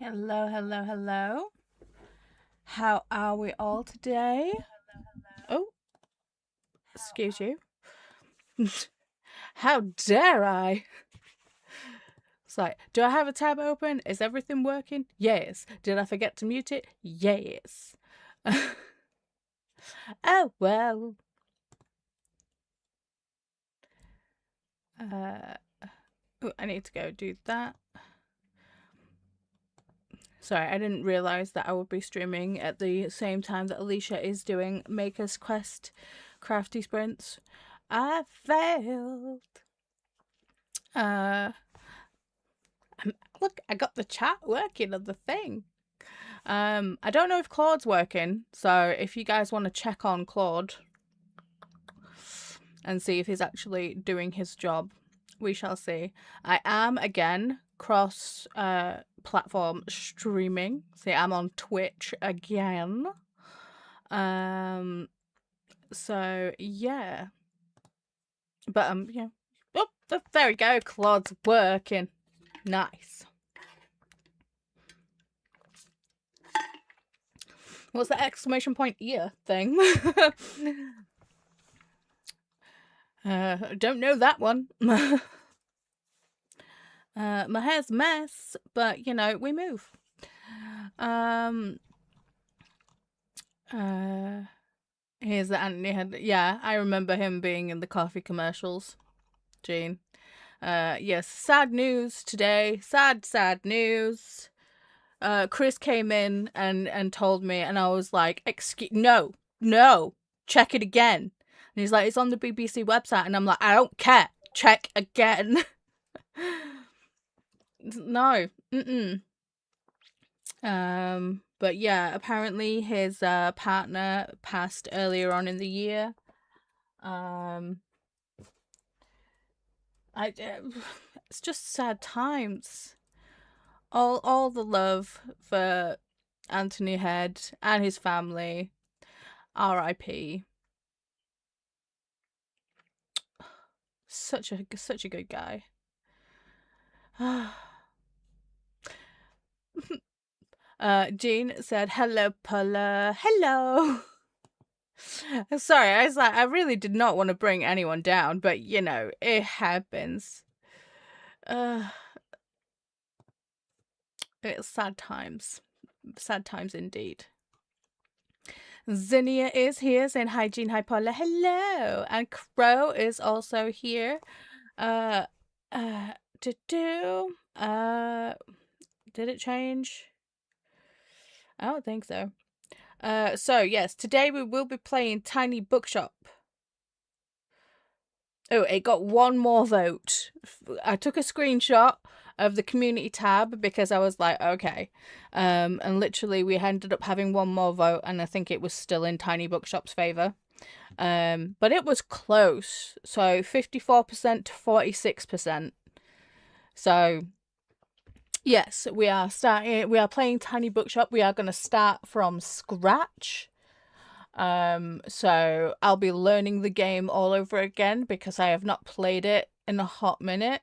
Hello, hello, hello. How are we all today? Oh, excuse you. How dare I? It's like, do I have a tab open? Is everything working? Yes. Did I forget to mute it? Yes. Oh, well. I need to go do that. Sorry, I didn't realize that I would be streaming at the same time that Alisha is doing Maker's Quest crafty sprints. I failed. Look, I got the chat working on the thing. I don't know if Claude's working, so if you guys want to check on Claude and see if he's actually doing his job, we shall see. I am again cross platform streaming. See, I'm on Twitch again. So yeah. But yeah. Oh, there we go. Claude's working. Nice. What's the exclamation point ear thing? Don't know that one. My hair's a mess, but you know, we move. Here's the Anthony head. Yeah, I remember him being in the coffee commercials. Gene. Yes, sad news today. Sad news. Chris came in and told me, and I was like, no, check it again. And he's like, it's on the BBC website, and I'm like, I don't care. Check again. No. But yeah, apparently his partner passed earlier on in the year. It's just sad times. All the love for Anthony Head and his family. R.I.P. Such a good guy. Jean said, "Hello, Paula. Hello." Sorry, I really did not want to bring anyone down, but you know, it happens. It's sad times. Sad times indeed. Zinnia is here saying hi, Jean, hi, Paula, hello. And Crow is also here. Did it change? I don't think so. So yes, today we will be playing Tiny Bookshop. Oh, it got one more vote. I took a screenshot of the community tab because I was like, okay. And literally we ended up having one more vote, and I think it was still in Tiny Bookshop's favour. But it was close. So 54% to 46%. So yes, we are playing Tiny Bookshop. We are going to start from scratch. So I'll be learning the game all over again because I have not played it in a hot minute.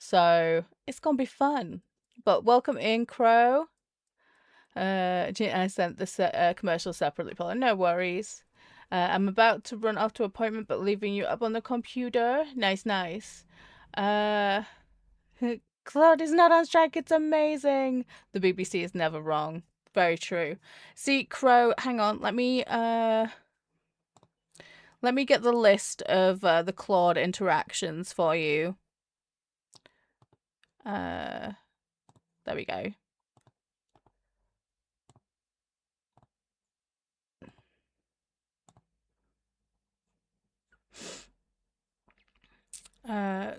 So it's gonna be fun. But welcome in, Crow. I sent the commercial separately, Paula. No worries. I'm about to run off to appointment, but leaving you up on the computer. Nice. Claude is not on strike. It's amazing. The BBC is never wrong. Very true. See, Crow, hang on. Let me get the list of the Claude interactions for you. There we go.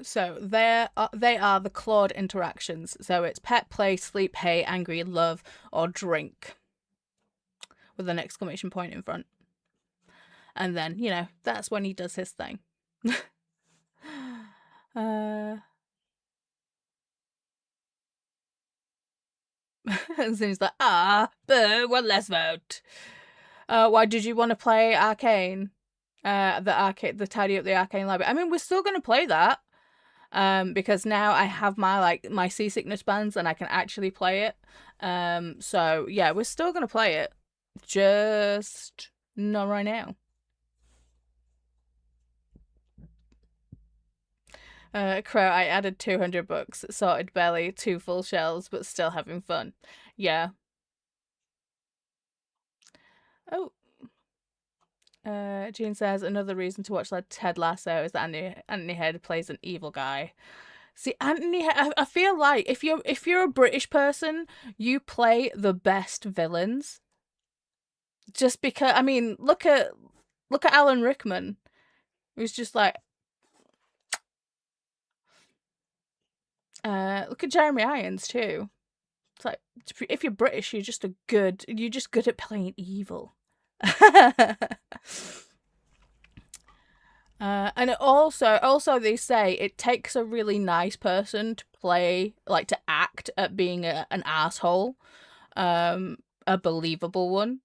So they are the Claude interactions. So it's pet, play, sleep, hey, angry, love, or drink, with an exclamation point in front. And then, you know, that's when he does his thing. And so he's like, boo, one less vote. Why did you want to play Arcane? The tidy up the Arcane library. I mean, we're still gonna play that. Because now I have my seasickness bands and I can actually play it. So yeah, we're still gonna play it, just not right now. Crow, I added 200 books, sorted belly, 2 full shelves, but still having fun. Yeah. Oh, Jean says another reason to watch like Ted Lasso is that Anthony Head plays an evil guy. See, Anthony, I feel like if you're a British person, you play the best villains. Just because, I mean, look at Alan Rickman, who's just like, look at Jeremy Irons too. It's like if you're British, you're just good at playing evil. And it also they say it takes a really nice person to play, like to act at being an asshole, a believable one.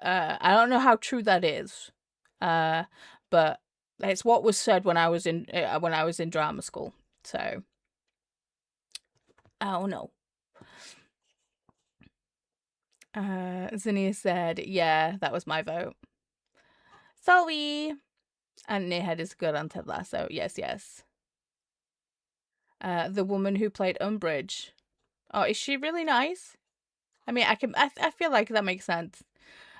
I don't know how true that is, but it's what was said when I was in drama school. So I don't know. Zinnia said, "Yeah, that was my vote." Sorry. And Nearhead is good on Ted Lasso. Yes, yes. The woman who played Umbridge. Oh, is she really nice? I mean, I feel like that makes sense.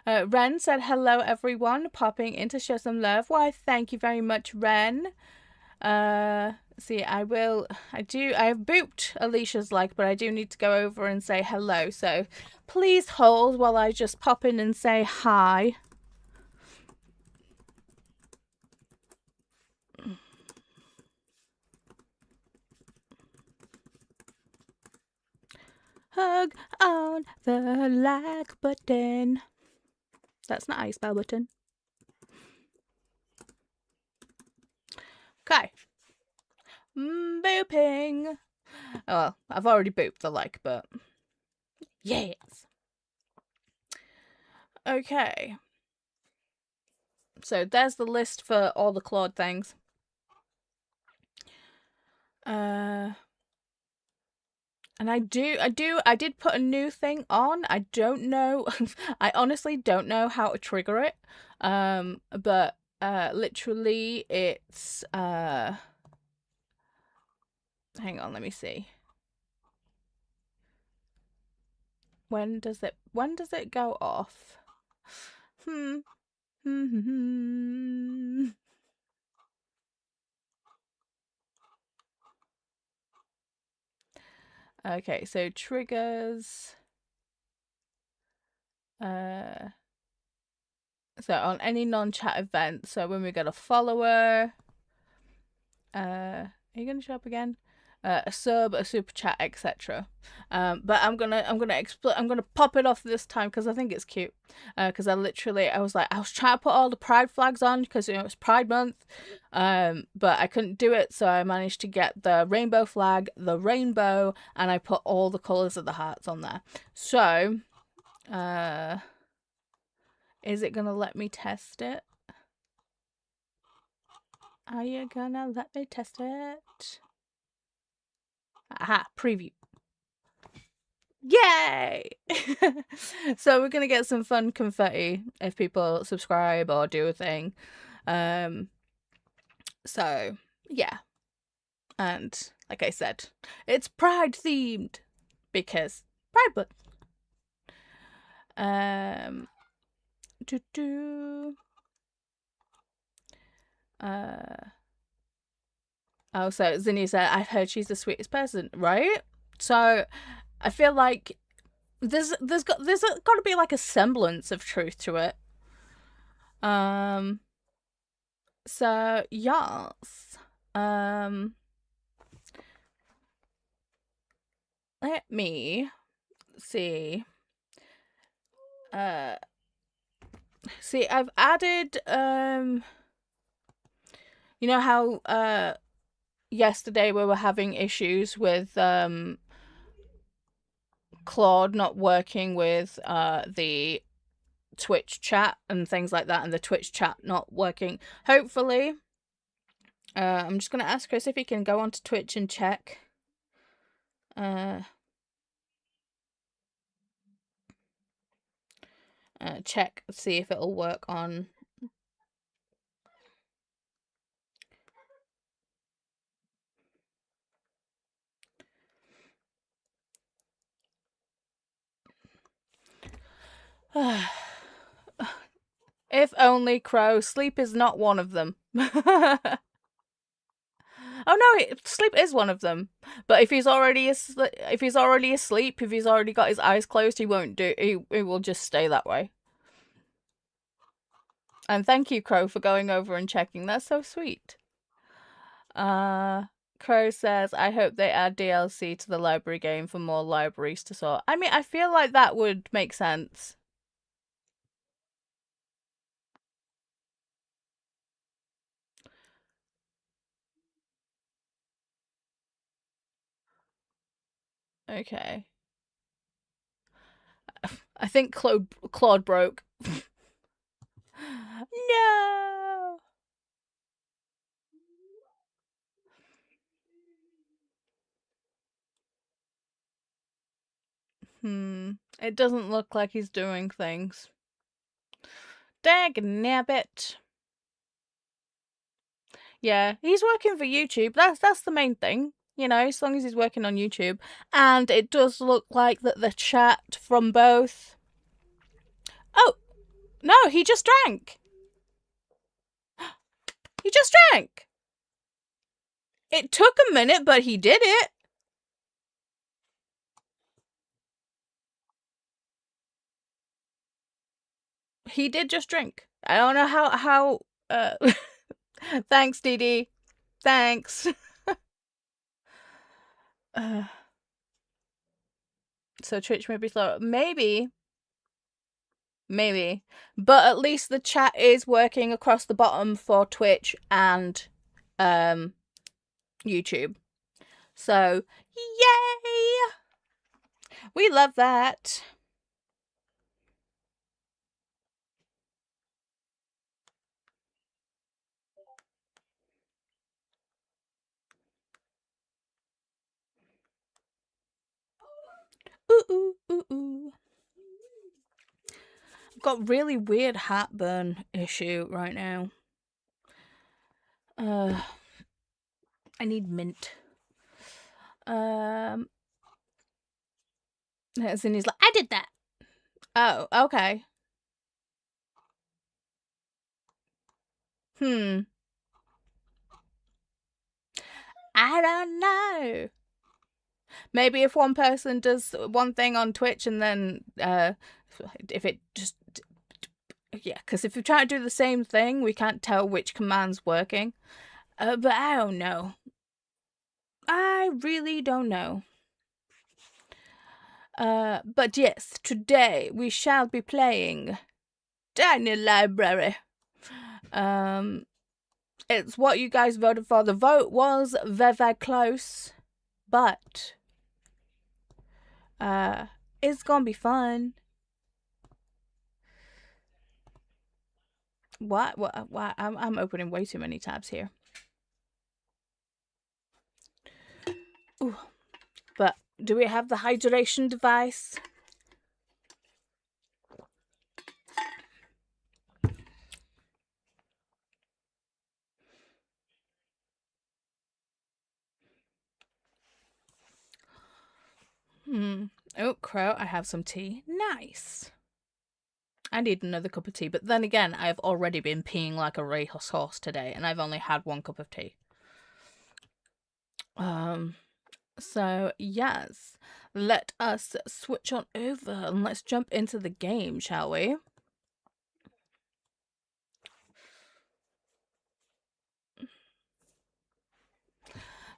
Ren said, "Hello, everyone. Popping in to show some love." Why, thank you very much, Ren. See, I have booped Alicia's like, but I do need to go over and say hello. So please hold while I just pop in and say hi. Hug on the like button. That's not how you spell button. Okay. Booping. Oh, well, I've already booped the like, but yes. Okay. So there's the list for all the Claude things. And I did put a new thing on. I don't know. I honestly don't know how to trigger it. But literally it's hang on, let me see. When does it go off? Okay, so triggers. So on any non-chat event, so when we get a follower, are you gonna show up again? A sub, a super chat, etc. But I'm gonna pop it off this time because I think it's cute. Because I was trying to put all the pride flags on because it's Pride Month, but I couldn't do it, so I managed to get the rainbow flag, the rainbow, and I put all the colors of the hearts on there. So, is it gonna let me test it? Are you gonna let me test it? Aha, preview. Yay! So we're gonna get some fun confetti if people subscribe or do a thing. So yeah. And like I said, it's Pride themed because Pride Month. Oh, so Zinnia said, "I've heard she's the sweetest person," right? So I feel like there's got to be like a semblance of truth to it. So yes. Let me see. See, I've added you know how yesterday we were having issues with Claude not working with the Twitch chat and things like that, and the Twitch chat not working. Hopefully, I'm just gonna ask Chris if he can go onto Twitch and check. check, see if it'll work on. If only, Crow. Sleep is not one of them. Oh no, sleep is one of them. But if he's already asleep, if he's already got his eyes closed, he won't do. He will just stay that way. And thank you, Crow, for going over and checking. That's so sweet. Crow says, I hope they add DLC to the library game for more libraries to sort. I mean, I feel like that would make sense. Okay. I think Claude broke. No! It doesn't look like he's doing things. Dagnabbit. Yeah, he's working for YouTube. That's the main thing. You know, as long as he's working on YouTube. And it does look like that the chat from both... Oh! No, he just drank! He just drank! It took a minute, but he did it! He did just drink. I don't know how Thanks, Didi. Thanks. So Twitch may be slow. Maybe. But at least the chat is working across the bottom for Twitch and YouTube. So, yay! We love that. Ooh. I've got really weird heartburn issue right now. I need mint. As in he's like, I did that. Oh, okay. I don't know. Maybe if one person does one thing on Twitch and then if it just... Yeah, because if we try to do the same thing, we can't tell which command's working. But I don't know. I really don't know. But yes, today we shall be playing Tiny Library. It's what you guys voted for. The vote was very close, but it's gonna be fun. What? I'm opening way too many tabs here. Ooh. But do we have the hydration device? Oh, Crow, I have some tea. Nice. I need another cup of tea, but then again, I've already been peeing like a racehorse today, and I've only had one cup of tea. So yes, let us switch on over and let's jump into the game, shall we?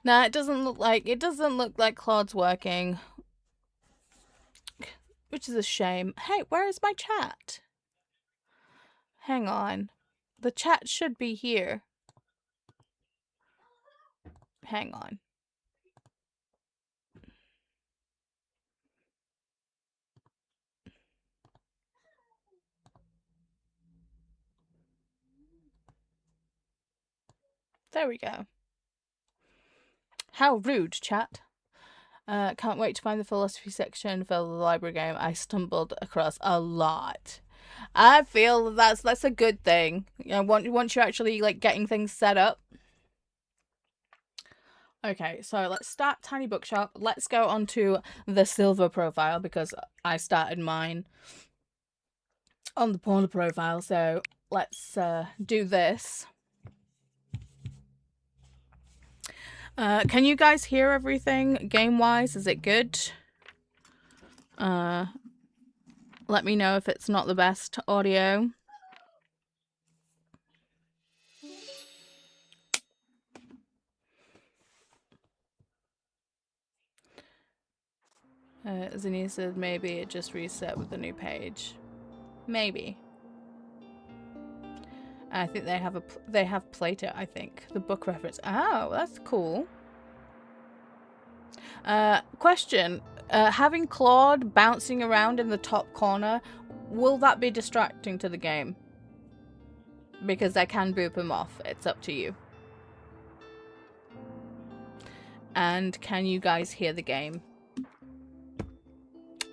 Nah, it doesn't look like Claude's working, which is a shame. Hey, where is my chat? Hang on, the chat should be here. Hang on. There we go. How rude, chat. Can't wait to find the philosophy section for the library game. I stumbled across a lot. I feel that's a good thing. You know, once you're actually like getting things set up. Okay, so let's start Tiny Bookshop. Let's go on to the silver profile because I started mine on the porn profile. So let's do this. Can you guys hear everything game-wise? Is it good? Let me know if it's not the best audio. Zinni said maybe it just reset with the new page. Maybe. I think they have Plato, I think. The book reference. Oh, that's cool. Question. Having Claude bouncing around in the top corner, will that be distracting to the game? Because I can boop him off. It's up to you. And can you guys hear the game?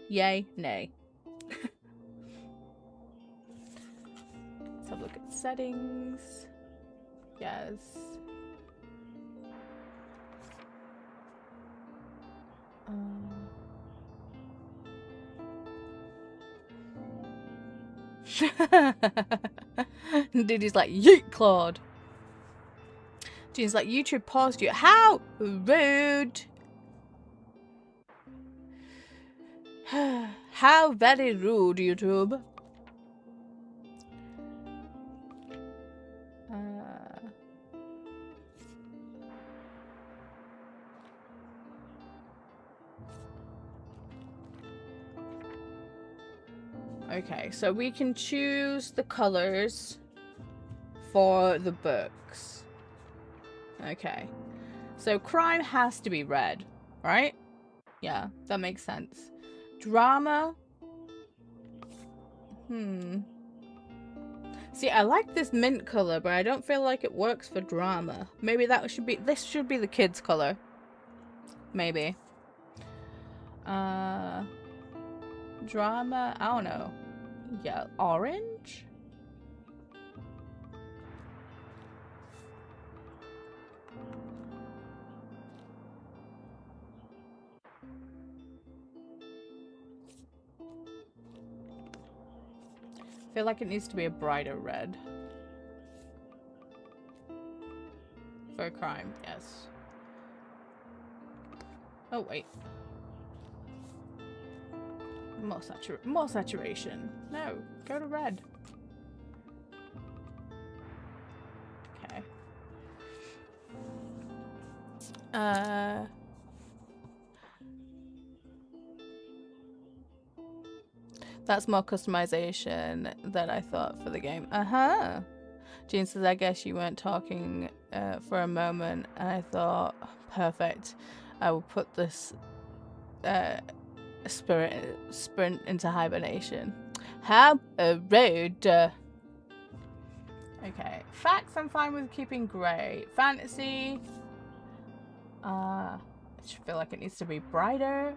Yay, nay. Let's have a look at settings. Yes. Didi's like, yeet, Claude. Jean's like, YouTube paused you. How rude. How very rude, YouTube. Okay, so we can choose the colors for the books. Okay. So crime has to be red, right? Yeah, that makes sense. Drama. See, I like this mint color, but I don't feel like it works for drama. Maybe this should be the kids' color. Maybe. Drama, I don't know. Yeah, orange? I feel like it needs to be a brighter red. For crime, yes. Oh, wait. More saturation. No, go to red. Okay. That's more customization than I thought for the game. Jean says, I guess you weren't talking for a moment, and I thought, perfect. I will put this sprint into hibernation. How rude. Okay. Facts, I'm fine with keeping grey. Fantasy. I just feel like it needs to be brighter.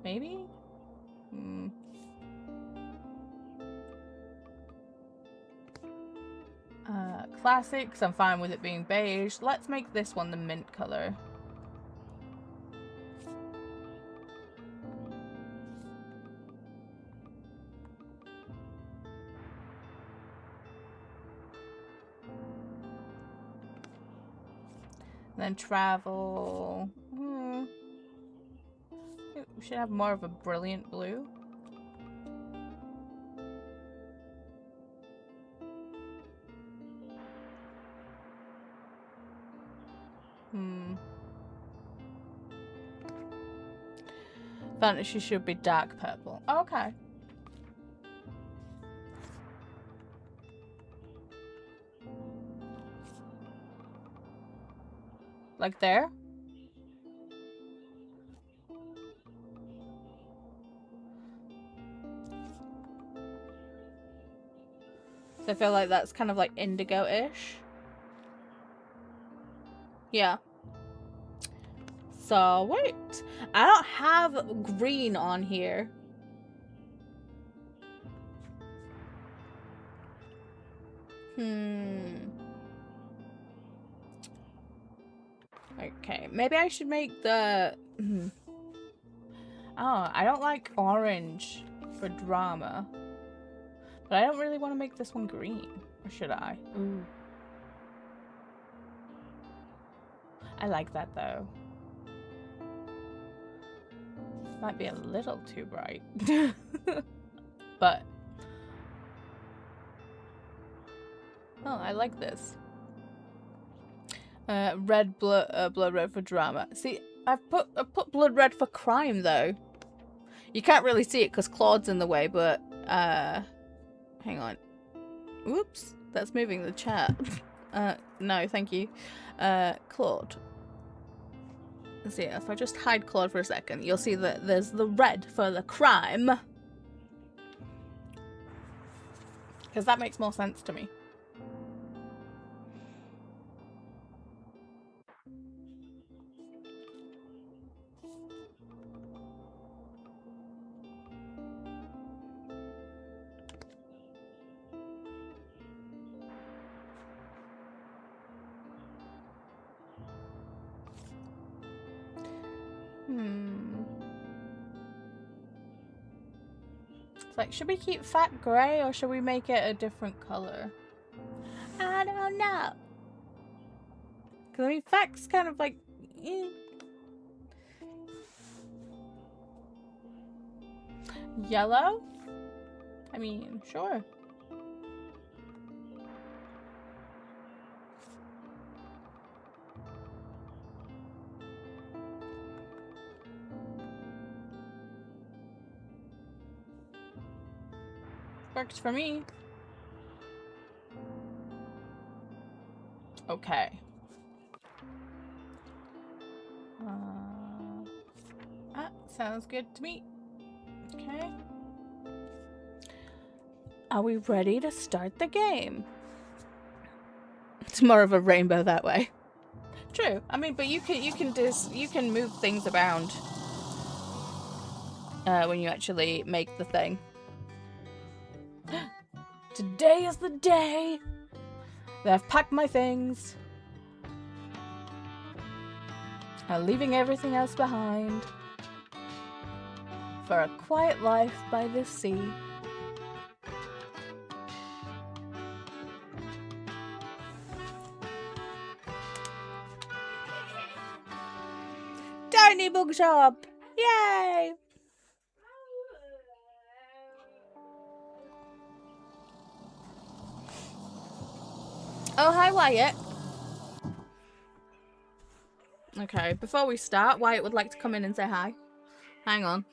Maybe? Classics, I'm fine with it being beige. Let's make this one the mint color. Then travel. We should have more of a brilliant blue. Fantasy should be dark purple. Okay. Like there? So I feel like that's kind of like indigo-ish. Yeah. So, wait. I don't have green on here. Okay, maybe I should make the... Oh, I don't like orange for drama. But I don't really want to make this one green. Or should I? Ooh. I like that though. Might be a little too bright. But... Oh, I like this. Red blood red for drama. See, I've put blood red for crime though. You can't really see it because Claude's in the way, but hang on. Whoops, that's moving the chat. No, thank you. Claude. Let's see, if I just hide Claude for a second, you'll see that there's the red for the crime. Because that makes more sense to me. It's like, should we keep fat grey or should we make it a different colour? I don't know. Because I mean, fat's kind of like... Yellow? I mean, sure. Works for me. Okay. Sounds good to me. Okay. Are we ready to start the game? It's more of a rainbow that way. True. I mean, but you can move things around when you actually make the thing. Today is the day that I've packed my things. I'm leaving everything else behind for a quiet life by the sea. Tiny bookshop! Yay! Oh, hi, Wyatt. Okay, before we start, Wyatt would like to come in and say hi. Hang on.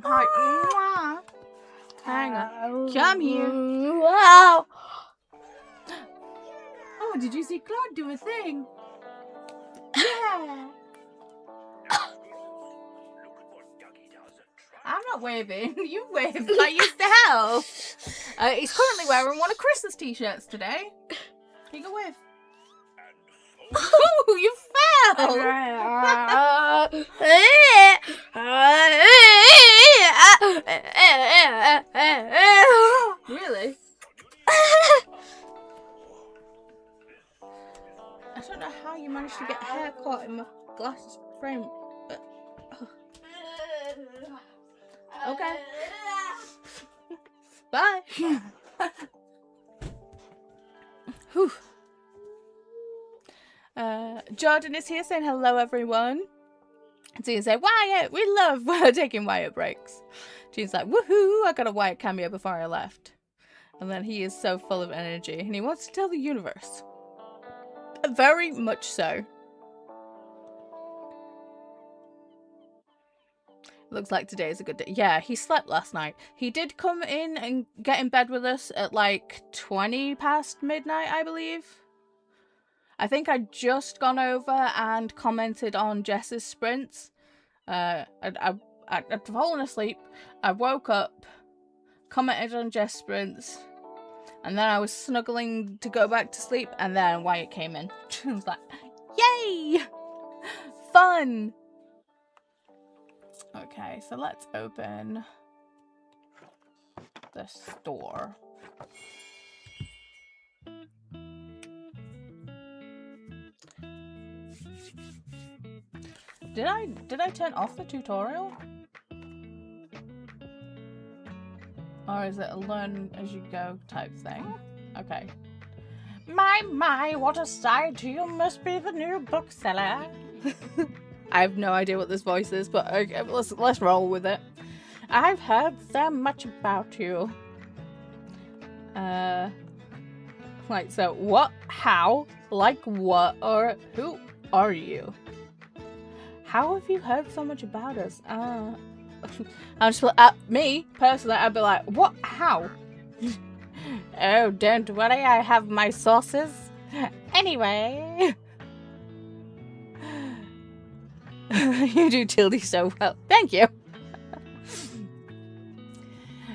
Hi. Hang on. Come here. Wow. Oh, did you see Claude do a thing? Yeah. I'm not waving. You waved like yourself. He's currently wearing one of Chris's t-shirts today. Can you go wave? Oh, you fell! Really? I don't know how you managed to get hair caught in my glass frame. Okay. Bye. Whew. Jordan is here saying hello, everyone. And so you say, Wyatt, we love taking Wyatt breaks. Jean's like, woohoo, I got a Wyatt cameo before I left. And then he is so full of energy and he wants to tell the universe. Very much so. Looks like today is a good day. Yeah, he slept last night. He did come in and get in bed with us at like 20 past midnight, I believe. I think I'd just gone over and commented on Jess's sprints. I'd fallen asleep. I woke up, commented on Jess sprints, and then I was snuggling to go back to sleep, and then Wyatt came in. I was like, yay! Fun! Okay, so let's open the store. Did I turn off the tutorial? Or is it a learn as you go type thing? Okay. My, what a sight! You must be the new bookseller. I have no idea what this voice is, but okay, let's roll with it. I've heard so much about you. Like, so what, how, like what, or who are you? How have you heard so much about us? I'm just me, personally, I'd be like, what, how? Oh, don't worry, I have my sources. Anyway. You do Tildy so well. Thank you.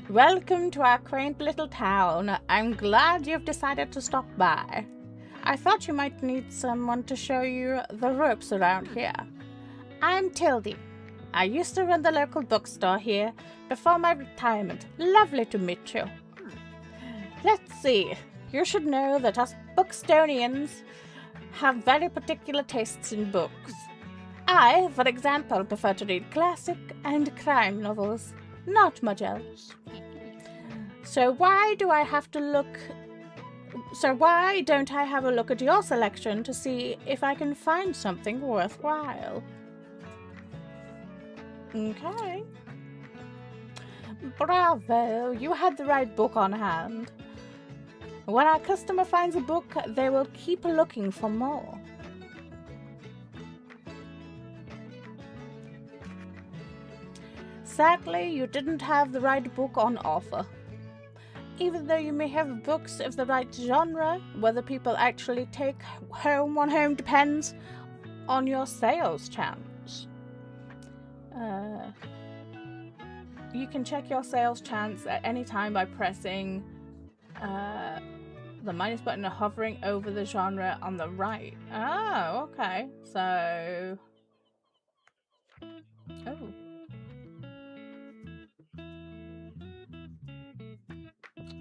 Welcome to our quaint little town. I'm glad you've decided to stop by. I thought you might need someone to show you the ropes around here. I'm Tildy. I used to run the local bookstore here before my retirement. Lovely to meet you. Let's see. You should know that us Bookstonians have very particular tastes in books. I, for example, prefer to read classic and crime novels. Not much else. So why don't I have a look at your selection to see if I can find something worthwhile? Okay. Bravo, you had the right book on hand. When our customer finds a book, they will keep looking for more. Sadly, you didn't have the right book on offer. Even though you may have books of the right genre, whether people actually take one home depends on your sales chance. You can check your sales chance at any time by pressing the minus button and hovering over the genre on the right. Oh, okay. So... Oh.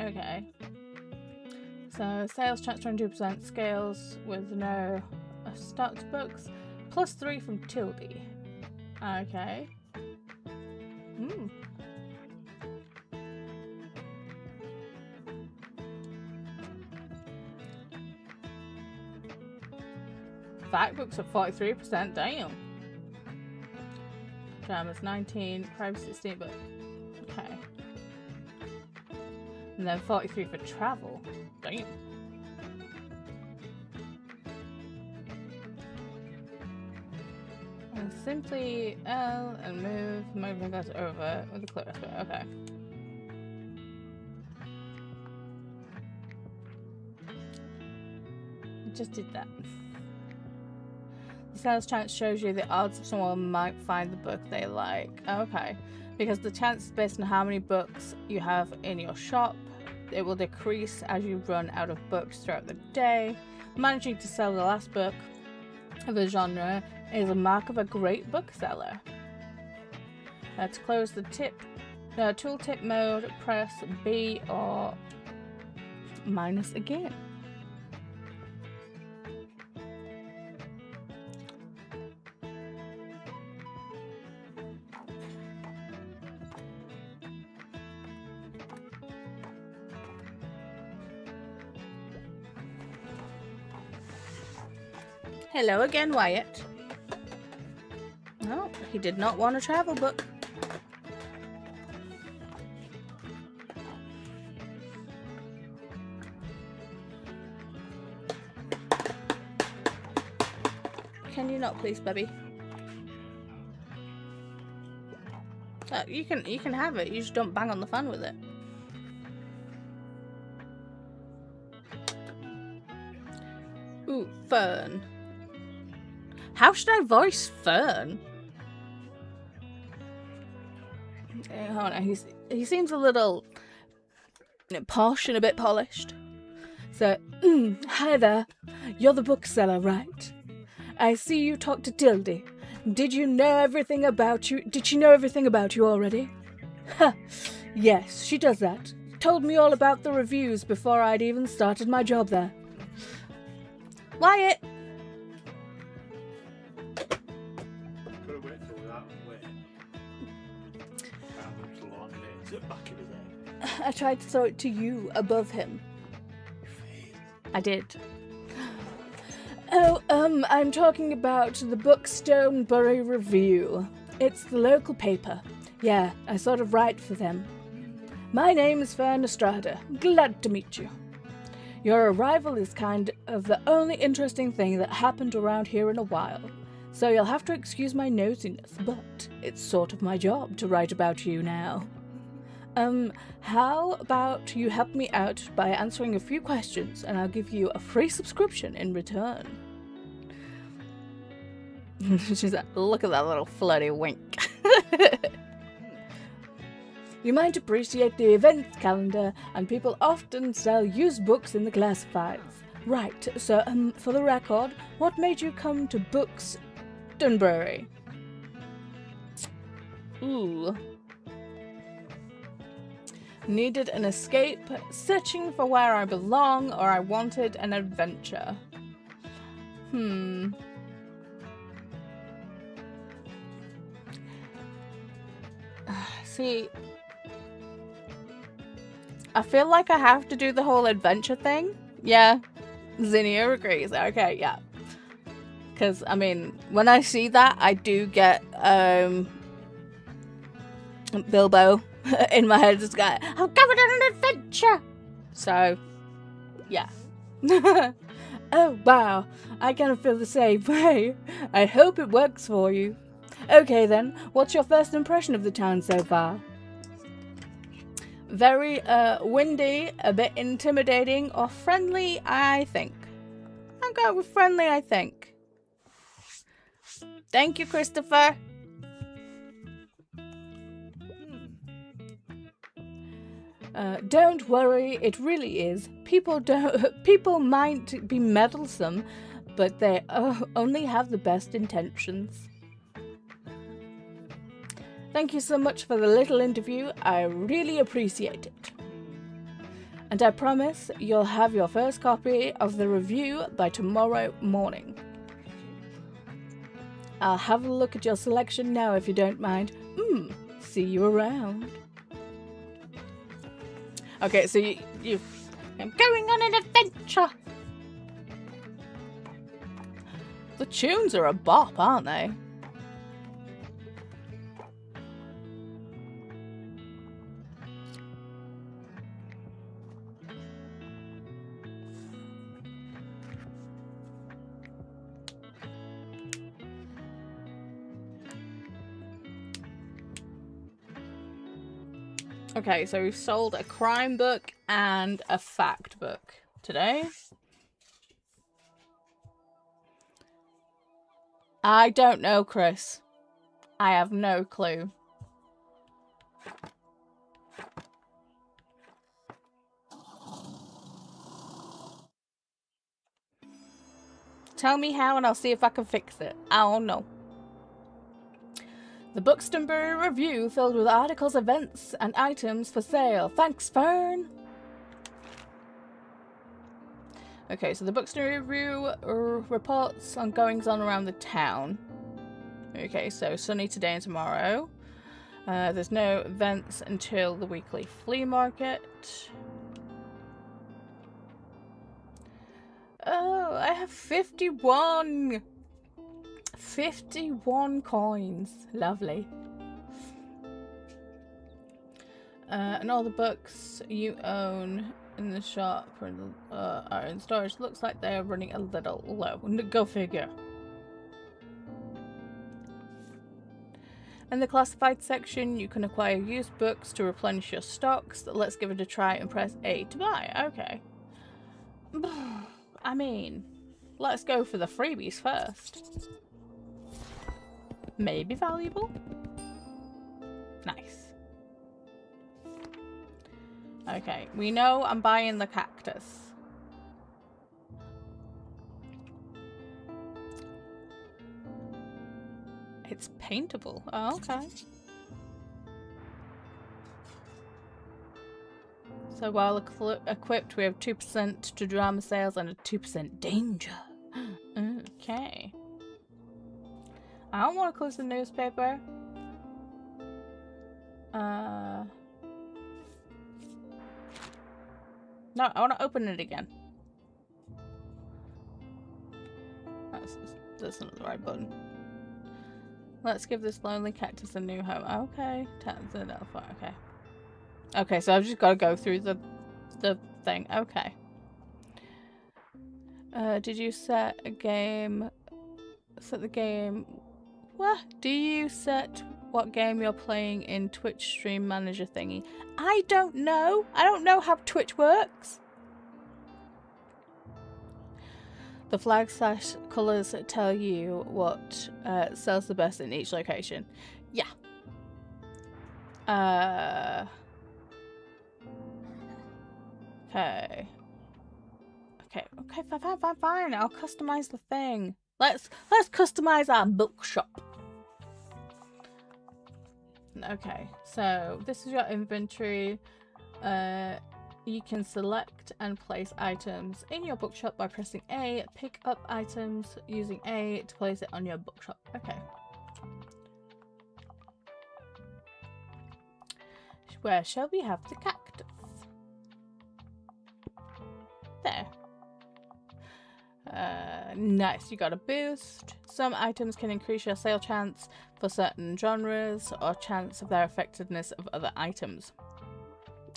Okay. So, sales chance 22%, scales with no stocked books, plus 3 from Tildy. Okay. Hmm. Fact books at 43%, damn. Dramas 19, crime 16, but okay. And then 43 for travel. Damn. And simply L and move goes over with the clear aspect. Okay. Just did that. The sales chance shows you the odds of someone might find the book they like. Okay. Because the chance is based on how many books you have in your shop. It will decrease as you run out of books throughout the day. Managing to sell the last book of a genre is a mark of a great bookseller. To close the tooltip mode, press B or minus again. Hello again, Wyatt. No, he did not want a travel book. Can you not, please, baby? You can have it. You just don't bang on the fan with it. Ooh, Fern. How should I voice Fern? Hold on, he seems a little posh and a bit polished. So, hi there. You're the bookseller, right? I see you talked to Tildy. Did you know everything about you? Did she know everything about you already? Ha! Yes, she does that. Told me all about the reviews before I'd even started my job there. Wyatt! Is it back in his head? I tried to throw it to you above him. I did. Oh, I'm talking about the Buxtonbury Review. It's the local paper. Yeah, I sort of write for them. My name is Fern Estrada. Glad to meet you. Your arrival is kind of the only interesting thing that happened around here in a while, so you'll have to excuse my nosiness, but it's sort of my job to write about you now. How about you help me out by answering a few questions, and I'll give you a free subscription in return. She's like, look at that little flirty wink. You might appreciate the events calendar, and people often sell used books in the classifieds. Right, so for the record, what made you come to Buxtonbury? Ooh. Needed an escape, searching for where I belong, or I wanted an adventure. See, I feel like I have to do the whole adventure thing. Yeah, Zinnia agrees. Okay, yeah. Because, I mean, when I see that, I do get Bilbo in my head, just going, I'm going on an adventure. So, yeah. Oh, wow. I kind of feel the same way. I hope it works for you. Okay, then. What's your first impression of the town so far? Very windy, a bit intimidating, or friendly, I think. I'll go with friendly, I think. Thank you, Christopher. Don't worry, it really is. People might be meddlesome, but they only have the best intentions. Thank you so much for the little interview. I really appreciate it. And I promise you'll have your first copy of the review by tomorrow morning. I'll have a look at your selection now if you don't mind. See you around. Okay, so I'm going on an adventure. The tunes are a bop, aren't they? Okay, so we've sold a crime book and a fact book today. I don't know, Chris. I have no clue. Tell me how and I'll see if I can fix it. I don't know. The Buxtonbury Review filled with articles, events, and items for sale. Thanks, Fern! Okay, so the Buxtonbury Review reports on goings-on around the town. Okay, so sunny today and tomorrow. There's no events until the weekly flea market. Oh, I have 51! 51 coins. Lovely. And all the books you own in the shop are in storage. Looks like they are running a little low. Go figure. In the classified section, you can acquire used books to replenish your stocks. Let's give it a try and press A to buy. Okay. I mean, let's go for the freebies first. Maybe valuable? Nice. Okay, we know I'm buying the cactus. It's paintable. Oh, okay. So while equipped, we have 2% to drama sales and a 2% danger. Okay. I don't want to close the newspaper. No, I want to open it again. That's not the right button. Let's give this lonely cactus a new home. Okay. Okay. Okay, so I've just got to go through the thing. Okay. Did you set a game? Set the game. What? Do you set what game you're playing in Twitch Stream Manager thingy? I don't know. I don't know how Twitch works. The flag / colours tell you what sells the best in each location. Yeah. Okay. Okay, fine. I'll customize the thing. Let's customize our bookshop. Okay, so this is your inventory. You can select and place items in your bookshop by pressing A. Pick up items using A to place it on your bookshop. Okay. Where shall we have the cactus? There. Nice, you got a boost. Some items can increase your sale chance for certain genres or chance of their effectiveness of other items.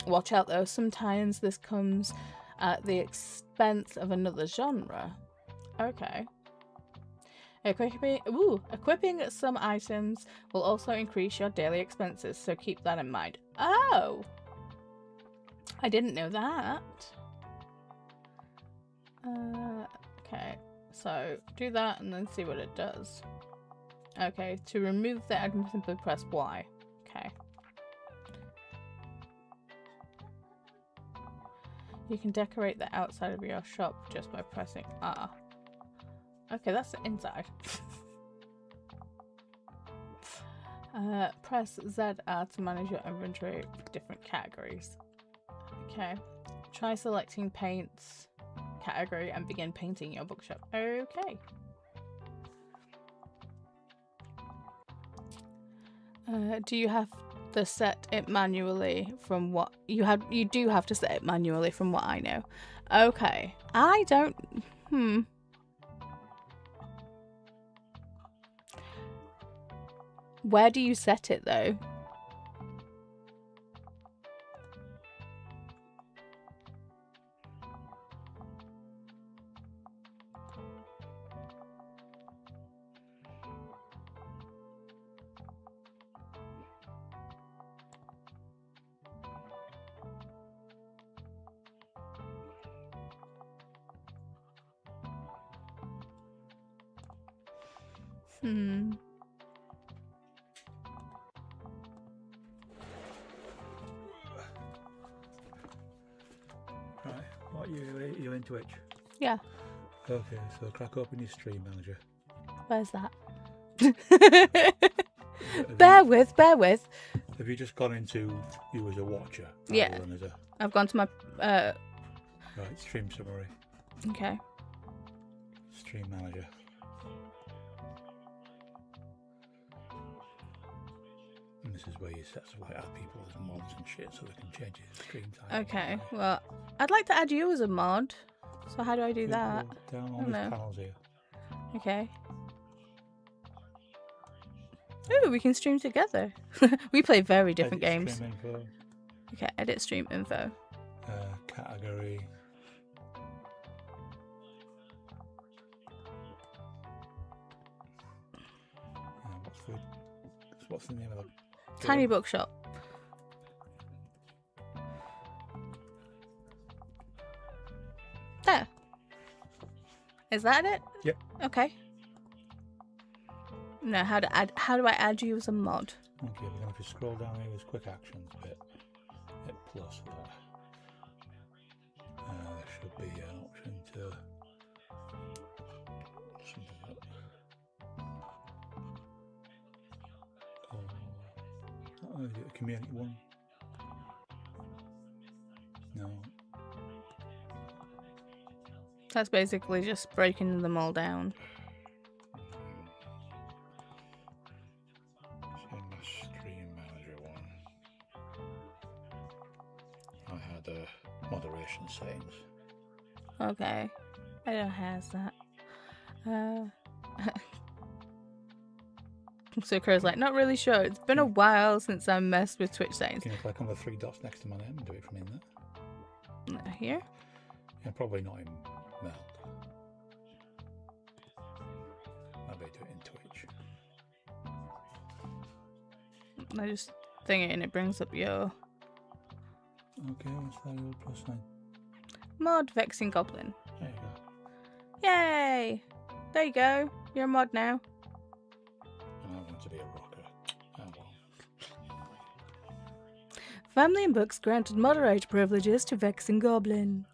Watch out though, sometimes this comes at the expense of another genre. Okay. Equipping some items will also increase your daily expenses, so keep that in mind. Oh! I didn't know that. Okay, so do that and then see what it does. Okay, to remove the item, simply press Y. Okay. You can decorate the outside of your shop just by pressing R. Okay, that's the inside. Press ZR to manage your inventory with different categories. Okay. Try selecting paints category and begin painting your bookshop. Okay. Do you have to set it manually from what you do have to set it manually from what I know. Okay. I don't Where do you set it though? Right, what you in Twitch? Yeah. Okay, so crack open your stream manager. Where's that? Bear with. Have you just gone into you as a watcher? Yeah. Than as a... I've gone to my Right, stream summary. Okay. Stream manager. And this is where you set stuff like add people as mods and shit so they can change your stream time. Okay, well, I'd like to add you as a mod. So how do I do that? Down on these panels here. Okay. Ooh, we can stream together. We play very different games. Stream info. Okay, edit stream info. Category. What's the name of that? Tiny bookshop. There. Is that it? Yep. Okay. Now, how do I add you as a mod? Okay, we're going to scroll down here, there's quick actions bit. Hit plus there. There should be an option to something like that. Oh, is it a community one? No. That's basically just breaking them all down. Stream manager one. I had a moderation setting Okay. I don't have that. So Crow's like, not really sure. It's been a while since I messed with Twitch settings. Can you click on the 3 dots next to my name and do it from in there? Here? Yeah, probably not in Meld. Maybe do it in Twitch. I just thing it and it brings up your Okay, what's that your plus sign? mod Vexing Goblin. There you go. Yay! There you go. You're a mod now. And I want to be a rocker. Oh well. Family and Books granted moderator privileges to Vexing Goblin.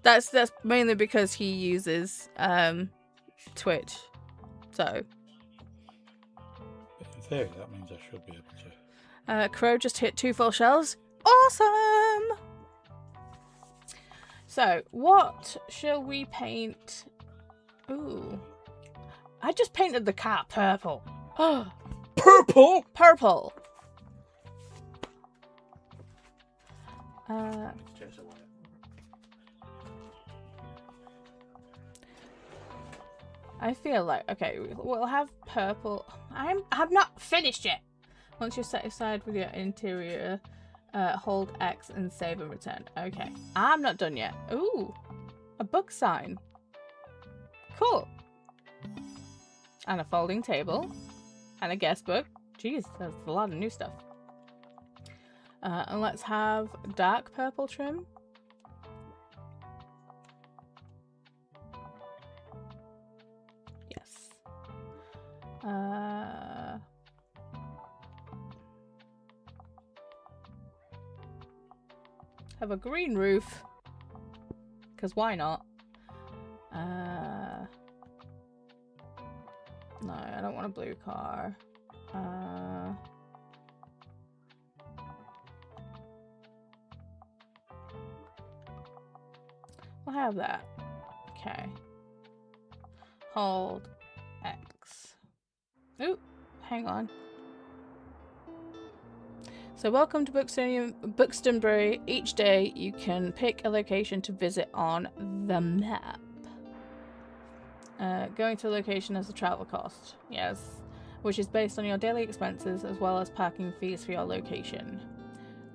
That's mainly because he uses Twitch. So In theory, that means I should be able to. Crow just hit 2 full shells. Awesome! So, what shall we paint? Ooh. I just painted the cat purple. Purple? Purple! I feel like, okay, we'll have purple. I'm not finished yet. Once you're satisfied with your interior, hold X and save and return. Okay, I'm not done yet. Ooh, a book sign. Cool. And a folding table. And a guest book. Jeez, that's a lot of new stuff. And let's have dark purple trim. Yes. Have a green roof. Because why not? No, I don't want a blue car. We'll have that. Okay. Hold X. Ooh, hang on. So welcome to Buxtonbury. Each day you can pick a location to visit on the map. Going to a location has a travel cost. Yes. Which is based on your daily expenses as well as parking fees for your location.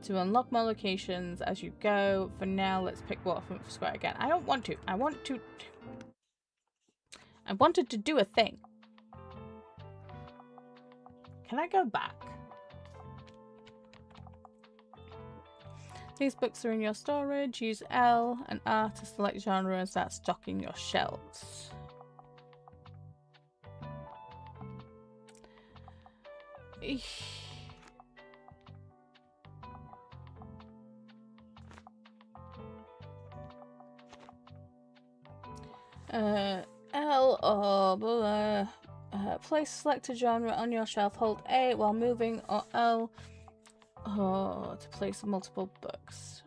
To unlock more locations as you go. For now, let's pick Waterfront Square again. I don't want to. I wanted to do a thing. Can I go back? These books are in your storage. Use L and R to select genre and start stocking your shelves. L or place selected genre on your shelf. Hold A while moving or L to place multiple books.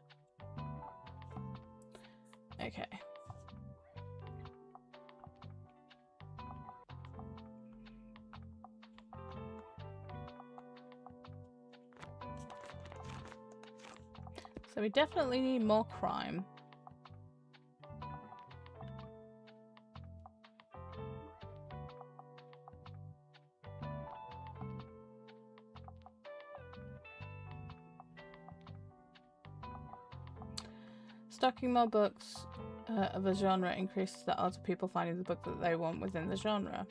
Okay. So we definitely need more crime. Stocking more books of a genre increases the odds of people finding the book that they want within the genre.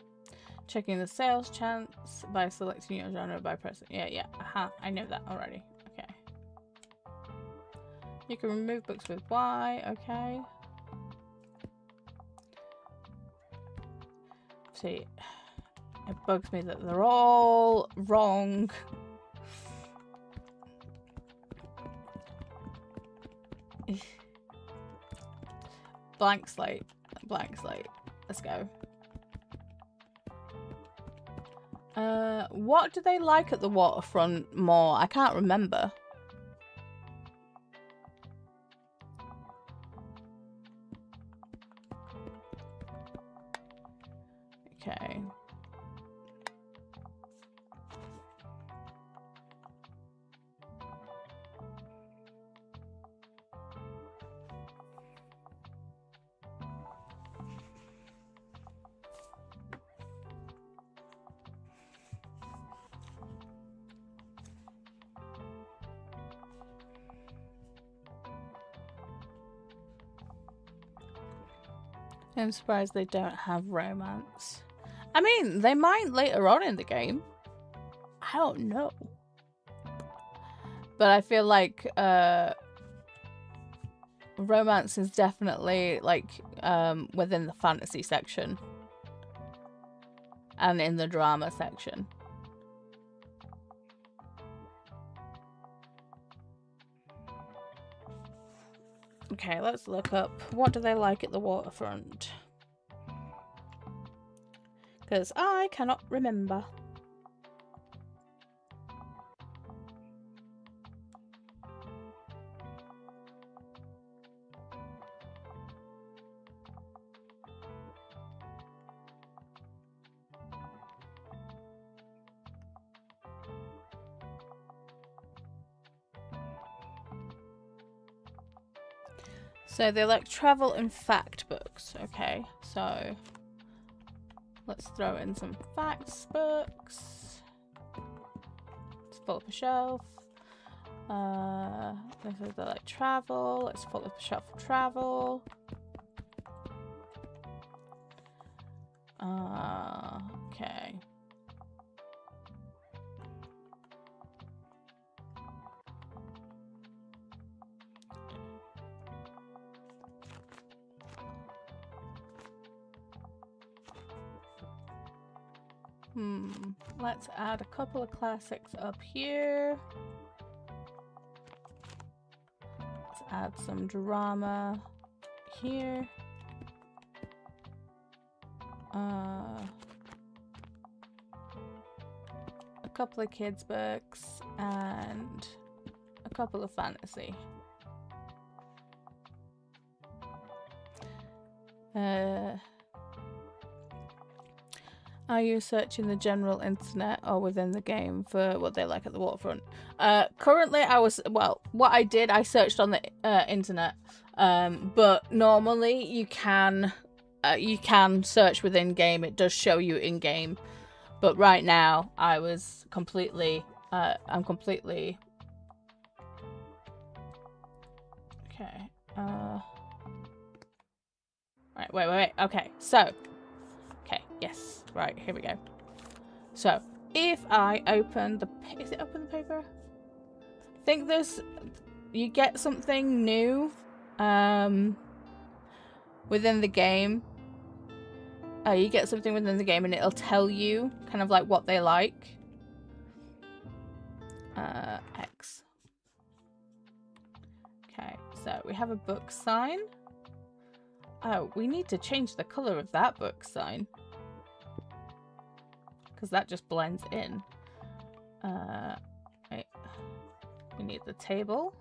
Checking the sales chance by selecting your genre by pressing... Yeah. Aha, I know that already. Okay. You can remove books with Y. Okay. See, it bugs me that they're all wrong. Blank slate. Let's go. What do they like at the waterfront more? I can't remember. Okay. I'm surprised they don't have romance. I mean, they might later on in the game. I don't know. But I feel like romance is definitely like within the fantasy section and in the drama section. Okay, let's look up what do they like at the waterfront, because I cannot remember. So they like travel and fact books. Okay, so let's throw in some facts books. Let's pull up a shelf. This is they like travel. Let's pull up a shelf for travel. Okay. Let's add a couple of classics up here. Let's add some drama here. A couple of kids books and a couple of fantasy. Are you searching the general internet or within the game for what they like at the waterfront? Currently, what I did, I searched on the internet. But normally you can search within game. It does show you in game. But right now, I'm completely. Okay. Right. Wait. Okay. So. Okay. Yes. Right. Here we go. So, if I open the, is it open the paper? I think you get something new, within the game. You get something within the game, and it'll tell you kind of like what they like. X. Okay. So we have a book sign. Oh, we need to change the color of that book sign, because that just blends in. Wait. We need the table.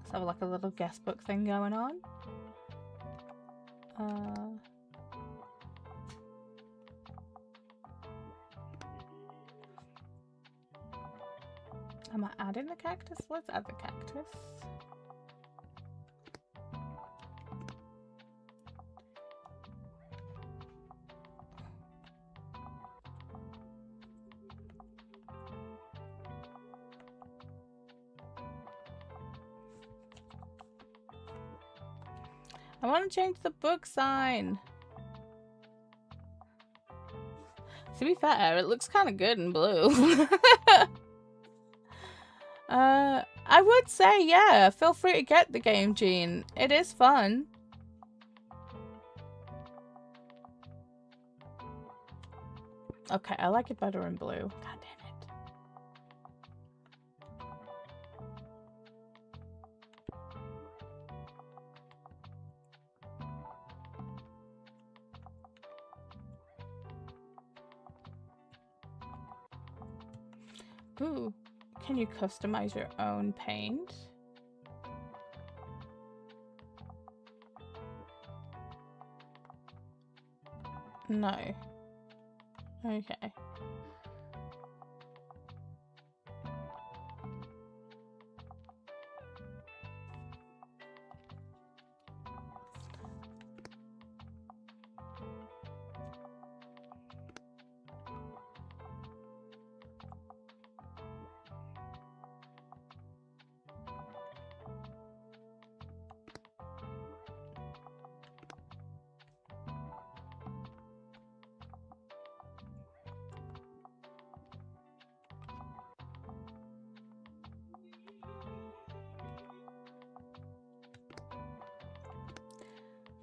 Let's have like a little guest book thing going on. Am I adding the cactus? Let's add the cactus. I want to change the book sign. To be fair, it looks kind of good in blue. I would say, yeah, feel free to get the game, Jean. It is fun. Okay, I like it better in blue. God damn it. Ooh, can you customize your own paint? No. Okay.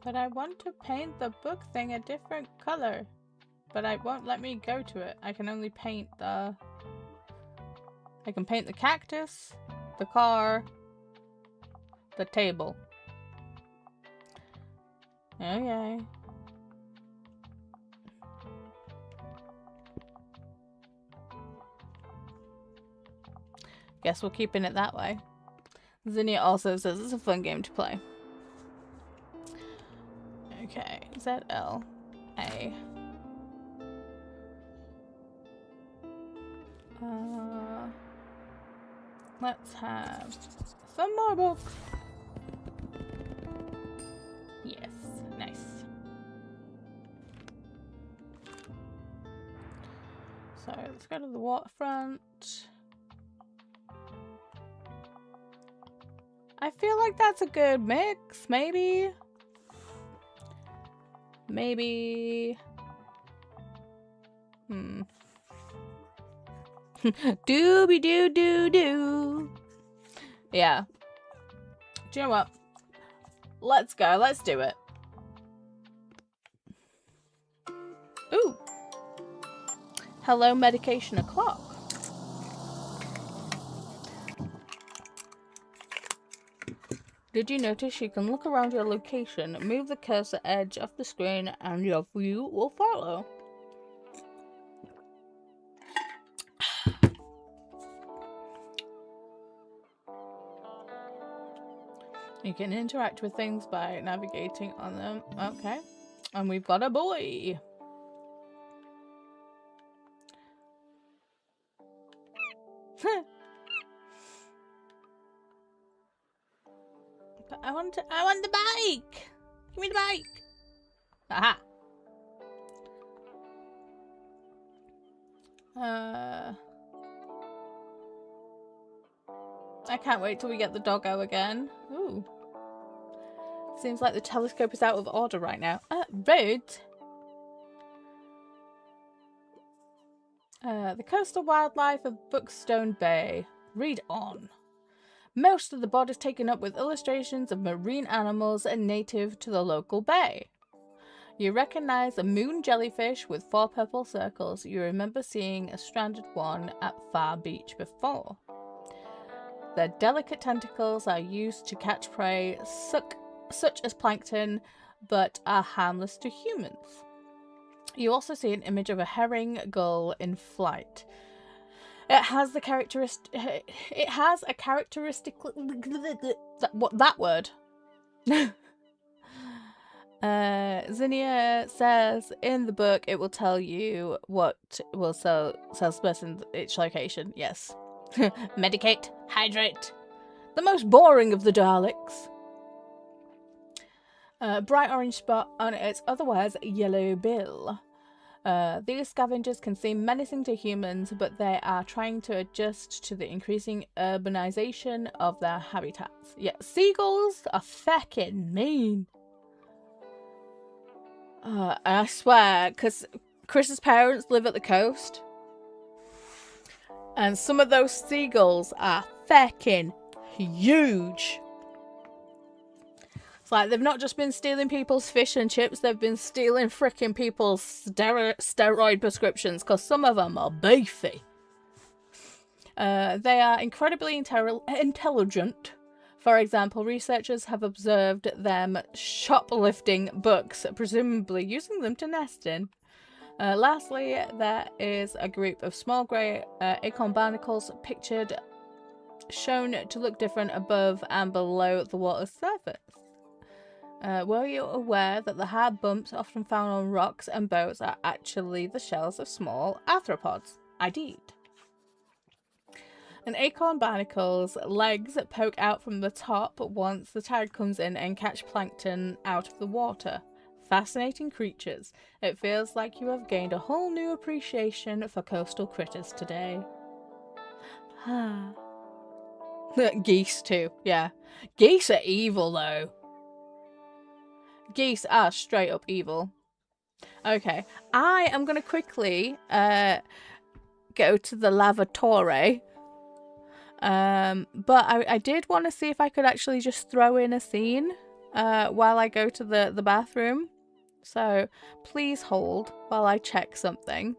But I want to paint the book thing a different color. But it won't let me go to it. I can only paint the... I can paint the cactus, the car, the table. Okay. Guess we're keeping it that way. Zinnia also says it's a fun game to play. Okay, ZLA. Let's have some more books. Yes, nice. So let's go to the waterfront. I feel like that's a good mix, maybe. Maybe. Dooby doo doo doo. Yeah. Do you know what? Let's go. Let's do it. Ooh. Hello, medication o'clock. Did you notice you can look around your location, move the cursor edge of the screen, and your view will follow? You can interact with things by navigating on them. Okay. And we've got a boy. But I want the bike. Give me the bike. Aha. I can't wait till we get the doggo again. Ooh. Seems like the telescope is out of order right now. Road. The coastal wildlife of Buckstone Bay. Read on. Most of the board is taken up with illustrations of marine animals native to the local bay. You recognize a moon jellyfish with 4 purple circles. You remember seeing a stranded one at Far Beach before. Their delicate tentacles are used to catch prey, such as plankton, but are harmless to humans. You also see an image of a herring gull in flight. It has a characteristic. That word. Zinnia says in the book it will tell you what will sell person each location. Yes. Medicate, hydrate. The most boring of the Daleks. Bright orange spot on its otherwise yellow bill. These scavengers can seem menacing to humans, but they are trying to adjust to the increasing urbanization of their habitats. Yeah, seagulls are fucking mean. I swear, because Chris's parents live at the coast, and some of those seagulls are fucking huge. It's like they've not just been stealing people's fish and chips, they've been stealing frickin' people's steroid prescriptions, because some of them are beefy. They are incredibly intelligent. For example, researchers have observed them shoplifting books, presumably using them to nest in. Lastly, there is a group of small grey acorn barnacles shown to look different above and below the water's surface. Were you aware that the hard bumps often found on rocks and boats are actually the shells of small arthropods? I did. An acorn barnacle's legs poke out from the top once the tide comes in and catch plankton out of the water. Fascinating creatures. It feels like you have gained a whole new appreciation for coastal critters today. Geese too, yeah. Geese are evil though. Geese are straight up evil. Okay, I am going to quickly go to the lavatory. But I did want to see if I could actually just throw in a scene while I go to the bathroom. So please hold while I check something.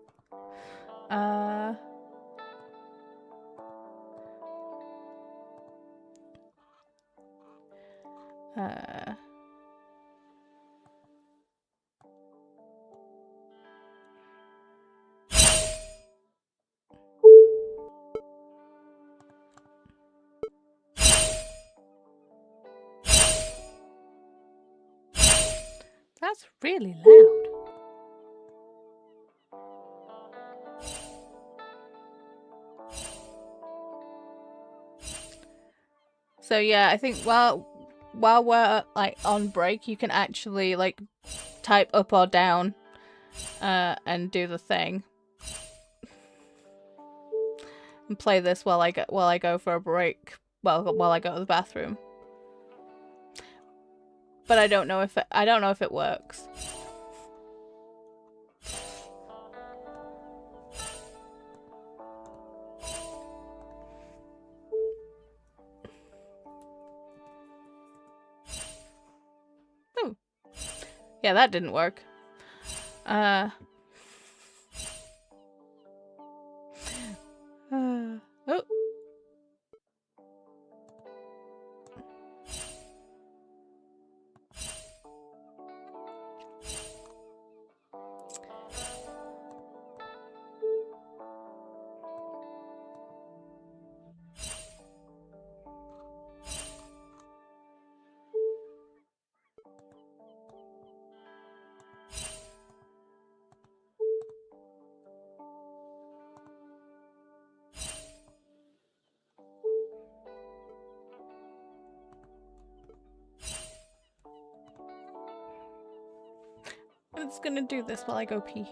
That's really loud. So yeah, I think while we're like on break, you can actually like type up or down and do the thing. And play this while I go for a break. Well, while I go to the bathroom. But I don't know if it works. Oh. Yeah, that didn't work. Oh. I'm just gonna do this while I go pee.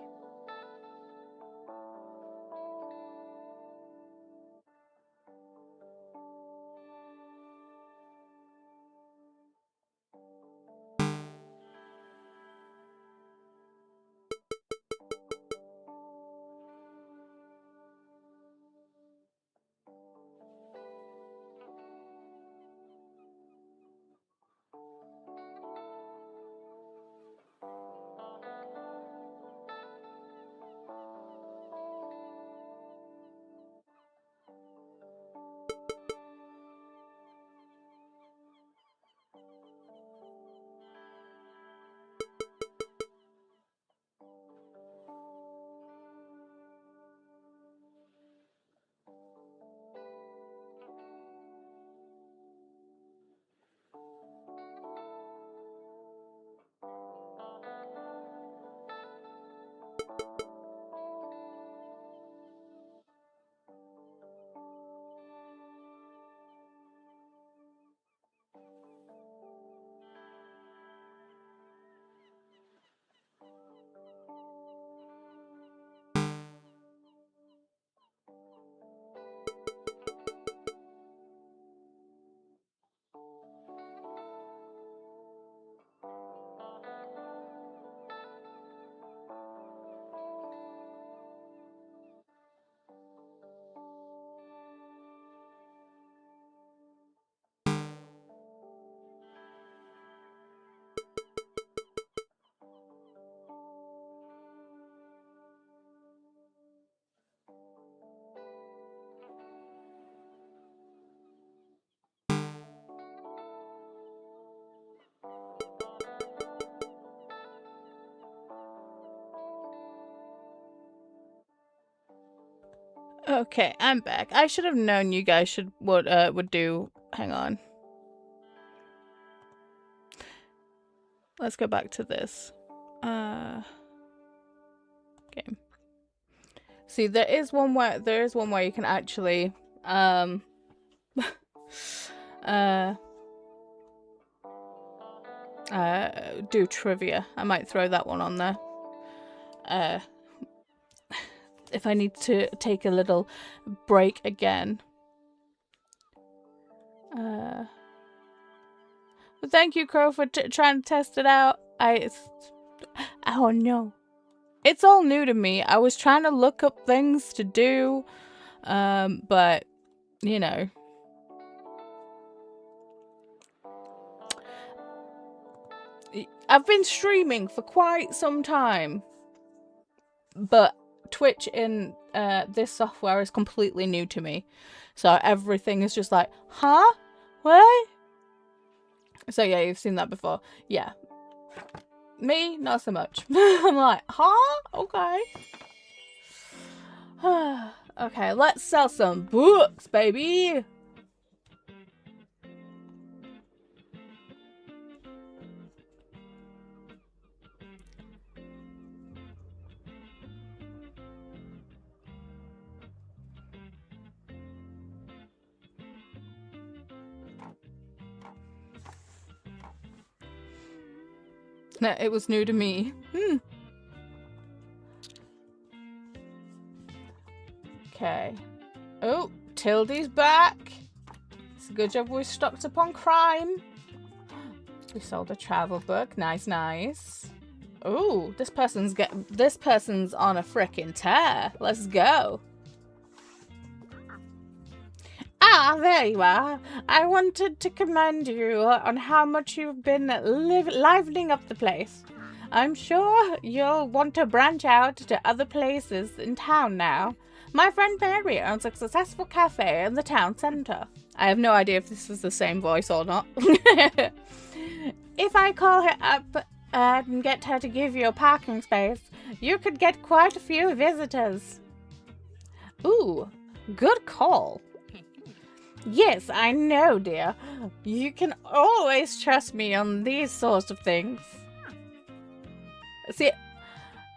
Okay, I'm back. I should have known you guys would do. Hang on. Let's go back to this. Game. See, there is one where you can actually do trivia. I might throw that one on there. If I need to take a little break again. But thank you, Crow, for trying to test it out. Oh no. It's all new to me. I was trying to look up things to do, but, you know. I've been streaming for quite some time, but Twitch in this software is completely new to me. So everything is just like, huh? What? So yeah, you've seen that before. Yeah. Me, not so much. I'm like, huh? Okay. Okay, let's sell some books, baby. No, it was new to me. Okay. Oh, Tildy's back. It's a good job we stocked up on crime. We sold a travel book. Nice, nice. Oh, this person's on a frickin' tear. Let's go. Ah, there you are. I wanted to commend you on how much you've been livening up the place. I'm sure you'll want to branch out to other places in town now. My friend Mary owns a successful cafe in the town centre. I have no idea if this is the same voice or not. If I call her up and get her to give you a parking space, you could get quite a few visitors. Ooh, good call. Yes, I know, dear. You can always trust me on these sorts of things. See,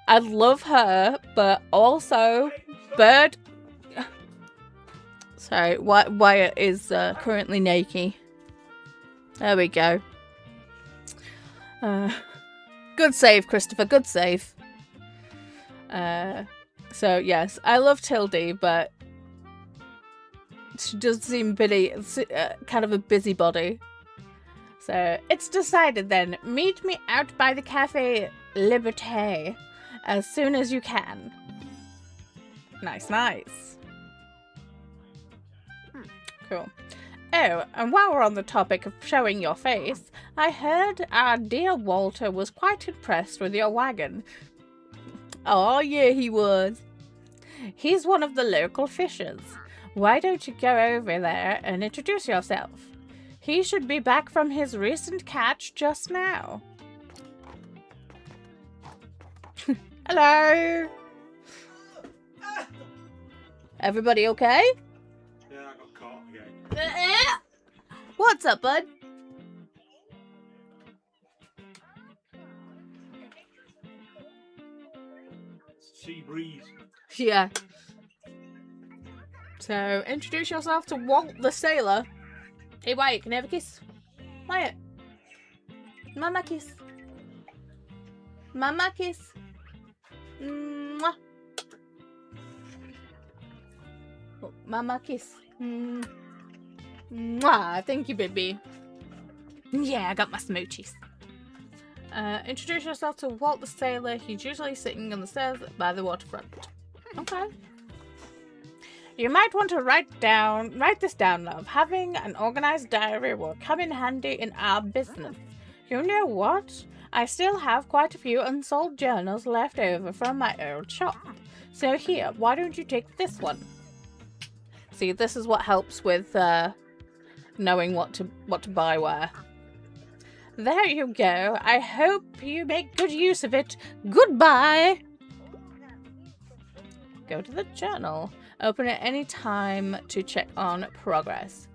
I love her, but also Bird. Sorry, Wyatt is currently naked. There we go. Good save, Christopher. Good save. So yes, I love Tildy, but she does seem kind of a busybody. So it's decided then. Meet me out by the Cafe Liberté as soon as you can. Nice, nice. Cool. Oh, and while we're on the topic of showing your face, I heard our dear Walter was quite impressed with your wagon. Oh, yeah, he was. He's one of the local fishers. Why don't you go over there and introduce yourself? He should be back from his recent catch just now. Hello? Everybody okay? Yeah, I got caught again. What's up, bud? Sea breeze. Yeah. So, introduce yourself to Walt the Sailor. Hey, Wyatt, can I have a kiss? Wyatt. Mama kiss. Mama kiss. Mwah. Oh, mama kiss. Mwah. Thank you, baby. Yeah, I got my smoochies. Introduce yourself to Walt the Sailor. He's usually sitting on the stairs by the waterfront. Okay. You might want to write this down, love. Having an organized diary will come in handy in our business. You know what? I still have quite a few unsold journals left over from my old shop. So here, why don't you take this one? See, this is what helps with knowing what to buy where. There you go. I hope you make good use of it. Goodbye. Go to the journal. Open at any time to check on progress.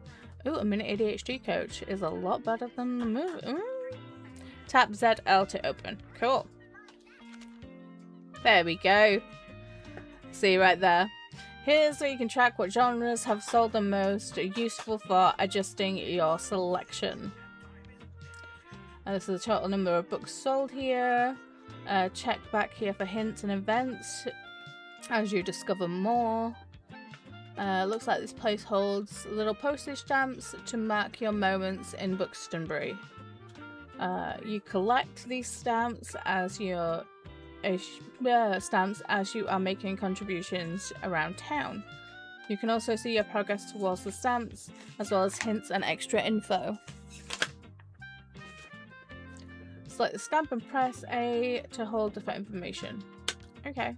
Ooh, a mini ADHD coach is a lot better than the movie. Tap ZL to open. Cool. There we go. See right there. Here's where you can track what genres have sold the most, useful for adjusting your selection. And this is the total number of books sold here. Check back here for hints and events as you discover more. Looks like this place holds little postage stamps to mark your moments in Buxtonbury. You collect these stamps as you are making contributions around town. You can also see your progress towards the stamps, as well as hints and extra info. Select the stamp and press A to hold different information. Okay.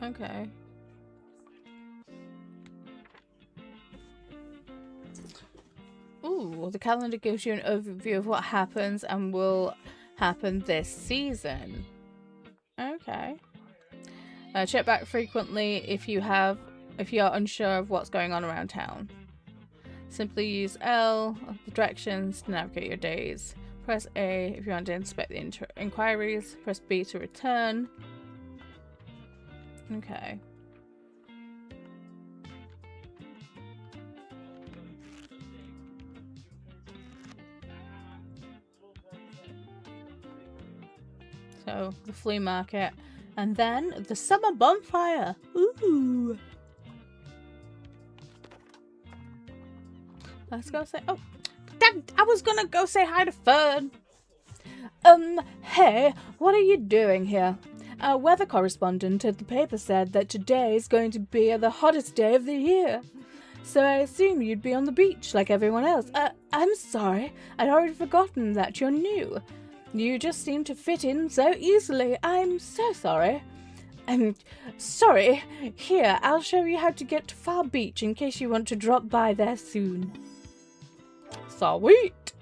Okay. Ooh, the calendar gives you an overview of what happens and will happen this season. Okay. Check back frequently if you are unsure of what's going on around town. Simply use L, the directions, to navigate your days. Press A if you want to inspect the inquiries. Press B to return. Okay. So, the flea market. And then, the summer bonfire! Ooh! Let's go say... Oh! Dad, I was gonna go say hi to Fern! Hey, what are you doing here? Our weather correspondent at the paper said that today is going to be the hottest day of the year. So I assume you'd be on the beach like everyone else. I'm sorry. I'd already forgotten that you're new. You just seem to fit in so easily. I'm so sorry. I'm sorry. Here, I'll show you how to get to Far Beach in case you want to drop by there soon. Sweet.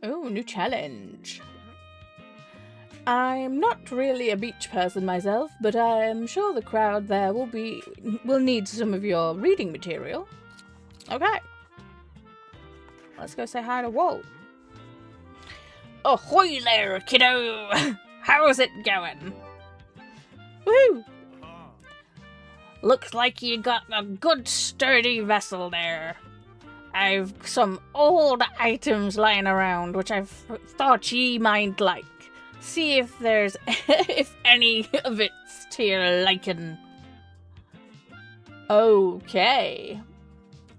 Oh, new challenge. I'm not really a beach person myself, but I'm sure the crowd there will need some of your reading material. Okay. Let's go say hi to Walt. Ahoy there, kiddo! How's it going? Woo! Looks like you got a good sturdy vessel there. I've some old items lying around which I've thought ye might like. See if there's if any of it's to your liking. Okay.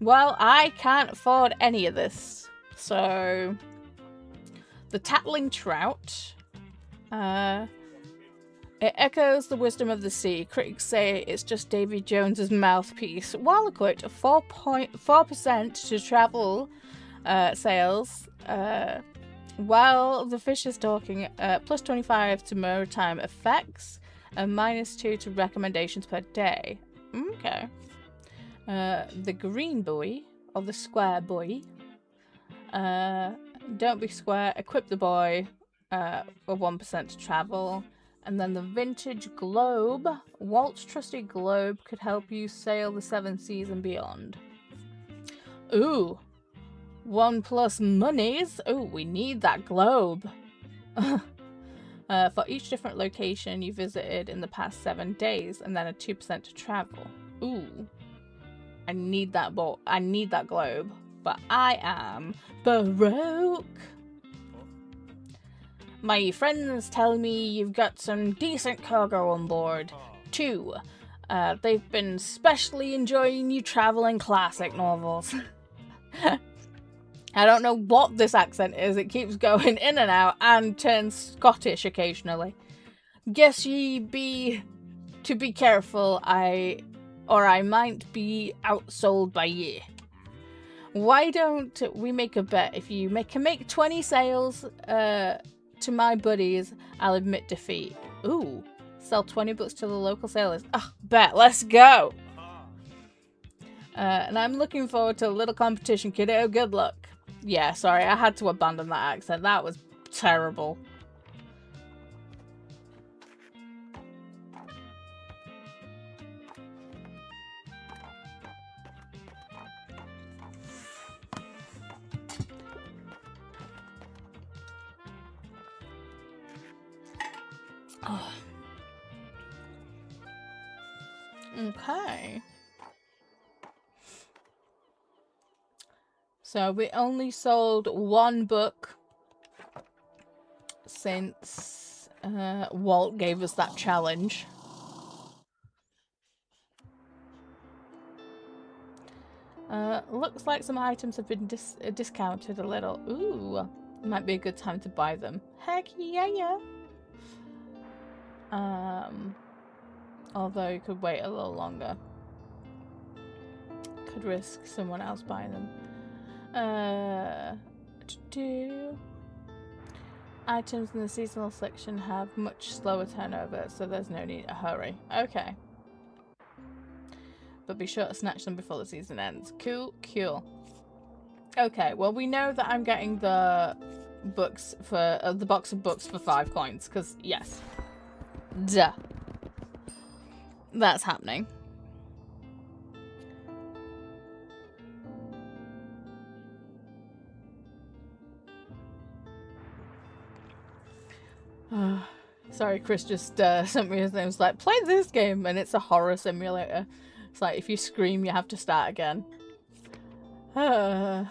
Well, I can't afford any of this. So the tattling trout. It echoes the wisdom of the sea. Critics say it's just Davy Jones's mouthpiece. While equipped 4.4% to travel sales, while the fish is talking, plus 25 to maritime effects, and minus 2 to recommendations per day. Okay. The green buoy, or the square buoy. Don't be square. Equip the buoy, with 1% to travel. And then the vintage globe. Walt's trusty globe could help you sail the 7 seas and beyond. Ooh. 1+ monies. Ooh, we need that globe. For each different location you visited in the past 7 days, and then a 2% to travel. Ooh. I need that I need that globe. But I am broke. My friends tell me you've got some decent cargo on board, too. They've been specially enjoying you traveling classic novels. I don't know what this accent is. It keeps going in and out and turns Scottish occasionally. Guess ye be to be careful, or I might be outsold by ye. Why don't we make a bet? If you can make 20 sales, to my buddies, I'll admit defeat. Ooh. Sell 20 books to the local sailors. Ah, bet. Let's go. And I'm looking forward to a little competition, kiddo. Good luck. Yeah, sorry. I had to abandon that accent. That was terrible. Oh. Okay. So we only sold 1 book since Walt gave us that challenge. Looks like some items have been discounted a little. Ooh, might be a good time to buy them. Heck yeah. Although you could wait a little longer. Could risk someone else buying them. Items in the seasonal section have much slower turnover, so there's no need to hurry. Okay. But be sure to snatch them before the season ends. Cool. Okay, well we know that I'm getting the books for the box of books for 5 coins, because yes. Duh. That's happening. Sorry, Chris just sent me his name. It's like, play this game, and it's a horror simulator. It's like, if you scream, you have to start again. Do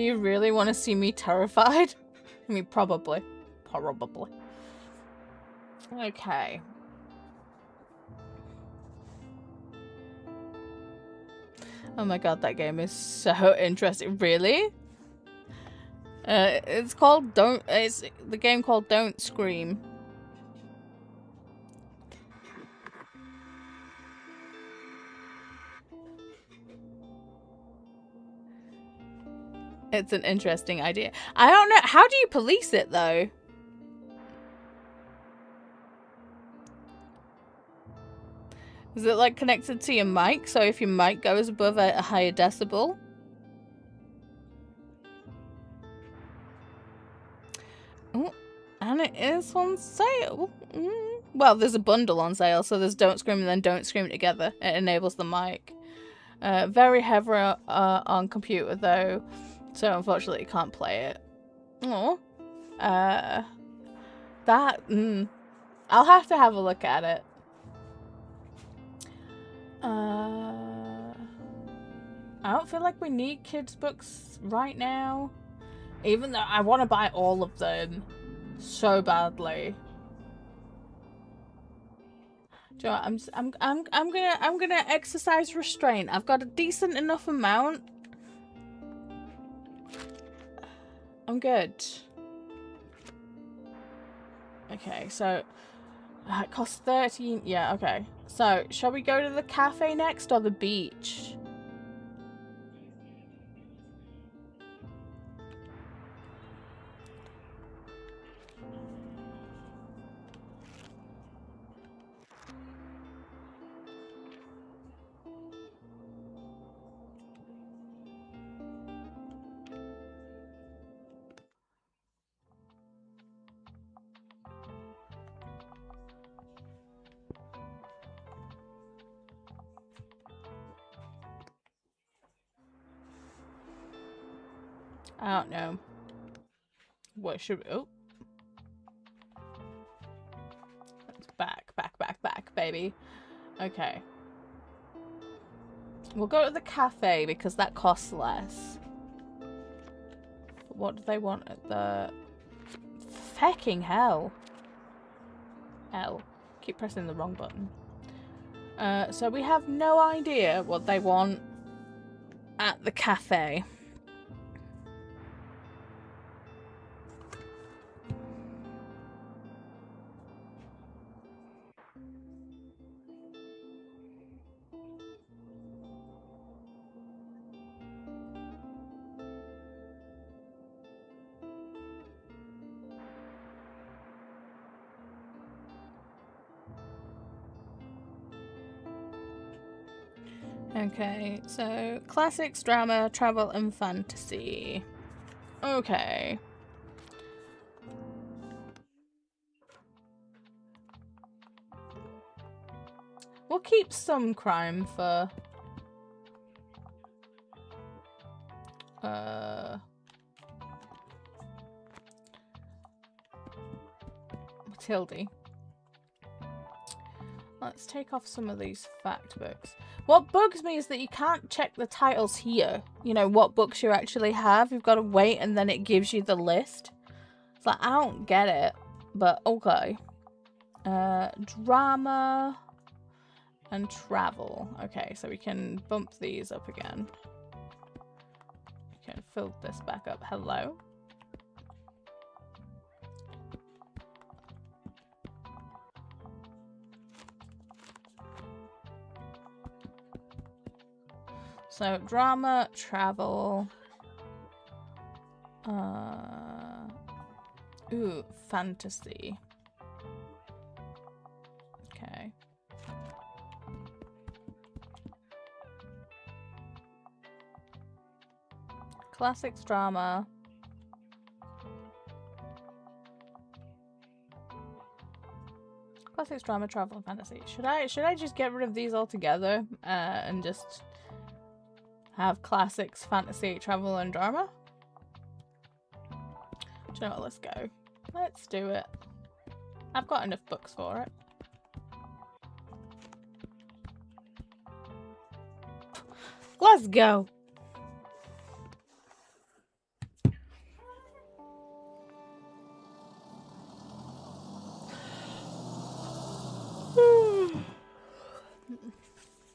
you really want to see me terrified? I mean, probably. Okay. Oh my god, that game is so interesting. Really? It's the game called Don't Scream. It's an interesting idea. I don't know. How do you police it though? Is it like connected to your mic? So if your mic goes above a higher decibel? Oh, and it is on sale. Well, there's a bundle on sale, so there's Don't Scream and then Don't Scream together. It enables the mic. Very heavy on computer though, so unfortunately you can't play it. Oh, I'll have to have a look at it. I don't feel like we need kids books right now, even though I want to buy all of them so badly. Do you know what? I'm gonna exercise restraint. I've got a decent enough amount. I'm good. Okay, so it costs 13. Yeah, okay. So, shall we go to the cafe next or the beach? I don't know. What should we... Oh. That's back, baby. Okay. We'll go to the cafe because that costs less. But what do they want at the... Fecking hell. L. Keep pressing the wrong button. So we have no idea what they want at the cafe. Okay, so classics, drama, travel, and fantasy. Okay. We'll keep some crime for... Matilde. Let's take off some of these fact books. What bugs me is that you can't check the titles here. You know, what books you actually have. You've got to wait and then it gives you the list. It's like, I don't get it. But, okay. Drama. and travel. Okay, so we can bump these up again. We can fill this back up. Hello. So drama, travel. Ooh, fantasy. Okay. Classics, drama. Classics, drama, travel, and fantasy. Should I just get rid of these altogether and just have classics, fantasy, travel, and drama? Do you know what? Let's go. Let's do it. I've got enough books for it. Let's go.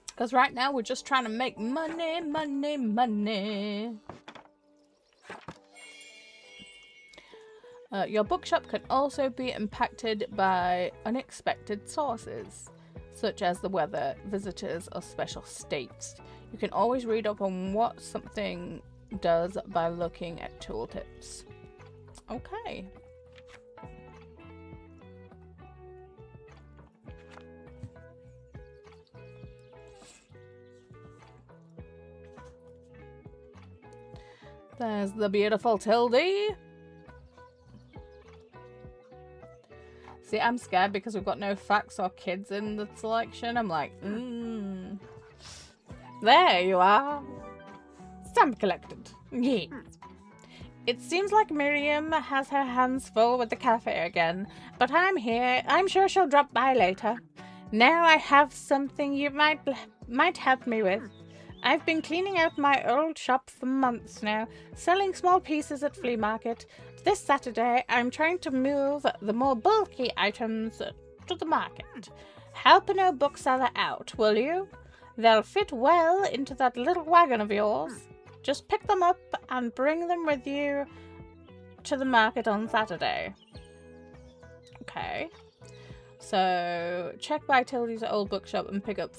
Because right now we're just trying to make money, money, money. Your bookshop can also be impacted by unexpected sources, such as the weather, visitors, or special states. You can always read up on what something does by looking at tooltips. Okay. There's the beautiful Tildy. See, I'm scared because we've got no facts or kids in the selection. I'm like, There you are. Stamp collected. Yes. It seems like Miriam has her hands full with the cafe again, but I'm here. I'm sure she'll drop by later. Now I have something you might help me with. I've been cleaning out my old shop for months now, selling small pieces at flea market. This Saturday, I'm trying to move the more bulky items to the market. Help an old bookseller out, will you? They'll fit well into that little wagon of yours. Just pick them up and bring them with you to the market on Saturday. Okay. So, check by Tildy's old bookshop and pick up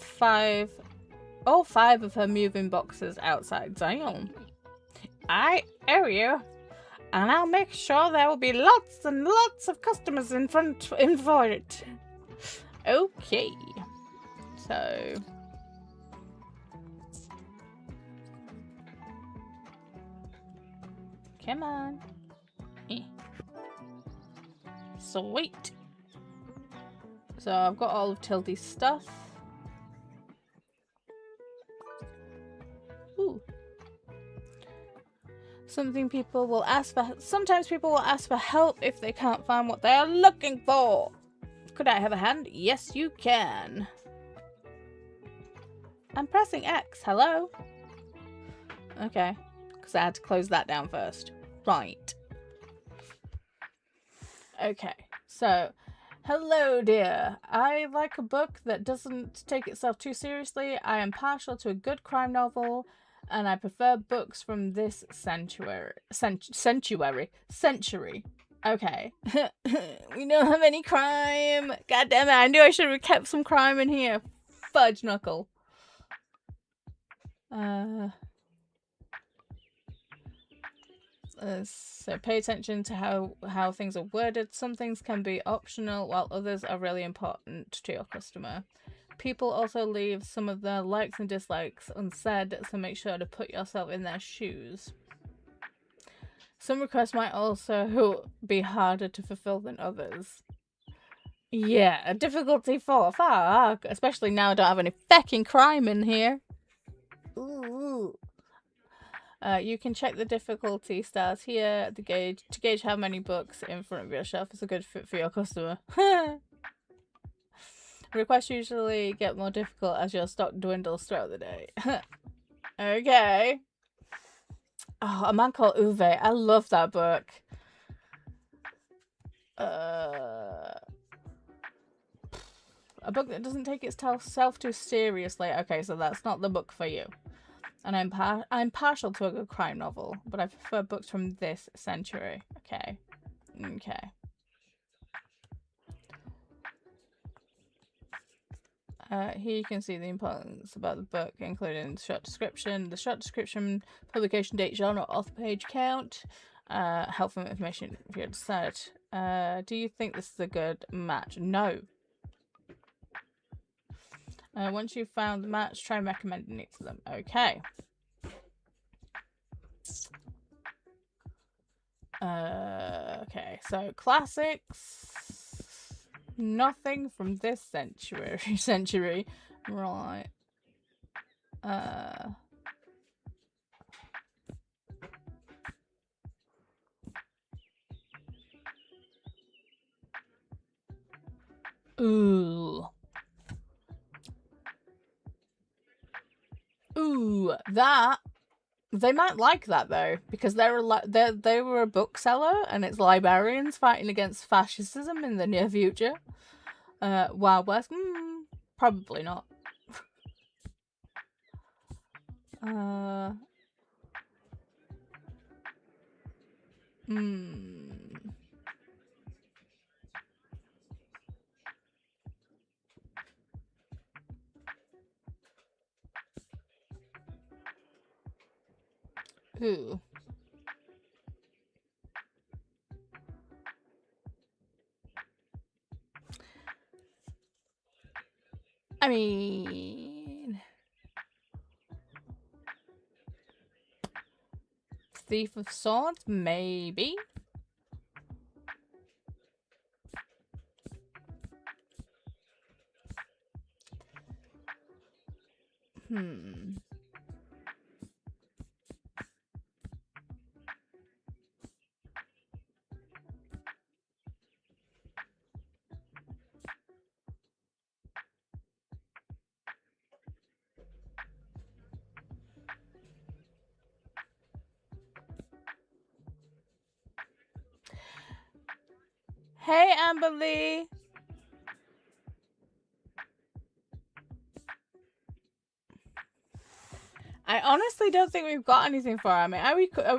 all five of her moving boxes outside Zion. I owe you, and I'll make sure there will be lots and lots of customers in for it. Okay, so come on. Sweet. So I've got all of Tildy's stuff. Ooh. Sometimes people will ask for help if they can't find what they are looking for. Could I have a hand? Yes, you can. I'm pressing X. Hello? Okay. Because I had to close that down first. Right. Okay. So, hello, dear. I like a book that doesn't take itself too seriously. I am partial to a good crime novel, and I prefer books from this century. Okay. We don't have any crime. God damn it, I knew I should have kept some crime in here. Fudge knuckle. So pay attention to how things are worded. Some things can be optional, while others are really important to your customer. People also leave some of their likes and dislikes unsaid, so make sure to put yourself in their shoes. Some requests might also be harder to fulfill than others. Yeah, difficulty 4. Fuck. Especially now I don't have any fucking crime in here. Ooh. You can check the difficulty stars here to gauge how many books in front of your shelf is a good fit for your customer. Requests usually get more difficult as your stock dwindles throughout the day. Okay. Oh, A Man Called Uwe. I love that book. A book that doesn't take itself too seriously. Okay, so that's not the book for you. And I'm partial to a good crime novel, but I prefer books from this century. Okay. Okay. Here you can see the importance about the book, including the short description, publication date, genre, author page count, helpful information if you decide. Do you think this is a good match? No. Once you've found the match, try recommending it to them. Okay. Okay, so classics. Nothing from this century. Right. Ooh. Ooh, that. They might like that though, because they were a bookseller, and it's librarians fighting against fascism in the near future. Wild West? Probably not. Ooh. I mean, Thief of Swords, maybe. Hey, Amberly. I honestly don't think we've got anything for her. I mean,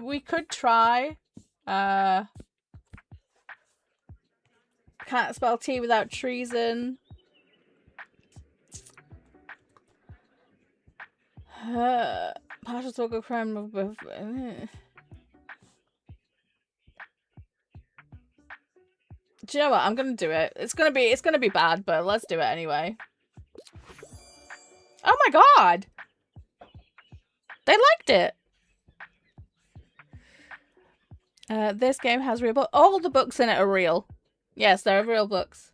we could try. Can't spell tea without treason. Partial talk of crime. Do you know what? I'm gonna do it. It's gonna be bad, but let's do it anyway. Oh my god! They liked it! This game has real books. All the books in it are real. Yes, they're real books.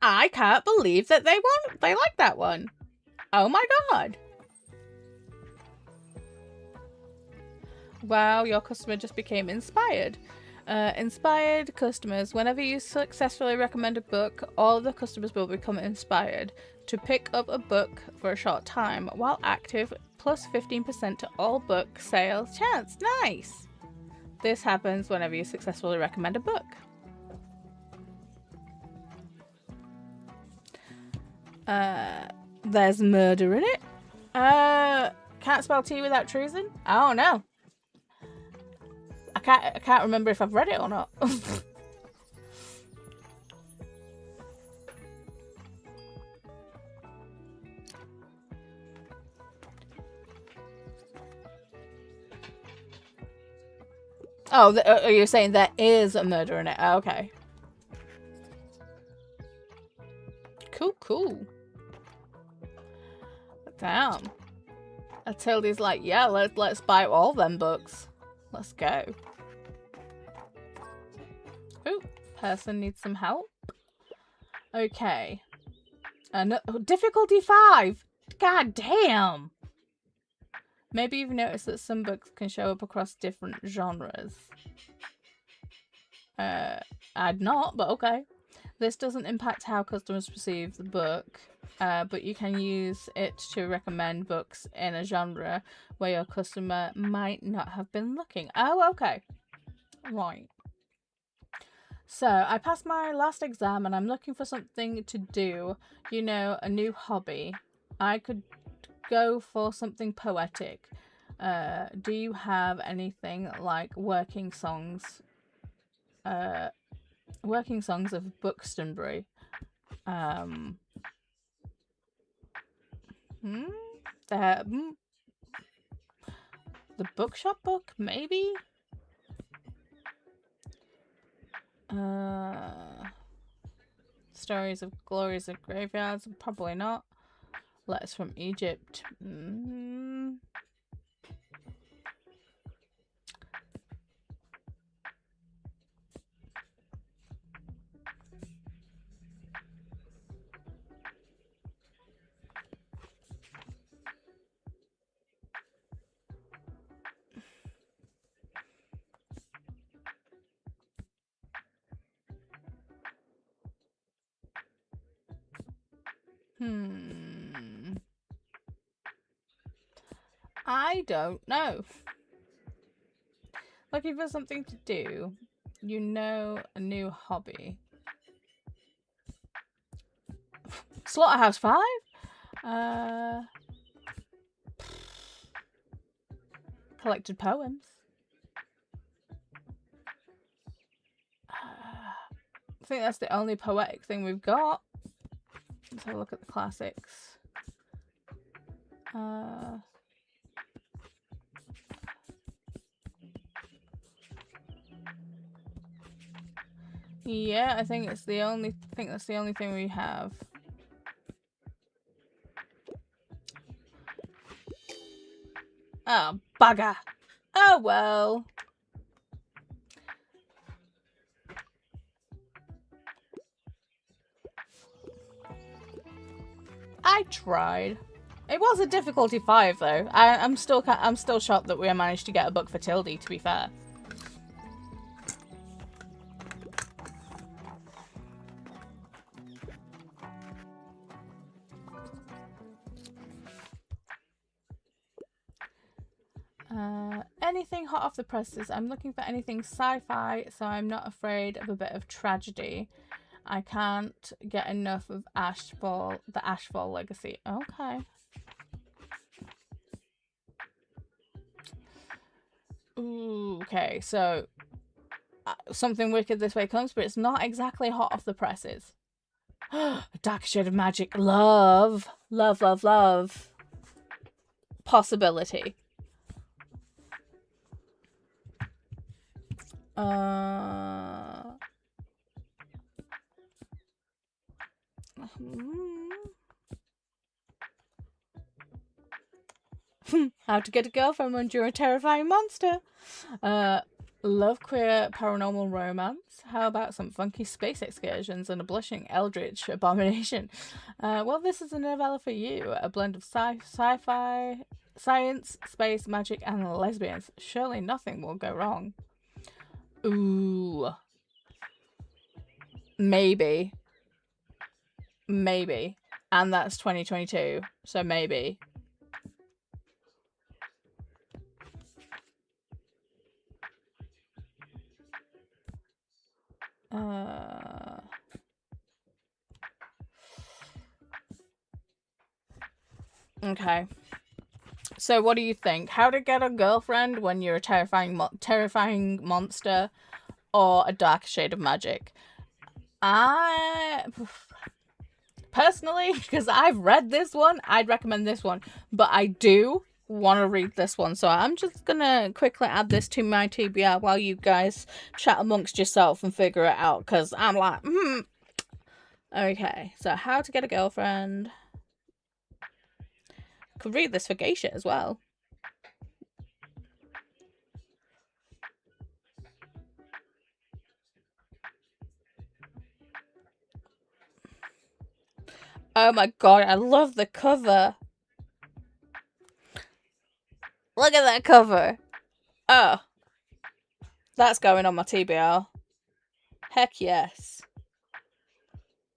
I can't believe that they like that one. Oh my god. Wow, your customer just became inspired. Inspired customers. Whenever you successfully recommend a book, all the customers will become inspired to pick up a book for a short time while active, plus 15% to all book sales chance. Nice! This happens whenever you successfully recommend a book. There's murder in it. Can't spell tea without treason? I don't know. I can't remember if I've read it or not. Oh, you're saying there is a murder in it? Oh, okay. Cool. Damn. Atilde's like, yeah, let's buy all them books. Let's go. Ooh, person needs some help. Okay. Difficulty 5. God damn. Maybe you've noticed that some books can show up across different genres. I'd not, but okay. This doesn't impact how customers perceive the book, but you can use it to recommend books in a genre where your customer might not have been looking. Oh, okay. Right. So, I passed my last exam and I'm looking for something to do, you know, a new hobby. I could go for something poetic. Do you have anything like working songs of Buxtonbury? Hmm? The bookshop book, maybe? Stories of glories of graveyards, probably not. Letters from Egypt. I don't know. Looking for something to do. You know, a new hobby. Slaughterhouse 5? Collected poems. I think that's the only poetic thing we've got. Let's have a look at the classics. Yeah, I think that's the only thing we have. Oh, bugger. Oh well. I tried. It was a difficulty 5 though. I'm still shocked that we managed to get a book for Tildy, to be fair. Anything hot off the presses. I'm looking for anything sci-fi, so I'm not afraid of a bit of tragedy. I can't get enough of the Ashfall legacy. Okay. Ooh, okay, so something wicked this way comes, but it's not exactly hot off the presses. A dark shade of magic. Love. Love, love, love. Possibility. How to get a girlfriend when you're a terrifying monster. Love queer paranormal romance. How about some funky space excursions and a blushing eldritch abomination? Well, this is a novella for you. A blend of sci-fi, science, space, magic, and lesbians. Surely nothing will go wrong. Ooh. Maybe. And that's 2022, so maybe. Okay. So what do you think? How to get a girlfriend when you're a terrifying monster, or a dark shade of magic? I personally, because I've read this one, I'd recommend this one, but I do want to read this one, so I'm just gonna quickly add this to my TBR while you guys chat amongst yourself and figure it out, because I'm like, Okay, so how to get a girlfriend. Could read this for Geisha as well. Oh my god, I love the cover. Look at that cover. Oh. That's going on my TBR. Heck yes.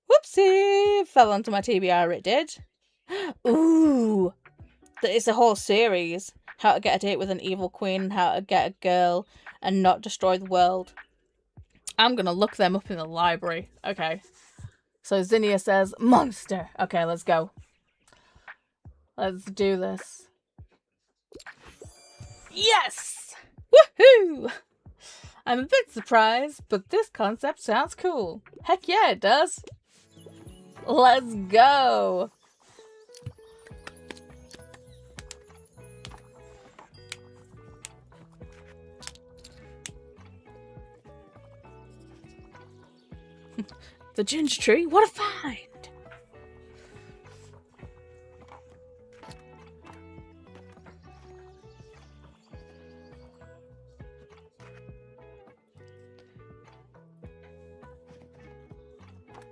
Whoopsie! Fell onto my TBR, it did. Ooh! It's a whole series. How to get a date with an evil queen, how to get a girl and not destroy the world. I'm gonna look them up in the library. Okay. So Zinnia says, monster. Okay, let's go. Let's do this. Yes! Woohoo! I'm a bit surprised, but this concept sounds cool. Heck yeah, it does. Let's go. The ginger tree? What a find!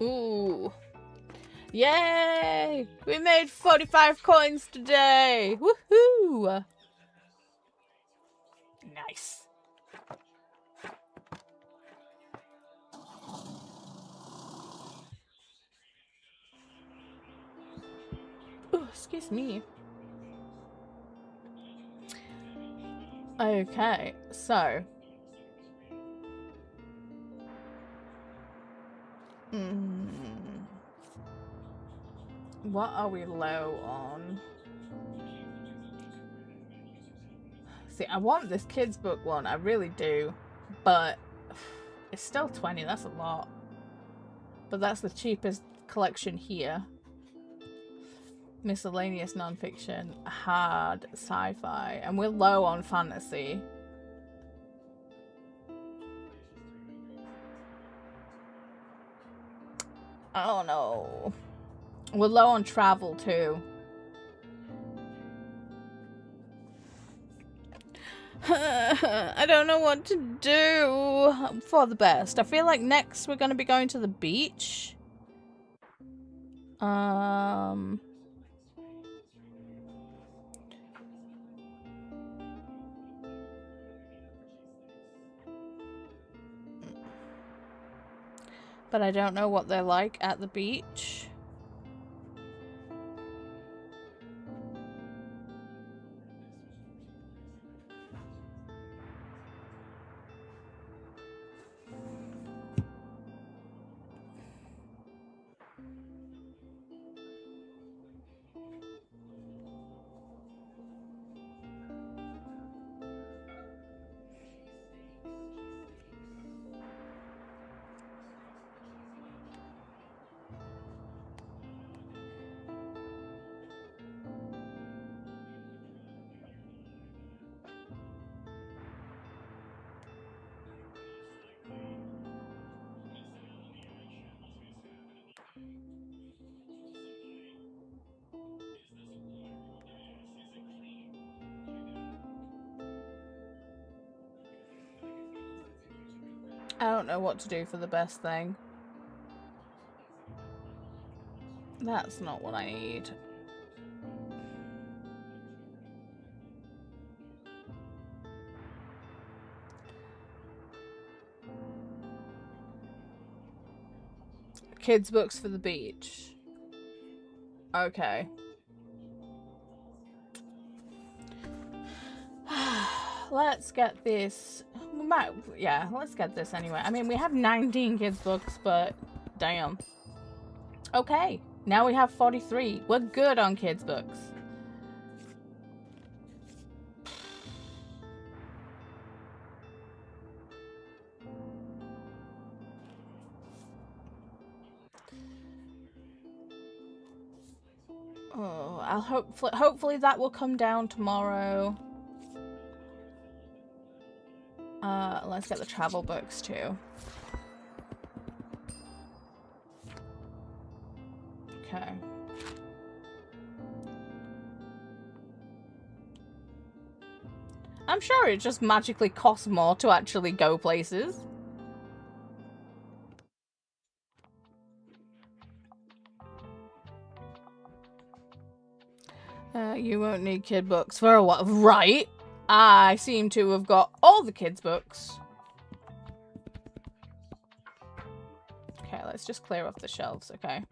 Ooh. Yay! We made 45 coins today! Woohoo! Nice. Ooh, excuse me. Okay, so. What are we low on? See, I want this kids book one, I really do, but it's still 20, that's a lot. But that's the cheapest collection here. Miscellaneous non-fiction, hard sci-fi, and we're low on fantasy. Oh no. We're low on travel too. I don't know what to do for the best. I feel like next we're going to be going to the beach. But I don't know what they're like at the beach. I don't know what to do for the best thing. That's not what I need. Kids' books for the beach. Okay. Let's get this. We might, yeah, let's get this anyway. I mean, we have 19 kids' books, but damn. Okay, now we have 43. We're good on kids' books. Oh, I'll hopefully that will come down tomorrow. Let's get the travel books too. Okay. I'm sure it just magically costs more to actually go places. You won't need kid books for a while. Right. I seem to have got all the kids' books. Okay, let's just clear off the shelves, okay?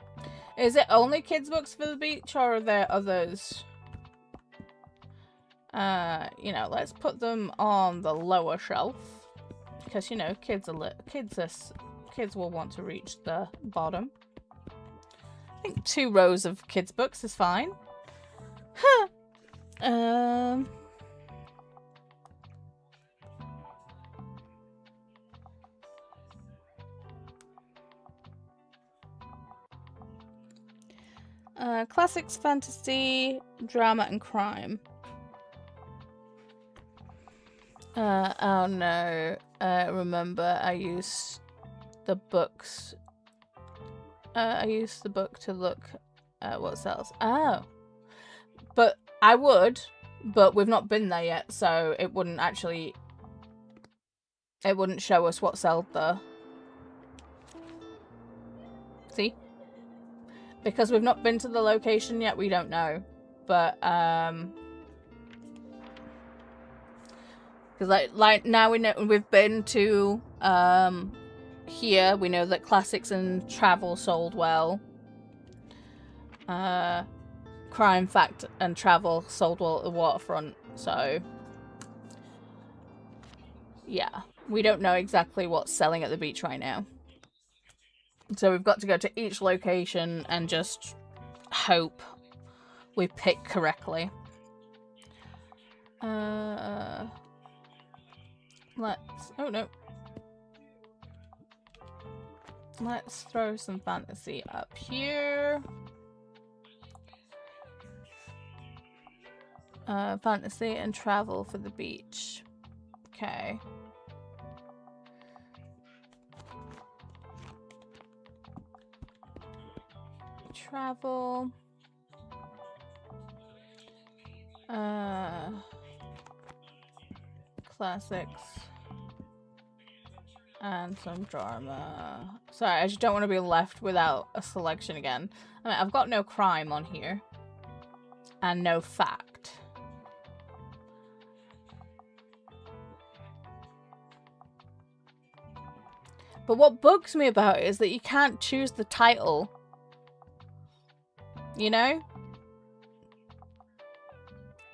Is it only kids' books for the beach, or are there others? You know, let's put them on the lower shelf. because, you know, kids will want to reach the bottom. I think 2 rows of kids' books is fine. Huh. Classics, fantasy, drama, and crime. Oh no. Remember, I used the books. I used the book to look at what sells. Oh. But I would, but we've not been there yet, so it wouldn't show us what sold there. See? Because we've not been to the location yet, we don't know. But, because like now we know we've been to here. We know that classics and travel sold well. Crime, fact, and travel sold well at the waterfront. So yeah, we don't know exactly what's selling at the beach right now. So we've got to go to each location and just hope we pick correctly. Oh no. Let's throw some fantasy up here. Fantasy and travel for the beach. Okay. Travel. Classics. And some drama. Sorry, I just don't want to be left without a selection again. I mean, I've got no crime on here. And no fact. But what bugs me about it is that you can't choose the title. You know?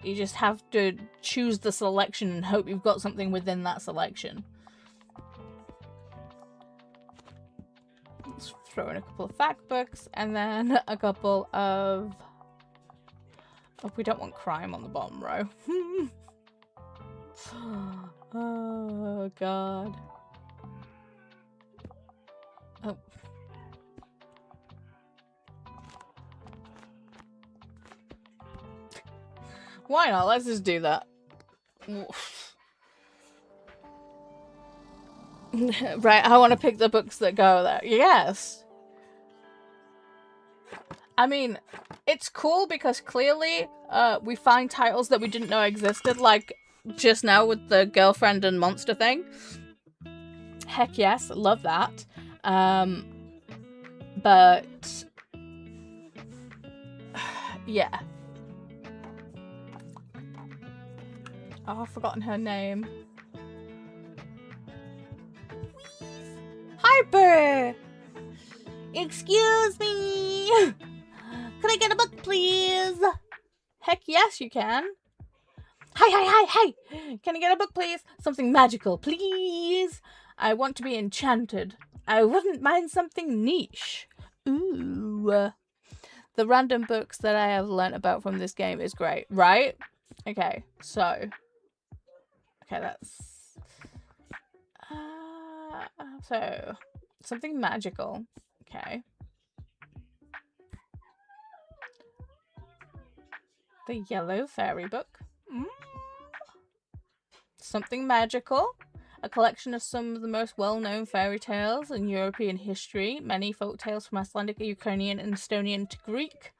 You just have to choose the selection and hope you've got something within that selection. Let's throw in a couple of fact books and then a couple of... Oh, we don't want crime on the bottom row. Oh, God. Oh. Why not? Let's just do that. Right, I want to pick the books that go there. Yes. I mean, it's cool because clearly we find titles that we didn't know existed, like just now with the girlfriend and monster thing. Heck yes, love that. But yeah. Oh, I've forgotten her name. Harper! Excuse me! Can I get a book, please? Heck yes, you can. Hi! Can I get a book, please? Something magical, please. I want to be enchanted. I wouldn't mind something niche. Ooh. The random books that I have learnt about from this game is great, right? Okay, so... Okay, that's... So, something magical. Okay. The Yellow Fairy Book. Something magical. A collection of some of the most well-known fairy tales in European history. Many folk tales from Icelandic, Ukrainian, and Estonian to Greek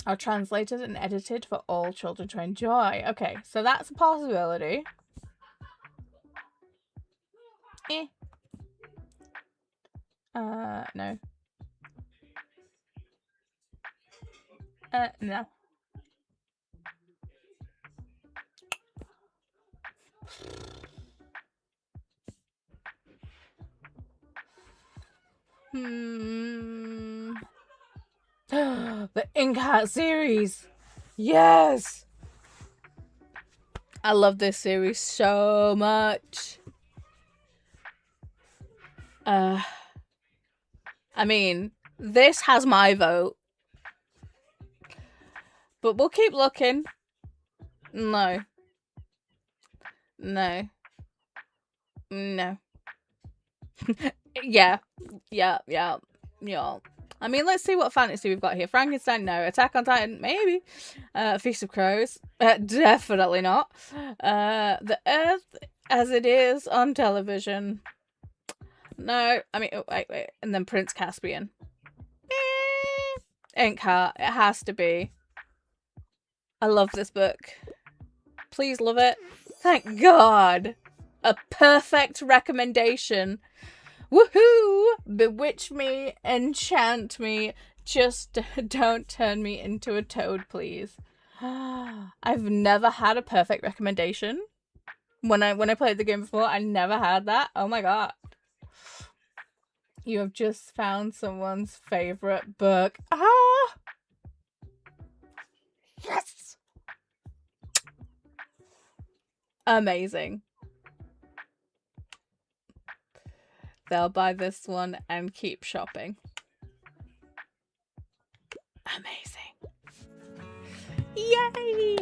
are translated and edited for all children to enjoy. Okay, so that's a possibility. No. No. The Inkheart series. Yes. I love this series so much. I mean, this has my vote. But we'll keep looking. No. No. No. Yeah. I mean, let's see what fantasy we've got here. Frankenstein, no. Attack on Titan, maybe. Feast of Crows, definitely not. The Earth as it is on television. No. I mean, wait. And then Prince Caspian. Inkheart, it has to be. I love this book. Please love it. Thank God. A perfect recommendation. Woohoo! Bewitch me, enchant me, just don't turn me into a toad, please. I've never had a perfect recommendation. When I played the game before, I never had that. Oh my God. You have just found someone's favorite book. Ah! Yes! Amazing. They'll buy this one and keep shopping. Amazing. Yay!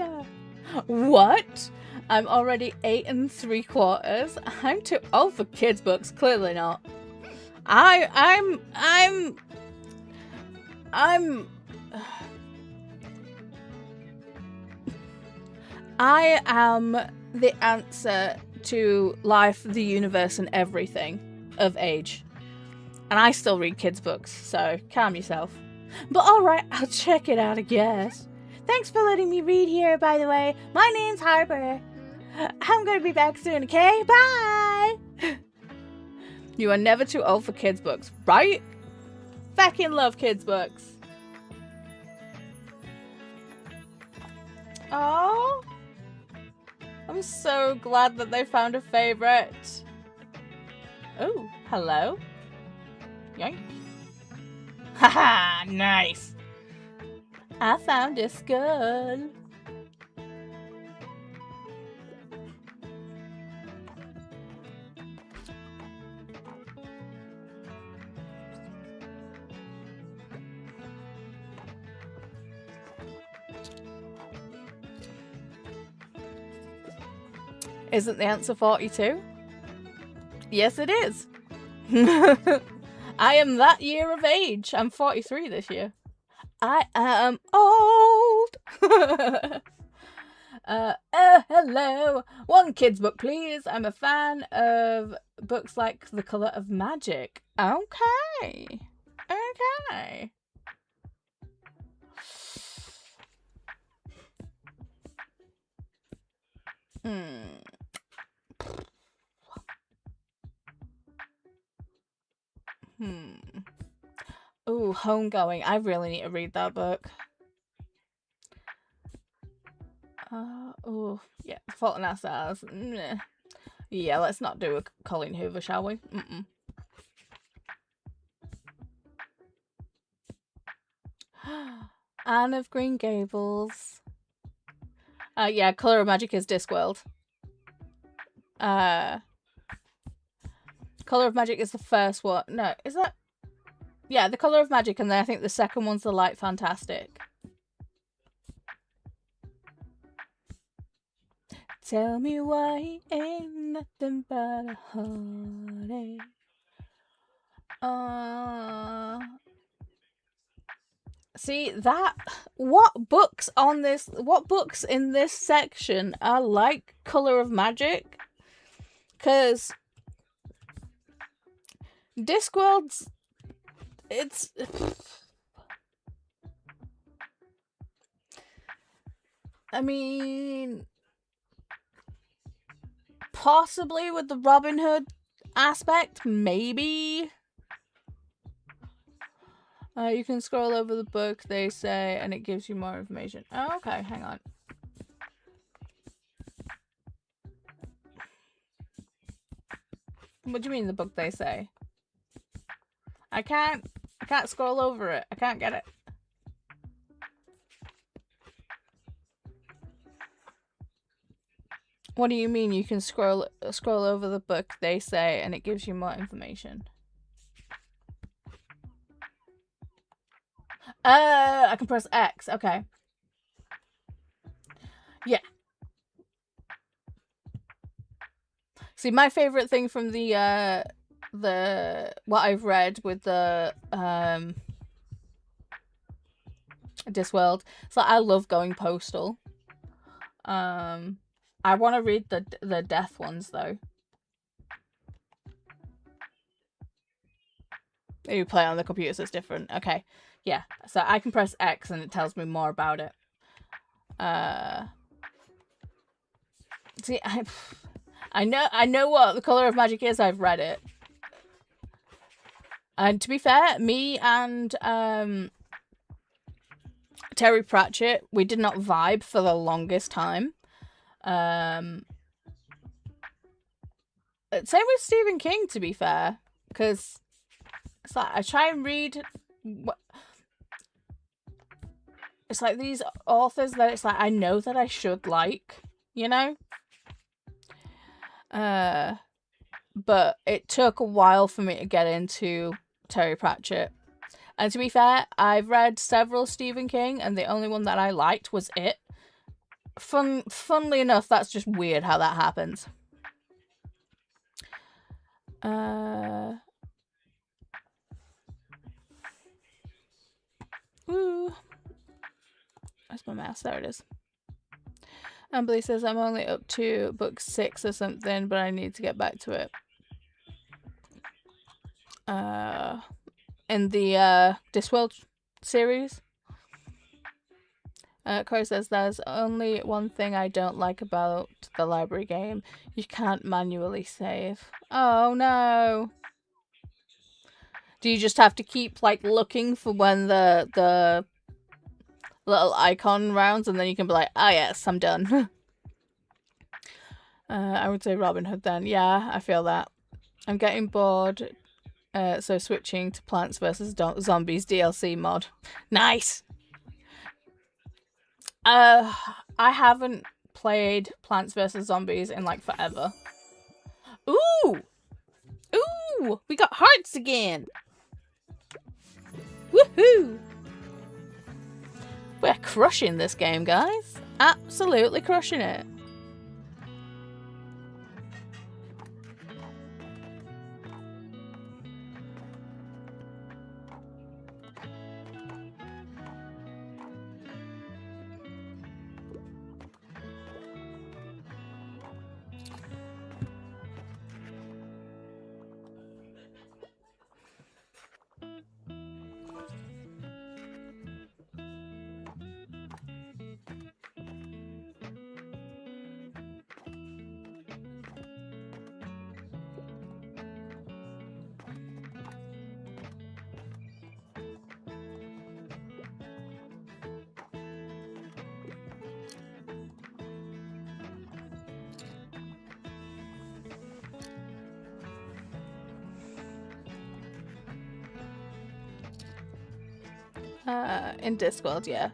What? I'm already 8 3/4. I'm too old for kids' books. Clearly not. I am the answer to life, the universe, and everything of age. And I still read kids' books, so calm yourself. But alright, I'll check it out, I guess. Thanks for letting me read here, by the way. My name's Harper. I'm gonna be back soon, okay? Bye! You are never too old for kids' books, right? Fucking love kids' books. Oh, I'm so glad that they found a favorite. Oh, hello. Yoink. Haha, nice. I found a skull. Isn't the answer 42? Yes, it is. I am that year of age. I'm 43 this year. I am old. Hello. One kid's book, please. I'm a fan of books like The Colour of Magic. Okay. Okay. Ooh, Homegoing. I really need to read that book. Oh, yeah. Fault in Our Stars. Nah. Yeah, let's not do a Colleen Hoover, shall we? Anne of Green Gables. Yeah, Colour of Magic is Discworld. Colour of Magic is the first one. No, is that? Yeah, The Colour of Magic, and then I think the second one's The Light Fantastic. Tell me why ain't nothing but a heartache. See that? What books in this section are like Colour of Magic? Because Discworld's I mean, possibly with the Robin Hood aspect, maybe. You can scroll over the book, they say, and it gives you more information. Oh, okay, hang on. What do you mean the book they say? I can't scroll over it. I can't get it. What do you mean you can scroll over the book they say and it gives you more information? I can press X. Okay. Yeah. See, my favorite thing from the what I've read with the Discworld, it's like I love going postal. I want to read the death ones though. You play on the computer, so it's different. Okay, yeah. So I can press X and it tells me more about it. See, I know what the Color of Magic is. I've read it, and to be fair, me and Terry Pratchett, we did not vibe for the longest time. Same with Stephen King, to be fair, because it's like I try and read. It's like these authors that it's like I know that I should like, you know. But it took a while for me to get into Terry Pratchett. And to be fair, I've read several Stephen King, and the only one that I liked was It. Funnily enough, that's just weird how that happens. Ooh. Where's my mouse? There it is. Amberly says, I'm only up to book 6 or something, but I need to get back to it. In the Discworld series. Corey says, there's only one thing I don't like about the library game. You can't manually save. Oh, no. Do you just have to keep, like, looking for when the little icon rounds, and then you can be like, ah, yes, I'm done. I would say Robin Hood then. Yeah, I feel that. I'm getting bored, so switching to Plants vs. Zombies DLC mod. Nice! I haven't played Plants vs. Zombies in, like, forever. Ooh! Ooh! We got hearts again! Woohoo! We're crushing this game, guys. Absolutely crushing it. In Discworld, yeah.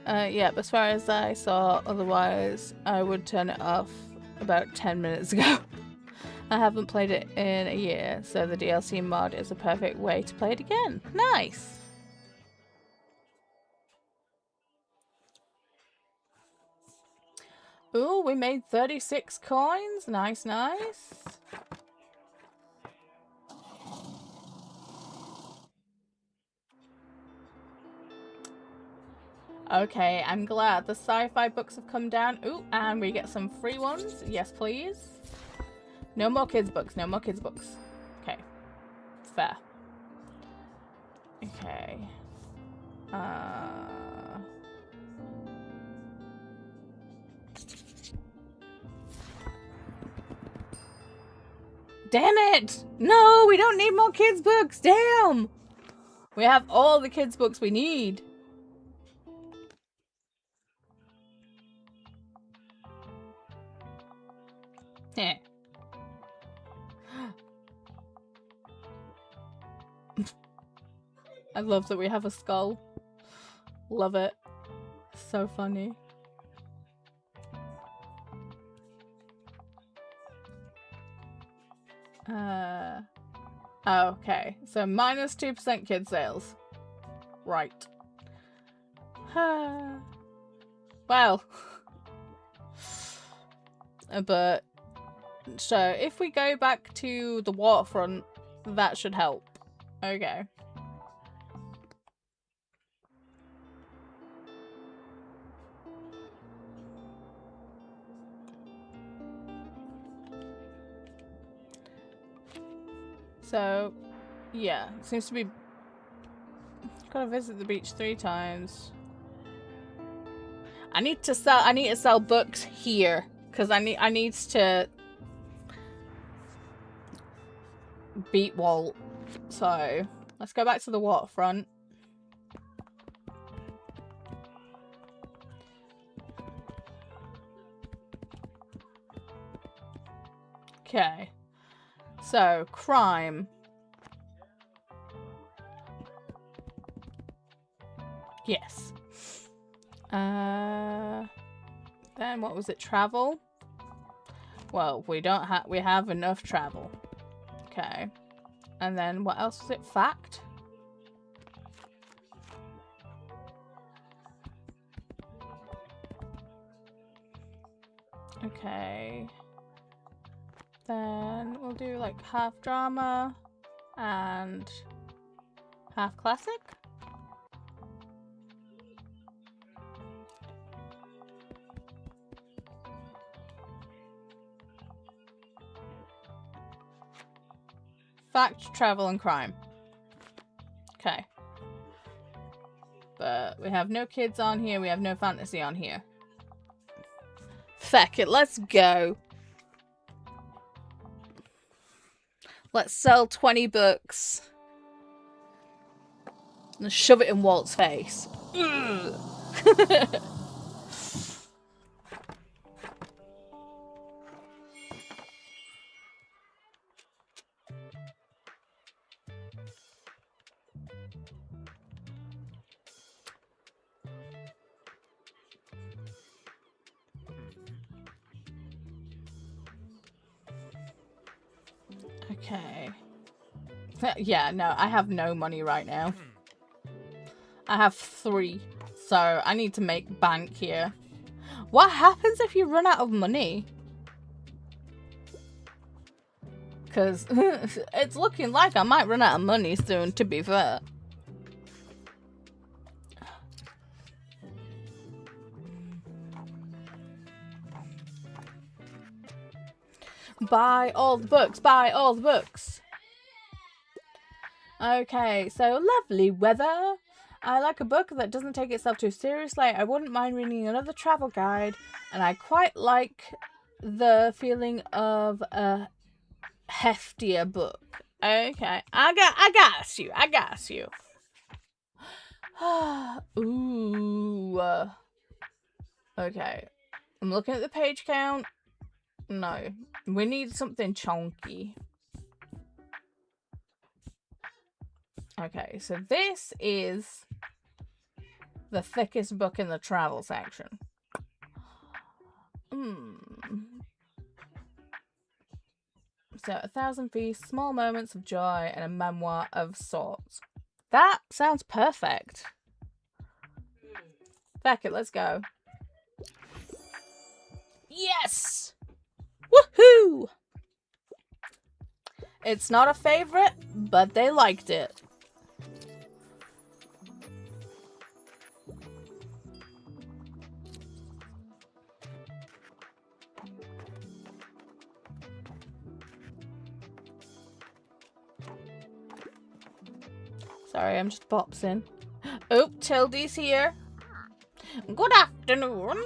Yeah, but as far as I saw, otherwise, I would turn it off about 10 minutes ago. I haven't played it in a year, so the DLC mod is a perfect way to play it again. Nice! Ooh, we made 36 coins. Nice, nice. Okay, I'm glad the sci-fi books have come down. Ooh, and we get some free ones. Yes, please. No more kids books. No more kids books. Okay. Fair. Okay. Damn it! No, we don't need more kids books. Damn! We have all the kids books we need. Yeah. I love that we have a skull. Love it. So funny. Okay. So minus 2% kid sales. Right. Well. But, so, if we go back to the waterfront, that should help. Okay. So, yeah, seems to be... Gotta visit the beach 3 times. I need to sell books here. Because I need to beat Walt. So, let's go back to the waterfront. Okay. So, crime. Yes. Then what was it? Travel? Well, we have enough travel. Okay. And then what else was it? Fact? Okay. Then we'll do like half drama and half classic. Fact, travel, and crime. Okay. But we have no kids on here. We have no fantasy on here. Feck it, let's go. Let's sell 20 books. And shove it in Walt's face. Okay. Yeah, no, I have no money right now. I have 3. So I need to make bank here. What happens if you run out of money? Because it's looking like I might run out of money soon, to be fair. Buy all the books, buy all the books. Okay, so lovely weather. I like a book that doesn't take itself too seriously. I wouldn't mind reading another travel guide. And I quite like the feeling of a heftier book. Okay, I got you. Ooh. Okay, I'm looking at the page count. No, we need something chunky. Okay, so this is the thickest book in the travel section. So, 1,000 Feasts, Small Moments of Joy, and a Memoir of Sorts. That sounds perfect. Feck it, let's go. Yes! Woohoo! It's not a favorite, but they liked it. Sorry, I'm just boxing. Oh, Tildy's here. Good afternoon.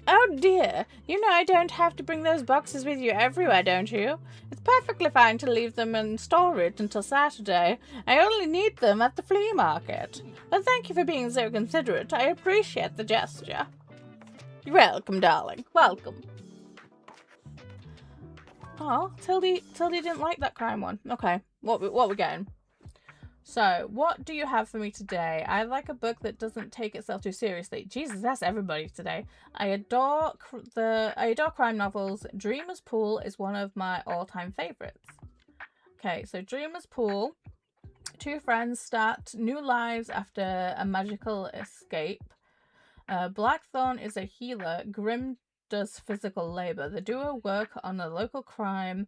Oh dear, you know I don't have to bring those boxes with you everywhere, don't you? It's perfectly fine to leave them in storage until Saturday. I only need them at the flea market. But thank you for being so considerate. I appreciate the gesture. You're welcome, darling. Welcome. Oh, Tildy didn't like that crime one. Okay, what we're getting? So, what do you have for me today? I like a book that doesn't take itself too seriously. Jesus, that's everybody today. I adore crime novels. Dreamer's Pool is one of my all-time favorites. Okay, so Dreamer's Pool. 2 friends start new lives after a magical escape. Blackthorn is a healer. Grim does physical labor. The duo work on a local crime.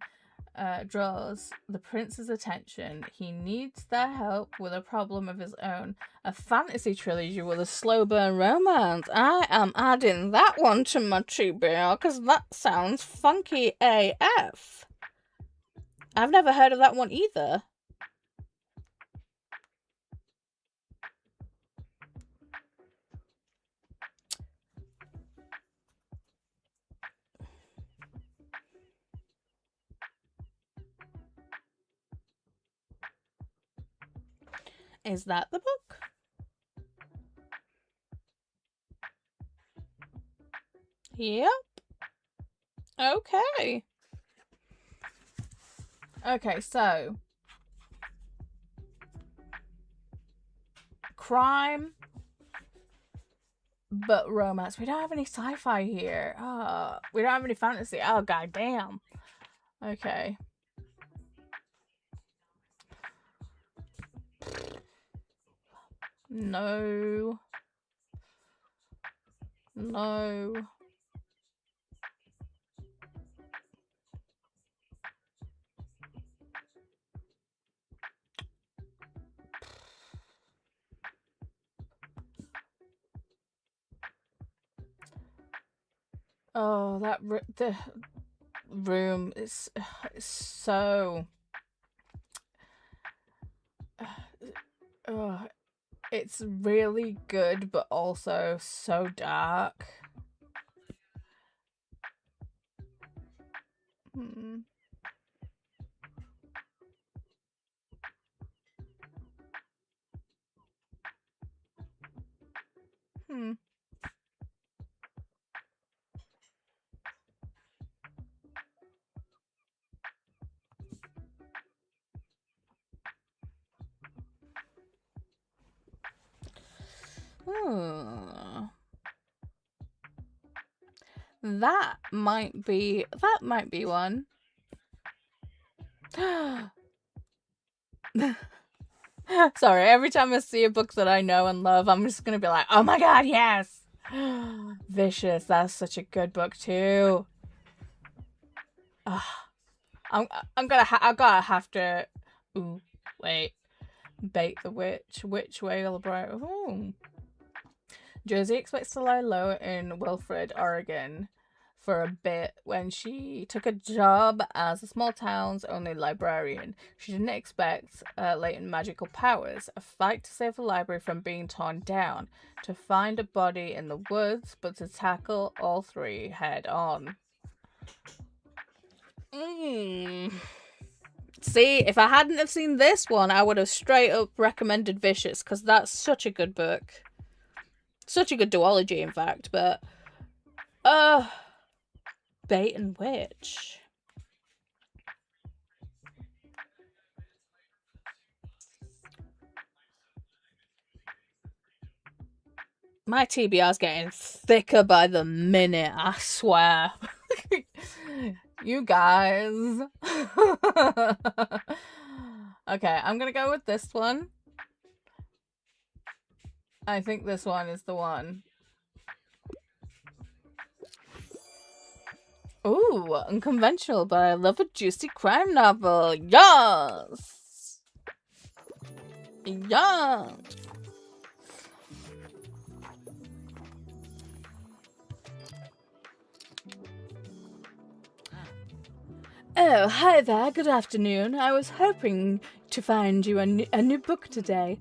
Draws the prince's attention. He needs their help with a problem of his own. A fantasy trilogy with a slow burn romance. I am adding that one to my TBR because that sounds funky AF. I've never heard of that one either. Is that the book? Yep. Okay. Okay, so crime, but romance. We don't have any sci-fi here. We don't have any fantasy. Oh, goddamn. Okay. No. No. Oh, the room is so. It's really good, but also so dark. Hmm. Hmm. That might be one. Sorry, every time I see a book that I know and love, I'm just gonna be like, oh my god, yes! Vicious, that's such a good book too. I'm gonna have to. Ooh, wait. Bait the witch. Which way will bro? Ooh. Josie expects to lie low in Wilfred, Oregon for a bit when she took a job as a small town's only librarian. She didn't expect latent magical powers, a fight to save the library from being torn down, to find a body in the woods, but to tackle all three head on. See, if I hadn't have seen this one, I would have straight up recommended Vicious, because that's such a good book. Such a good duology, in fact, but Bait and Witch. My TBR's getting thicker by the minute, I swear. You guys. Okay, I'm gonna go with this one. I think this one is the one. Ooh, unconventional, but I love a juicy crime novel. Yes! Yes! Oh, hi there, good afternoon. I was hoping to find you a new book today.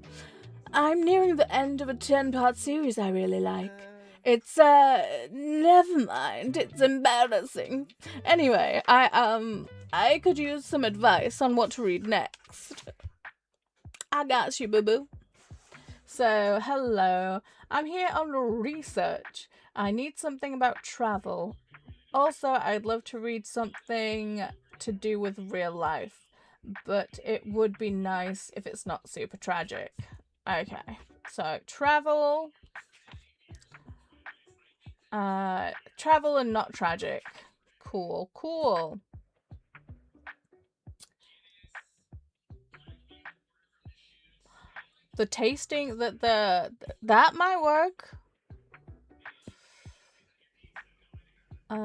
I'm nearing the end of a 10-part series I really like. It's, never mind, it's embarrassing. Anyway, I could use some advice on what to read next. I got you, boo-boo. So, hello. I'm here on research. I need something about travel. Also, I'd love to read something to do with real life, but it would be nice if it's not super tragic. Okay, so travel. Travel and not tragic. Cool, cool. The tasting that might work. Do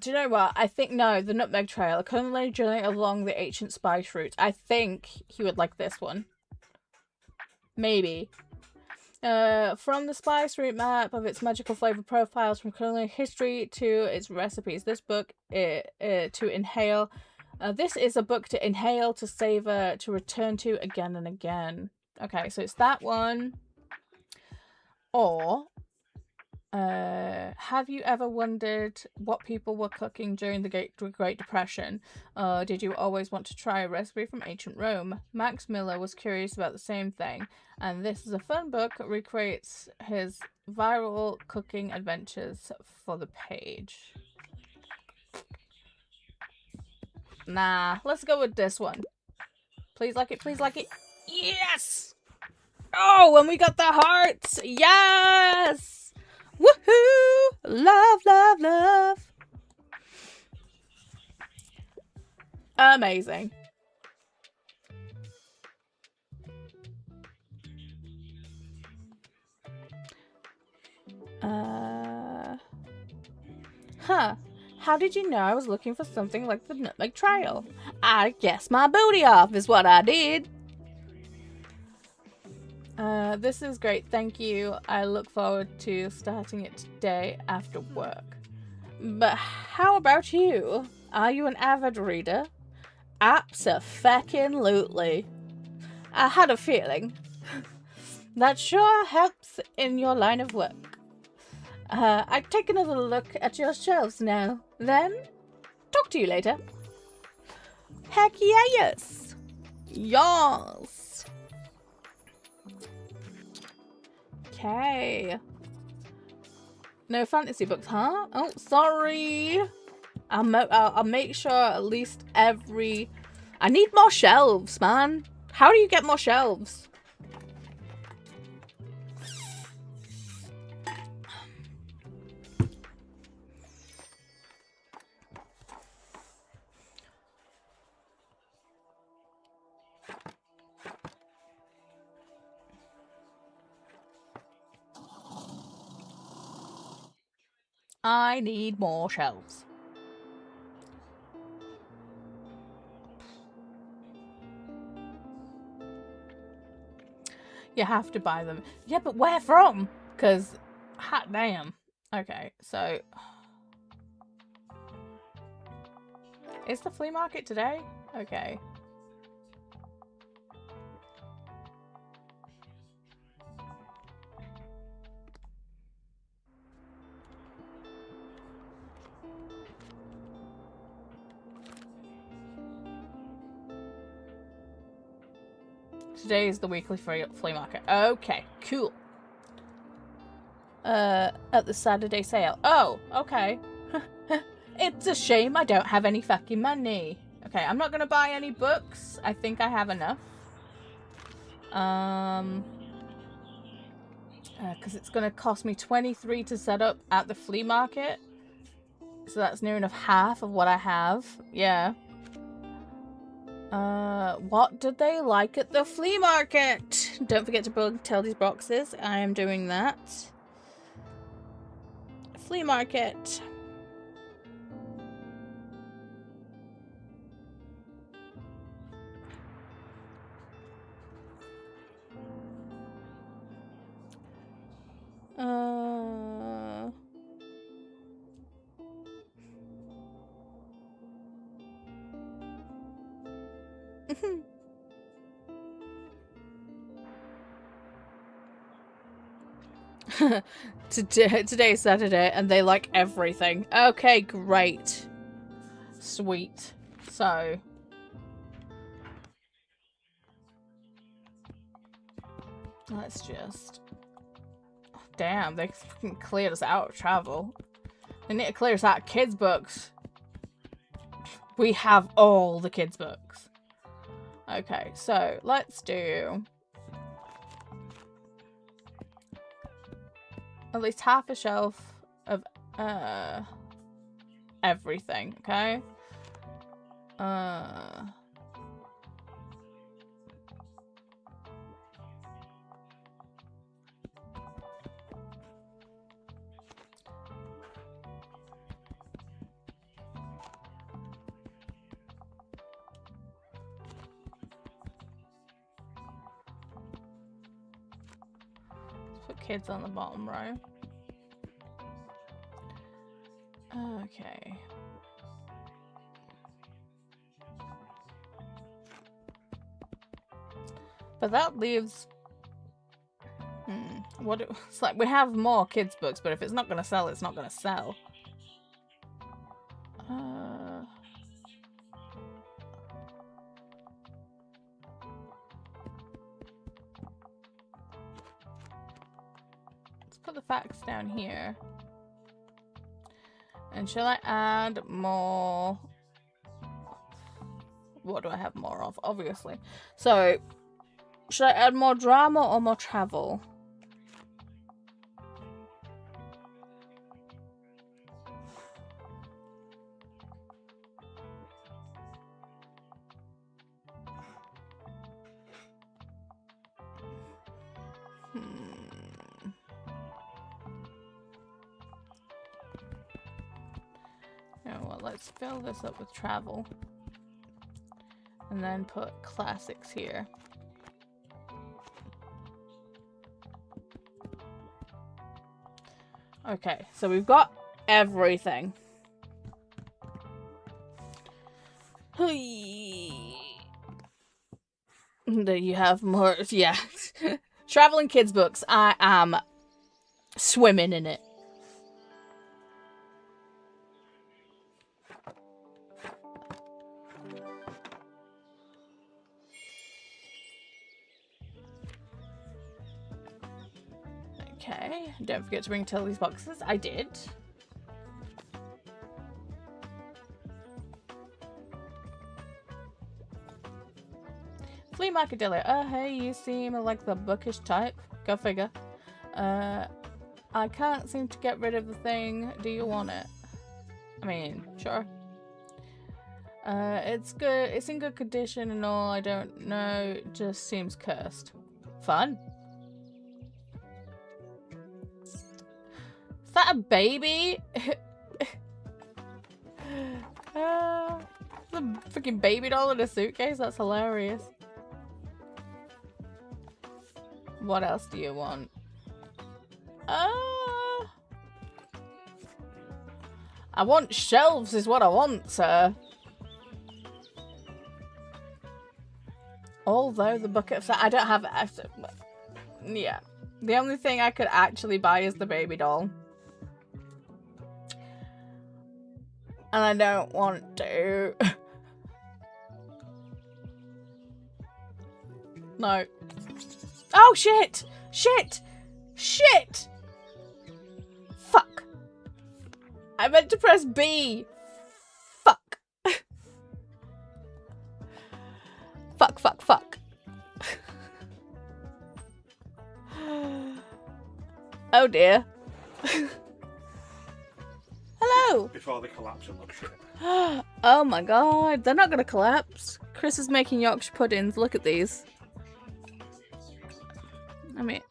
you know what? I think no, the Nutmeg Trail. A culinary journey along the ancient spice route. I think he would like this one. Maybe. From the spice route map of its magical flavor profiles, from culinary history to its recipes. This book to inhale. This is a book to inhale, to savor, to return to again and again. Okay, so it's that one. Or have you ever wondered what people were cooking during the Great Depression? Did you always want to try a recipe from ancient Rome? Max Miller was curious about the same thing, and this is a fun book that recreates his viral cooking adventures for the page. Nah, let's go with this one. Please like it, please like it. Yes! Oh, and we got the hearts! Yes! Woohoo! Love, love, love. Amazing. Huh. How did you know I was looking for something like the Nutmeg Trail? I guessed my booty off is what I did. This is great, thank you. I look forward to starting it today after work. But how about you? Are you an avid reader? Abso-fucking-lutely. I had a feeling. That sure helps in your line of work. I'd take another look at your shelves now. Then, talk to you later. Heck yes! Yes! Okay. No fantasy books, huh? Oh, sorry. I'll make sure at least every... I need more shelves, man. How do you get more shelves? I need more shelves. You have to buy them. Yeah, but where from? Because, hot damn. Okay, so... Is the flea market today? Okay. Today is the weekly flea market. Okay, cool. At the Saturday sale. Oh, okay. It's a shame I don't have any fucking money. Okay, I'm not gonna buy any books. I think I have enough. Because it's gonna cost me 23 to set up at the flea market. So that's near enough half of what I have. Yeah. What did they like at the flea market? Don't forget to tell these boxes. I am doing that. Flea market. Today's Saturday and they like everything. Okay, great. Sweet. So... let's just... Damn, they fucking cleared us out of travel. They need to clear us out of kids' books. We have all the kids' books. Okay, so let's do... at least half a shelf of everything, okay? kids on the bottom row. Okay. But that leaves... it's like we have more kids books, but if it's not gonna sell, it's not gonna sell. Let's put the facts down here. And shall I add more? What do I have more of? Obviously. So, should I add more drama or more travel? Let's fill this up with travel. And then put classics here. Okay, so we've got everything. Do you have more? Yeah. Traveling kids books. I am swimming in it. Okay, don't forget to bring Tilly's boxes. I did. Flea market dealer. Oh, hey, you seem like the bookish type. Go figure. I can't seem to get rid of the thing. Do you want it? I mean, sure. It's good. It's in good condition and all. I don't know. It just seems cursed. Fun. Is that a baby? The freaking baby doll in a suitcase? That's hilarious. What else do you want? I want shelves is what I want, sir. Although the bucket of... I don't have... Yeah. The only thing I could actually buy is the baby doll. And I don't want to. No. Oh, shit! Shit! Shit! Fuck. I meant to press B. Fuck. Fuck, fuck, fuck. Oh, dear. Hello! Before they collapse and look shit. Oh my god, they're not gonna collapse. Chris is making Yorkshire puddings. Look at these. I mean...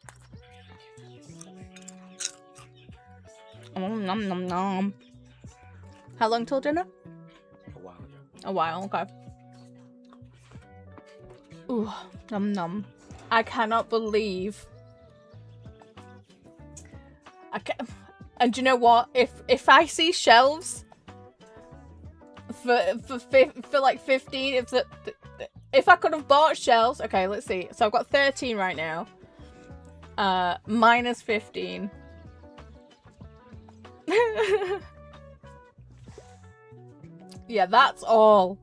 Nom nom nom. How long till dinner? A while, yeah. A while, okay. Ooh, nom nom. I cannot believe... I can't... And do you know what? If I see shelves for like 15, if I could have bought shelves, okay, let's see. So I've got 13 right now. Minus 15. Yeah, that's all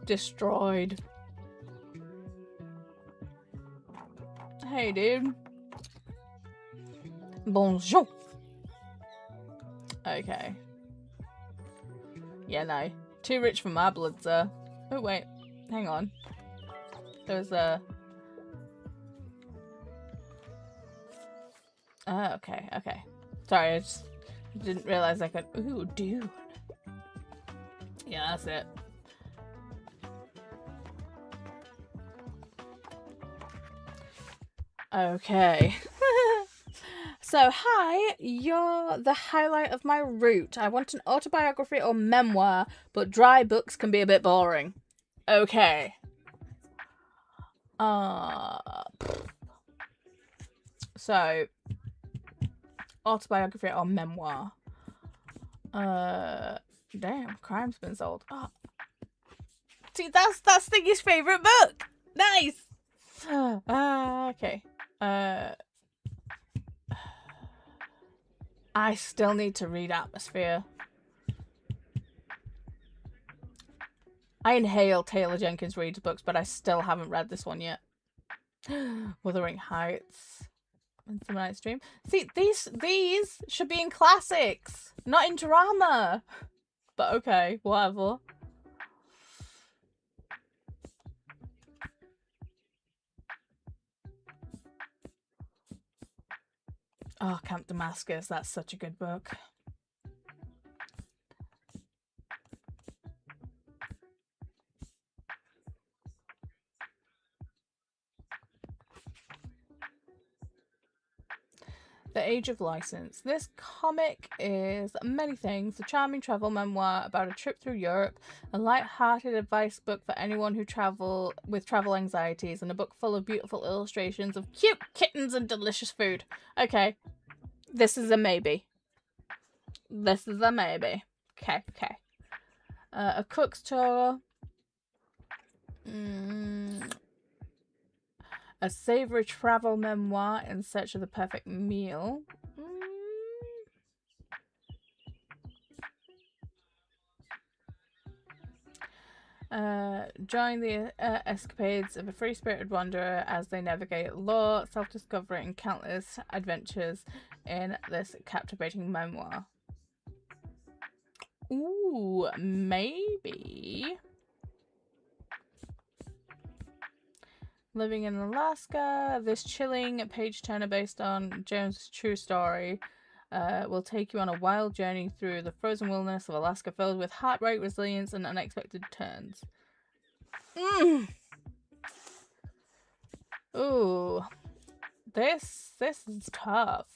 destroyed. Hey, dude. Bonjour. Okay. Yeah, no. Too rich for my blood, sir. Oh, wait. Hang on. There's a... Oh, okay, okay. Sorry, I just didn't realize I could... Ooh, dude. Yeah, that's it. Okay. So, hi, you're the highlight of my route. I want an autobiography or memoir, but dry books can be a bit boring. Okay. So, autobiography or memoir. Damn, crime's been solved. Oh. See, that's Stiggy's favorite book. Nice. Okay. I still need to read Atmosphere. I inhale Taylor Jenkins Reid's books, but I still haven't read this one yet. Wuthering Heights. Midsummer Night's Dream. See, these should be in classics, not in drama. But okay, whatever. Oh, Camp Damascus. That's such a good book. The Age of License. This comic is many things. A charming travel memoir about a trip through Europe, a light-hearted advice book for anyone who with travel anxieties, and a book full of beautiful illustrations of cute kittens and delicious food. Okay. This is a maybe. This is a maybe. Okay. A cook's tour. A savory travel memoir in search of the perfect meal. Join the escapades of a free-spirited wanderer as they navigate law, self-discovery, and countless adventures in this captivating memoir. Ooh, maybe. Living in Alaska, this chilling page-turner based on Jones' true story will take you on a wild journey through the frozen wilderness of Alaska filled with heartbreak, resilience, and unexpected turns. Ooh. This is tough.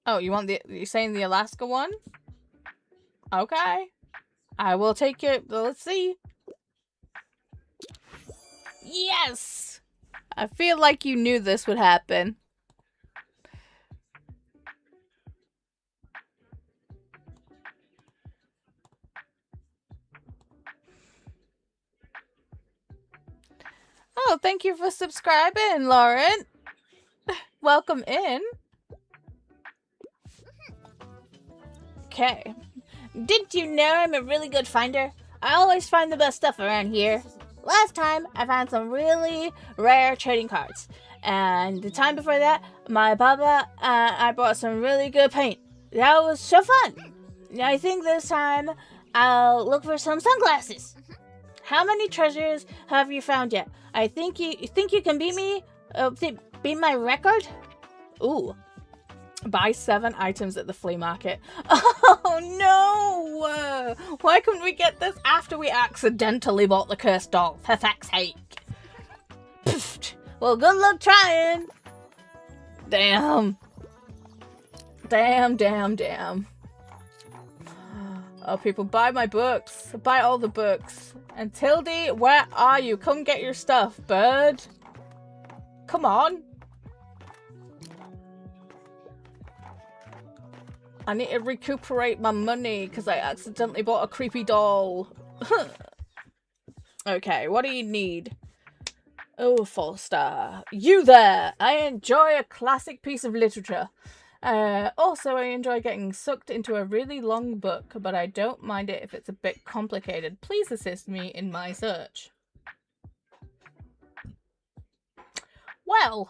Oh, you're saying the Alaska one? Okay. I will take it. Let's see. Yes! I feel like you knew this would happen. Oh, thank you for subscribing, Lauren. Welcome in. Okay. Did you know I'm a really good finder? I always find the best stuff around here. Last time, I found some really rare trading cards. And the time before that, my papa, I bought some really good paint. That was so fun. I think this time, I'll look for some sunglasses. How many treasures have you found yet? I think you can beat me? Beat my record? Ooh. Buy 7 items at the flea market. Oh no! Why couldn't we get this after we accidentally bought the cursed doll? For fuck's sake. Pfft. Well, good luck trying. Damn. Oh, people, buy my books. Buy all the books. And Tildy, where are you? Come get your stuff, bird. Come on. I need to recuperate my money because I accidentally bought a creepy doll. Okay, what do you need? Oh, 4-star. You there! I enjoy a classic piece of literature. Also, I enjoy getting sucked into a really long book, but I don't mind it if it's a bit complicated. Please assist me in my search. Well...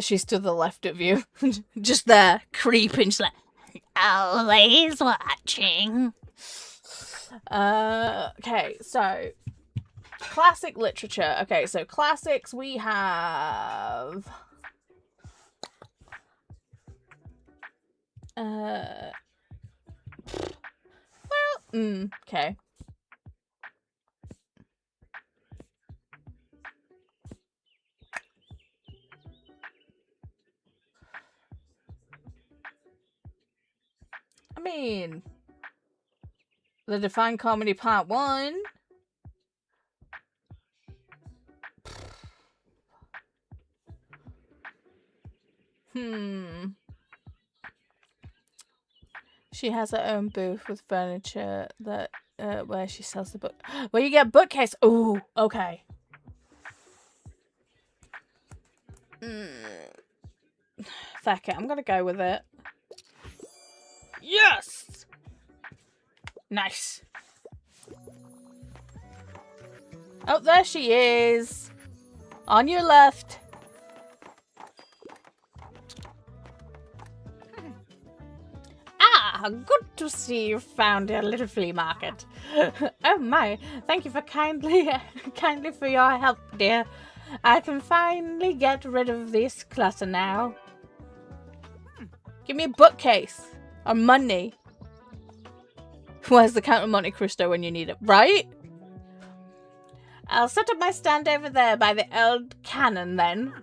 she's to the left of you. Just there, creeping. She's like, always watching. Okay, so... classic literature. Okay, so classics we have... okay. I mean... The Divine Comedy Part 1. She has her own booth with furniture that where she sells the book. Where you get a bookcase. Ooh, okay. Fuck it, I'm gonna go with it. Yes! Nice. Oh, there she is. On your left. Ah, good to see you found a little flea market. Oh my, thank you for kindly for your help, dear. I can finally get rid of this clutter now. Give me a bookcase. Or money. Where's the Count of Monte Cristo when you need it, right? I'll set up my stand over there by the old cannon then.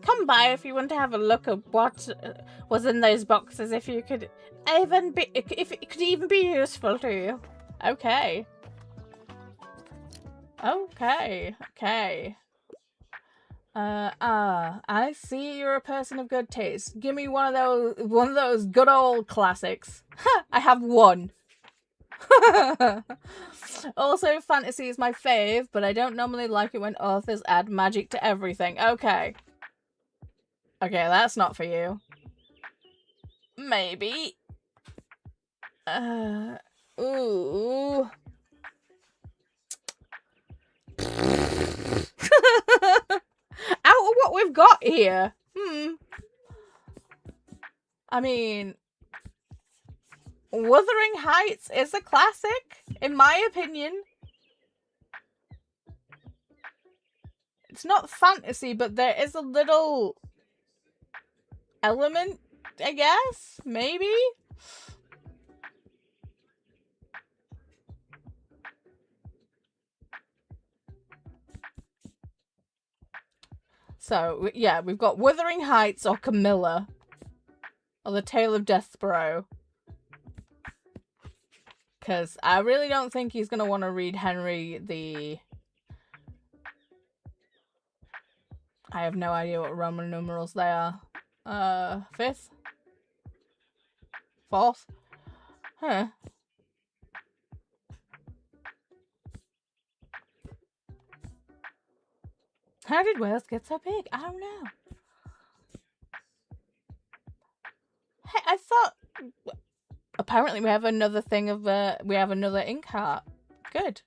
Come by if you want to have a look at what was in those boxes, if it could even be useful to you. Okay. Okay. I see you're a person of good taste. Give me one of those good old classics. I have one. Also, fantasy is my fave, but I don't normally like it when authors add magic to everything. Okay. Okay, that's not for you. Maybe. Ooh. Out of what we've got here. I mean, Wuthering Heights is a classic, in my opinion. It's not fantasy, but there is a little element, I guess? Maybe? So, yeah, we've got Wuthering Heights or Camilla. Or The Tale of Despereaux. Because I really don't think he's going to want to read Henry the... I have no idea what Roman numerals they are. 5th? 4th? Huh. How did Wales get so big? I don't know. Hey, I thought... Apparently we have another thing of... we have another ink heart. Good.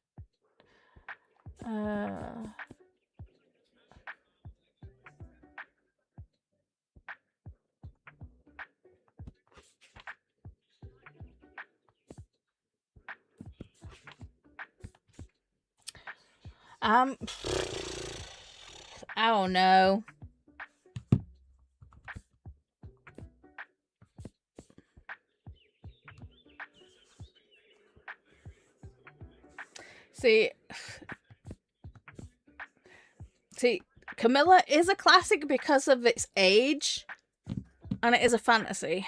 I don't know. See, Camilla is a classic because of its age, and it is a fantasy.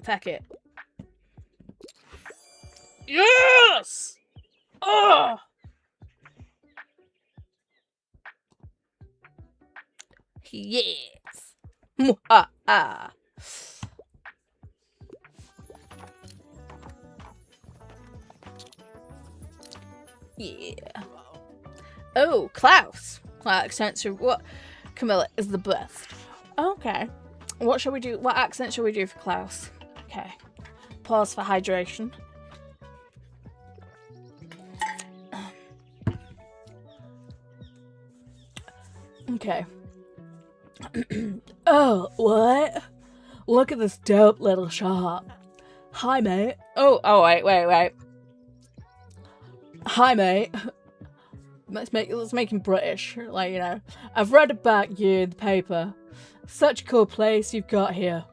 Feck it. Yes! Oh! Yes! Mwah-ah. Yeah. Oh, Klaus. What? Camilla is the best. Okay. What shall we do? What accent shall we do for Klaus? Okay. Pause for hydration. Okay. Oh, what? Look at this dope little shop. Hi, mate. Oh, wait. Hi, mate. Let's make him British. Like, you know. I've read about you in the paper. Such a cool place you've got here.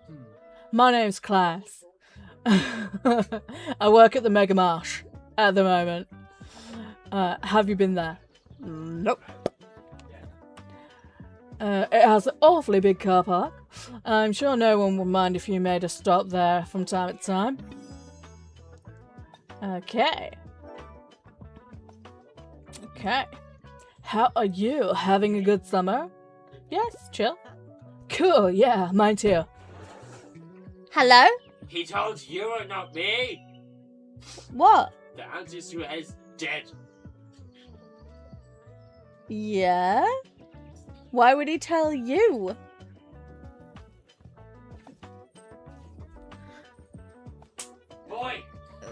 My name's Klaus. I work at the Mega Marsh at the moment. Have you been there? Nope. It has an awfully big car park. I'm sure no one would mind if you made a stop there from time to time. Okay. How are you? Having a good summer? Yes, chill. Cool, yeah, mine too. Hello? He told you and not me. What? The ancestor is dead. Yeah? Why would he tell you? Boy!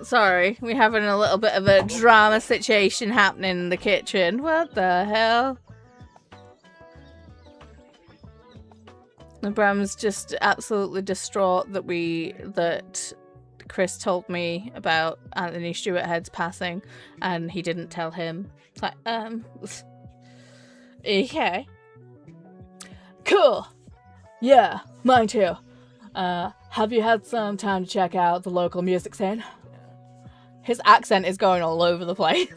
Sorry, we're having a little bit of a drama situation happening in the kitchen. What the hell? Bram's just absolutely distraught that Chris told me about Anthony Stewart Head's passing and he didn't tell him. It's like, okay. Cool. Yeah, mine too. Have you had some time to check out the local music scene? His accent is going all over the place.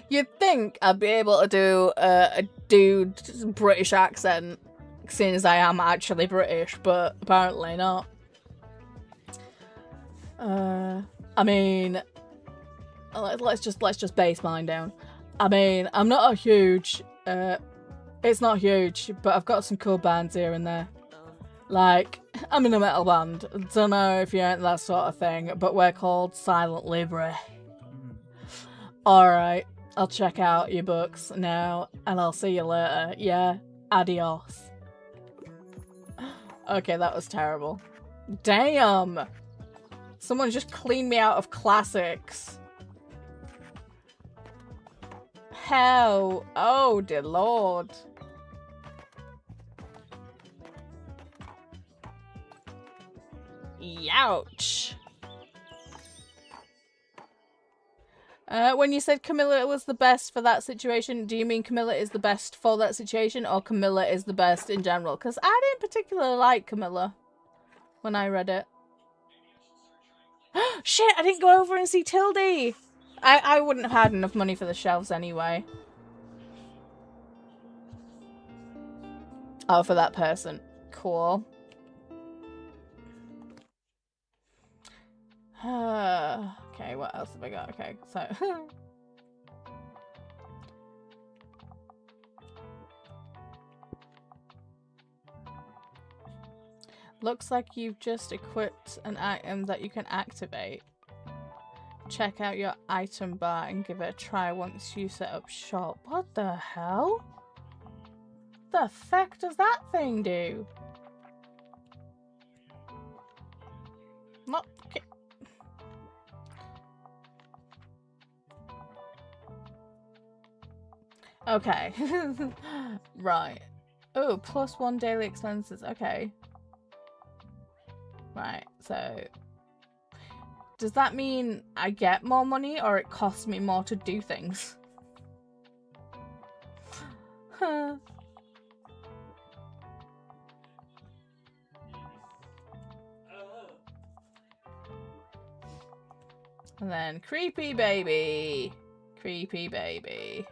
You'd think I'd be able to do a dude's British accent, seeing as I am actually British, but apparently not. I mean, let's just base mine down. I mean, I'm not a huge, it's not huge, but I've got some cool bands here and there. Like, I'm in a metal band. Don't know if you're into that sort of thing, but we're called Silent Libre. Alright, I'll check out your books now, and I'll see you later. Yeah, adios. Okay, that was terrible. Damn! Someone just cleaned me out of classics. How? Oh, dear lord. Youch. When you said Camilla was the best for that situation, do you mean Camilla is the best for that situation or Camilla is the best in general? Because I didn't particularly like Camilla when I read it. Shit, I didn't go over and see Tildy. I wouldn't have had enough money for the shelves anyway. Oh, for that person. Cool. Okay, what else have I got? Okay, so... Looks like you've just equipped an item that you can activate. Check out your item bar and give it a try once you set up shop. What the hell? The fuck does that thing do? Not... Okay. Right. Oh, +1 daily expenses. Okay. Right, so... Does that mean I get more money or it costs me more to do things? Huh. And then creepy baby. Creepy baby.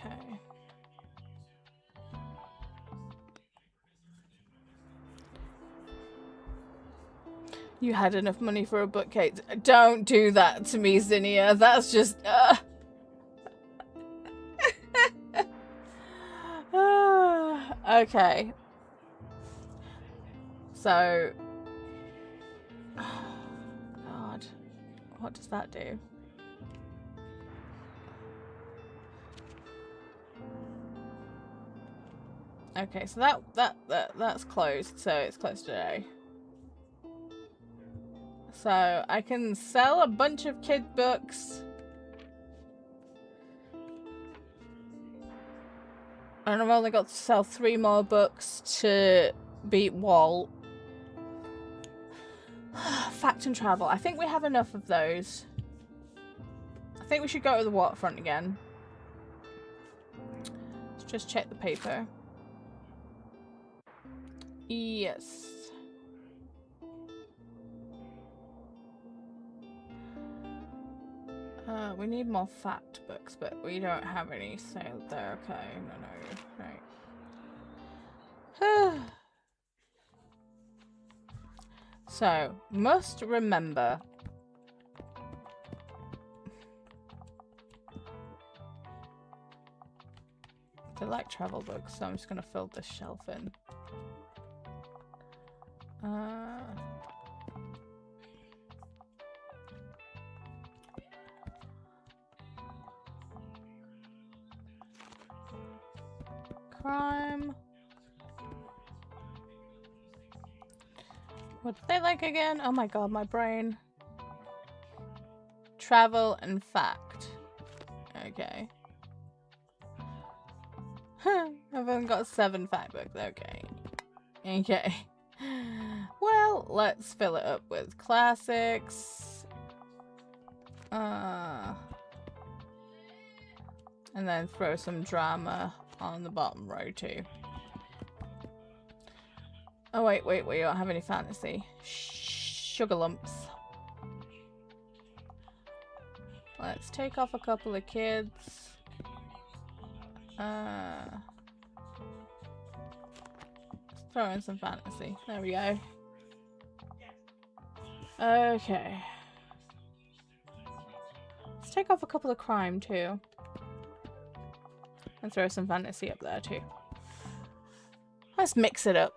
Okay. You had enough money for a bookcase. Don't do that to me, Zinnia. That's just... Okay. So... God. What does that do? Okay, so that's closed, so it's closed today. So I can sell a bunch of kid books. And I've only got to sell 3 more books to beat Walt. Fact and travel. I think we have enough of those. I think we should go to the waterfront again. Let's just check the paper. Yes. We need more fact books, but we don't have any sale there. Okay, no, right. So, must remember. They like travel books, so I'm just gonna fill this shelf in. Crime. What did they like again? Oh my god, my brain. Travel and fact. Okay. I've only got 7 fact books. Okay. Okay. Well, let's fill it up with classics. And then throw some drama on the bottom row too. Oh wait, we don't have any fantasy. Sugar lumps. Let's take off a couple of kids. Throw in some fantasy. There we go. Okay. Let's take off a couple of crime too. And throw some fantasy up there too. Let's mix it up.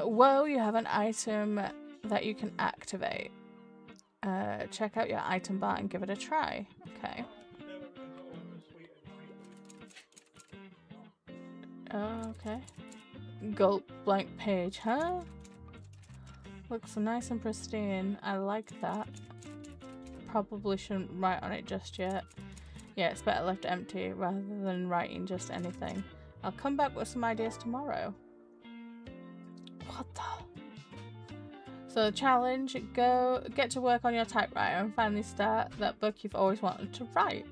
Whoa, you have an item that you can activate. Check out your item bar and give it a try. Okay. Okay. Gulp blank page, huh? Looks nice and pristine. I like that. Probably shouldn't write on it just yet. Yeah, it's better left empty rather than writing just anything. I'll come back with some ideas tomorrow. What the? So the challenge, go get to work on your typewriter and finally start that book you've always wanted to write.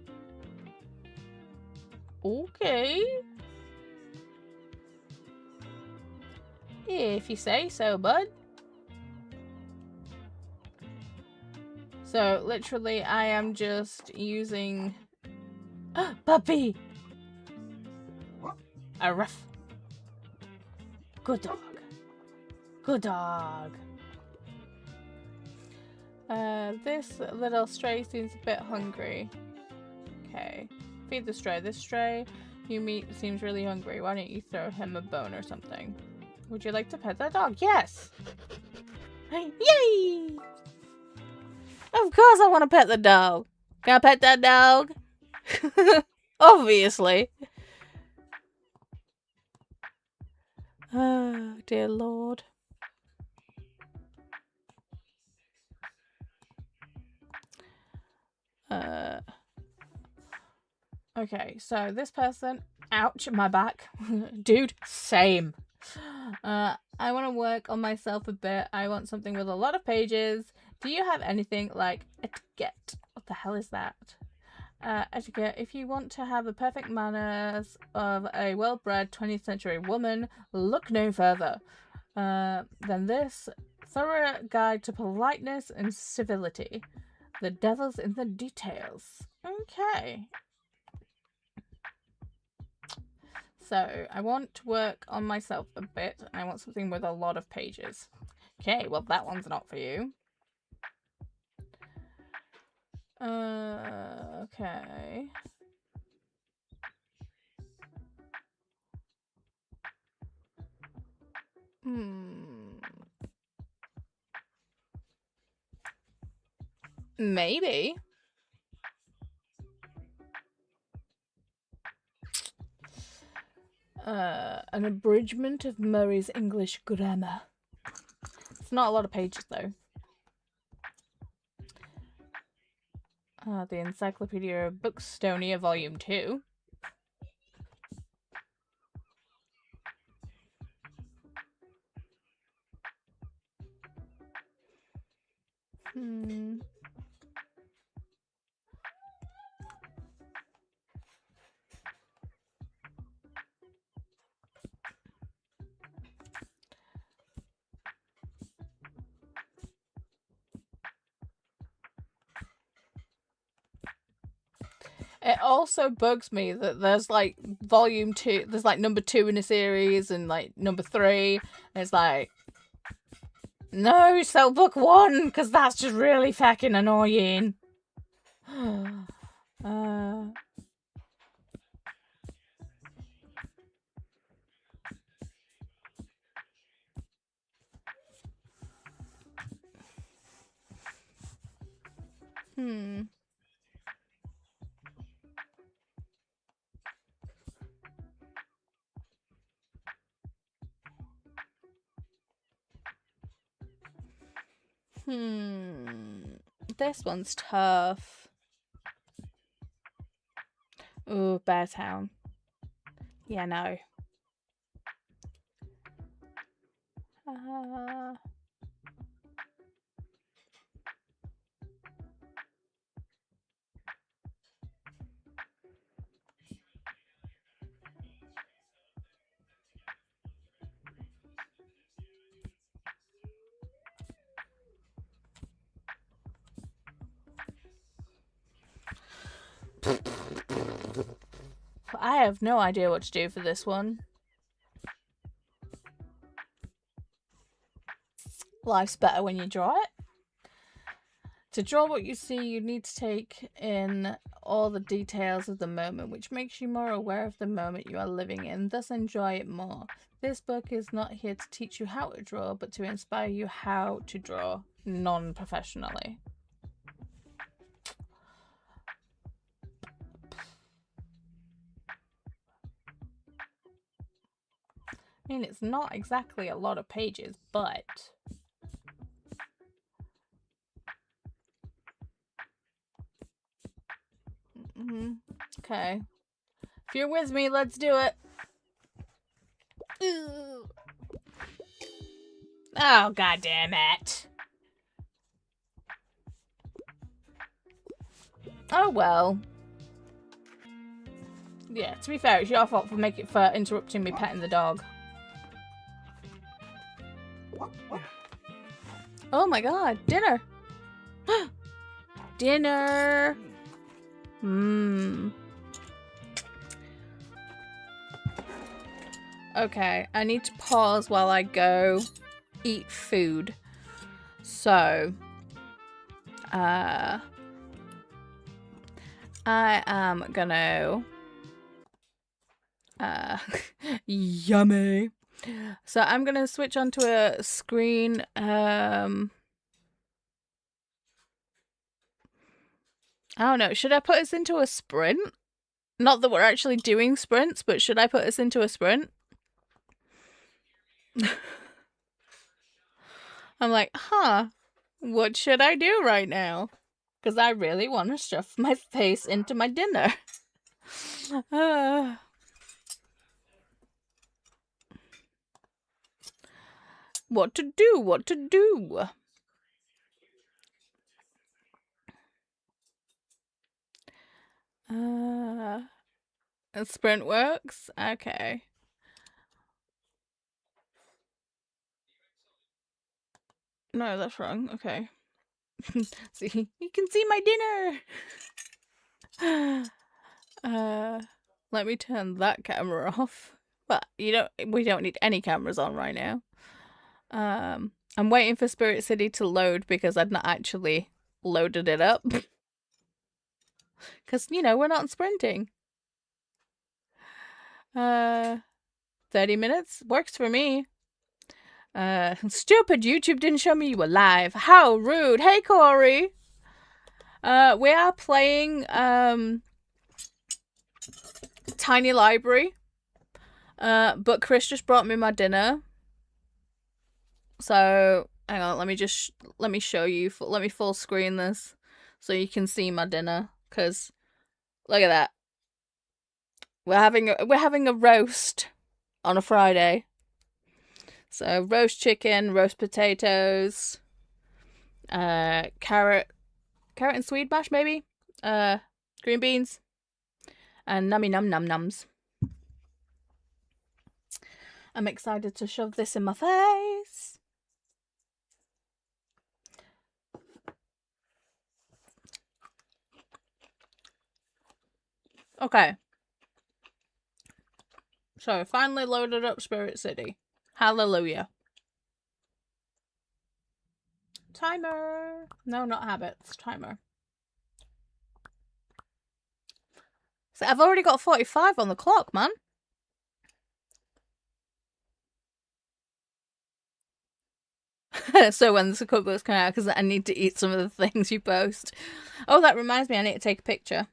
Okay. If you say so, bud. So literally I am just using puppy. A ruff. Good dog. Good dog. This little stray seems a bit hungry. Okay. Feed the stray. This stray you meet seems really hungry. Why don't you throw him a bone or something? Would you like to pet that dog? Yes! Yay! Of course I want to pet the dog. Can I pet that dog? Obviously. Oh, dear Lord. Okay, so this person, ouch, my back. Dude, same. I want to work on myself a bit. I want something with a lot of pages. Do you have anything like etiquette? What the hell is that? Etiquette. If you want to have the perfect manners of a well-bred 20th century woman, look no further than this thorough guide to politeness and civility. The devil's in the details. Okay. So, I want to work on myself a bit. I want something with a lot of pages. Okay, well that one's not for you. Okay. Maybe. An abridgment of Murray's English grammar. It's not a lot of pages though. The Encyclopedia of Bookstonia, Volume 2. Hmm. It also bugs me that there's like volume 2, there's like number 2 in a series and like number 3. And it's like, no, sell book 1 because that's just really fucking annoying. uh, hmm. This one's tough. Ooh, Beartown. Yeah, no. Uh... I have no idea what to do for this one. Life's better when you draw it. To draw what you see, you need to take in all the details of the moment, which makes you more aware of the moment you are living in, thus enjoy it more. This book is not here to teach you how to draw, but to inspire you how to draw non-professionally. I mean, it's not exactly a lot of pages, but... Okay. If you're with me, let's do it. Ooh. Oh, god damn it. Oh well. Yeah, to be fair, it's your fault for interrupting me petting the dog. Oh my god, dinner! Dinner! Okay, I need to pause while I go eat food. So, I am gonna... yummy! So I'm gonna switch onto a screen, I don't know, should I put us into a sprint? Not that we're actually doing sprints, but should I put us into a sprint? I'm like, what should I do right now? Because I really want to stuff my face into my dinner. What to do? What to do? A sprint works? Okay. No, that's wrong. Okay. See, you can see my dinner. Let me turn that camera off. But we don't need any cameras on right now. I'm waiting for Spirit City to load because I'd not actually loaded it up. Because, we're not sprinting. 30 minutes? Works for me. Stupid YouTube didn't show me you were live. How rude. Hey, Corey. We are playing, Tiny Library. But Chris just brought me my dinner. So, hang on, let me show you, let me full screen this so you can see my dinner, because look at that. We're having a roast on a Friday. So, roast chicken, roast potatoes, carrot and swede mash maybe, green beans, and nummy num num nums. I'm excited to shove this in my face. Okay. So, finally loaded up Spirit City. Hallelujah. Timer. No, not habits. Timer. So, I've already got 45 on the clock, man. So when the cookbooks come out, because I need to eat some of the things you post. Oh, that reminds me, I need to take a picture.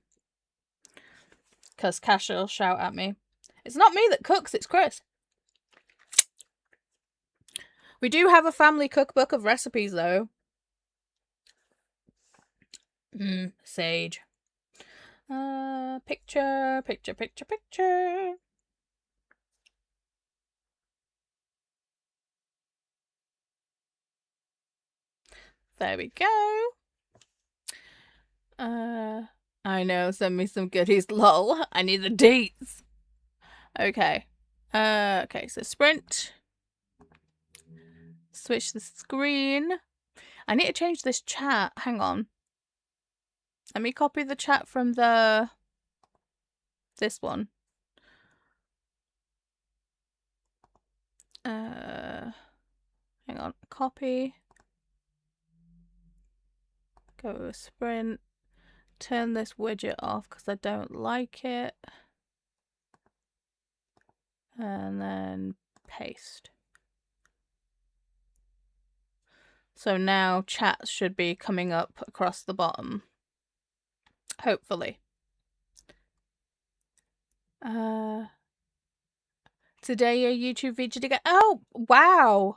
Because Cash will shout at me. It's not me that cooks, it's Chris. We do have a family cookbook of recipes, though. Sage. Picture. There we go. I know, send me some goodies, lol. I need the dates. Okay. Okay, so sprint. Switch the screen. I need to change this chat. Hang on. Let me copy the chat from this one. Hang on. Copy. Go to sprint. Turn this widget off because I don't like it. And then paste. So now chat should be coming up across the bottom. Hopefully. Today your YouTube featured again. Oh, wow.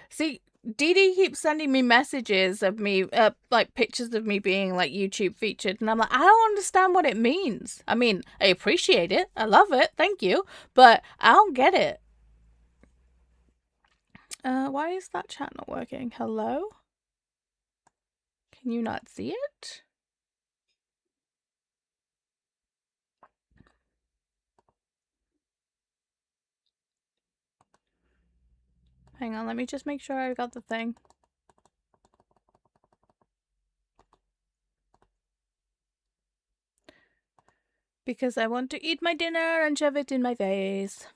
See, Didi keeps sending me messages of me, like pictures of me being like YouTube featured, and I'm like, I don't understand what it means. I mean, I appreciate it, I love it, thank you, but I don't get it. Why is that chat not working? Hello? Can you not see it? Hang on, let me just make sure I got the thing. Because I want to eat my dinner and shove it in my face.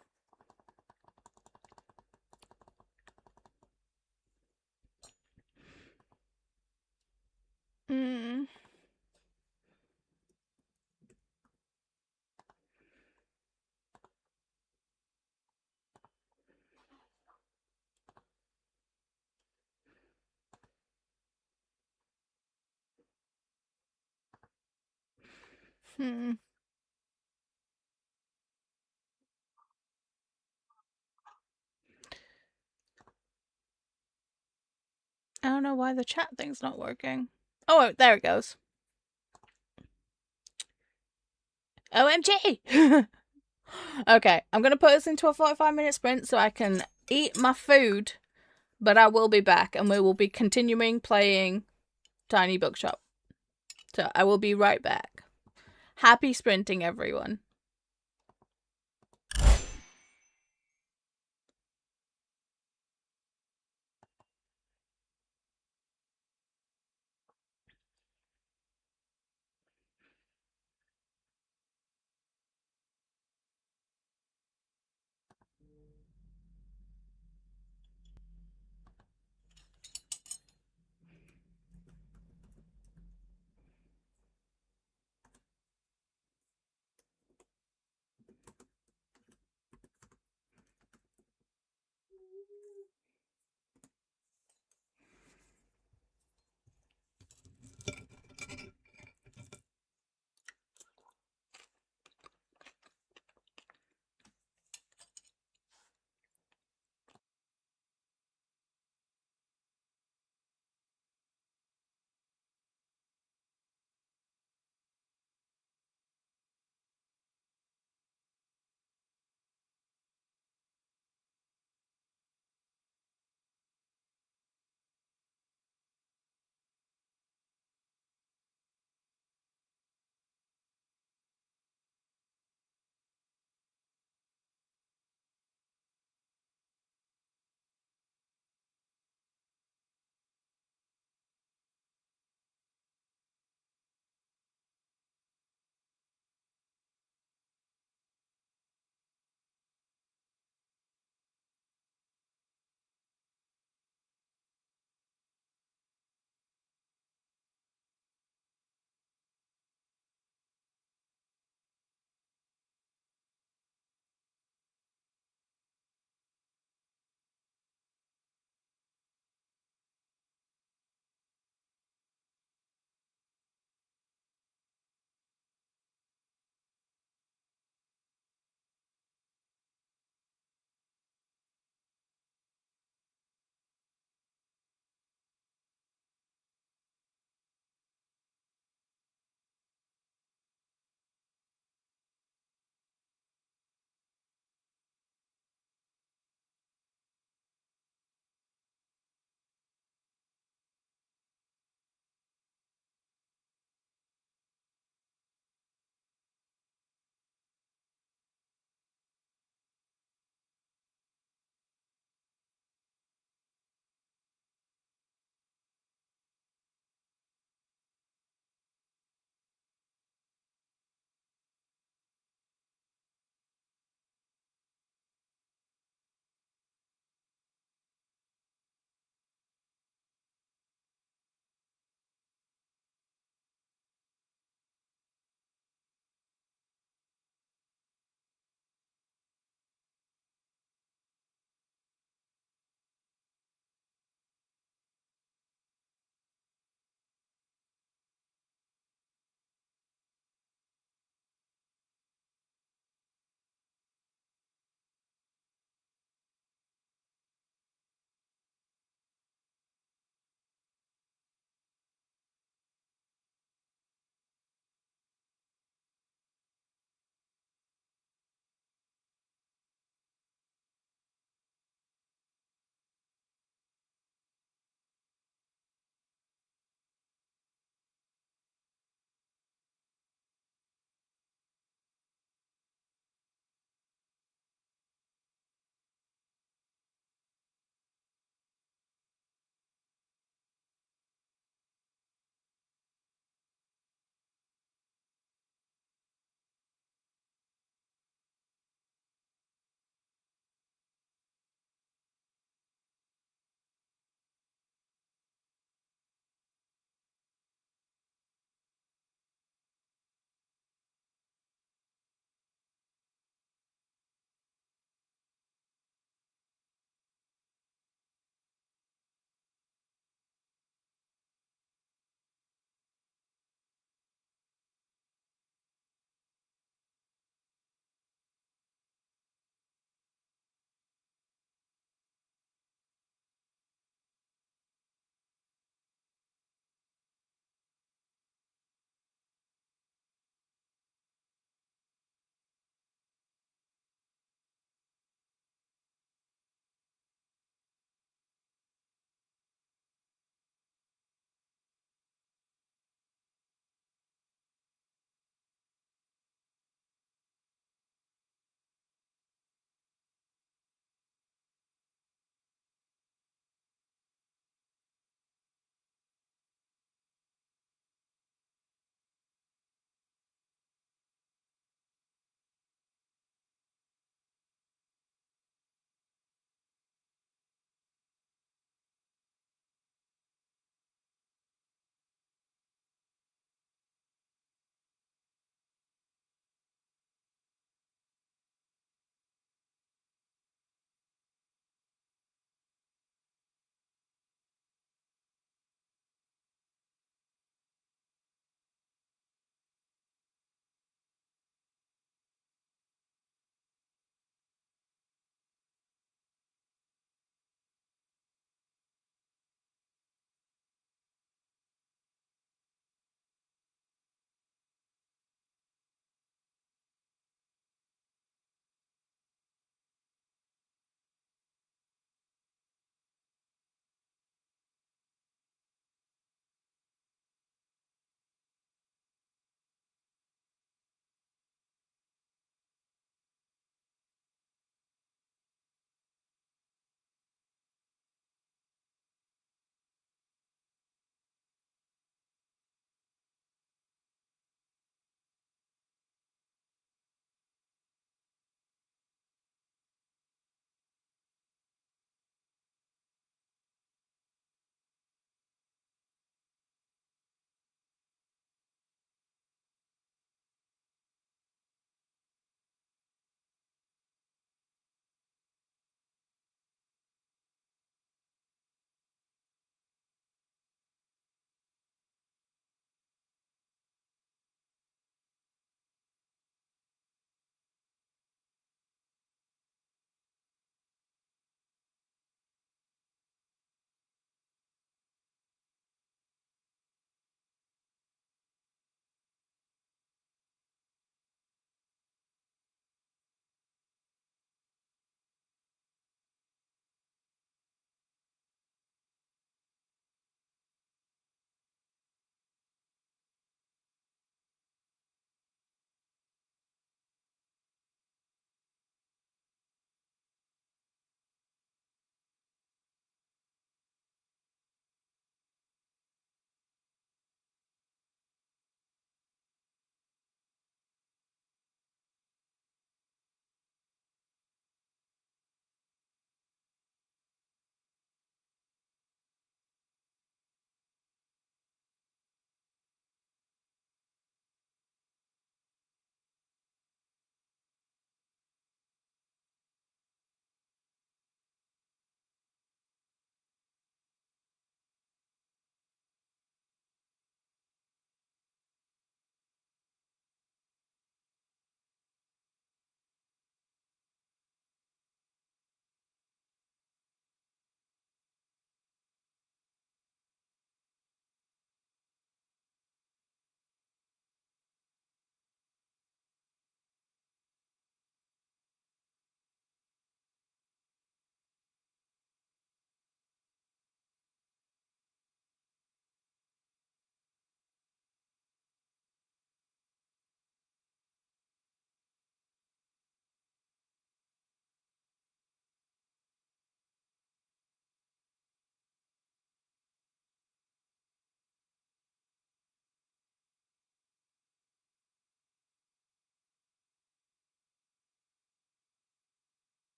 I don't know why the chat thing's not working. Oh, there it goes. OMG! Okay, I'm going to put us into a 45-minute sprint so I can eat my food, but I will be back and we will be continuing playing Tiny Bookshop. So I will be right back. Happy sprinting, everyone.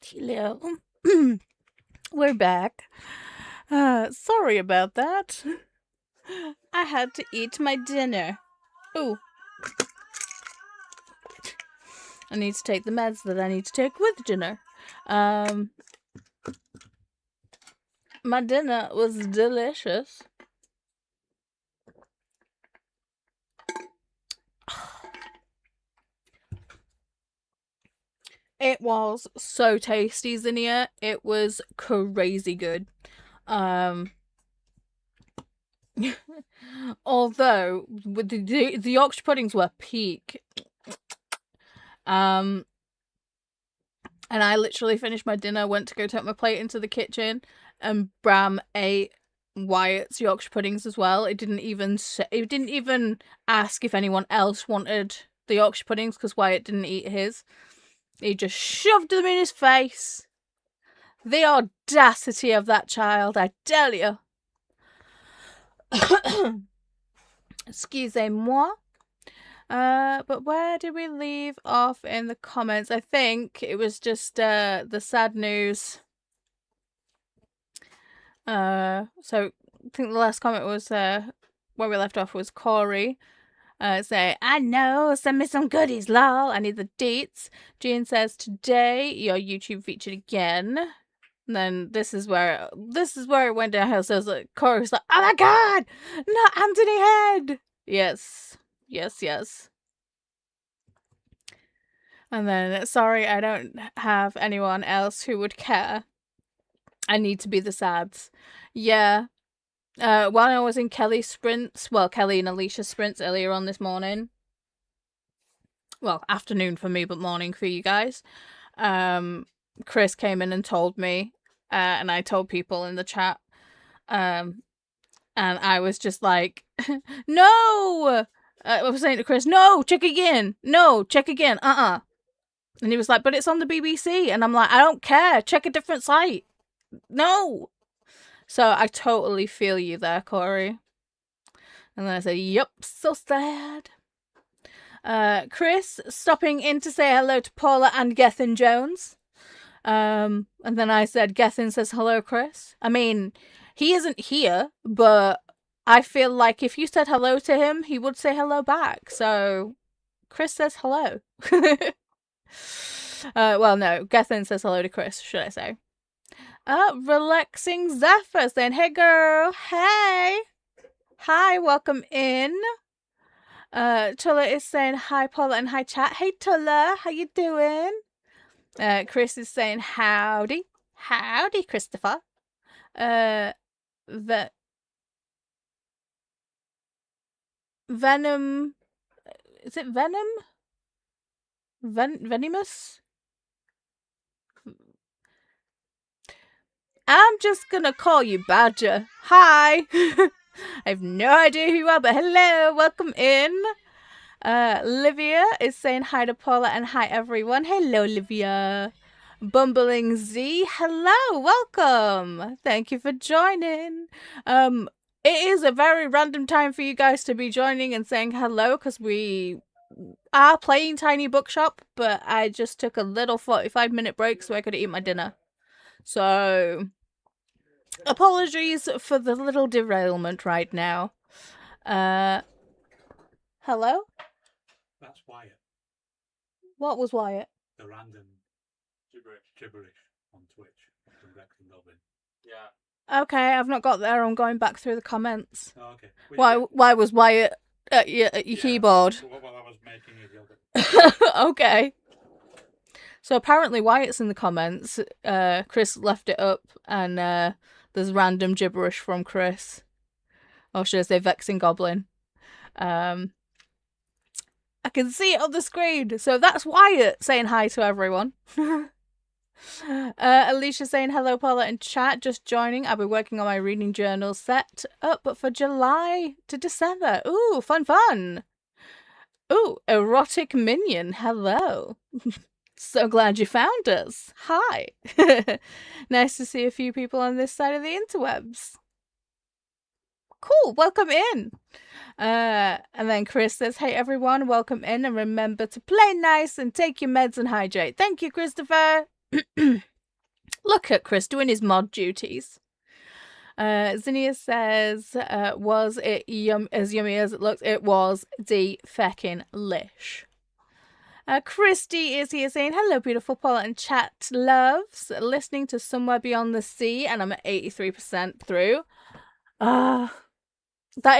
Hello. We're back. Sorry about that. I had to eat my dinner. Ooh. I need to take the meds that I need to take with dinner. My dinner was delicious. It was so tasty, Zinnia. It was crazy good. Although with the Yorkshire puddings were peak. And I literally finished my dinner, went to go take my plate into the kitchen, and Bram ate Wyatt's Yorkshire puddings as well. It didn't even ask if anyone else wanted the Yorkshire puddings because Wyatt didn't eat his. He just shoved them in his face. The audacity of that child, I tell you. Excusez-moi. But where did we leave off in the comments? I think it was just the sad news. So I think the last comment was where we left off was Corey. Say, I know, send me some goodies, lol. I need the dates. Jean says, today your YouTube featured again. And then this is where it went downhill. So like, Corey's like, oh my god, not Anthony Head. Yes. And then, sorry, I don't have anyone else who would care. I need to be the sads. Yeah. While I was in Kelly and Alisha sprints earlier on this morning. Well, afternoon for me, but morning for you guys. Chris came in and told me, and I told people in the chat. And I was just like, no! I was saying to Chris, no, check again. No, check again. And he was like, but it's on the BBC. And I'm like, I don't care. Check a different site. No. So I totally feel you there, Corey. And then I said, yep, so sad. Chris stopping in to say hello to Paula and Gethin Jones. And then I said, Gethin says hello, Chris. I mean, he isn't here, but I feel like if you said hello to him, he would say hello back. So Chris says hello. Well, no, Gethin says hello to Chris, should I say. Relaxing Zephyr saying, hey girl, hey. Hi, welcome in. Tulla is saying hi Paula and hi chat. Hey Tulla, how you doing? Chris is saying howdy. Howdy, Christopher. Venom. Is it Venom? Venomous? I'm just gonna call you Badger. Hi. I have no idea who you are, but hello, welcome in. Livia is saying hi to Paula and hi everyone. Hello, Livia. Bumbling Z, hello, welcome. Thank you for joining. It is a very random time for you guys to be joining and saying hello because we are playing Tiny Bookshop, but I just took a little 45-minute break so I could eat my dinner. So, apologies for the little derailment right now. Hello? That's Wyatt. What was Wyatt? The random gibberish on Twitch from Rex and Goblin. Yeah. Okay, I've not got there. I'm going back through the comments. Oh, okay. Well, Why was Wyatt at your keyboard? While I was making his yogurt. Okay. So apparently Wyatt's in the comments. Chris left it up and there's random gibberish from Chris. Or should I say Vexing Goblin. I can see it on the screen. So that's Wyatt saying hi to everyone. Alisha saying hello, Paula in chat. Just joining. I'll be working on my reading journal set up for July to December. Ooh, fun. Ooh, erotic minion. Hello. So glad you found us. Hi. Nice to see a few people on this side of the interwebs. Cool, welcome in. And then Chris says, hey everyone, welcome in and remember to play nice and take your meds and hydrate. Thank you, Christopher. Look at Chris doing his mod duties. Zinnia says, was it as yummy as it looks? It was feckin' lish. Christy is here saying, hello, beautiful Paula and chat loves. Listening to Somewhere Beyond the Sea, and I'm at 83% through. That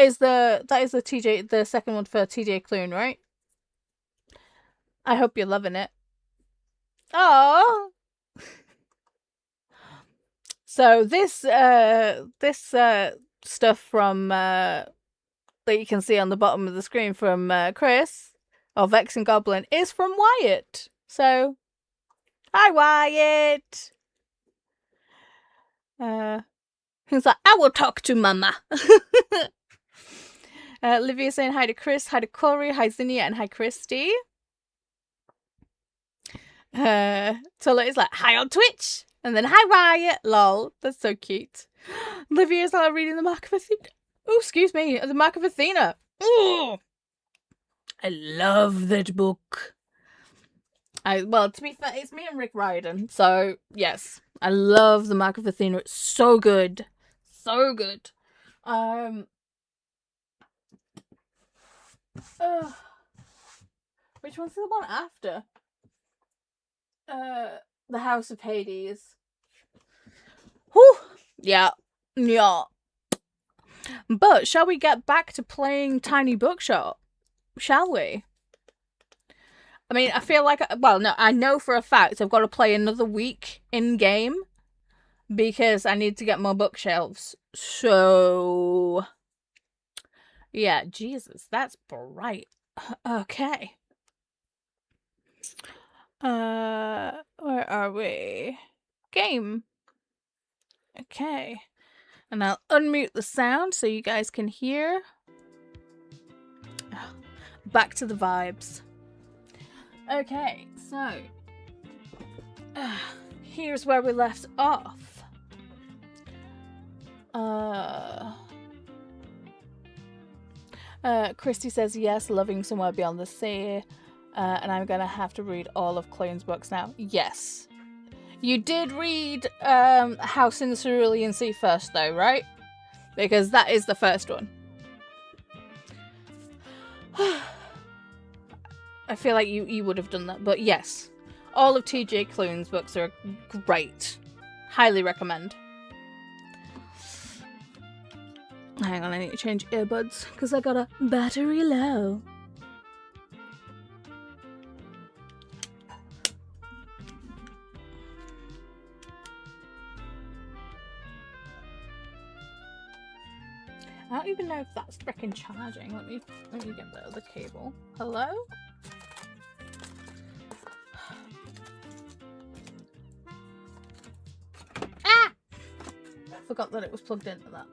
is the TJ, the second one for TJ Clune, right? I hope you're loving it. Oh. So this stuff from that you can see on the bottom of the screen from Chris or Vex and Goblin is from Wyatt. So hi Wyatt. He's like, I will talk to Mama. Livia saying hi to Chris, hi to Corey, hi Zinnia, and hi Christy. Tola is like, hi on Twitch. And then, hi Wyatt. Lol. That's so cute. Livia's like reading the Mark of Athena. Oh, excuse me. The Mark of Athena. Oh, I love that book. Well, to be fair, it's me and Rick Riordan. So, yes. I love the Mark of Athena. It's so good. So good. Which one's the one after? The House of Hades. Whew. Yeah. But shall we get back to playing Tiny Bookshop? Shall we? I mean, I feel like, well, no, I know for a fact I've got to play another week in game because I need to get more bookshelves. So, yeah, Jesus, that's bright. Okay. Where are we? Game. Okay. And I'll unmute the sound so you guys can hear. Back to the vibes. Okay, so here's where we left off. Christy says yes, loving Somewhere Beyond the Sea. And I'm gonna have to read all of Clune's books now. Yes. You did read House in the Cerulean Sea first though, right? Because that is the first one. I feel like you would have done that. But yes, all of TJ Clune's books are great. Highly recommend. Hang on, I need to change earbuds because I got a battery low. I don't even know if that's freaking charging. Let me get the other cable. Hello? Ah! I forgot that it was plugged into that.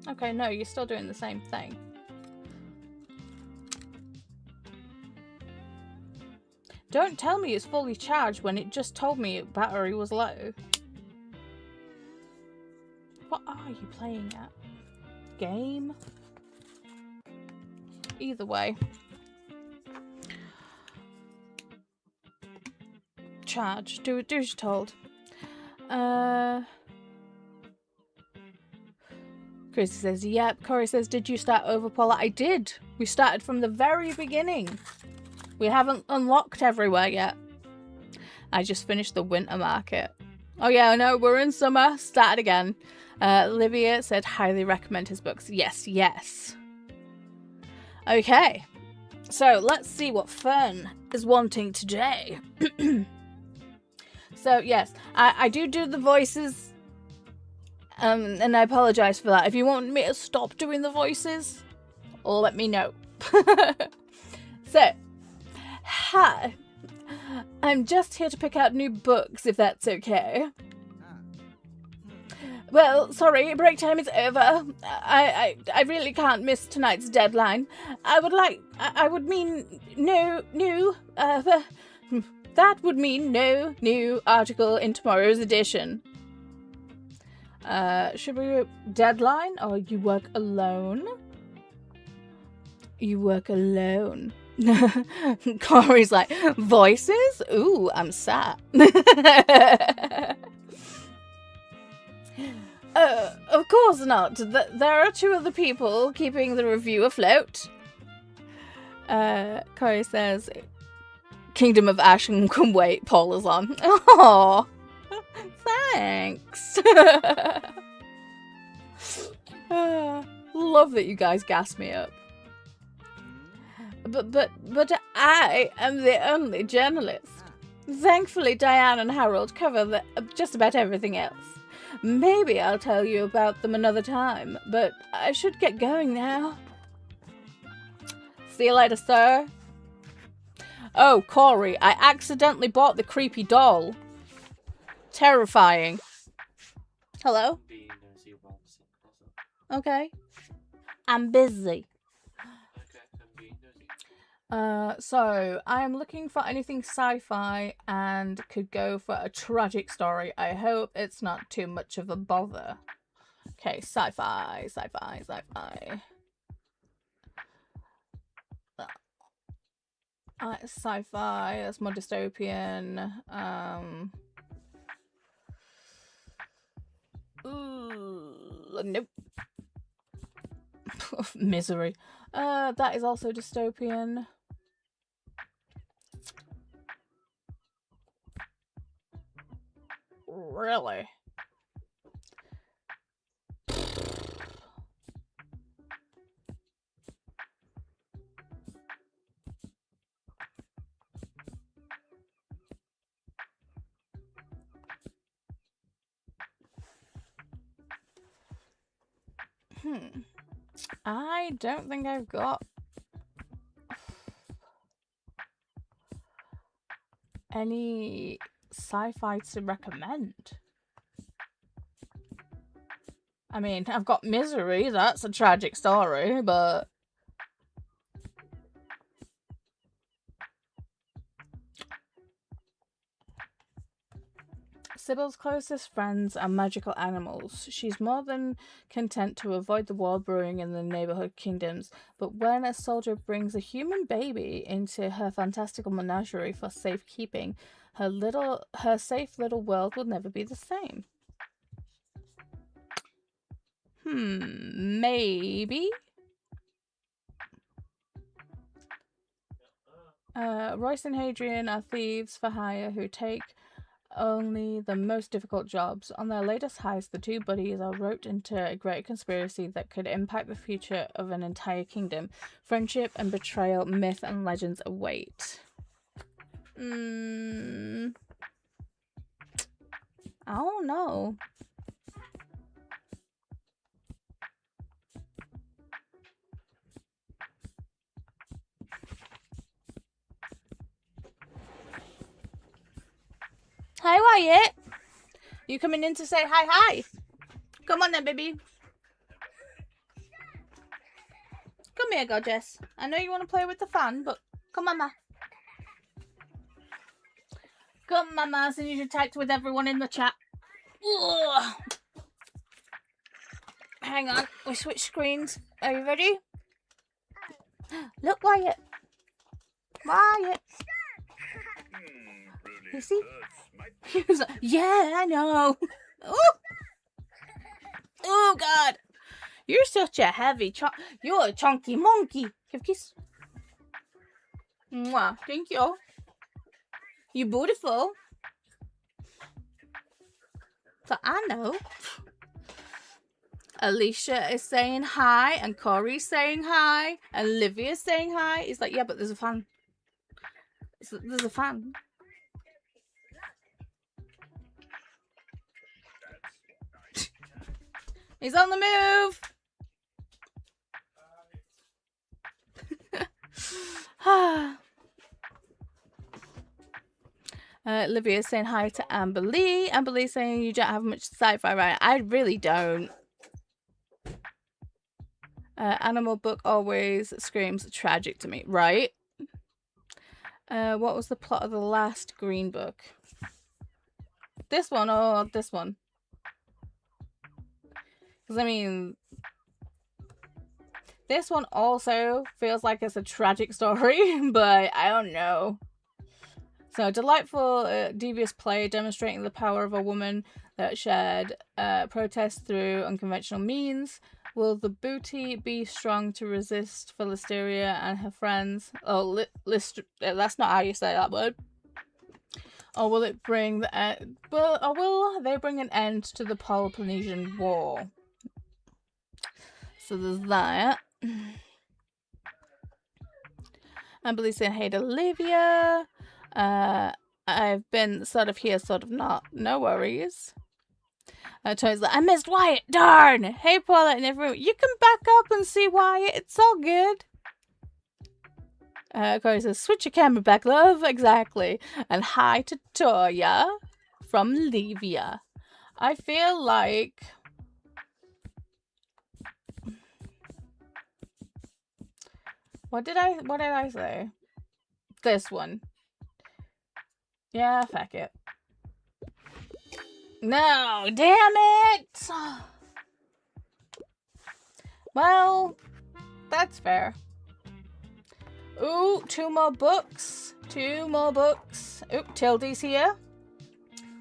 Okay, no, you're still doing the same thing. Don't tell me it's fully charged when it just told me battery was low. What are you playing at? Game? Either way. Charge. Do as you're told. Chrissy says, yep. Corey says, did you start over, Paula? I did. We started from the very beginning. We haven't unlocked everywhere yet. I just finished the winter market. Oh yeah, I know. We're in summer. Started again. Livia said, highly recommend his books. Yes, yes. Okay. So, let's see what Fern is wanting today. So, yes. I do the voices. And I apologize for that. If you want me to stop doing the voices, let me know. So, hi. I'm just here to pick out new books, if that's okay. Well, sorry, break time is over. I really can't miss tonight's deadline. That would mean no new article in tomorrow's edition. Should we deadline or you work alone? You work alone. Corey's like, voices? Ooh, I'm sat. Of course not. There are two other people keeping the review afloat. Corey says, Kingdom of Ash can wait. Paul is on. Oh, thanks. Love that you guys gas me up. But I am the only journalist. Thankfully, Diane and Harold cover just about everything else. Maybe I'll tell you about them another time, but I should get going now. See you later, sir. Oh, Corey, I accidentally bought the creepy doll. Terrifying. Hello? Okay. I'm busy. So I'm looking for anything sci-fi and could go for a tragic story. I hope it's not too much of a bother. Okay, sci-fi. Sci-fi. That's more dystopian. Nope. Misery. That is also dystopian. Really? I don't think I've got any sci-fi to recommend. I mean, I've got Misery, that's a tragic story, but... Sybil's closest friends are magical animals. She's more than content to avoid the war brewing in the neighborhood kingdoms, but when a soldier brings a human baby into her fantastical menagerie for safekeeping, her safe little world will never be the same. Maybe? Royce and Hadrian are thieves for hire who take only the most difficult jobs. On their latest heist, the two buddies are roped into a great conspiracy that could impact the future of an entire kingdom. Friendship and betrayal, myth and legends await. I don't know. Hi, Wyatt. You coming in to say hi? Come on then, baby. Come here, gorgeous. I know you want to play with the fan, but come, mama. Come, mama, so you should type with everyone in the chat. Ugh. Hang on, we switch screens. Are you ready? Look, Wyatt. You see? He was like, yeah, I know. Oh, God. You're such a heavy you're a chunky monkey. Give a kiss. Mwah. Thank you. You're beautiful. So I know. Alisha is saying hi, and Corey's saying hi, and Olivia's saying hi. He's like, yeah, but there's a fan. There's a fan. He's on the move. Olivia's saying hi to Amber Lee. Amber Lee saying you don't have much sci-fi, right? I really don't. Animal book always screams tragic to me, right? What was the plot of the last green book? This one or this one? Because, I mean, This one also feels like it's a tragic story, but I don't know. So, delightful, devious play demonstrating the power of a woman that shared protest through unconventional means. Will the booty be strong to resist Philistia and her friends? Oh, that's not how you say that word. Or will it bring will they bring an end to the Peloponnesian War? So there's that. I believe saying hey to Olivia. I've been sort of here, sort of not. No worries. Tony's like, I missed Wyatt. Darn. Hey, Paula and everyone. You can back up and see Wyatt. It's all good. Corey says, switch your camera back, love. Exactly. And hi to Toya from Livia. I feel like... What did I say? This one. Yeah, fuck it. No, damn it! Well, that's fair. Ooh, 2 more books. 2 more books. Ooh, Tildy's here.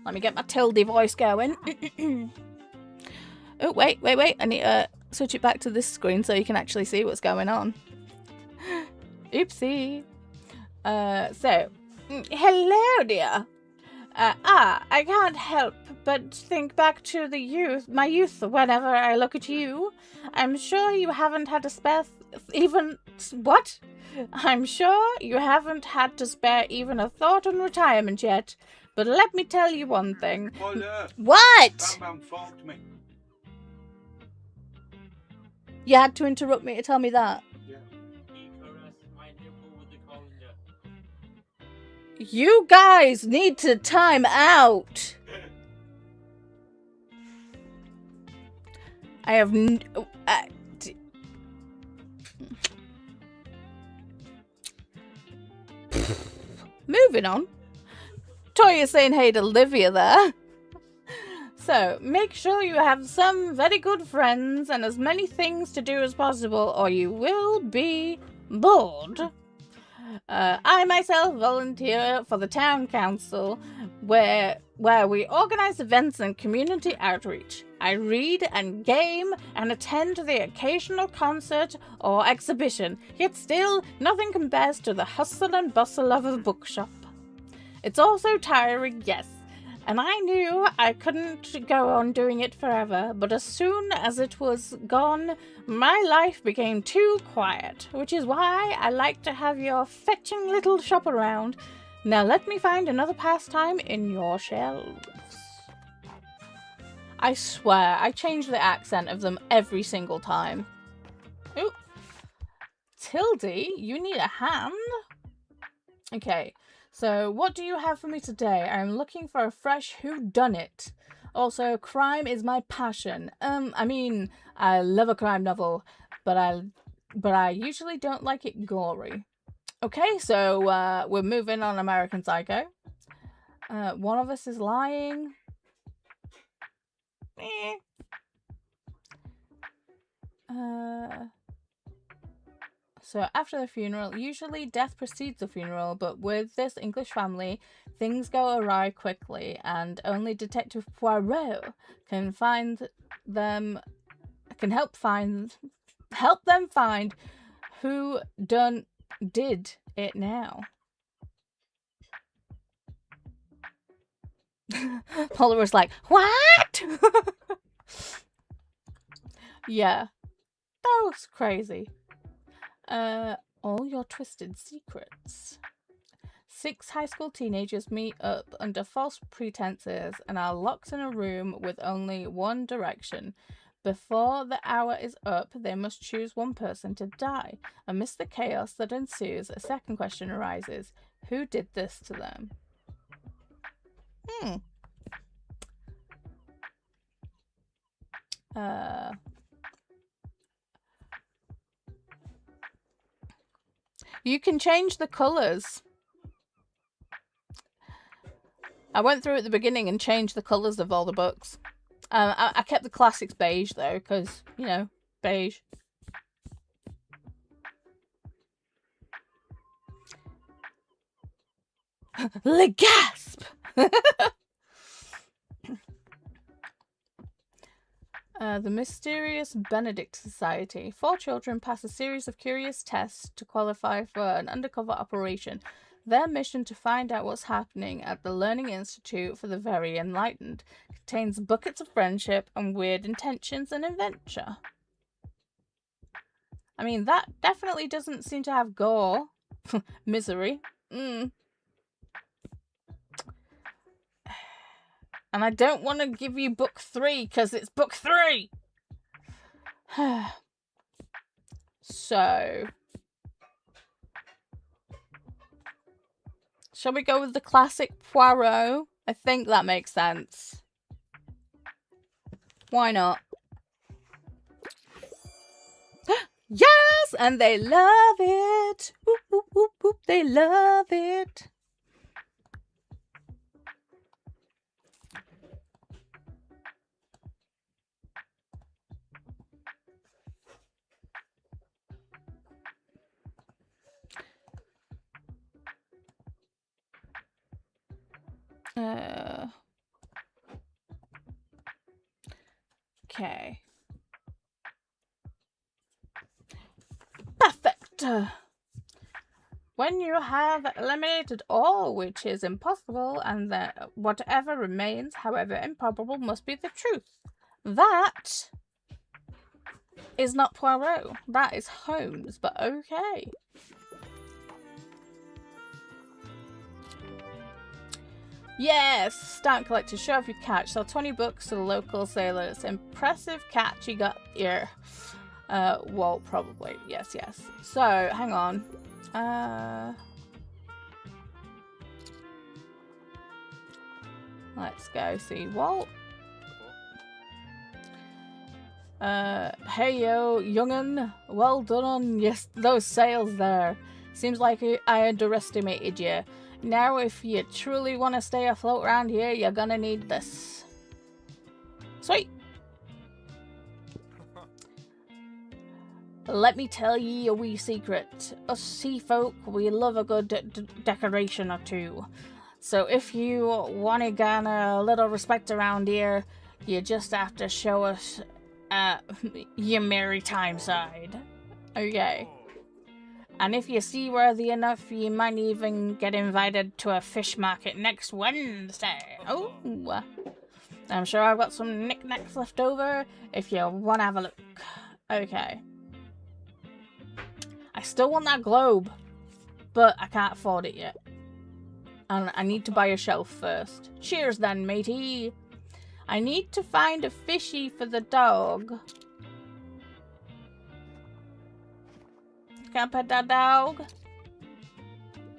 Let me get my Tildy voice going. Oh, wait. I need to switch it back to this screen so you can actually see what's going on. Oopsie. Hello, dear. I can't help but think back to my youth whenever I look at you. I'm sure you haven't had to spare what? I'm sure you haven't had to spare even a thought on retirement yet. But let me tell you one thing. What? Bam forked me. You had to interrupt me to tell me that. Yeah. He caressed my nipple with the colander. You guys need to time out. I have moving on. Toya saying hey to Olivia there. So, make sure you have some very good friends and as many things to do as possible or you will be bored. I myself volunteer for the town council where we organize events and community outreach. I read and game and attend the occasional concert or exhibition, yet still nothing compares to the hustle and bustle of a bookshop. It's also tiring, yes, and I knew I couldn't go on doing it forever, but as soon as it was gone, my life became too quiet, which is why I like to have your fetching little shop around. Now let me find another pastime in your shelves. I swear, I change the accent of them every single time. Ooh. Tildy, you need a hand? Okay. So, what do you have for me today? I'm looking for a fresh whodunit. Also, crime is my passion. I love a crime novel, but I usually don't like it gory. Okay, so we're moving on American Psycho. One of us is lying. So after the funeral, usually death precedes the funeral, but with this English family, things go awry quickly, and only Detective Poirot can help them find who did it now. Paula was like, what? Yeah, that was crazy. All your twisted secrets. 6 high school teenagers meet up under false pretenses and are locked in a room with only one direction. Before the hour is up, they must choose one person to die. Amidst the chaos that ensues, a second question arises. Who did this to them? You can change the colours. I went through at the beginning and changed the colours of all the books. I kept the classics beige though, because, you know, beige. Le gasp! The Mysterious Benedict Society. 4 children pass a series of curious tests to qualify for an undercover operation. Their mission to find out what's happening at the Learning Institute for the Very Enlightened contains buckets of friendship and weird intentions and adventure. I mean, that definitely doesn't seem to have gore. Misery. And I don't want to give you book 3 because it's book 3! So, shall we go with the classic Poirot? I think that makes sense. Why not? Yes! And they love it! Whoop, whoop, whoop, whoop. They love it! Okay. Perfect. When you have eliminated all, which is impossible, and that whatever remains, however improbable, must be the truth. That is not Poirot. That is Holmes, but okay. Yes! Stamp collector, show off your catch. Sell 20 books to the local sailors. Impressive catch you got here. Walt, probably. Yes, yes. So, hang on. Let's go see Walt. Hey yo, young'un. Well done on those sales there. Seems like I underestimated you. Now, if you truly want to stay afloat around here, you're gonna need this. Sweet. Let me tell ye a wee secret. Us sea folk, we love a good decoration or two. So if you want to gain a little respect around here, you just have to show us your maritime side. Okay. And if you see worthy enough, you might even get invited to a fish market next Wednesday. Oh, I'm sure I've got some knickknacks left over if you want to have a look. Okay. I still want that globe, but I can't afford it yet. And I need to buy a shelf first. Cheers then, matey. I need to find a fishy for the dog. Can I pet that dog?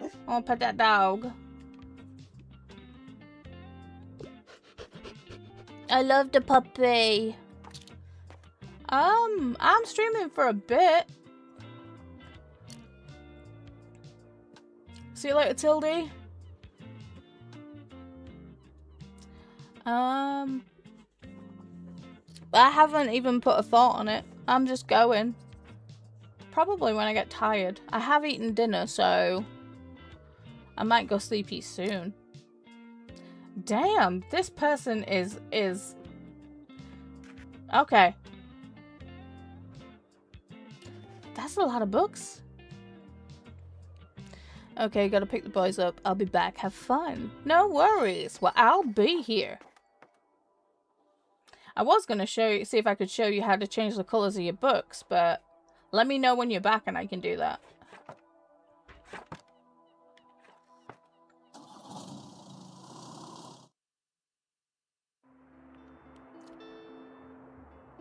I want to pet that dog. I love the puppy. I'm streaming for a bit. See you later, Tildy. I haven't even put a thought on it. I'm just going. Probably when I get tired. I have eaten dinner, so I might go sleepy soon. Damn, this person is okay. That's a lot of books. Okay, gotta pick the boys up. I'll be back. Have fun. No worries. Well, I'll be here. I was gonna see if I could show you how to change the colors of your books, but let me know when you're back and I can do that.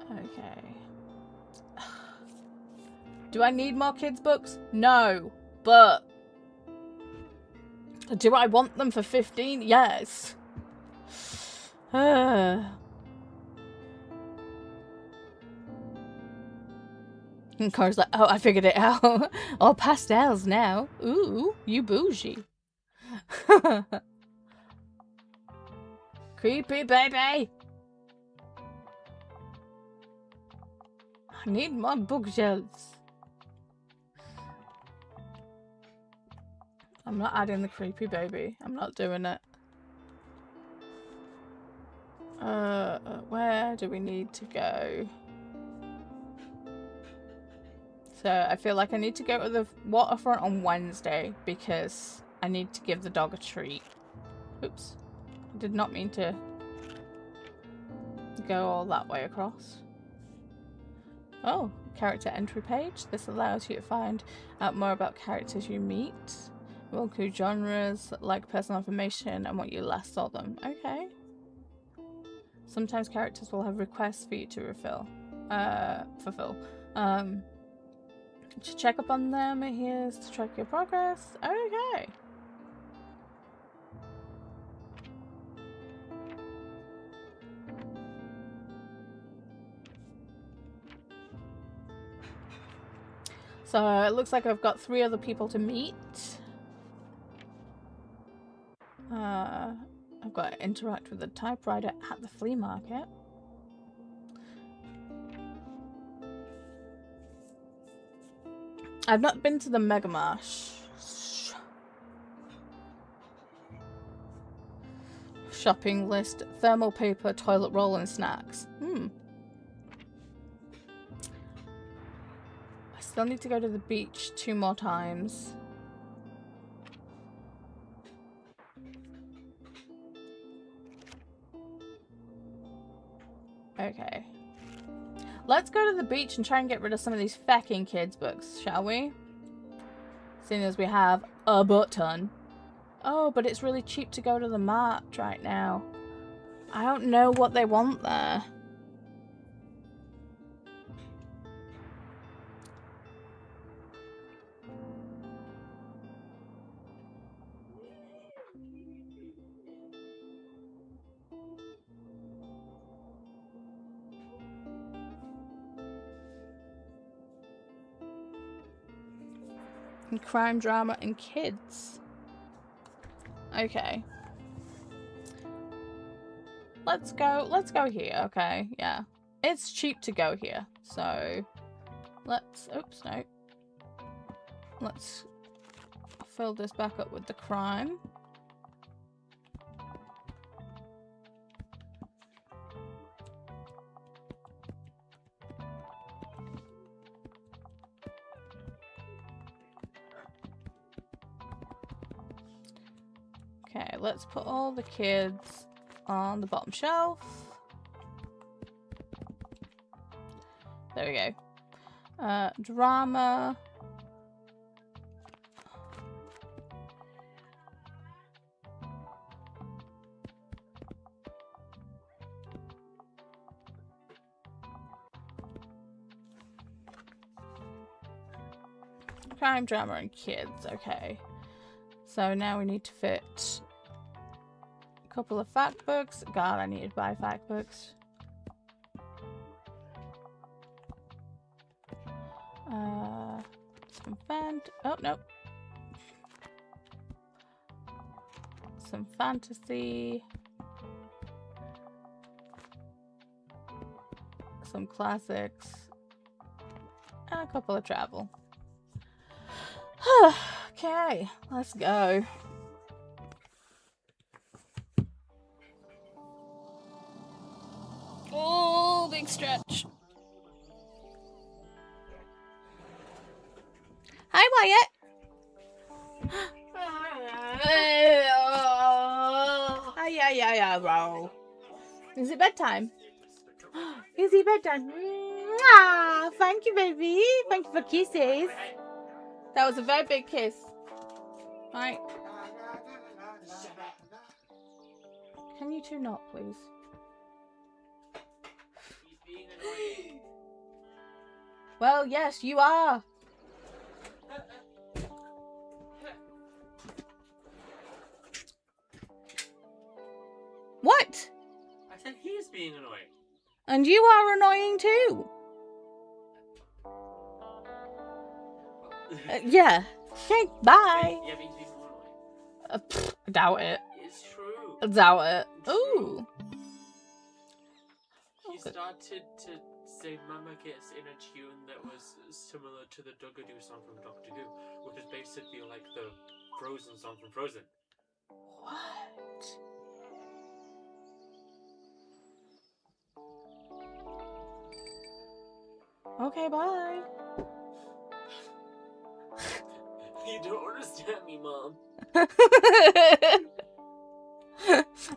Okay. Do I need more kids' books? No, but do I want them for 15? Yes. And Cora's like, oh, I figured it out. All pastels now. Ooh, you bougie. Creepy baby. I need more bookshelves. I'm not adding the creepy baby. I'm not doing it. Where do we need to go? So I feel like I need to go to the waterfront on Wednesday because I need to give the dog a treat. Oops. I did not mean to go all that way across. Oh, character entry page. This allows you to find out more about characters you meet. It will include genres, like personal information, and what you last saw them. Okay. Sometimes characters will have requests for you to fulfill. To check up on them, here's to track your progress. Okay. So it looks like I've got 3 other people to meet. I've got to interact with the typewriter at the flea market. I've not been to the Megamarsh. Shopping list, thermal paper, toilet roll, and snacks. I still need to go to the beach 2 more times. Okay. Let's go to the beach and try and get rid of some of these fecking kids' books, shall we? Seeing as we have a butt ton. Oh, but it's really cheap to go to the mart right now. I don't know what they want there. And crime, drama, and kids. Okay. Let's go here, okay, yeah. It's cheap to go here, so let's, oops, no. Let's fill this back up with the crime. Okay, let's put all the kids on the bottom shelf. There we go. Drama. Crime, drama, and kids. Okay. So now we need to fit a couple of fact books. God, I need to buy fact books. Some oh, nope. Some fantasy. Some classics. And a couple of travel. Okay, let's go. Oh, big stretch. Hi, Wyatt. Yeah, roll. Is it bedtime? Is it bedtime? Mwah! Thank you, baby. Thank you for kisses. That was a very big kiss. Right. Can you two not, please? He's being annoying. Well, yes, you are. What? I said he is being annoying. And you are annoying too. Yeah. Okay, bye. Yeah, means he's more annoying. Doubt it. It's true. Doubt it. It's true. Ooh. He's started to say Mama Kiss in a tune that was similar to the Dugadoo song from Doctor Who, which is basically like the Frozen song from Frozen. What? Okay, bye. You don't understand me, Mom.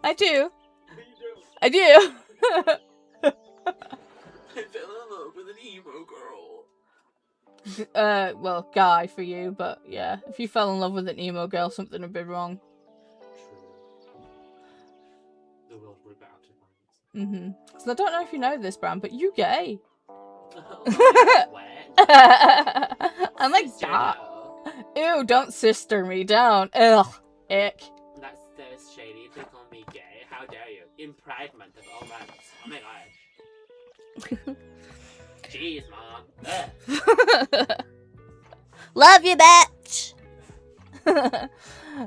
I do. You don't. I do. I fell in love with an emo girl. Well, guy for you, but yeah. If you fell in love with an emo girl, something would be wrong. True. The world we're about to find. Mm-hmm. So I don't know if you know this, Bram, but you gay. What? I'm like, Sister, God. no. Ew, don't sister me down. Ugh. Ick. That's so shady to call me gay. How dare you? In Pride Month of all months. Oh my gosh. Jeez, Mom. Ugh. Love you, bitch.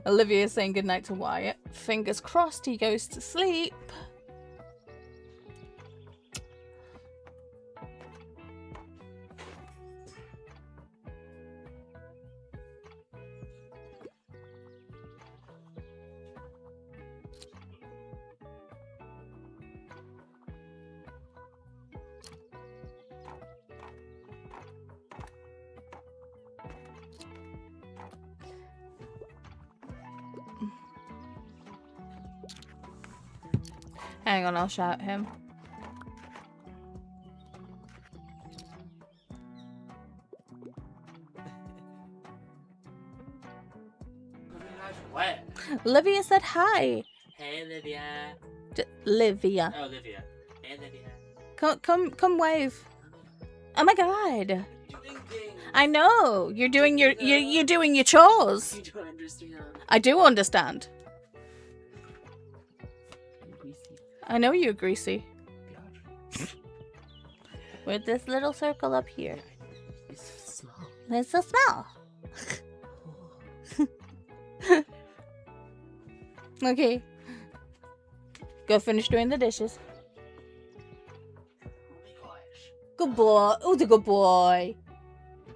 Olivia is saying goodnight to Wyatt. Fingers crossed he goes to sleep. Hang on, I'll shout him. What? Olivia said hi. Hey, Olivia. Olivia. Oh, Olivia. Hey, Olivia. Come wave. Oh my god. Doing things. I know. You're doing your you're doing your chores. You don't understand. I do understand. I know you're greasy. With this little circle up here. It's small. It's so small. Okay. Go finish doing the dishes. Oh my gosh. Good boy. Oh, the good boy.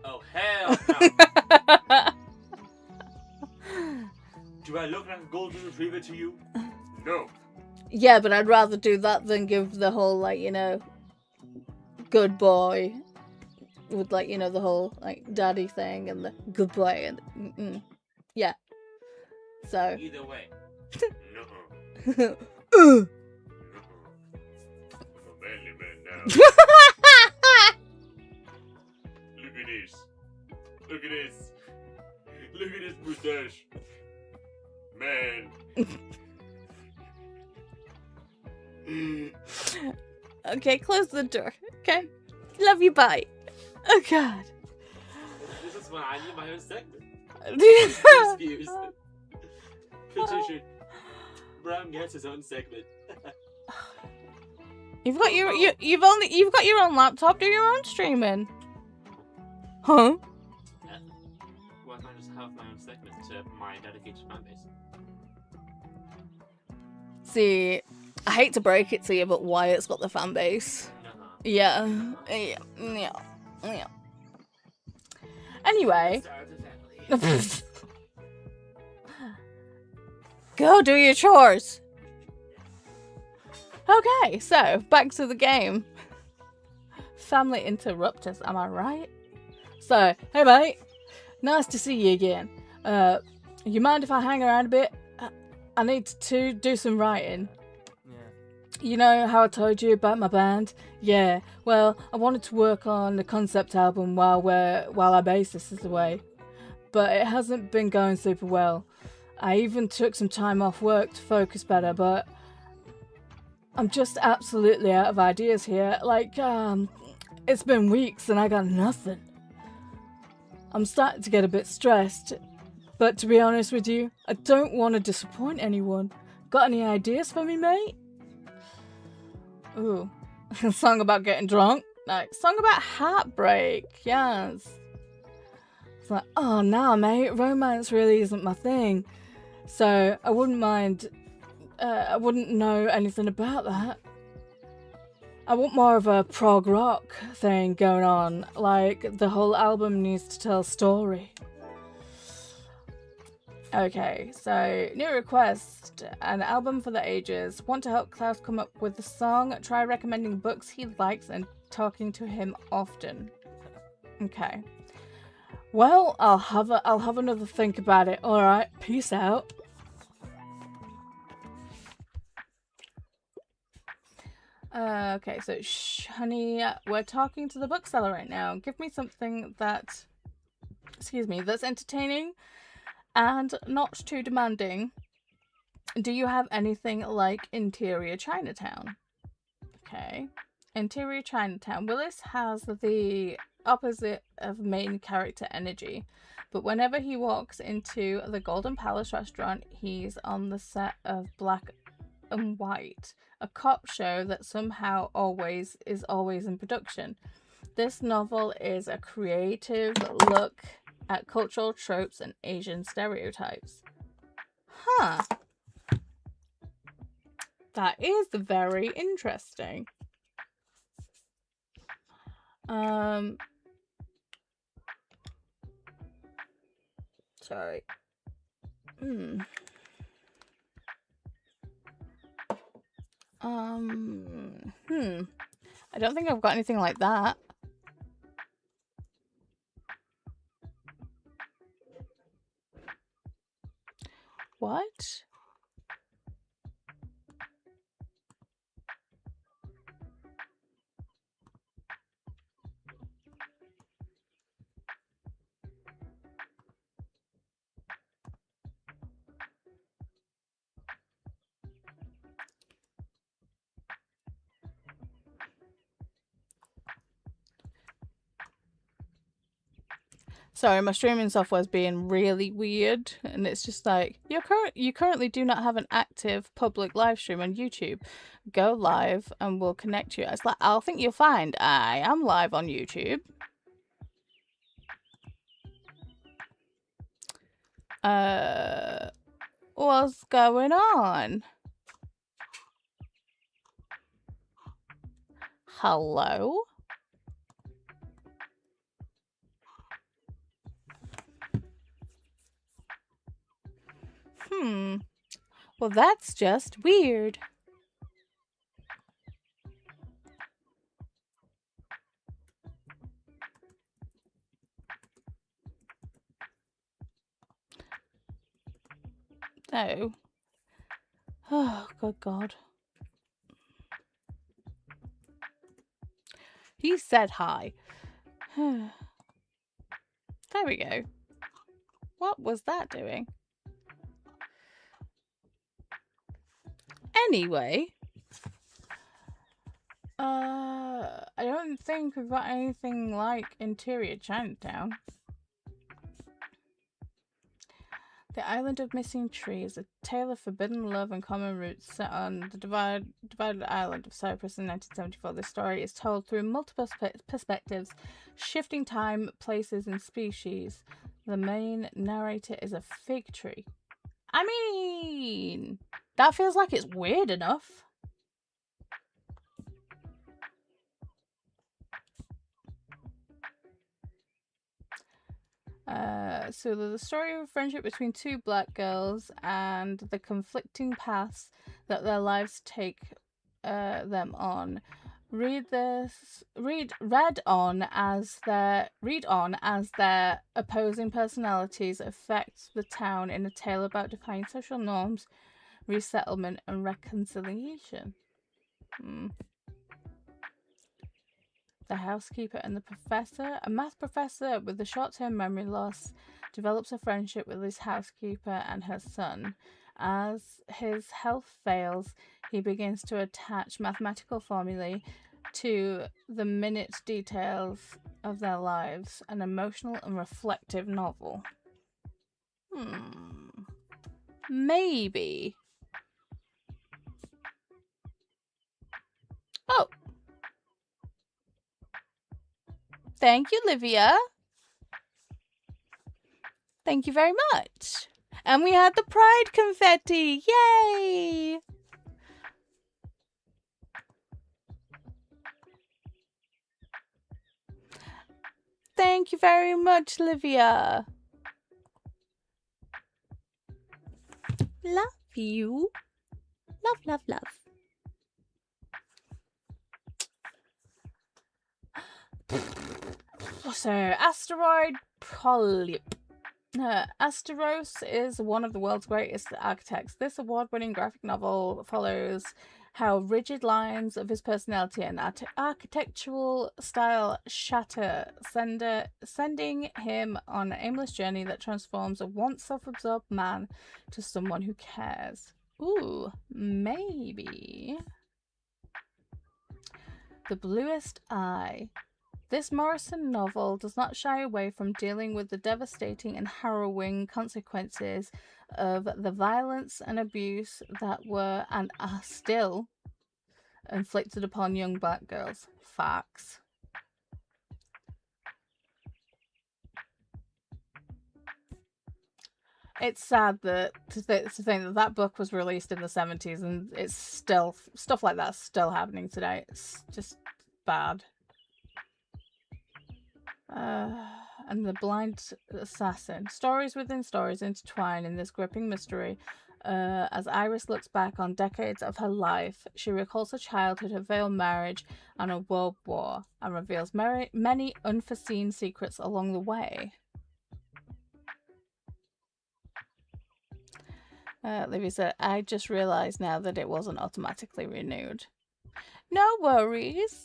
Oh, hell no. Do I look like a golden retriever to you? No. Yeah, but I'd rather do that than give the whole, like, you know, good boy. With, like, you know, the whole, like, daddy thing and the good boy and... Yeah. So... Either way. No. Ugh. I'm a manly man now. Look at this. Look at this. Look at this mustache. Man. Okay, close the door. Okay? Love you, bye. Oh, God. This is when I need my own segment. You've Excuse. Petition. Bram gets his own segment. got you've got your own laptop. Do your own streaming. Huh? Why can't I just have my own segment to my dedicated fanbase? See, I hate to break it to you, but Wyatt's got the fan base. Yeah. Anyway. Start the family. Go do your chores. Okay, so back to the game. Family interrupters, am I right? So, hey mate, nice to see you again. You mind if I hang around a bit? I need to do some writing. Yeah. You know how I told you about my band? Yeah, well, I wanted to work on the concept album while our bassist is away. But it hasn't been going super well. I even took some time off work to focus better, but I'm just absolutely out of ideas here. Like, it's been weeks and I got nothing. I'm starting to get a bit stressed, but to be honest with you, I don't want to disappoint anyone. Got any ideas for me, mate? Ooh, a song about getting drunk? Like, song about heartbreak, yes. It's like, oh, nah, mate, romance really isn't my thing. So, I wouldn't mind, I wouldn't know anything about that. I want more of a prog rock thing going on. Like, the whole album needs to tell a story. Okay, so new request. An album for the ages. Want to help Klaus come up with a song? Try recommending books he likes and talking to him often. Okay. Well, I'll have another think about it. Alright, peace out. Okay, so honey, we're talking to the bookseller right now. Give me something that's entertaining and not too demanding. Do you have anything like Interior Chinatown? Okay. Interior Chinatown. Willis has the opposite of main character energy, but whenever he walks into the Golden Palace restaurant, he's on the set of Black and White, a cop show that somehow always in production. This novel is a creative look at cultural tropes and Asian stereotypes. Huh. That is very interesting. Sorry. I don't think I've got anything like that. What? Sorry, my streaming software is being really weird, and it's just like, you currently do not have an active public live stream on YouTube. Go live and we'll connect you. It's like, I'll think you'll find I am live on YouTube. What's going on? Hello? Well, that's just weird. Oh. Oh, good God. He said hi. There we go. What was that doing? Anyway, I don't think we've got anything like Interior Chinatown. The Island of Missing Trees, a tale of forbidden love and common roots set on the divided island of Cyprus in 1974. This story is told through multiple perspectives, shifting time, places, and species. The main narrator is a fig tree. I mean, that feels like it's weird enough. So the story of friendship between two black girls and the conflicting paths that their lives take them on. Read on as their opposing personalities affect the town in a tale about defying social norms, resettlement, and reconciliation. The housekeeper and the professor. A math professor with a short-term memory loss develops a friendship with his housekeeper and her son. As his health fails, he begins to attach mathematical formulae to the minute details of their lives. An emotional and reflective novel. Maybe. Oh. Thank you, Livia. Thank you very much. And we had the pride confetti. Yay! Thank you very much, Livia. Love you. Love, love, love. So, asteroid polyp. Asteros is one of the world's greatest architects. This award-winning graphic novel follows how rigid lines of his personality and architectural style shatter, sending him on an aimless journey that transforms a once self-absorbed man to someone who cares. Ooh, maybe. The Bluest Eye. This Morrison novel does not shy away from dealing with the devastating and harrowing consequences of the violence and abuse that were and are still inflicted upon young black girls. Facts. It's sad that to think that book was released in the 70s and it's still stuff like that's still happening today. It's just bad. And the blind assassin. Stories within stories intertwine in this gripping mystery. As Iris looks back on decades of her life, she recalls her childhood, her veiled marriage, and a world war, and reveals many unforeseen secrets along the way. Livy said, I just realised now that it wasn't automatically renewed. No worries.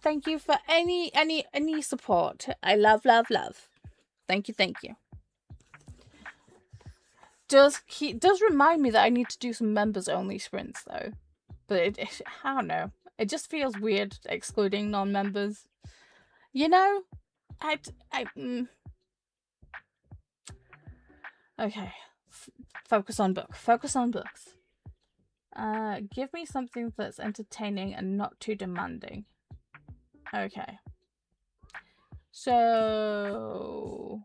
Thank you for any support. I love. Thank you. Does remind me that I need to do some members only sprints though, but I don't know. It just feels weird excluding non-members. You know, Okay, focus on books. Give me something that's entertaining and not too demanding. Okay. So...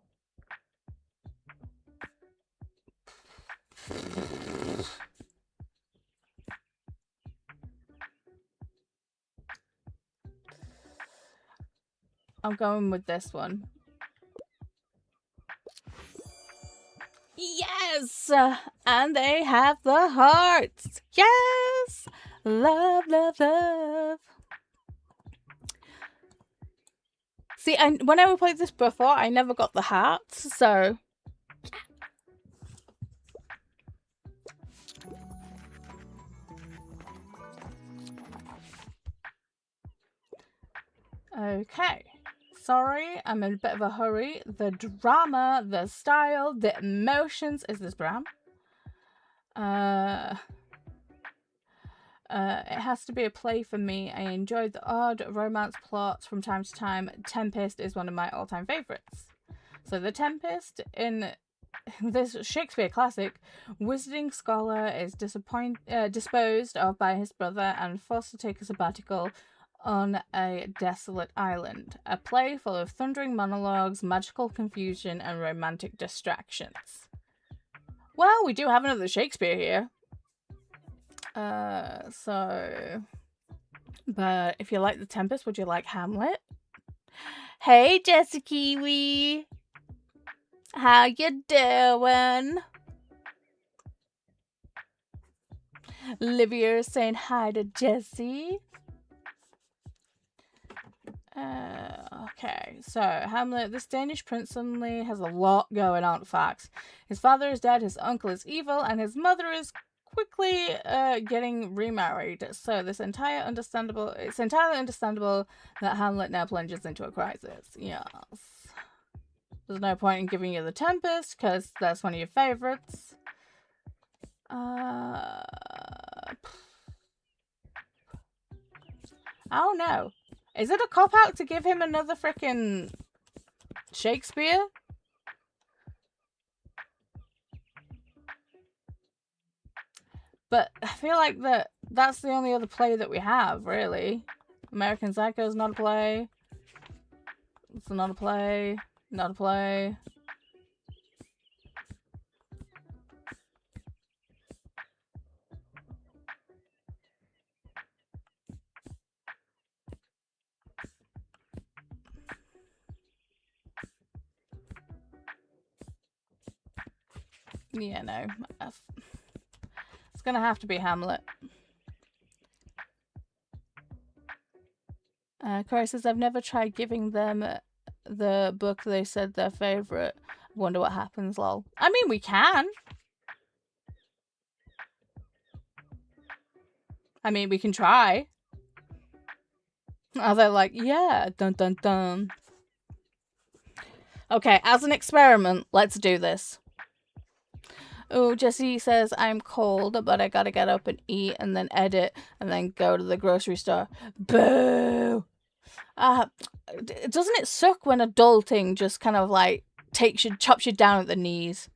I'm going with this one. Yes! And they have the hearts. Yes! Love. See, when I played this before, I never got the hearts, so... Okay. Sorry, I'm in a bit of a hurry. The drama, the style, the emotions. Is this Bram? It has to be a play for me. I enjoyed the odd romance plots from time to time. Tempest is one of my all-time favorites. So the Tempest in this Shakespeare classic, wizarding scholar is disposed of by his brother and forced to take a sabbatical on a desolate island. A play full of thundering monologues, magical confusion, and romantic distractions. Well, we do have another Shakespeare here. But if you like The Tempest, would you like Hamlet? Hey, Jessie Kiwi! How you doing? Livia is saying hi to Jessie. Okay, so Hamlet, this Danish prince suddenly has a lot going on. Facts. His father is dead, his uncle is evil, and his mother is quickly getting remarried. So it's entirely understandable that Hamlet now plunges into a crisis. Yes. There's no point in giving you The Tempest, because that's one of your favorites. I don't know. Is it a cop-out to give him another frickin' Shakespeare? But I feel like that's the only other play that we have, really. American Psycho is not a play. It's not a play. Not a play. Yeah, no. It's gonna have to be Hamlet. Corey says, I've never tried giving them the book they said their favourite. Wonder what happens, lol. I mean, we can. I mean, we can try. Are they like, yeah, dun dun dun. Okay, as an experiment, let's do this. Oh, Jesse says, I'm cold, but I gotta get up and eat and then edit and then go to the grocery store. Boo! Doesn't it suck when adulting just kind of like chops you down at the knees?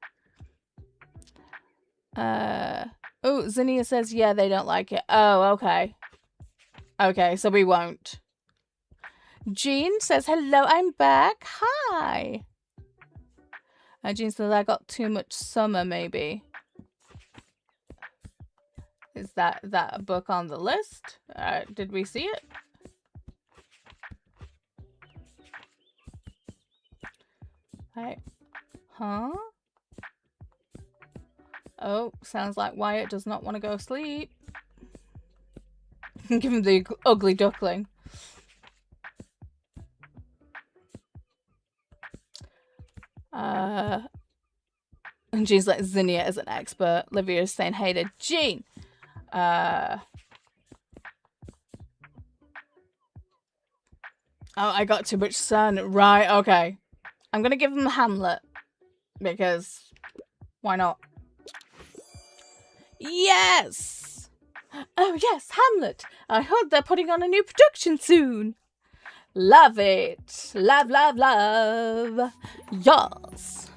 Oh, Zinnia says, yeah, they don't like it. Oh, okay. Okay, so we won't. Jean says, hello, I'm back. Hi. Jean says, I got too much summer, maybe. Is that a book on the list? Did we see it? Right. Huh? Oh, sounds like Wyatt does not want to go sleep. Give him the ugly duckling. And Jean's like, Zinnia is an expert. Livia is saying, hey to Jean. Oh, I got too much sun. Right, okay. I'm gonna give him Hamlet. Because why not? Yes! Oh yes, Hamlet! I heard they're putting on a new production soon. Love it. Love, love, love. Yes.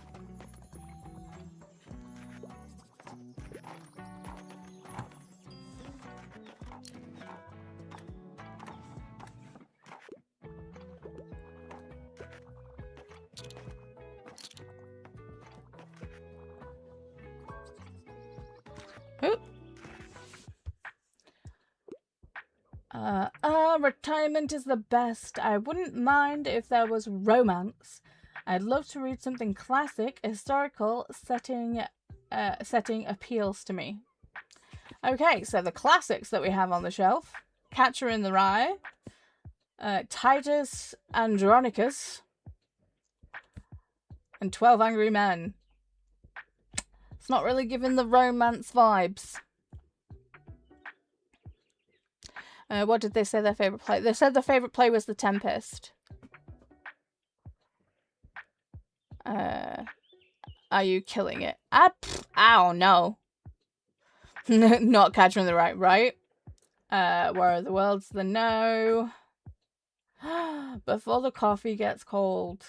Oop. Retirement is the best. I wouldn't mind if there was romance. I'd love to read something classic. Historical setting appeals to me. Okay, so the classics that we have on the shelf. Catcher in the Rye. Titus Andronicus. And 12 Angry Men. It's not really giving the romance vibes. What did they say their favourite play? They said their favourite play was The Tempest. Are you killing it? Ow, no. Not Catcher in the Rye, right? Where Are the Worlds? The no. Before the Coffee Gets Cold.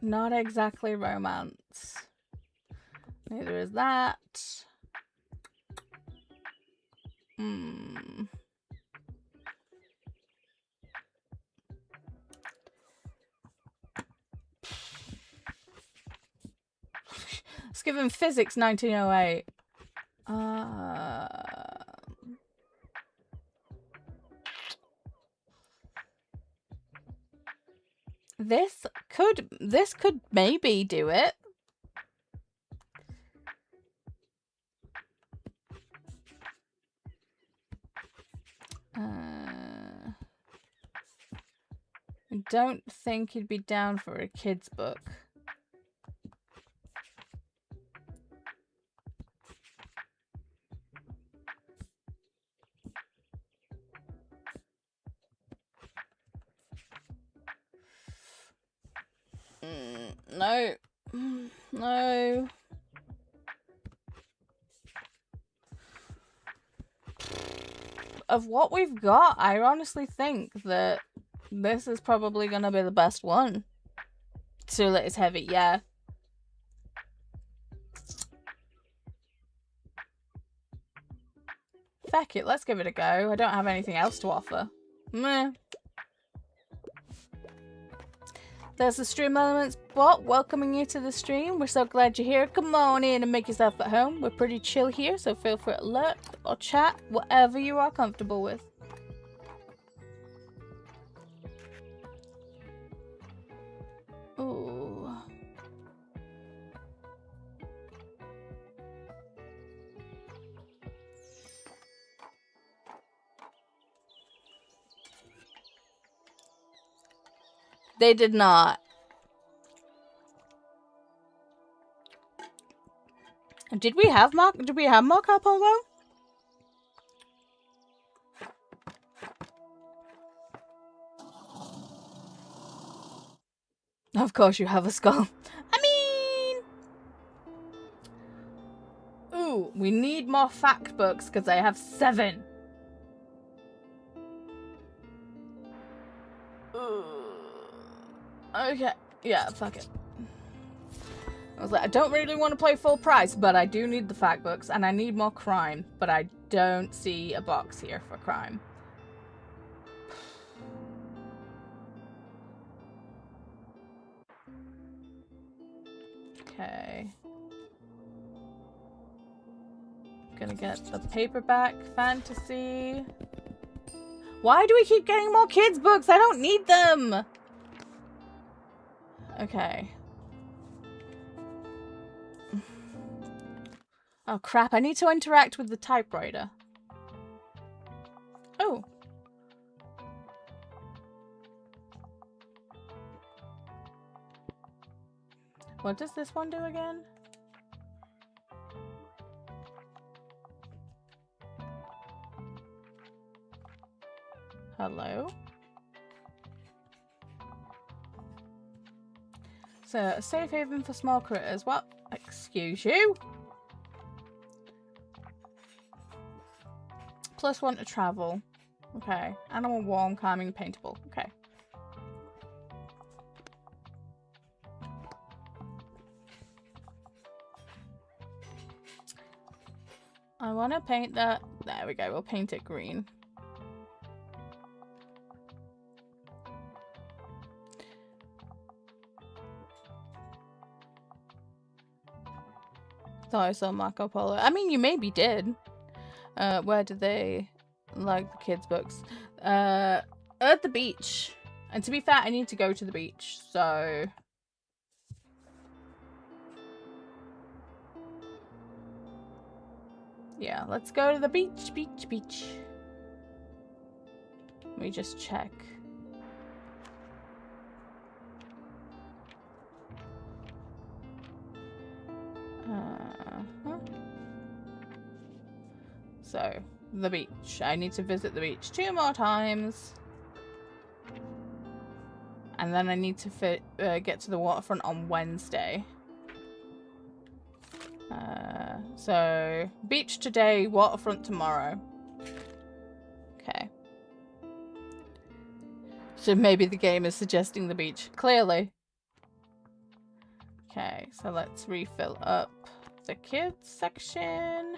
Not exactly romance. Neither is that. Let's give him Physics 1908. This could maybe do it. I don't think he'd be down for a kid's book. No. No. Of what we've got, I honestly think that this is probably going to be the best one. Too Late is heavy, yeah. Feck it, let's give it a go. I don't have anything else to offer. Meh. There's the Stream Elements bot welcoming you to the stream. We're so glad you're here. Come on in and make yourself at home. We're pretty chill here, so feel free to lurk or chat, whatever you are comfortable with. Ooh. They did not. Did we have Marco Polo? Of course you have a skull. I mean... Ooh, we need more fact books because I have 7. Okay. Yeah, fuck it. I was like, I don't really want to play full price, but I do need the fact books, and I need more crime, but I don't see a box here for crime. Okay. Gonna get the paperback fantasy. Why do we keep getting more kids' books? I don't need them! Okay. Oh crap, I need to interact with the typewriter. Oh. What does this one do again? Hello? So, a safe haven for small critters. What? Excuse you? +1 to travel. Okay. Animal warm, calming, paintable. Okay. I want to paint that. There we go. We'll paint it green. Thought I saw Marco Polo. I mean, you maybe did. Where did they like the kids' books? At the beach. And to be fair, I need to go to the beach, so... Yeah, let's go to the beach. Let me just check. So, the beach. I need to visit the beach 2 more times. And then I need to get to the waterfront on Wednesday. So, beach today, waterfront tomorrow. Okay. So maybe the game is suggesting the beach. Clearly. Okay, so let's refill up the kids section.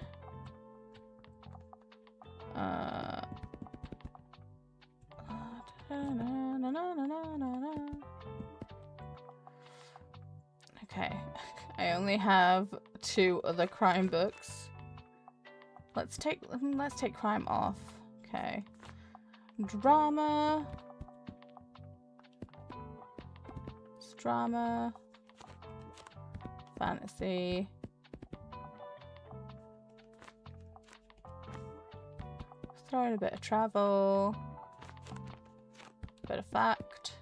Okay, I only have 2 other crime books. Let's take crime off. Okay, drama. Drama. Fantasy. Throw in a bit of travel. Bit of fact.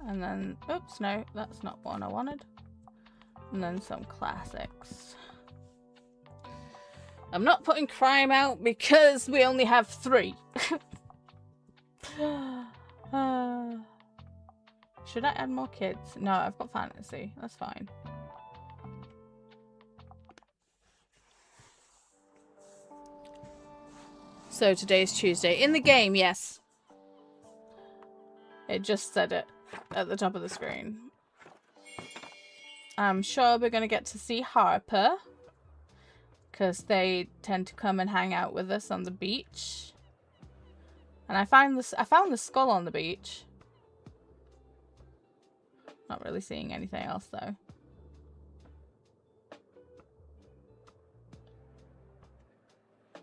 And then, oops, no, that's not one I wanted. And then some classics. I'm not putting crime out because we only have 3. Should I add more kids? No, I've got fantasy. That's fine. So today's Tuesday. In the game, yes. It just said it at the top of the screen. I'm sure we're going to get to see Harper. Because they tend to come and hang out with us on the beach. And I found the skull on the beach. Not really seeing anything else though.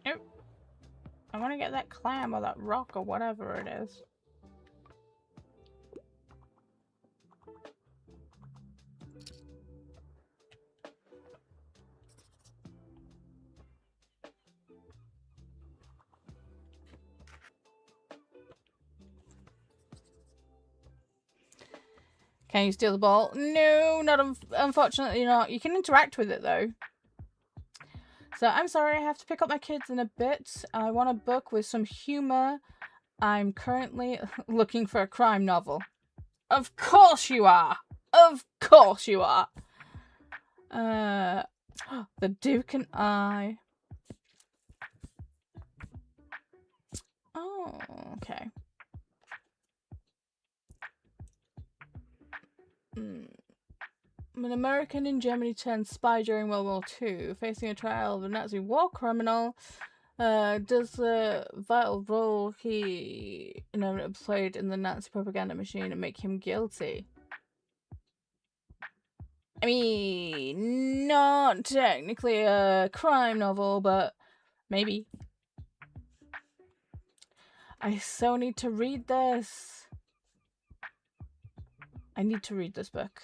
Nope. I want to get that clam or that rock or whatever it is. Can you steal the ball? No, not unfortunately not. You can interact with it though. So I'm sorry, I have to pick up my kids in a bit. I want a book with some humor. I'm currently looking for a crime novel. Of course you are. Of course you are. The Duke and I. Oh, okay. An American in Germany turned spy during World War II, facing a trial of a Nazi war criminal, does the vital role he played in the Nazi propaganda machine and make him guilty? I mean, not technically a crime novel, but maybe. I so need to read this. I need to read this book.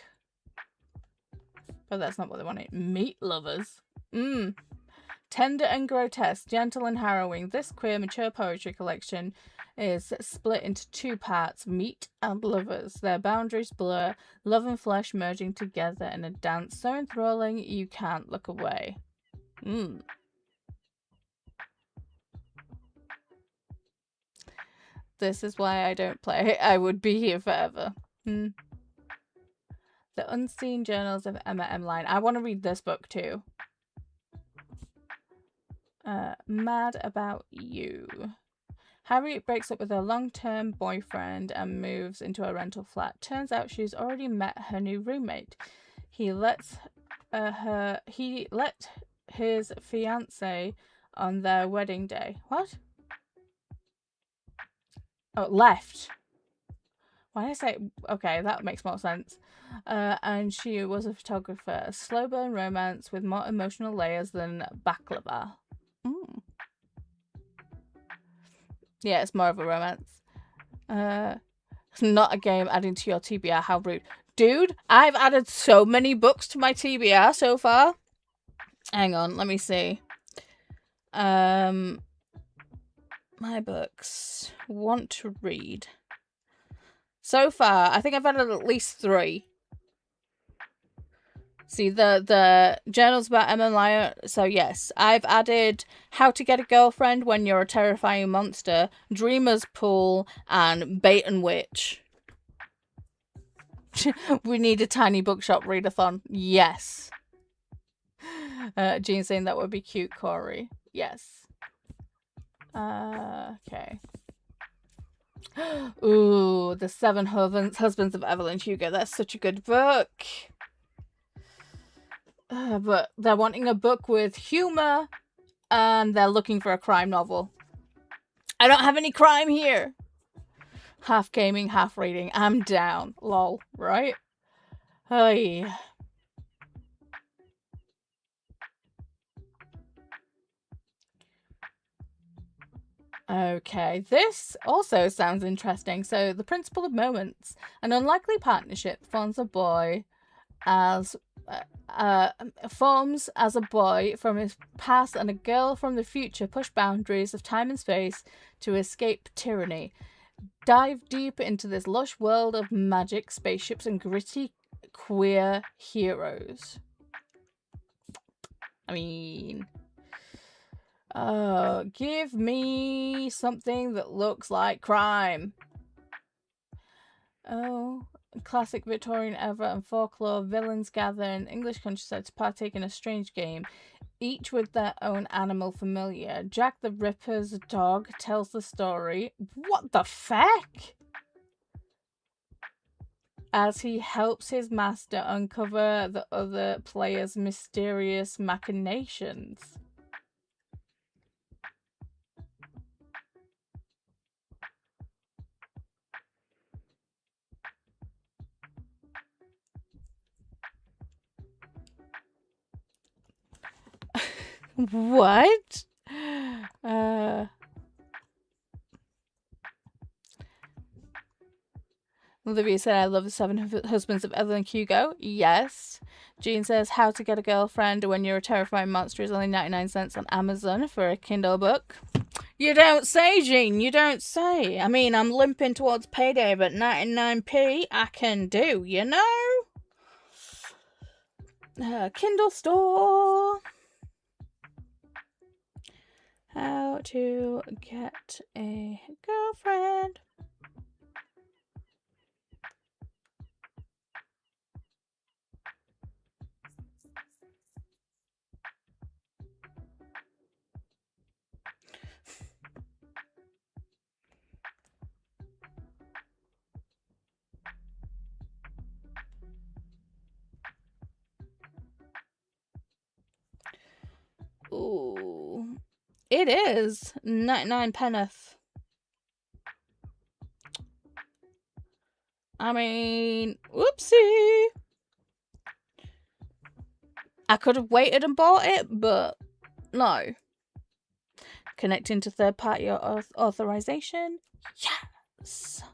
But that's not what they wanted. Meat lovers. Tender and grotesque, gentle and harrowing. This queer, mature poetry collection is split into two parts. Meat and lovers. Their boundaries blur. Love and flesh merging together in a dance so enthralling you can't look away. This is why I don't play. I would be here forever. The Unseen Journals of Emma Emmeline. I want to read this book too. Mad About You. Harriet breaks up with her long-term boyfriend and moves into a rental flat. Turns out she's already met her new roommate. He let his fiancée on their wedding day. What? Oh, left. Why did I say... Okay, that makes more sense. And she was a photographer. A slow burn romance with more emotional layers than baklava. Yeah, it's more of a romance. It's not a game adding to your TBR. How rude. Dude, I've added so many books to my TBR so far. Hang on, let me see. My books. Want to read. So far, I think I've added at least 3. See, the journals about Emma and Lyle. So yes, I've added How to Get a Girlfriend When You're a Terrifying Monster, Dreamer's Pool, and Bait and Witch. We need a tiny bookshop readathon. Yes. Jean saying that would be cute, Corey. Yes. Okay. Ooh, The 7 Husbands of Evelyn Hugo. That's such a good book. But they're wanting a book with humor and they're looking for a crime novel. I don't have any crime here. Half gaming, half reading. I'm down. Lol, right? Hey. Okay, this also sounds interesting. So, The Principle of Moments. An unlikely partnership forms as a boy from his past and a girl from the future push boundaries of time and space to escape tyranny. Dive deep into this lush world of magic, spaceships, and gritty queer heroes. I mean... give me something that looks like crime. Oh, classic Victorian era and folklore. Villains gather in English countryside to partake in a strange game, each with their own animal familiar. Jack the Ripper's dog tells the story. What the feck? As he helps his master uncover the other player's mysterious machinations. What? Olivia said, I love The 7 Husbands of Evelyn Hugo. Yes. Jean says, How to Get a Girlfriend When You're a Terrifying Monster is only 99 cents on Amazon for a Kindle book. You don't say, Jean. You don't say. I mean, I'm limping towards payday, but 99p I can do, you know? Kindle store. How to get a girlfriend. Ooh. It is 99 penneth. I mean, whoopsie. I could have waited and bought it, but no. Connecting to third-party authorization. Yes.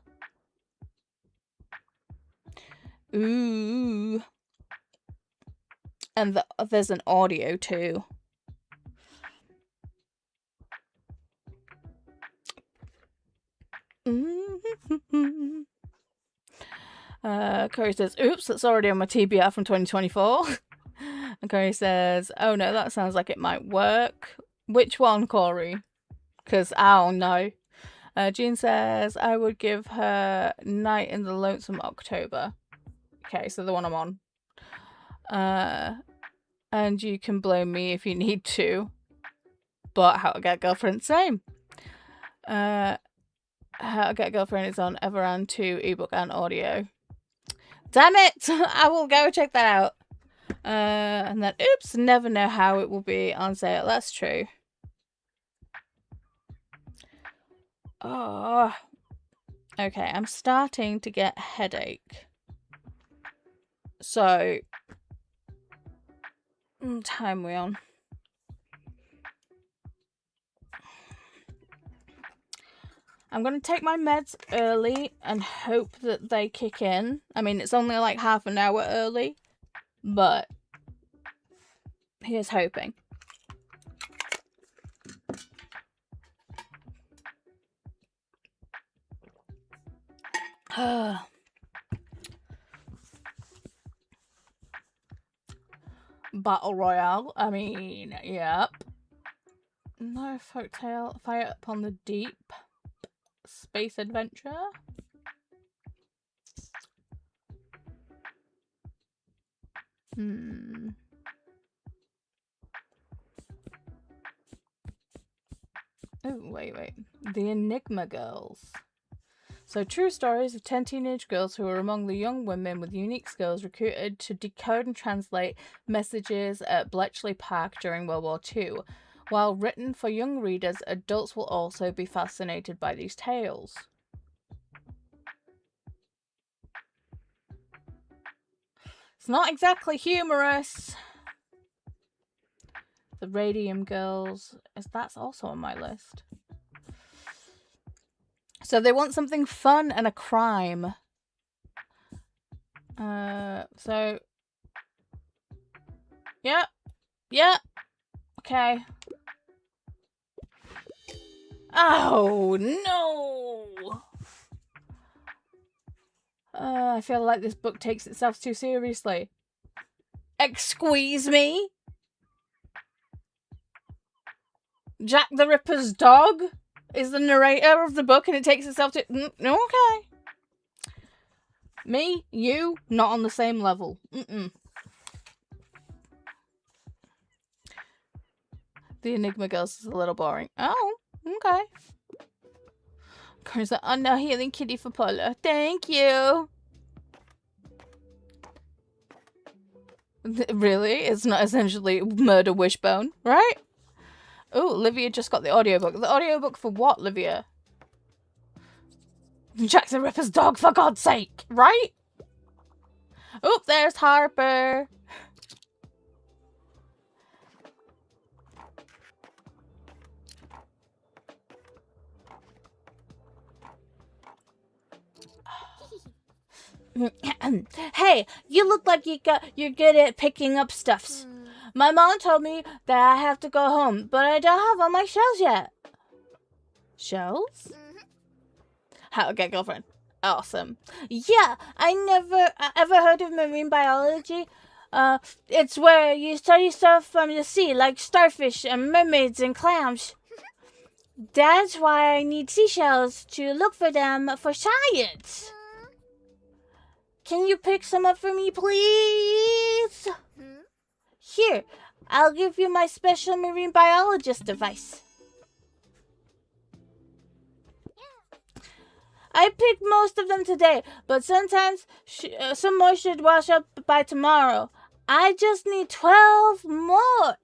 Ooh. And there's an audio too. Corey says, oops, that's already on my TBR from 2024. And Corey says, oh no, that sounds like it might work. Which one, Corey? Because I don't know. Jean says, I would give her Night in the Lonesome October. Okay, so the one I'm on. And you can blame me if you need to. But How to Get Girlfriend, same. How to Get Girlfriend is on Everand 2, ebook and audio. Damn it! I will go check that out. And then, oops, never know how it will be on sale. That's true. Oh. Okay, I'm starting to get a headache. So, time we on? I'm going to take my meds early and hope that they kick in. I mean, it's only like half an hour early, but here's hoping. Battle Royale. I mean, yep. No folktale. Fire upon the deep. Space adventure. Oh, wait. The Enigma Girls. So, true stories of 10 teenage girls who are among the young women with unique skills recruited to decode and translate messages at Bletchley Park during World War II. While written for young readers, adults will also be fascinated by these tales. It's not exactly humorous. The Radium Girls. That's also on my list. So they want something fun and a crime. So... Yeah. Okay. Oh, no! I feel like this book takes itself too seriously. Excuse me? Jack the Ripper's dog is the narrator of the book and it takes itself to... Okay. Me, you, not on the same level. The Enigma Girls is a little boring. Oh, okay. Cora's like, oh no, healing kitty for Paula. Thank you. Really? It's not essentially Murder Wishbone, right? Oh, Livia just got the audiobook. The audiobook for what, Livia? Jack the Ripper's dog, for God's sake, right? Oh, there's Harper. Hey, you look like you're good at picking up stuffs. My mom told me that I have to go home, but I don't have all my shells yet. Shells? How to get girlfriend. Awesome. Yeah, I never ever heard of marine biology. It's where you study stuff from the sea, like starfish and mermaids and clams. That's why I need seashells to look for them for science. Can you pick some up for me, please? Here, I'll give you my special marine biologist device. I picked most of them today, but sometimes some more should wash up by tomorrow. I just need 12 more.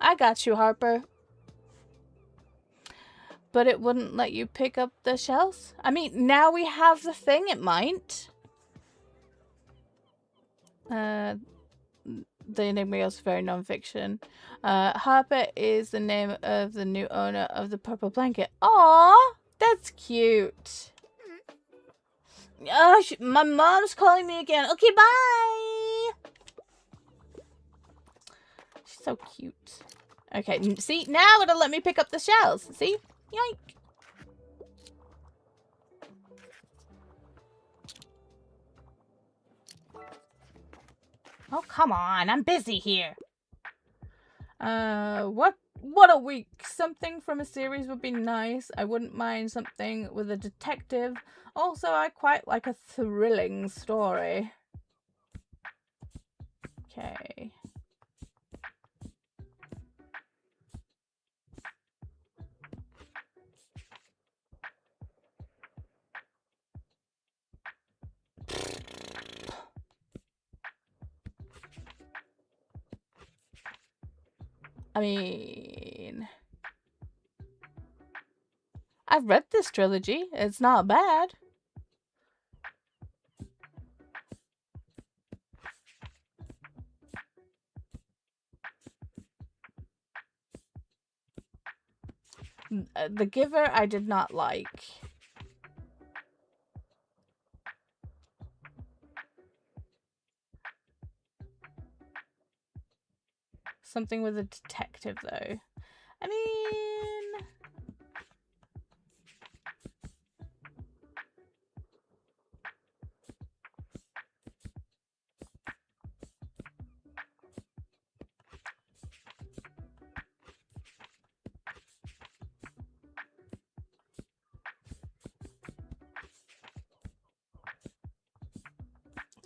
I got you, Harper. But it wouldn't let you pick up the shells? I mean, now we have the thing, it might. The enigma is very non-fiction. Harper is the name of the new owner of the purple blanket. Aww, that's cute. My mom's calling me again. Okay, bye. She's so cute. Okay, see, now it'll let me pick up the shells. See? Yoink. Oh, come on. I'm busy here. What a week. Something from a series would be nice. I wouldn't mind something with a detective. Also, I quite like a thrilling story. Okay. I mean, I've read this trilogy. It's not bad. The Giver I did not like. Something with a detective, though. I mean...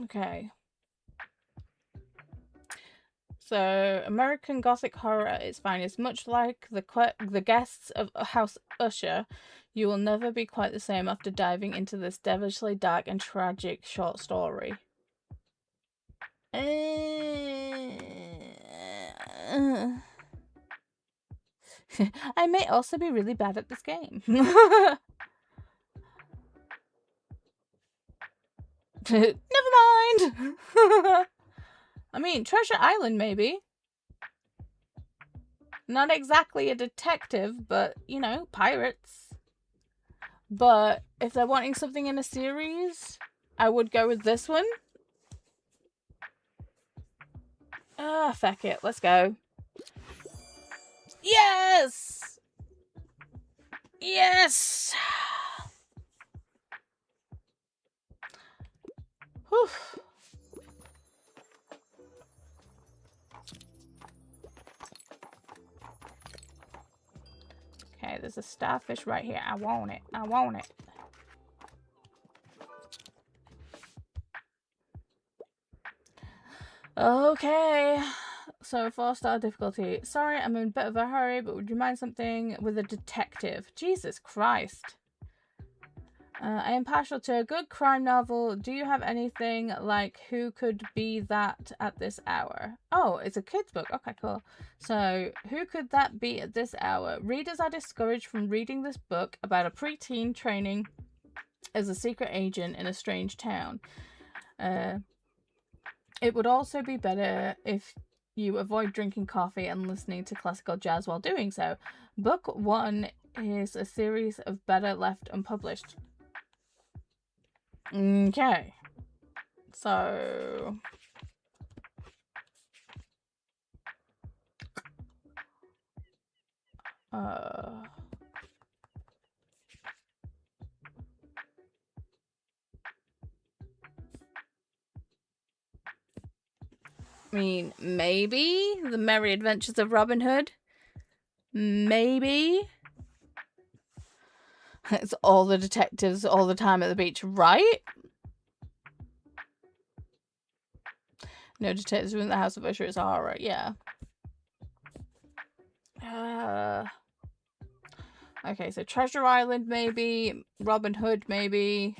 Okay. So, American Gothic horror is fine. It's much like the guests of House Usher. You will never be quite the same after diving into this devilishly dark and tragic short story. I may also be really bad at this game. Never mind. I mean, Treasure Island, maybe. Not exactly a detective, but, you know, pirates. But if they're wanting something in a series, I would go with this one. Ah, feck it. Let's go. Yes! Yes! Whew. Okay, there's a starfish right here. I want it. I want it. Okay. So 4-star difficulty. Sorry, I'm in a bit of a hurry, but would you mind something with a detective? Jesus Christ. I am partial to a good crime novel. Do you have anything like Who Could Be That at This Hour? Oh, it's a kid's book. Okay, cool. So, who could that be at this hour? Readers are discouraged from reading this book about a preteen training as a secret agent in a strange town. It would also be better if you avoid drinking coffee and listening to classical jazz while doing so. Book 1 is a series of better left unpublished. Okay. So... I mean, maybe the Merry Adventures of Robin Hood. Maybe. It's all the detectives all the time at the beach, right? No detectives in the House of Usher. It's horror. Yeah. Okay, so Treasure Island, maybe. Robin Hood, maybe.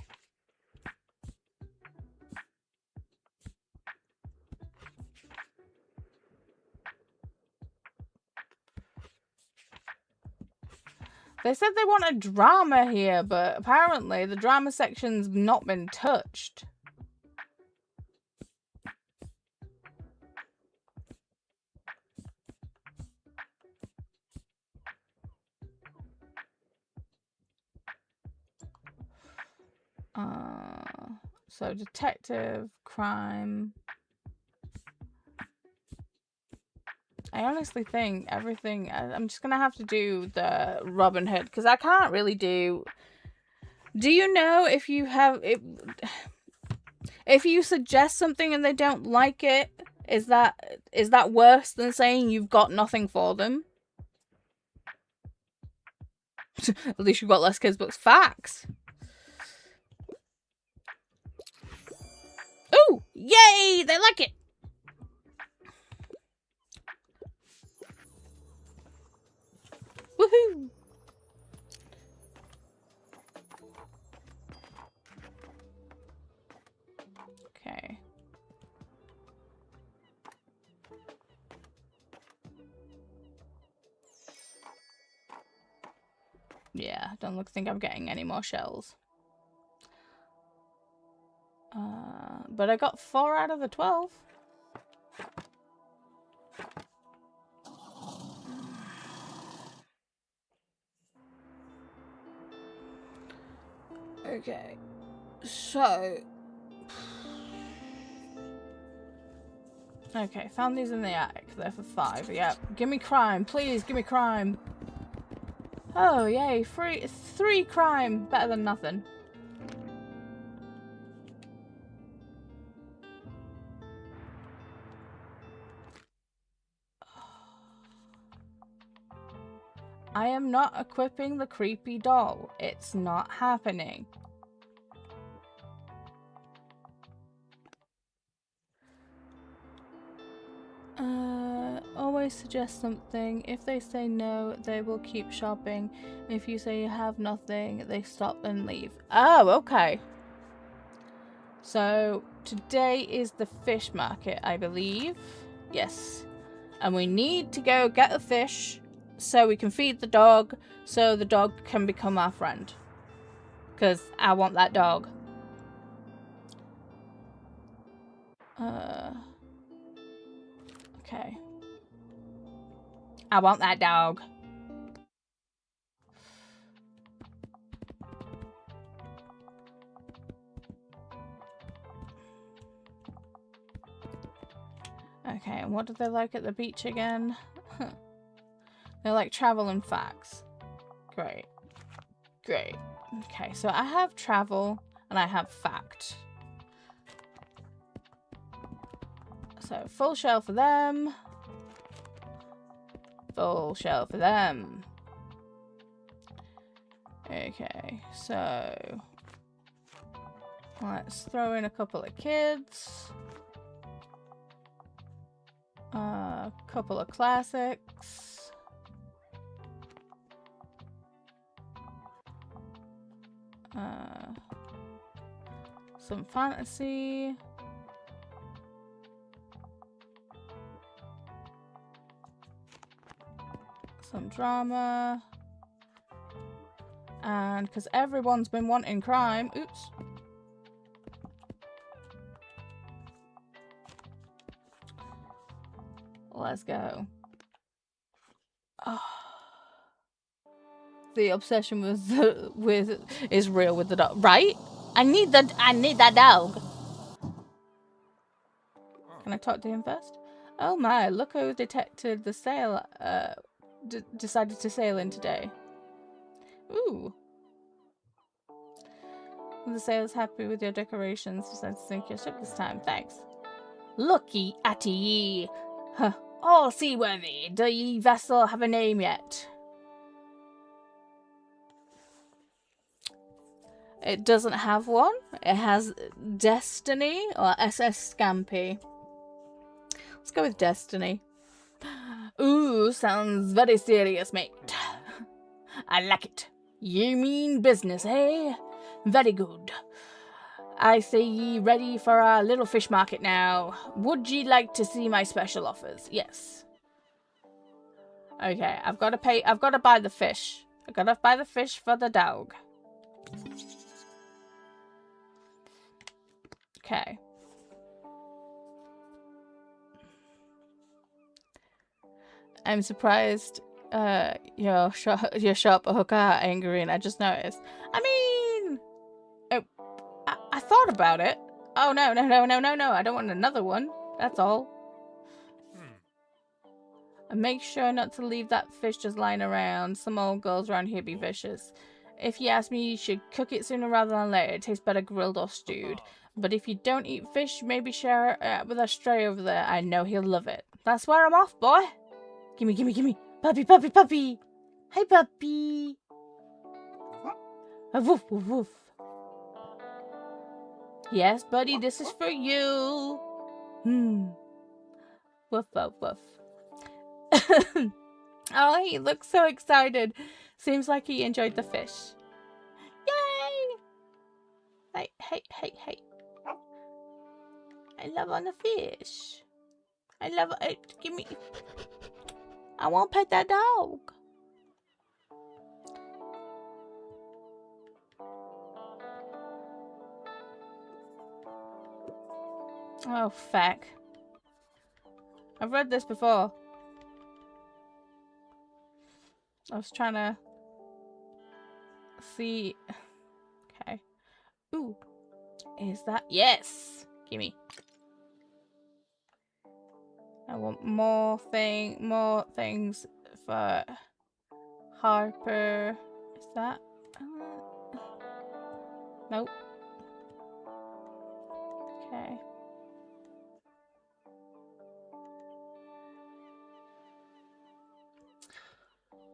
They said they want a drama here, but apparently the drama section's not been touched. So detective, crime. I honestly think everything. I'm just gonna have to do the Robin Hood because I can't really do. Do you know if you have it? If you suggest something and they don't like it, is that worse than saying you've got nothing for them? At least you've got less kids' books. Facts. Oh, yay! They like it. Woohoo! Okay. Yeah, don't think I'm getting any more shells. But I got 4 out of the 12. Okay, so... Okay, found these in the attic. They're for 5. Yep. Give me crime. Please, give me crime. Oh, yay. 3 crime. Better than nothing. I am not equipping the creepy doll. It's not happening. Always suggest something. If they say no, they will keep shopping. If you say you have nothing, they stop and leave. Oh, okay. So, today is the fish market, I believe. Yes. And we need to go get the fish so we can feed the dog so the dog can become our friend. Because I want that dog. Okay. I want that dog. Okay, and what do they like at the beach again? They like travel and facts. Great. Great. Okay, so I have travel and I have fact. So full shell for them. Full shell for them. Okay, so let's throw in a couple of kids. A couple of classics. Some fantasy. Some drama. And because everyone's been wanting crime. Oops. Let's go. Oh. The obsession with is real with the dog, right? I need that dog. Can I talk to him first? Oh my! Look who detected the sale. decided to sail in today. Ooh. The sailor's happy with your decorations. Decided to sink your ship this time. Thanks. Lucky at ye. Huh. All seaworthy. Do ye vessel have a name yet? It doesn't have one. It has Destiny or SS Scampy. Let's go with Destiny. Ooh, sounds very serious, mate. I like it. You mean business, eh? Very good. I say ye ready for our little fish market now. Would ye like to see my special offers? Yes. Okay, I've got to buy the fish. I've got to buy the fish for the dog. Okay. I'm surprised your shop hook are angry, and I just noticed. I mean, I thought about it. Oh, no. I don't want another one. That's all. And make sure not to leave that fish just lying around. Some old girls around here be vicious. If you ask me, you should cook it sooner rather than later. It tastes better grilled or stewed. But if you don't eat fish, maybe share it with our stray over there. I know he'll love it. That's where I'm off, boy. Gimme. Puppy. Hey, puppy. Woof, woof, woof. Yes, buddy, this is for you. Woof, woof, woof. Oh, he looks so excited. Seems like he enjoyed the fish. Yay! Hey. I love on the fish. I love it. Give me. I want to pet that dog. Oh, feck. I've read this before. I was trying to see. Okay. Ooh. Is that? Yes! Gimme. I want more things for Harper. Is that? Nope. Okay.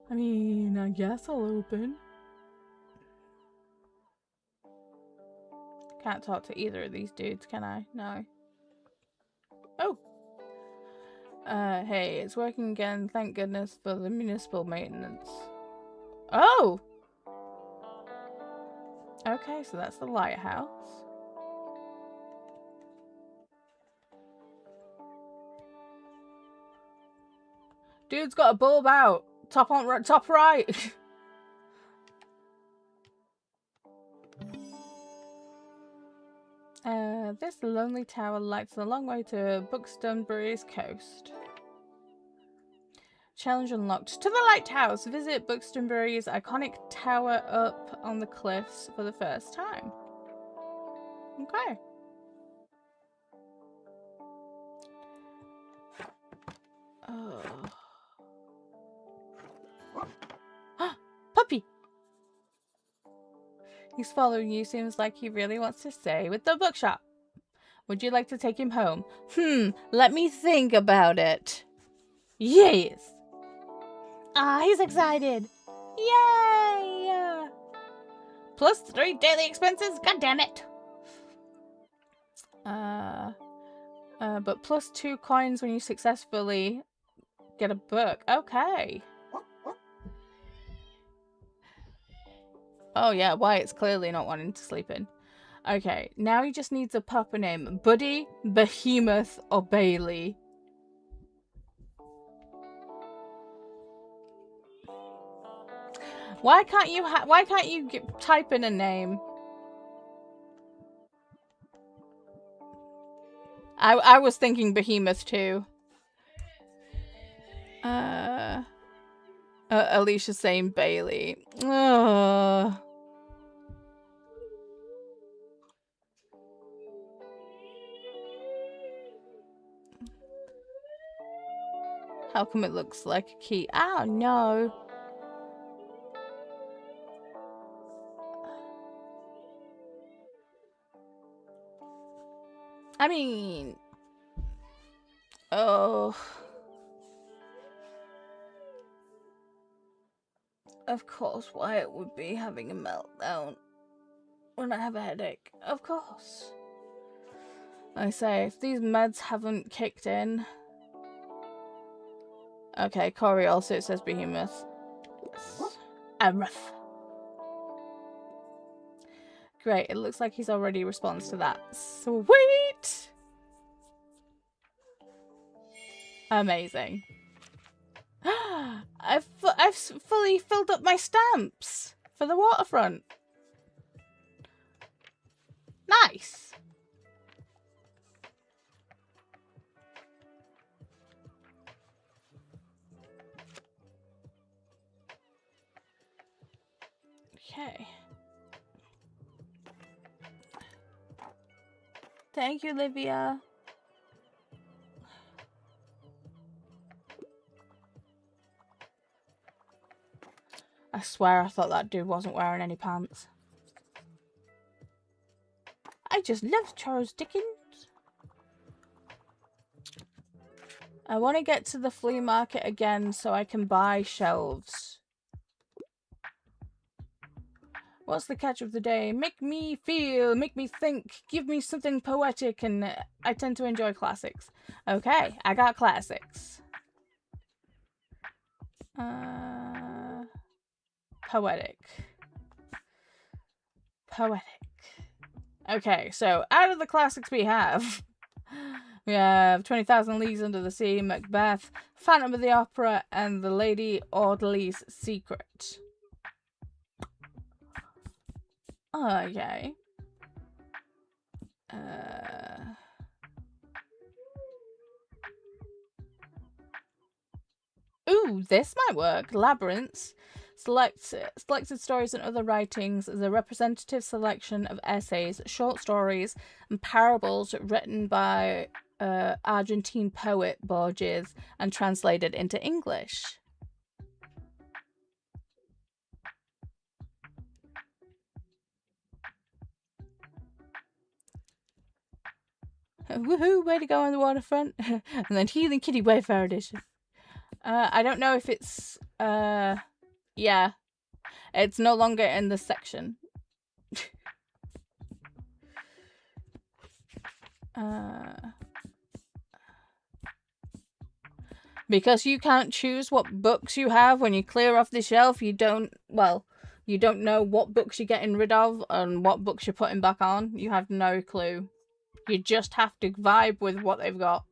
I mean, I guess I'll open. Can't talk to either of these dudes, can I? No. Oh! Hey, it's working again. Thank goodness for the municipal maintenance. Oh! Okay, so that's the lighthouse. Dude's got a bulb out. Top right. This lonely tower lights a long way to Buxtonbury's coast. Challenge unlocked. To the lighthouse! Visit Buxtonbury's iconic tower up on the cliffs for the first time. Okay. Oh. Puppy! He's following you. Seems like he really wants to stay with the bookshop. Would you like to take him home? Let me think about it. Yes! Ah, he's excited. Yay! Plus 3 daily expenses? God damn it! But plus 2 coins when you successfully get a book. Okay. Oh yeah, Wyatt's clearly not wanting to sleep in. Okay, now he just needs a proper name. Buddy, Behemoth, or Bailey. Why can't you type in a name? I was thinking Behemoth too. Alisha saying Bailey. Ugh. How come it looks like a key? Oh, no. I mean... Oh... Of course, Wyatt would be having a meltdown when I have a headache. Of course. I say, if these meds haven't kicked in... Okay, Corey also says behemoth. Yes. Rough. Great, it looks like he's already responds to that. Sweet! Amazing. I've fully filled up my stamps for the waterfront. Nice. Okay. Thank you, Olivia. I swear I thought that dude wasn't wearing any pants. I just love Charles Dickens. I want to get to the flea market again so I can buy shelves. What's the catch of the day? Make me feel, make me think, give me something poetic, and I tend to enjoy classics. Okay, I got classics. Poetic. Poetic. Okay, so out of the classics we have 20,000 Leagues Under the Sea, Macbeth, Phantom of the Opera, and The Lady Audley's Secret. Okay. Ooh, this might work. Labyrinths. Selected stories and other writings is a representative selection of essays, short stories, and parables written by Argentine poet Borges and translated into English. Woohoo, way to go on the waterfront. And then Healing Kitty Wayfarer Edition. I don't know if it's yeah. It's no longer in this section. Because you can't choose what books you have when you clear off the shelf, you don't know what books you're getting rid of and what books you're putting back on. You have no clue. You just have to vibe with what they've got.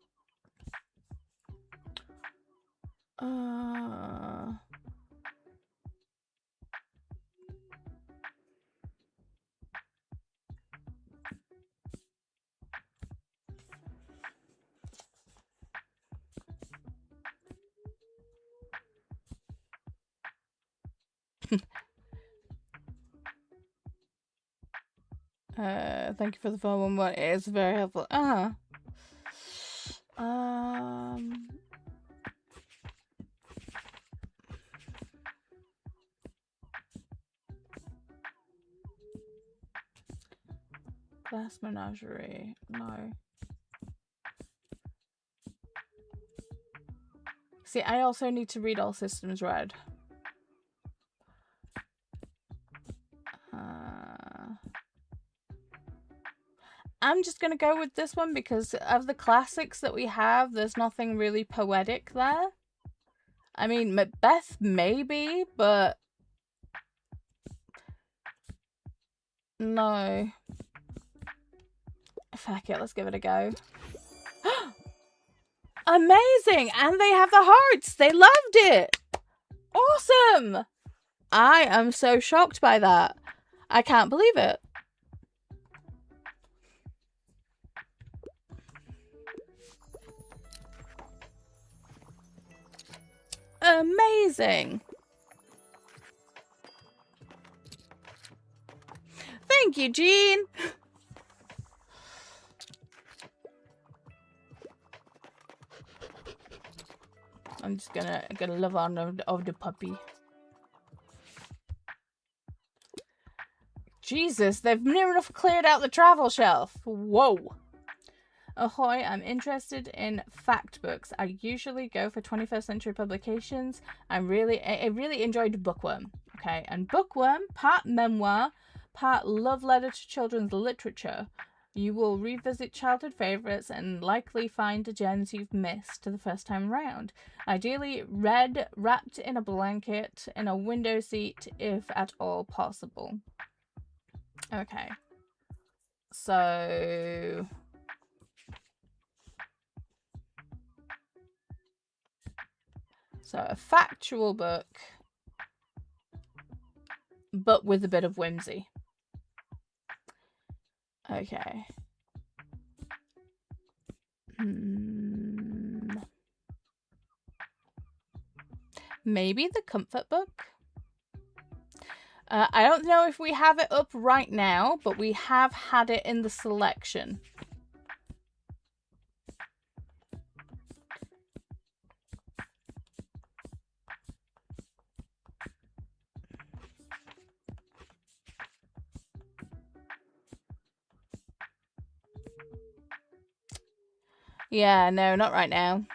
Thank you for the 411. It is very helpful. Glass Menagerie. No. See, I also need to read All Systems Red. I'm just gonna go with this one because of the classics that we have, there's nothing really poetic there. I mean, Macbeth maybe, but no. Fuck it, let's give it a go. Amazing! And they have the hearts! They loved it! Awesome! I am so shocked by that. I can't believe it. Amazing. Thank you, Jean. I'm just gonna get a love on of the puppy. Jesus, they've near enough cleared out the travel shelf. Whoa. Ahoy, I'm interested in fact books. I usually go for 21st century publications. I really enjoyed Bookworm. Okay, and Bookworm, part memoir, part love letter to children's literature. You will revisit childhood favourites and likely find gems you've missed the first time round. Ideally read wrapped in a blanket in a window seat if at all possible. Okay. So a factual book, but with a bit of whimsy. Okay. Maybe the comfort book? I don't know if we have it up right now, but we have had it in the selection. Yeah, no, not right now.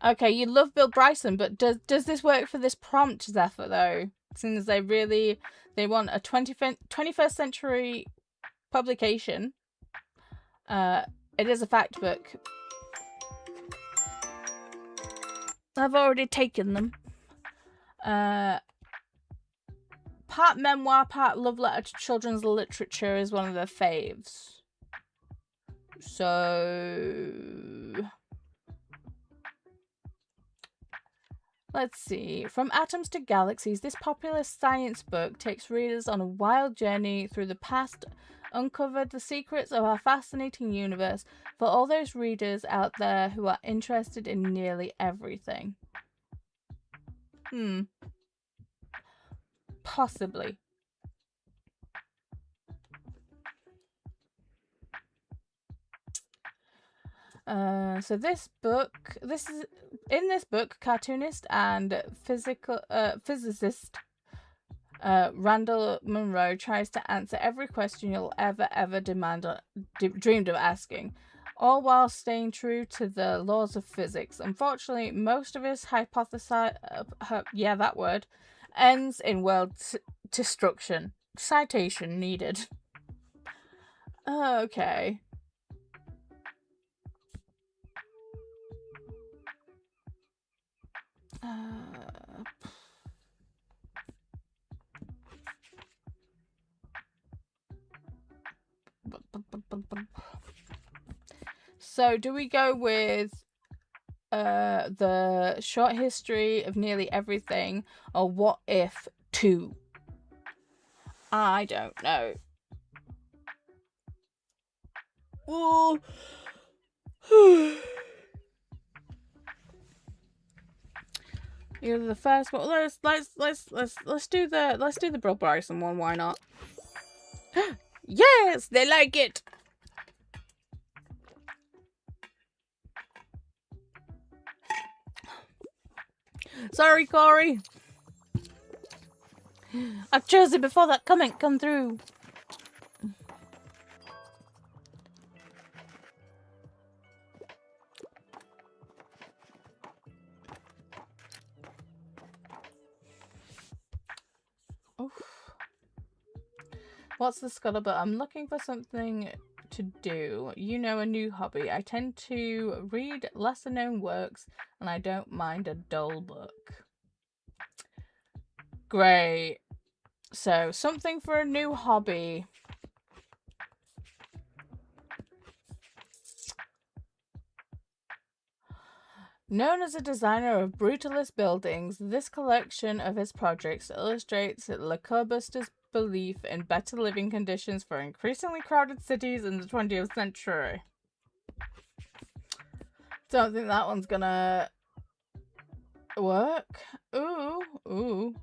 Okay, you love Bill Bryson, but does this work for this prompt, Zephyr, though? Since they want a 21st century publication. It is a fact book. I've already taken them. Part memoir, part love letter to children's literature is one of their faves. So let's see. From Atoms to Galaxies, this popular science book takes readers on a wild journey through the past, uncovered the secrets of our fascinating universe for all those readers out there who are interested in nearly everything. Possibly. So this book, cartoonist and physicist Randall Munro tries to answer every question you'll ever dreamed of asking, all while staying true to the laws of physics. Unfortunately, most of his ends in world destruction. Citation needed. Okay. So do we go with the short history of nearly everything, or what if 2? I don't know. Oh. You're the first one. Let's do the Bill Bryson one. Why not? Yes, they like it. Sorry, Corey. I chose it before that comment come through. Oof. What's the scuttlebutt? I'm looking for something to do. You know, a new hobby. I tend to read lesser known works, and I don't mind a dull book. Great. So, something for a new hobby. Known as a designer of brutalist buildings, this collection of his projects illustrates Le Corbusier's belief in better living conditions for increasingly crowded cities in the 20th century. Don't think that one's gonna work. Ooh.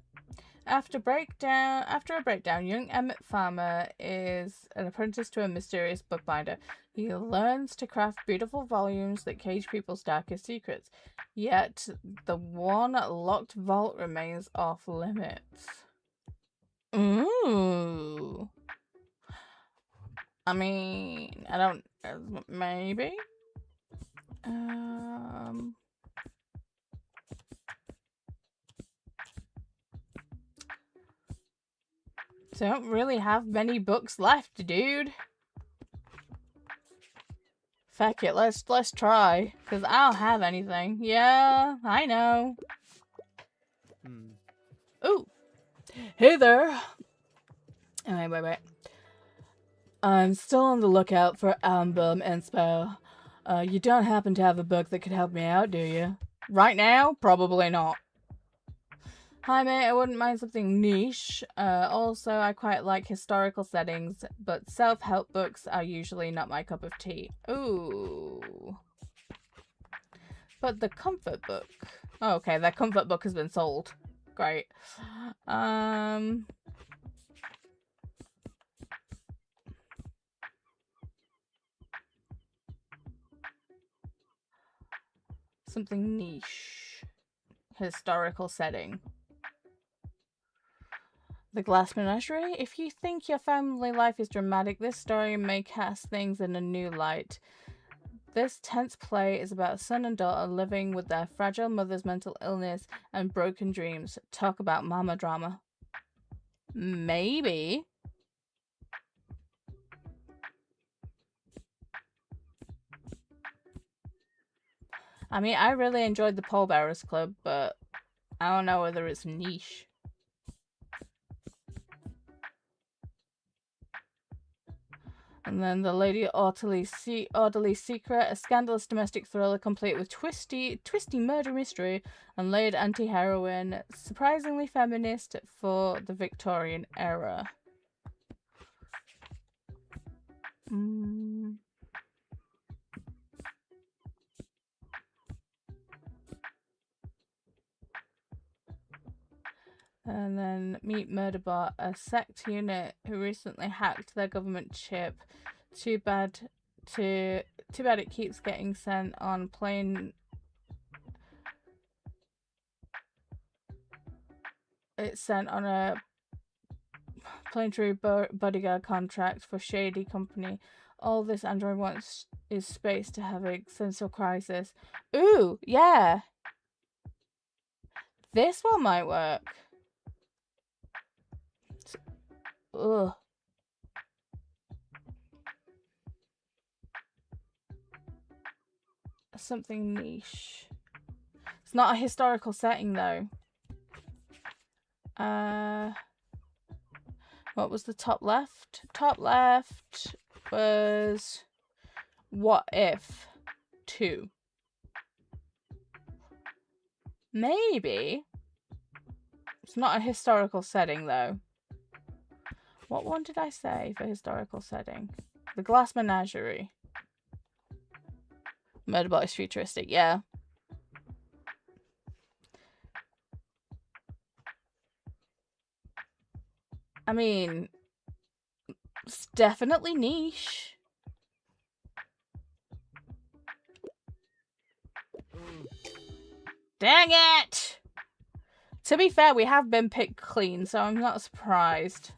After a breakdown, young Emmett Farmer is an apprentice to a mysterious bookbinder. He learns to craft beautiful volumes that cage people's darkest secrets. Yet, the one locked vault remains off limits. Ooh. I mean, I don't... maybe? Don't really have many books left, dude. Fuck it, let's try. Because I don't have anything. Yeah, I know. Ooh. Hey there. Oh, wait. I'm still on the lookout for album inspo. You don't happen to have a book that could help me out, do you? Right now? Probably not. Hi mate, I wouldn't mind something niche. Also, I quite like historical settings, but self-help books are usually not my cup of tea. Ooh. But the comfort book. Oh, okay, that comfort book has been sold. Great. Something niche. Historical setting. The Glass Menagerie? If you think your family life is dramatic, this story may cast things in a new light. This tense play is about a son and daughter living with their fragile mother's mental illness and broken dreams. Talk about mama drama. Maybe. I mean, I really enjoyed the Pallbearers Club, but I don't know whether it's niche. And then The Lady Orderly Secret, a scandalous domestic thriller complete with twisty murder mystery and layered anti-heroine, surprisingly feminist for the Victorian era. And then Meet Murderbot, a sect unit who recently hacked their government chip. Too bad it keeps getting sent on plane. It's sent on a planetary bodyguard contract for shady company. All this android wants is space to have a existential crisis. Ooh, yeah. This one might work. Ugh. Something niche. It's not a historical setting though. What was the top left? Top left was What If 2. Maybe. It's not a historical setting though. What one did I say for historical setting? The Glass Menagerie. Murderbot is futuristic, yeah. I mean, it's definitely niche. Dang it! To be fair, we have been picked clean, so I'm not surprised.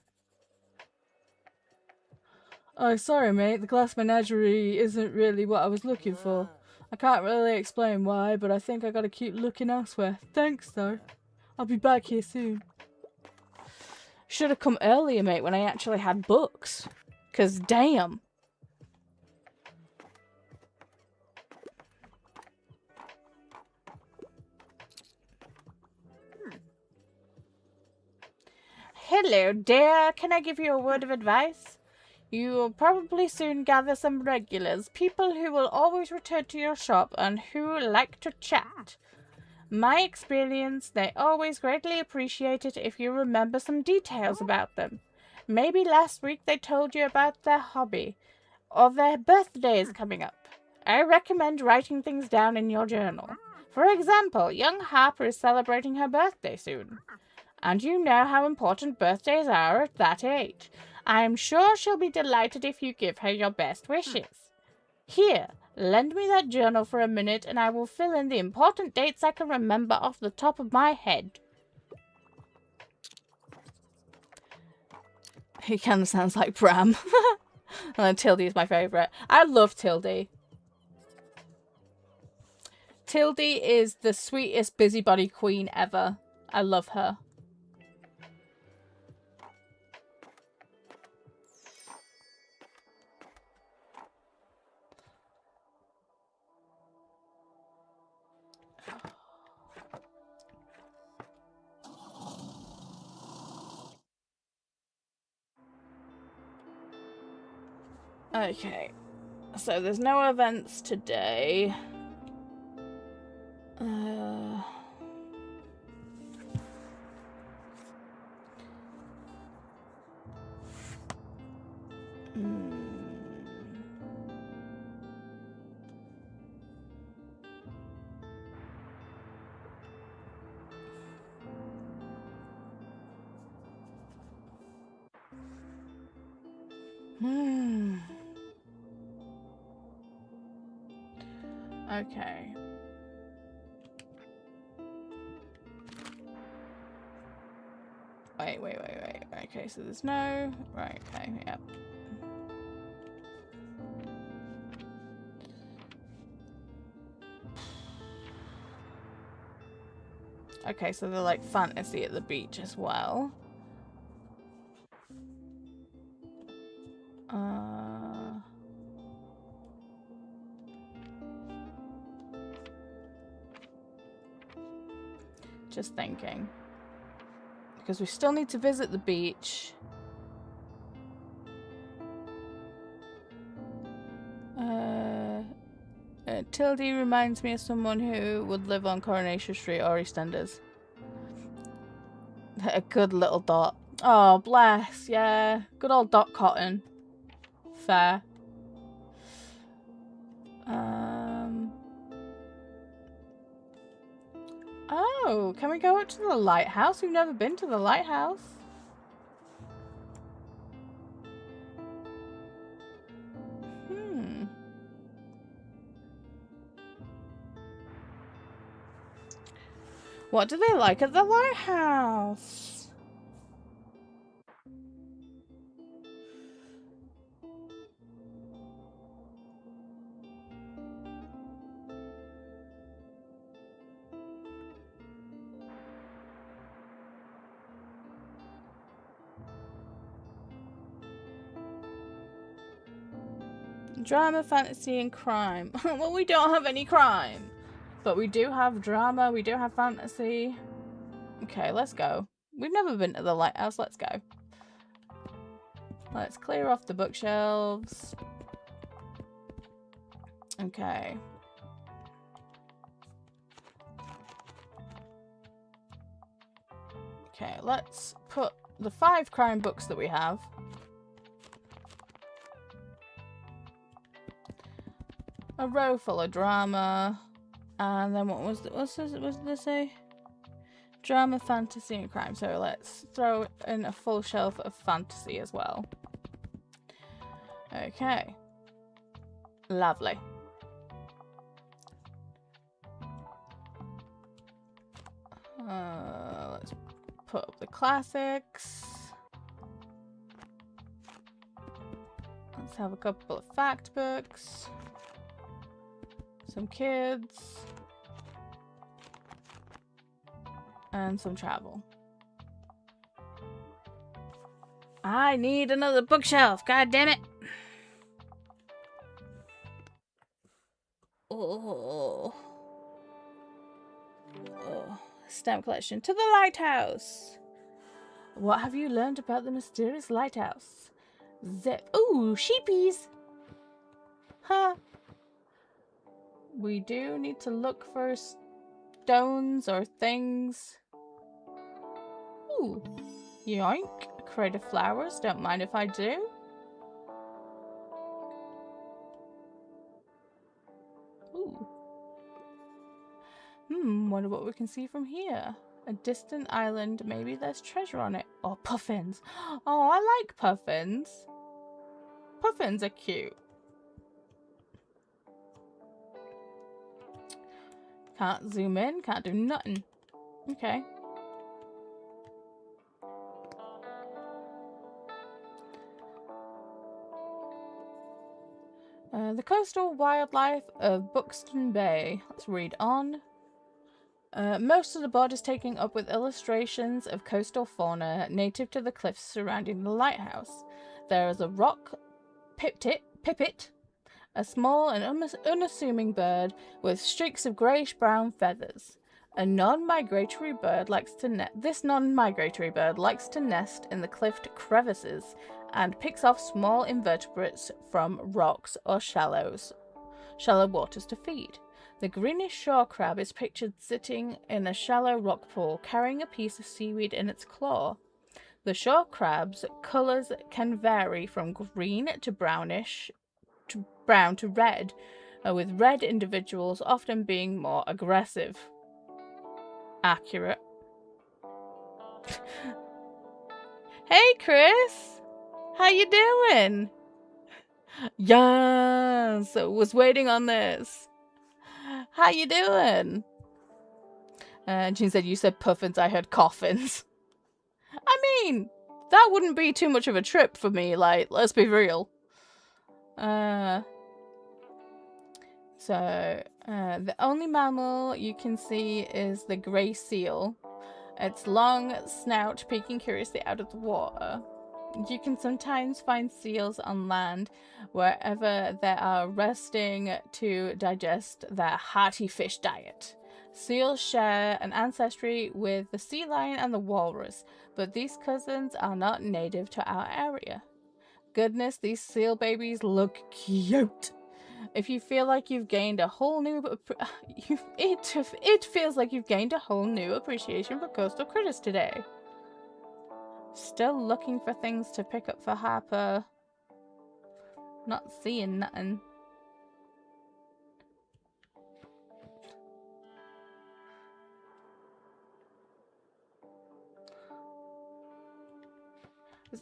Oh, sorry mate, the Glass Menagerie isn't really what I was looking for. I can't really explain why, but I think I gotta keep looking elsewhere. Thanks though. I'll be back here soon. Should have come earlier, mate, when I actually had books. 'Cause damn. Hello, dear. Can I give you a word of advice? You will probably soon gather some regulars, people who will always return to your shop and who like to chat. My experience, they always greatly appreciate it if you remember some details about them. Maybe last week they told you about their hobby, or their birthdays coming up. I recommend writing things down in your journal. For example, young Harper is celebrating her birthday soon. And you know how important birthdays are at that age. I'm sure she'll be delighted if you give her your best wishes. Here, lend me that journal for a minute and I will fill in the important dates I can remember off the top of my head. He kind of sounds like Bram. And Tildy is my favourite. I love Tildy. Tildy is the sweetest busybody queen ever. I love her. Okay, so there's no events today. Okay. Wait. Okay, so there's no... Right, okay, yep. Okay, so they're like fantasy at the beach as well. Just thinking. Because we still need to visit the beach. Tildy reminds me of someone who would live on Coronation Street or EastEnders. A good little Dot. Oh, bless. Yeah. Good old Dot Cotton. Fair. Oh, can we go up to the lighthouse? We've never been to the lighthouse. What do they like at the lighthouse? Drama, fantasy, and crime. Well, we don't have any crime. But we do have drama, we do have fantasy. Okay, let's go. We've never been to the lighthouse, let's go. Let's clear off the bookshelves. Okay. Okay, let's put the 5 crime books that we have. A row full of drama. And then what did they say? Drama, fantasy, and crime. So let's throw in a full shelf of fantasy as well. Okay. Lovely. Let's put up the classics. Let's have a couple of fact books. Some kids. And some travel. I need another bookshelf. God damn it. Oh. Stamp collection. To the lighthouse. What have you learned about the mysterious lighthouse? Zip. Ooh, sheepies. Huh. We do need to look for stones or things. Ooh. Yoink. A crate of flowers. Don't mind if I do. Ooh. Wonder what we can see from here. A distant island, maybe there's treasure on it. Or puffins. Oh, I like puffins. Puffins are cute. Can't zoom in, can't do nothing. Okay. The coastal wildlife of Buxton Bay. Let's read on. Most of the board is taken up with illustrations of coastal fauna native to the cliffs surrounding the lighthouse. There is a rock pipit, a small and unassuming bird with streaks of greyish-brown feathers. A non-migratory bird likes to non-migratory bird likes to nest in the cliff crevices and picks off small invertebrates from rocks or shallow waters to feed. The greenish shore crab is pictured sitting in a shallow rock pool, carrying a piece of seaweed in its claw. The shore crab's colours can vary from green to brownish to brown to red, with red individuals often being more aggressive. Accurate. Hey, Chris! How you doing? Yes, was waiting on this. How you doing? And Jean said, you said puffins, I heard coffins. I mean, that wouldn't be too much of a trip for me, like, let's be real. The only mammal you can see is the grey seal. Its long snout peeking curiously out of the water. You can sometimes find seals on land wherever they are resting to digest their hearty fish diet. Seals share an ancestry with the sea lion and the walrus, but these cousins are not native to our area. Goodness, these seal babies look cute. If you feel like you've gained a whole new it feels like you've gained a whole new appreciation for coastal critters today. Still looking for things to pick up for Harper. Not seeing nothing.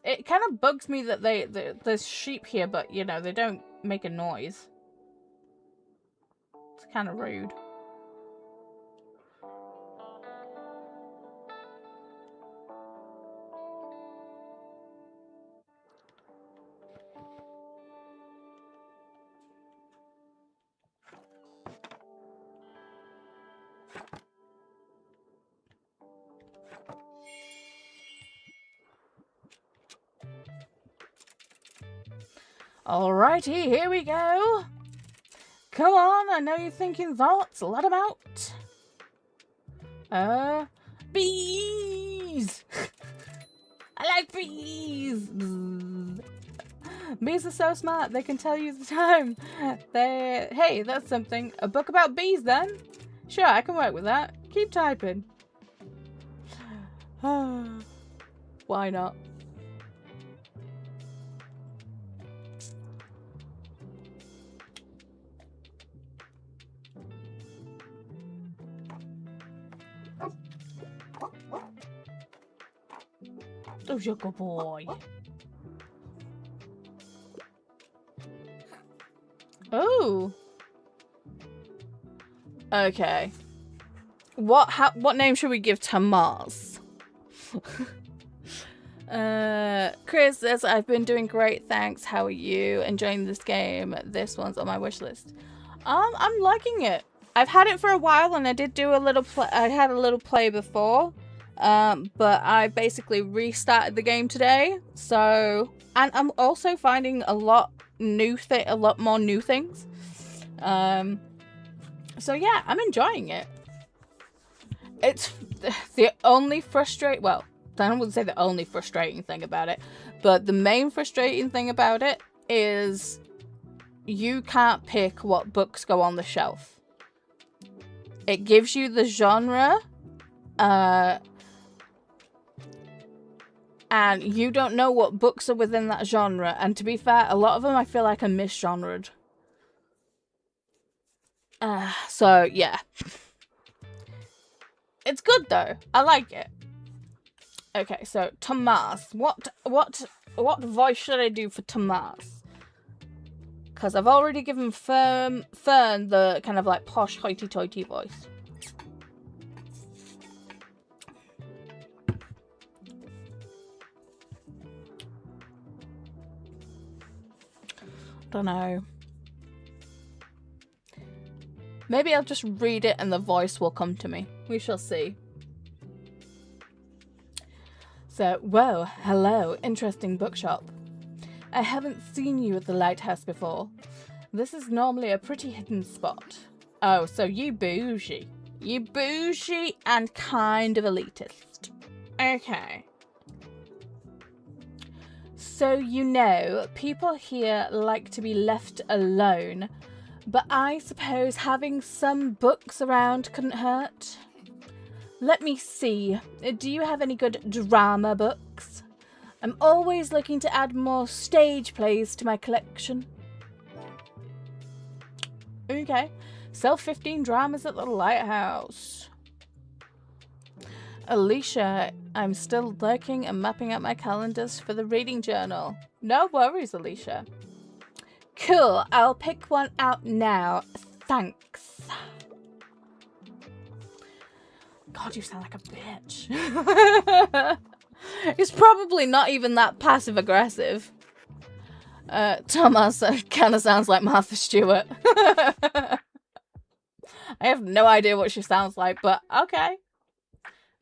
It kind of bugs me that there's sheep here, but you know, they don't make a noise. It's kind of rude. Alrighty, here we go. Come on, I know you're thinking thoughts. Let them out. Bees! I like bees! Bees are so smart, they can tell you the time. Hey, that's something. A book about bees, then? Sure, I can work with that. Keep typing. Why not? Oh, you're a good boy. Oh. Okay. What name should we give to Mars? Chris says, I've been doing great, thanks. How are you? Enjoying this game? This one's on my wish list. I'm liking it. I've had it for a while, and I did do a little play. I had a little play before. But I basically restarted the game today, so, and I'm also finding a lot more new things. So yeah, I'm enjoying it. It's the only well, I wouldn't say the only frustrating thing about it, but the main frustrating thing about it is you can't pick what books go on the shelf. It gives you the genre, and you don't know what books are within that genre. And to be fair, a lot of them I feel like are misgenred. So, yeah. It's good though. I like it. Okay, so Tomas. What voice should I do for Tomas? Because I've already given Fern the kind of like posh hoity-toity voice. Don't know. Maybe I'll just read it and the voice will come to me. We shall see. So, whoa, hello, interesting bookshop. I haven't seen you at the lighthouse before. This is normally a pretty hidden spot. Oh, so you bougie. You bougie and kind of elitist. Okay. So, you know, people here like to be left alone, but I suppose having some books around couldn't hurt. Let me see. Do you have any good drama books? I'm always looking to add more stage plays to my collection. Okay. Sell 15 dramas at the lighthouse. Alisha, I'm still lurking and mapping out my calendars for the reading journal. No worries, Alisha. Cool, I'll pick one out now. Thanks. God, you sound like a bitch. It's probably not even that passive-aggressive. Thomas kind of sounds like Martha Stewart. I have no idea what she sounds like, but okay.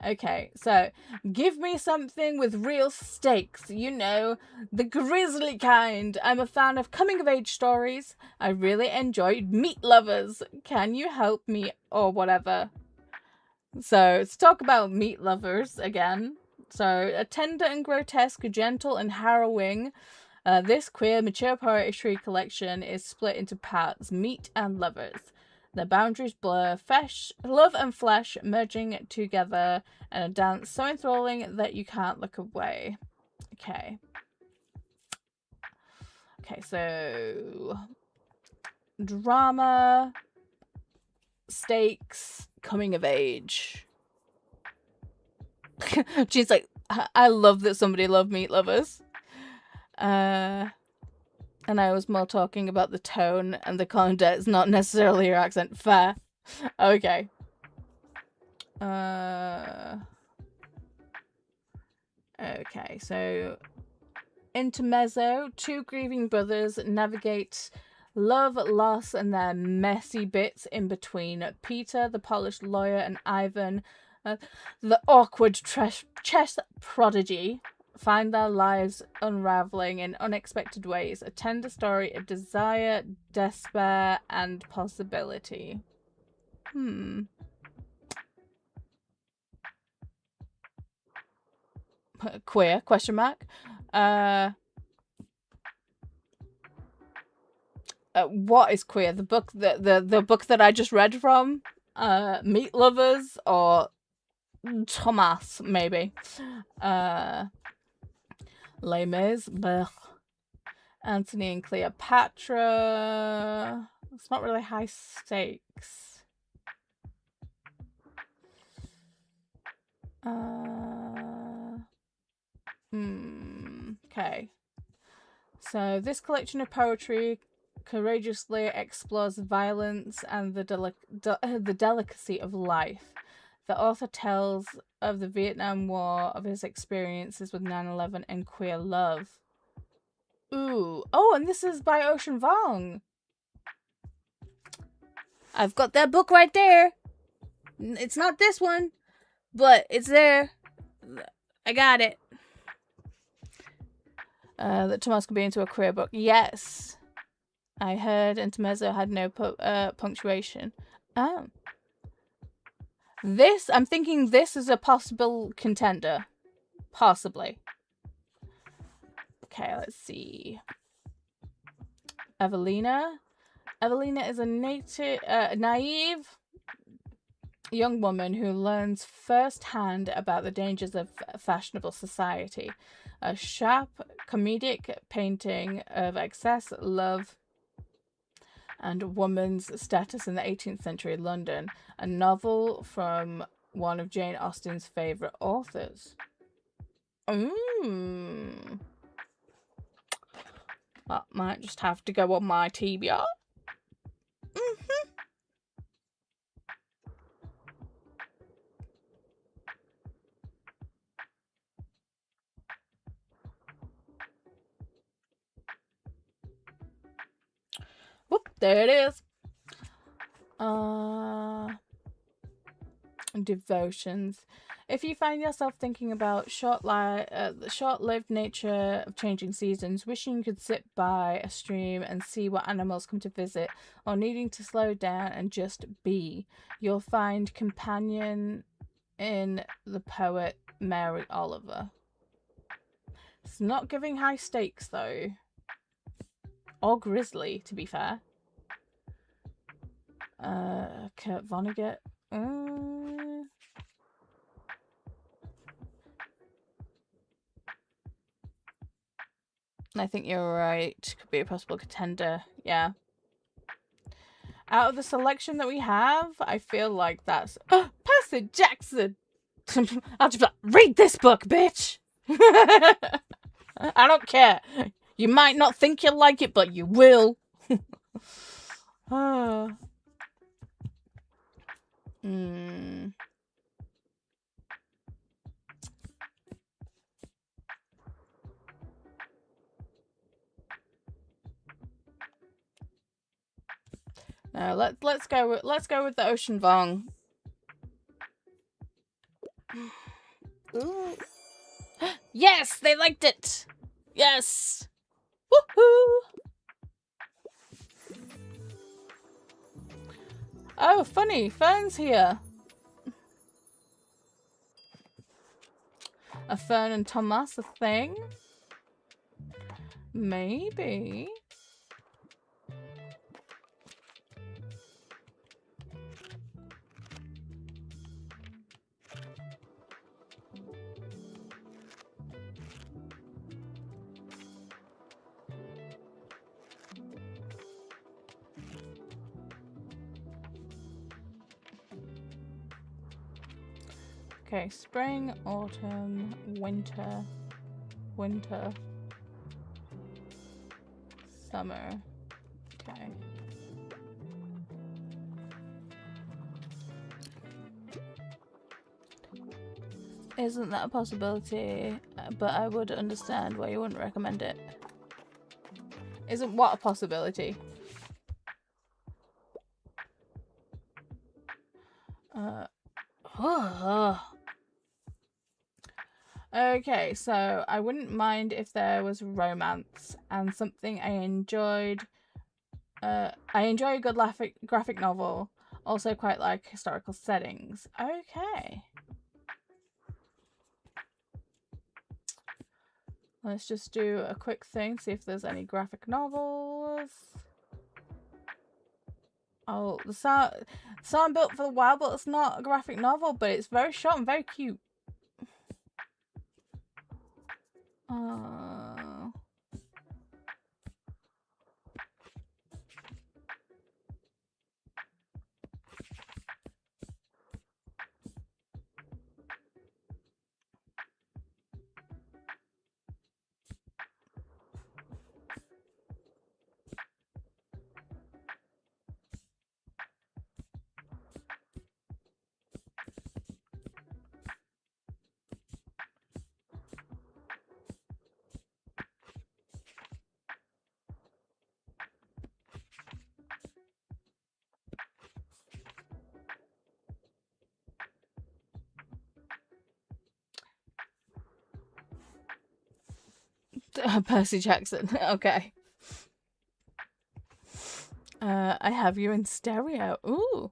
Okay, so give me something with real stakes, you know, the grisly kind. I'm a fan of coming-of-age stories. I really enjoyed Meat Lovers. Can you help me? Or whatever. So, let's talk about Meat Lovers again. So, a tender and grotesque, gentle and harrowing. This queer, mature poetry collection is split into parts, meat and lovers. The boundaries blur, love and flesh merging together, and a dance so enthralling that you can't look away. Okay. Okay, so drama, stakes, coming of age. She's like, I love that somebody loved Meat Lovers. And I was more talking about the tone and the content, not necessarily your accent. Fair. Okay. Okay, so intermezzo. Two grieving brothers navigate love, loss, and their messy bits in between. Peter, the polished lawyer, and Ivan, the awkward chess prodigy, find their lives unraveling in unexpected ways. A tender story of desire, despair, and possibility. Queer, question mark. What is queer? The book the book that I just read from? Meat Lovers or Thomas, maybe. Les Mis, blech. Antony and Cleopatra. It's not really high stakes. Okay. So this collection of poetry courageously explores violence and the delicacy of life. The author tells of the Vietnam War, of his experiences with 9/11 and queer love. Ooh. Oh, and this is by Ocean Vuong. I've got that book right there. It's not this one, but it's there. I got it. That Tomas could be into a queer book. Yes. I heard intermezzo had no punctuation. Oh. I'm thinking this is a possible contender. Possibly. Okay, let's see. Evelina. Evelina is a naive young woman who learns firsthand about the dangers of fashionable society. A sharp, comedic painting of excess, love, and woman's status in the 18th century London. A novel from one of Jane Austen's favourite authors. That might just have to go on my TBR. Whoop, there it is. Devotions. If you find yourself thinking about the short-lived nature of changing seasons, wishing you could sit by a stream and see what animals come to visit, or needing to slow down and just be, you'll find companion in the poet Mary Oliver. It's not giving high stakes though. Or grisly, to be fair. Kurt Vonnegut. I think you're right. Could be a possible contender. Yeah. Out of the selection that we have, I feel like that's... Oh, Percy Jackson! I'll just be like, read this book, bitch! I don't care. You might not think you'll like it, but you will. No, let's go with the Ocean Vong. Ooh. Yes, they liked it. Yes. Woohoo! Oh, funny. Fern's here. A Fern and Thomas a thing? Maybe. Okay, spring, autumn, winter, summer. Okay. Isn't that a possibility? But I would understand why you wouldn't recommend it. Isn't what a possibility? Okay, so I wouldn't mind if there was romance and something I enjoyed. I enjoy a good graphic novel. Also quite like historical settings. Okay. Let's just do a quick thing, see if there's any graphic novels. Oh, the Sound Built for the Wild, but it's not a graphic novel, but it's very short and very cute. Percy Jackson. Okay. I have you in stereo. Ooh.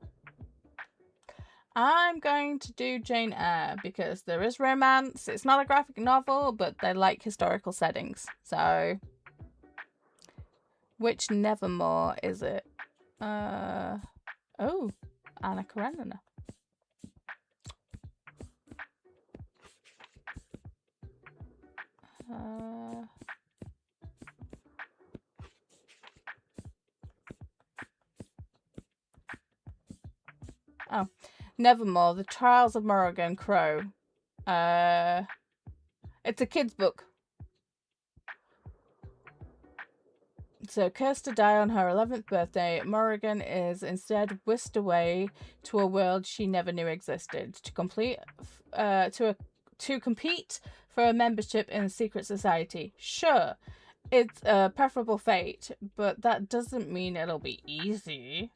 I'm going to do Jane Eyre because there is romance. It's not a graphic novel, but they like historical settings. So, which Nevermore is it? Oh, Anna Karenina. Oh, Nevermore, The Trials of Morrigan Crow. It's a kid's book. So, cursed to die on her 11th birthday, Morrigan is instead whisked away to a world she never knew existed to compete for a membership in a secret society. Sure, it's a preferable fate, but that doesn't mean it'll be easy.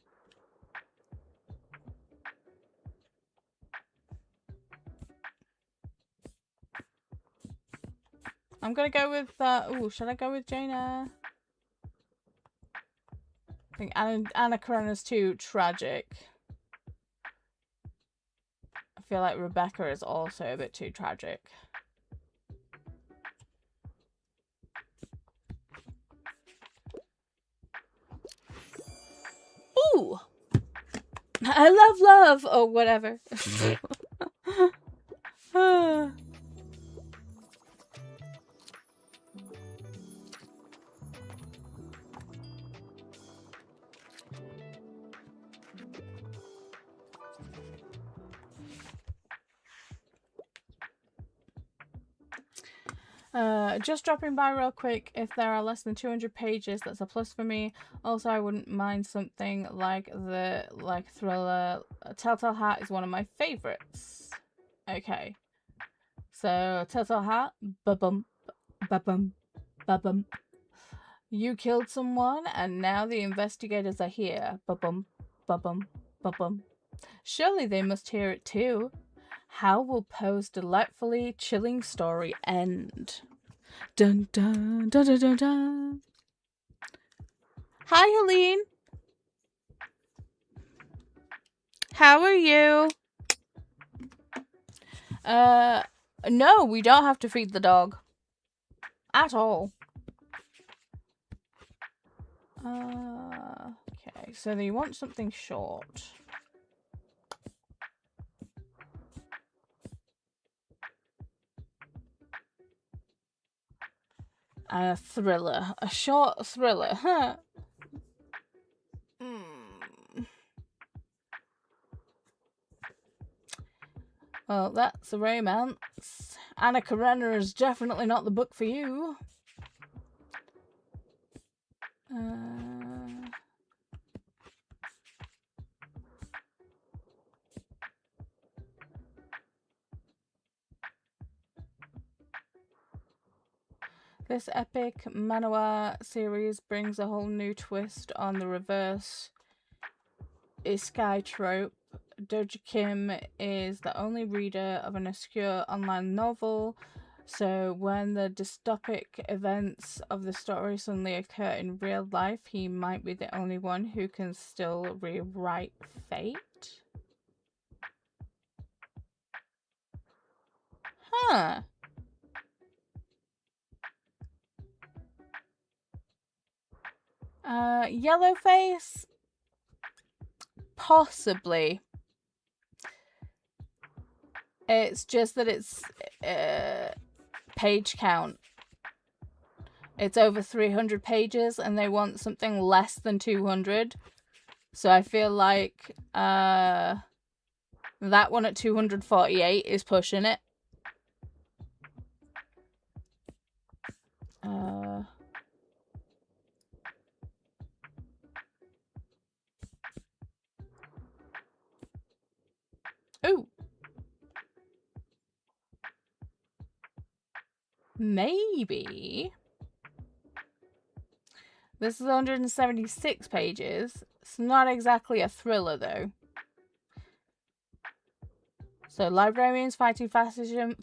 I'm gonna go with, should I go with Jane Eyre? I think Anna Karena's too tragic. I feel like Rebecca is also a bit too tragic. Ooh! I love, or whatever. Just dropping by real quick. If there are less than 200 pages, that's a plus for me. Also, I wouldn't mind something like thriller. Telltale Heart is one of my favorites. Okay, so Telltale Heart, ba-bum, ba-bum, ba-bum. You killed someone, and now the investigators are here. Ba-bum, ba-bum, ba-bum. Surely they must hear it too. How will Poe's delightfully chilling story end? Dun dun dun dun dun dun. Hi, Helene. How are you? No, we don't have to feed the dog. At all. Okay, so you want something short. A thriller. A short thriller, huh? Well, that's a romance. Anna Karenina is definitely not the book for you. This epic manhwa series brings a whole new twist on the reverse isekai trope. Doja Kim is the only reader of an obscure online novel, so when the dystopic events of the story suddenly occur in real life, he might be the only one who can still rewrite fate. Huh. Yellowface? Possibly. It's just that it's page count. It's over 300 pages and they want something less than 200. So I feel like that one at 248 is pushing it. Ooh. Maybe. This is 176 pages. It's not exactly a thriller, though. So, librarians fighting fascism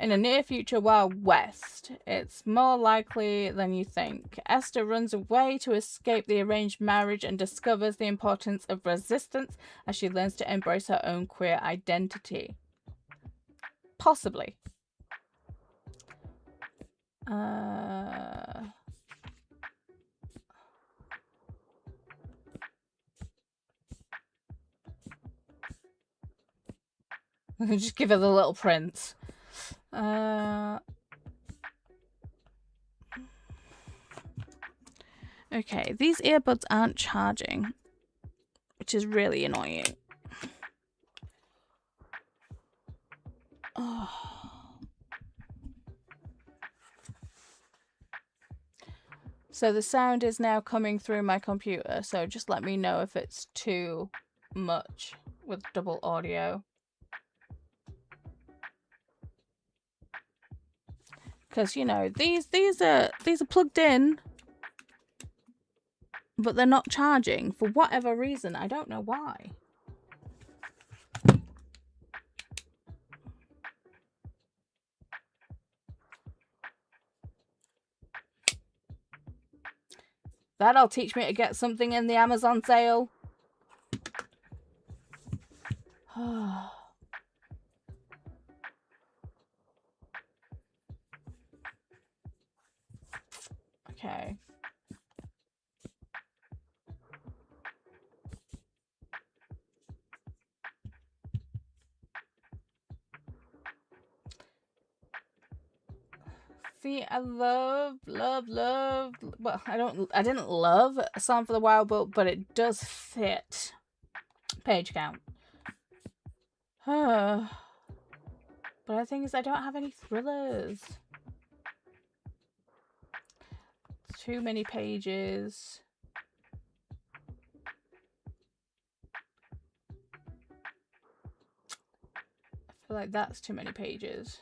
in the near future Wild West. It's more likely than you think. Esther runs away to escape the arranged marriage and discovers the importance of resistance as she learns to embrace her own queer identity. Possibly. Just give her the Little Prince. Okay, these earbuds aren't charging, which is really annoying. Oh. So the sound is now coming through my computer, so just let me know if it's too much with double audio. Because, you know, these are plugged in, but they're not charging for whatever reason. I don't know why. That'll teach me to get something in the Amazon sale. Okay. See, I love. Well, I didn't love A Song for the Wild Book, but it does fit. Page count. But the thing is, I don't have any thrillers. Too many pages. I feel like that's too many pages.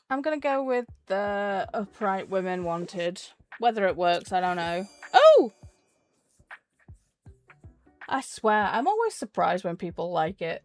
I'm gonna go with the Upright Women Wanted. Whether it works, I don't know. Oh! I swear, I'm always surprised when people like it.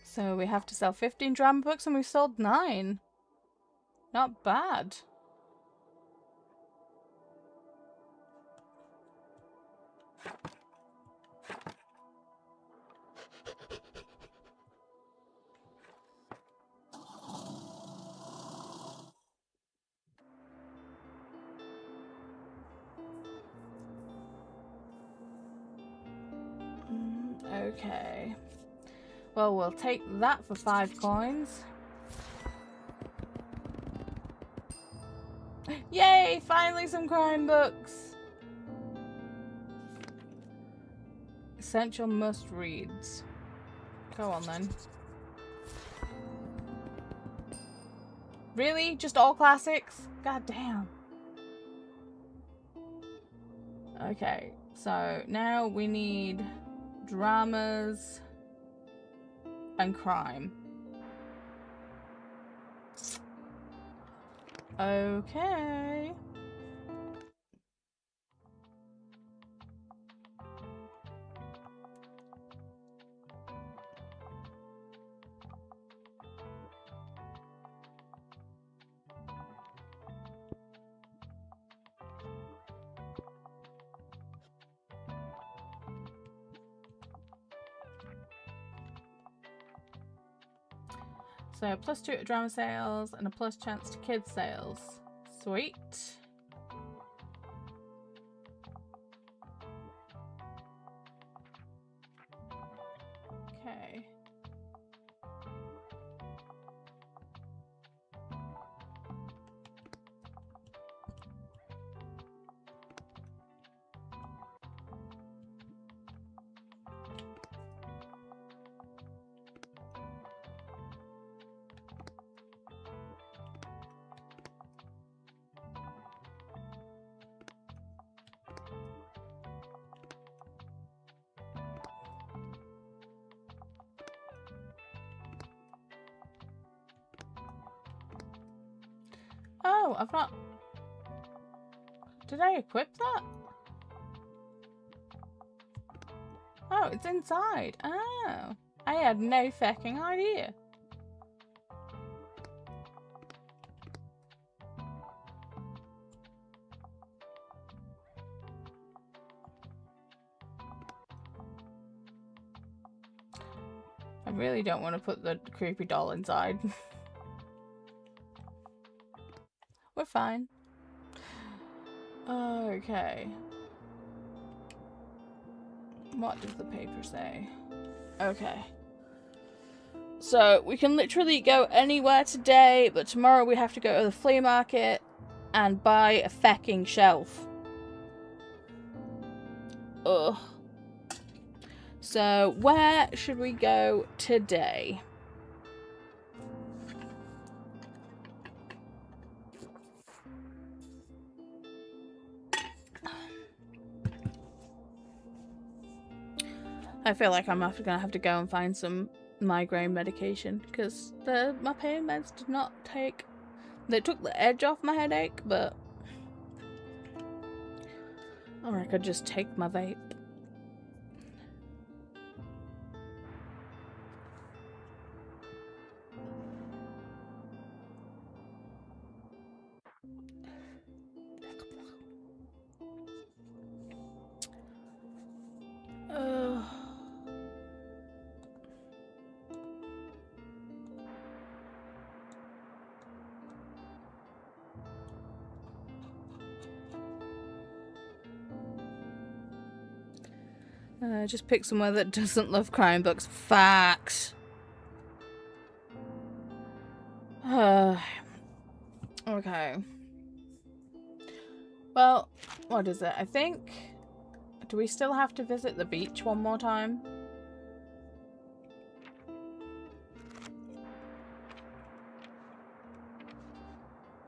So we have to sell 15 drama books and we've sold 9. Not bad. Okay. Well, we'll take that for 5 coins. Yay! Finally some crime books! Essential must-reads. Go on then. Really? Just all classics? God damn. Okay, so now we need dramas and crime. Okay. So +2 to drama sales and a plus chance to kids sales. Sweet. Okay. Oh, I've not... Did I equip that? Oh, it's inside. Oh. I had no fucking idea. I really don't want to put the creepy doll inside. We're fine. Okay. What does the paper say? Okay. So, we can literally go anywhere today, but tomorrow we have to go to the flea market and buy a fucking shelf. Ugh. So, where should we go today? I feel like I'm gonna have to go and find some migraine medication because my pain meds did not take. They took the edge off my headache, but or I could just take my vape. Just pick somewhere that doesn't love crime books. Facts. Okay. Well, what is it? I think... Do we still have to visit the beach one more time?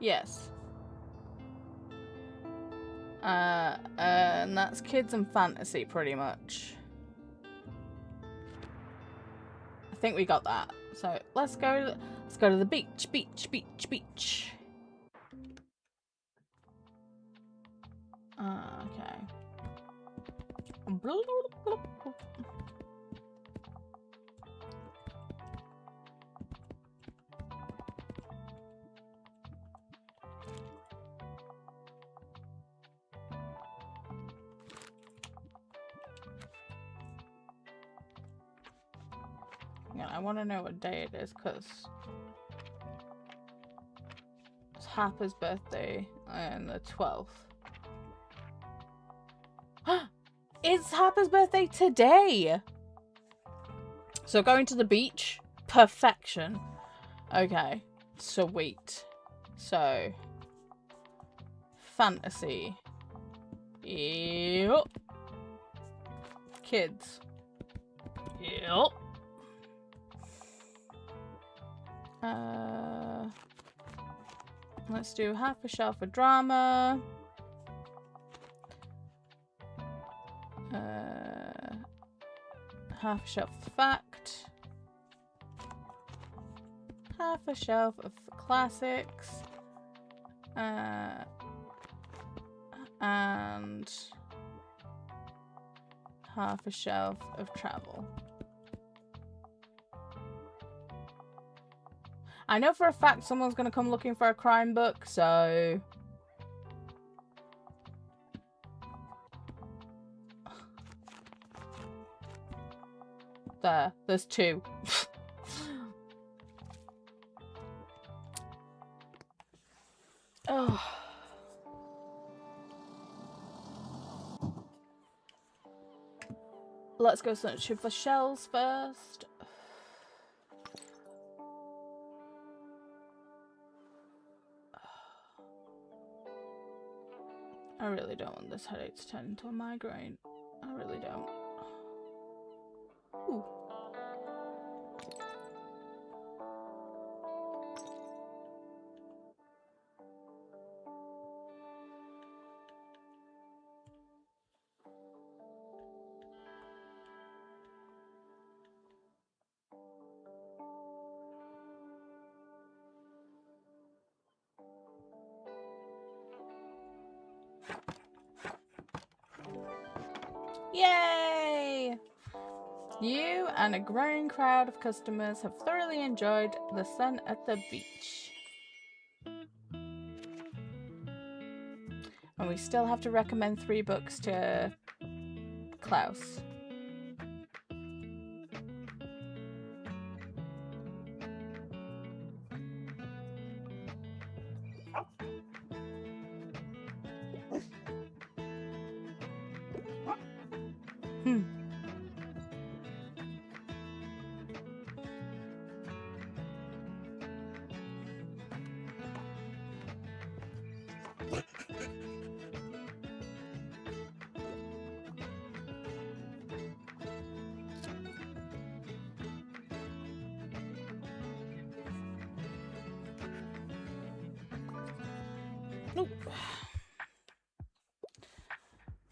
Yes. And that's kids and fantasy, pretty much. I think we got that. So let's go to the beach, beach. Okay. Yeah, I want to know what day it is because it's Harper's birthday on the 12th. It's Harper's birthday today! So going to the beach? Perfection. Okay. Sweet. So. Fantasy. Yep. Kids. Yep. Let's do half a shelf of drama. Half a shelf of fact. Half a shelf of classics. And half a shelf of travel. I know for a fact someone's gonna come looking for a crime book, so... There's two. Oh. Let's go searching for shells first. I really don't want this headache to turn into a migraine. I really don't. Ooh. You and a growing crowd of customers have thoroughly enjoyed the sun at the beach. And we still have to recommend 3 books to Klaus.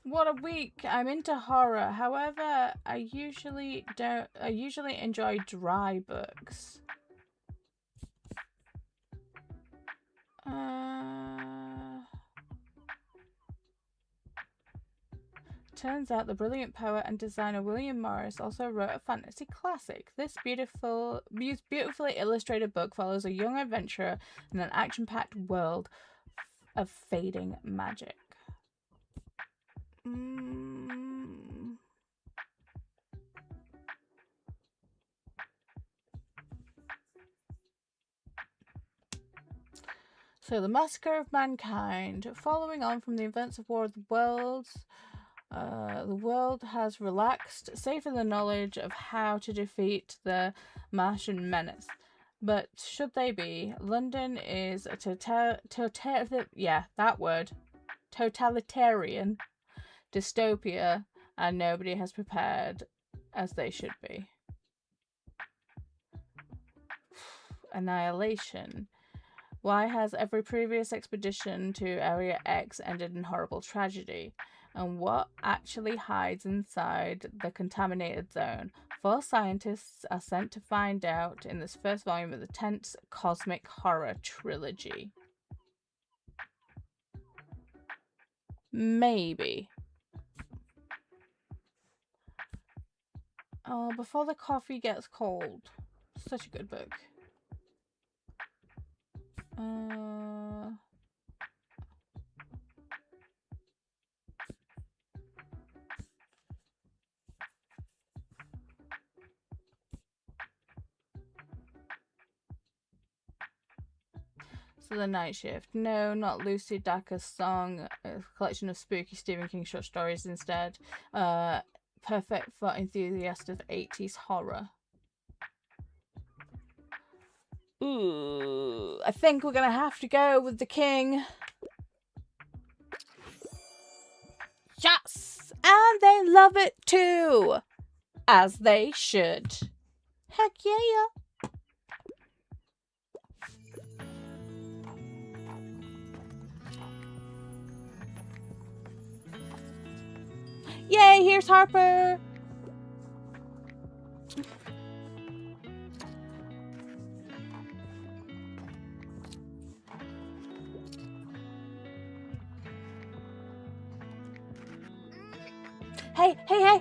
What a week. I'm into horror. However, I usually enjoy dry books. Turns out the brilliant poet and designer William Morris also wrote a fantasy classic. This beautifully illustrated book follows a young adventurer in an action-packed world of fading magic. So, the Massacre of Mankind. Following on from the events of War of the Worlds, the world has relaxed, safe in the knowledge of how to defeat the Martian menace. But should they be, London is a totalitarian dystopia, and nobody has prepared as they should be. Annihilation. Why has every previous expedition to Area X ended in horrible tragedy? And what actually hides inside the contaminated zone? 4 scientists are sent to find out in this first volume of the tense cosmic horror trilogy. Maybe. Oh, Before the Coffee Gets Cold. Such a good book. So The Night Shift. No, not Lucy Dacre's song. A collection of spooky Stephen King short stories instead. Perfect for enthusiasts of 80s horror. Ooh, I think we're gonna have to go with The King. Yes! And they love it too! As they should. Heck yeah! Yay, here's Harper!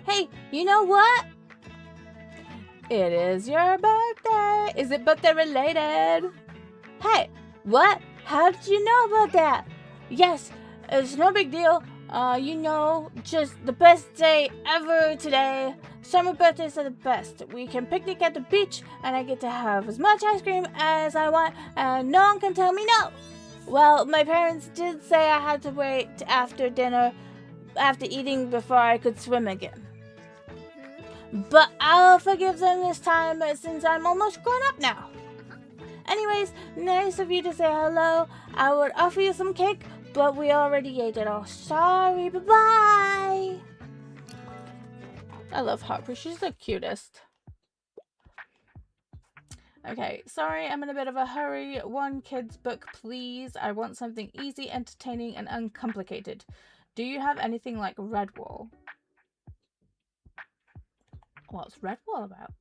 Hey, you know what? It is your birthday. Is it birthday related? Hey, what? How did you know about that? Yes, it's no big deal. Just the best day ever today. Summer birthdays are the best. We can picnic at the beach, and I get to have as much ice cream as I want, and no one can tell me no. Well, my parents did say I had to wait after dinner, after eating, before I could swim again. But I'll forgive them this time, since I'm almost grown up now. Anyways, nice of you to say hello. I would offer you some cake, but we already ate it all. Sorry, bye-bye. I love Harper. She's the cutest. Okay, sorry, I'm in a bit of a hurry. 1 kid's book, please. I want something easy, entertaining, and uncomplicated. Do you have anything like Redwall? What's Redwall about?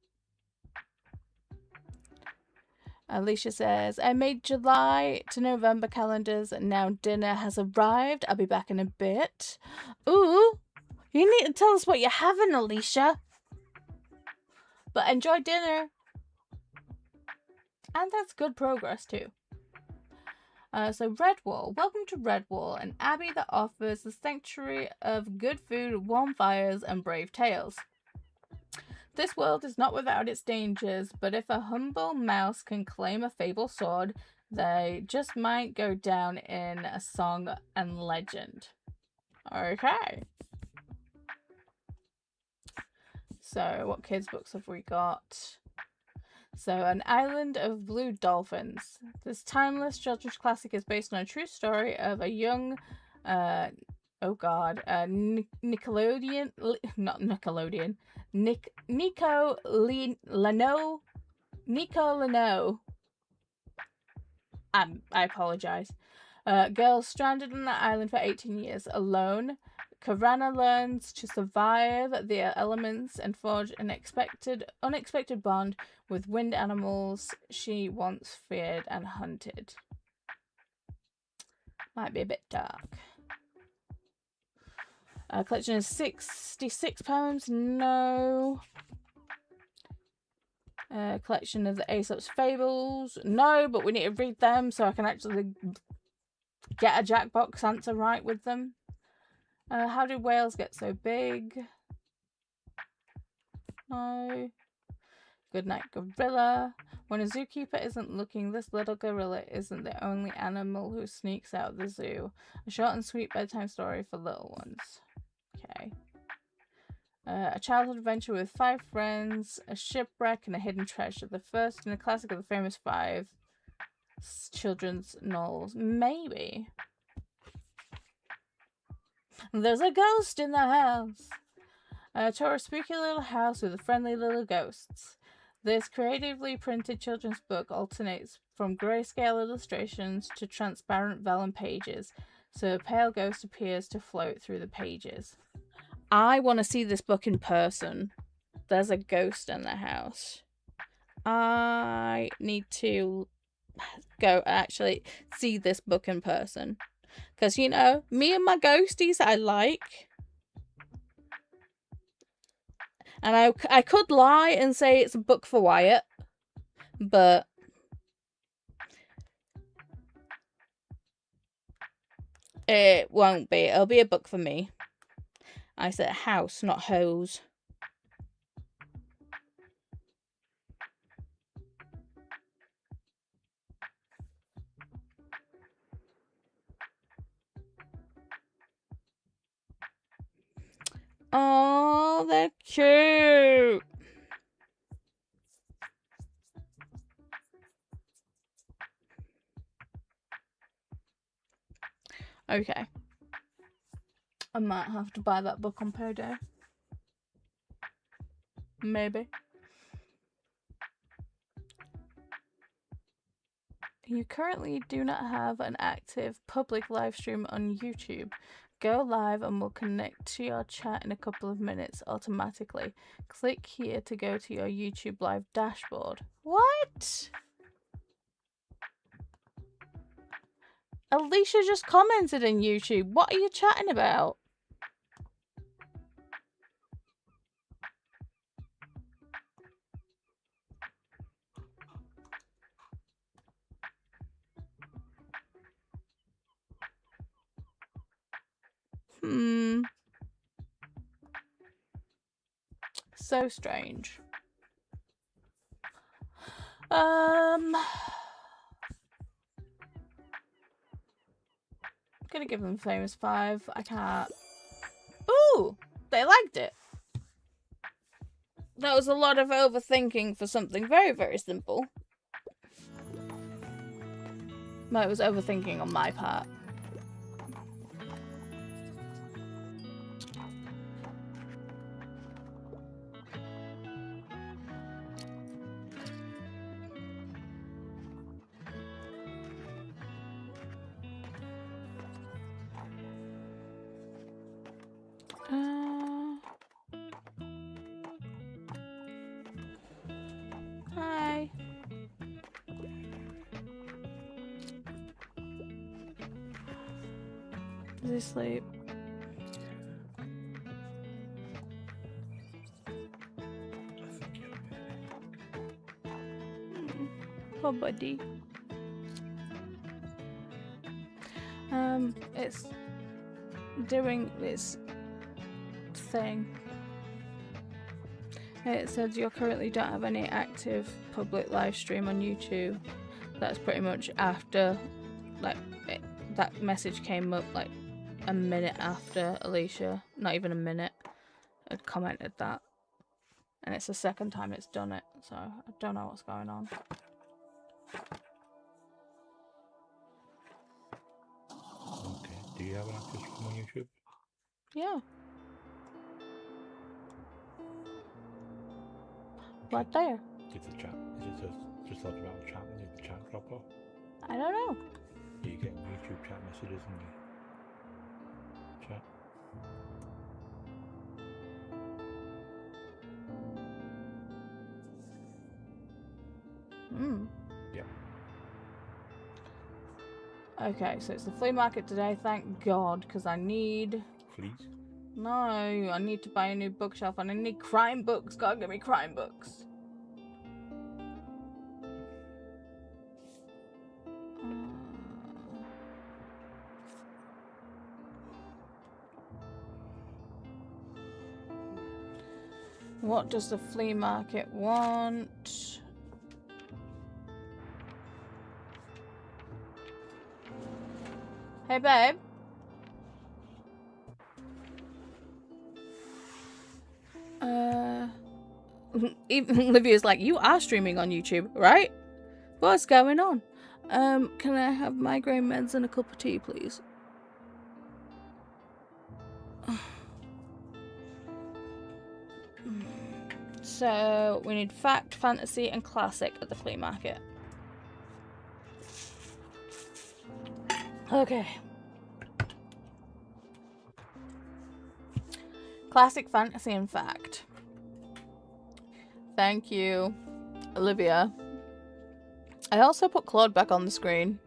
Alisha says, I made July to November calendars, and now dinner has arrived. I'll be back in a bit. Ooh, you need to tell us what you're having, Alisha. But enjoy dinner. And that's good progress too. So Redwall. Welcome to Redwall, an abbey that offers the sanctuary of good food, warm fires, and brave tales. This world is not without its dangers, but if a humble mouse can claim a fable sword, they just might go down in a song and legend. Okay. So, what kids' books have we got? So, An Island of Blue Dolphins. This timeless children's classic is based on a true story of a young, Nickelodeon, not Nickelodeon, Nico Leno. I apologize. Girl stranded on the island for 18 years alone. Karana learns to survive the elements and forge an unexpected bond with wind animals she once feared and hunted. Might be a bit dark. Collection is 66 poems. No. Collection of the Aesop's Fables. No, but we need to read them so I can actually get a Jackbox answer right with them. How did whales get so big? No. Goodnight Gorilla. When a zookeeper isn't looking, this little gorilla isn't the only animal who sneaks out the zoo. A short and sweet bedtime story for little ones. Okay. A childhood adventure with 5 friends, a shipwreck, and a hidden treasure. The first in a classic of the famous 5 children's novels. Maybe. There's a ghost in the house. Tour a spooky little house with friendly little ghosts. This creatively printed children's book alternates from grayscale illustrations to transparent vellum pages, so a pale ghost appears to float through the pages. I want to see this book in person. There's a ghost in the house. I need to go actually see this book in person. Because, you know, me and my ghosties I like. And I could lie and say it's a book for Wyatt. But it won't be. It'll be a book for me. I said house, not hose. Oh, they're cute. Okay. I might have to buy that book on payday. Maybe. You currently do not have an active public live stream on YouTube. Go live and we'll connect to your chat in a couple of minutes automatically. Click here to go to your YouTube live dashboard. What? Alisha just commented in YouTube. What are you chatting about? So strange. I'm gonna give them famous 5. I can't. Ooh, they liked it. That was a lot of overthinking for something very, very simple. Well, it was overthinking on my part. Hi. Does he sleep? I think you're a bit. Poor buddy. It's doing this thing. It says you currently don't have any active public live stream on YouTube. That's pretty much after, like, that message came up like a minute after Alisha, not even a minute, had commented that. And it's the second time it's done it, so I don't know what's going on. Okay. Do you have an active stream on YouTube? Yeah. Right there. Did the chat? Is it just thought about the chat? Did the chat drop off? I don't know. Do you get YouTube chat messages in the chat? Yeah. Okay, so it's the flea market today, thank God, because I need... Fleas? No, I need to buy a new bookshelf and I need crime books. God, give me crime books. What does the flea market want? Hey, babe. Even Olivia's like, you are streaming on YouTube, right? What's going on? Can I have migraine meds and a cup of tea, please? So, we need fact, fantasy, and classic at the flea market. Okay. Classic, fantasy, and fact. Thank you, Olivia. I also put Claude back on the screen.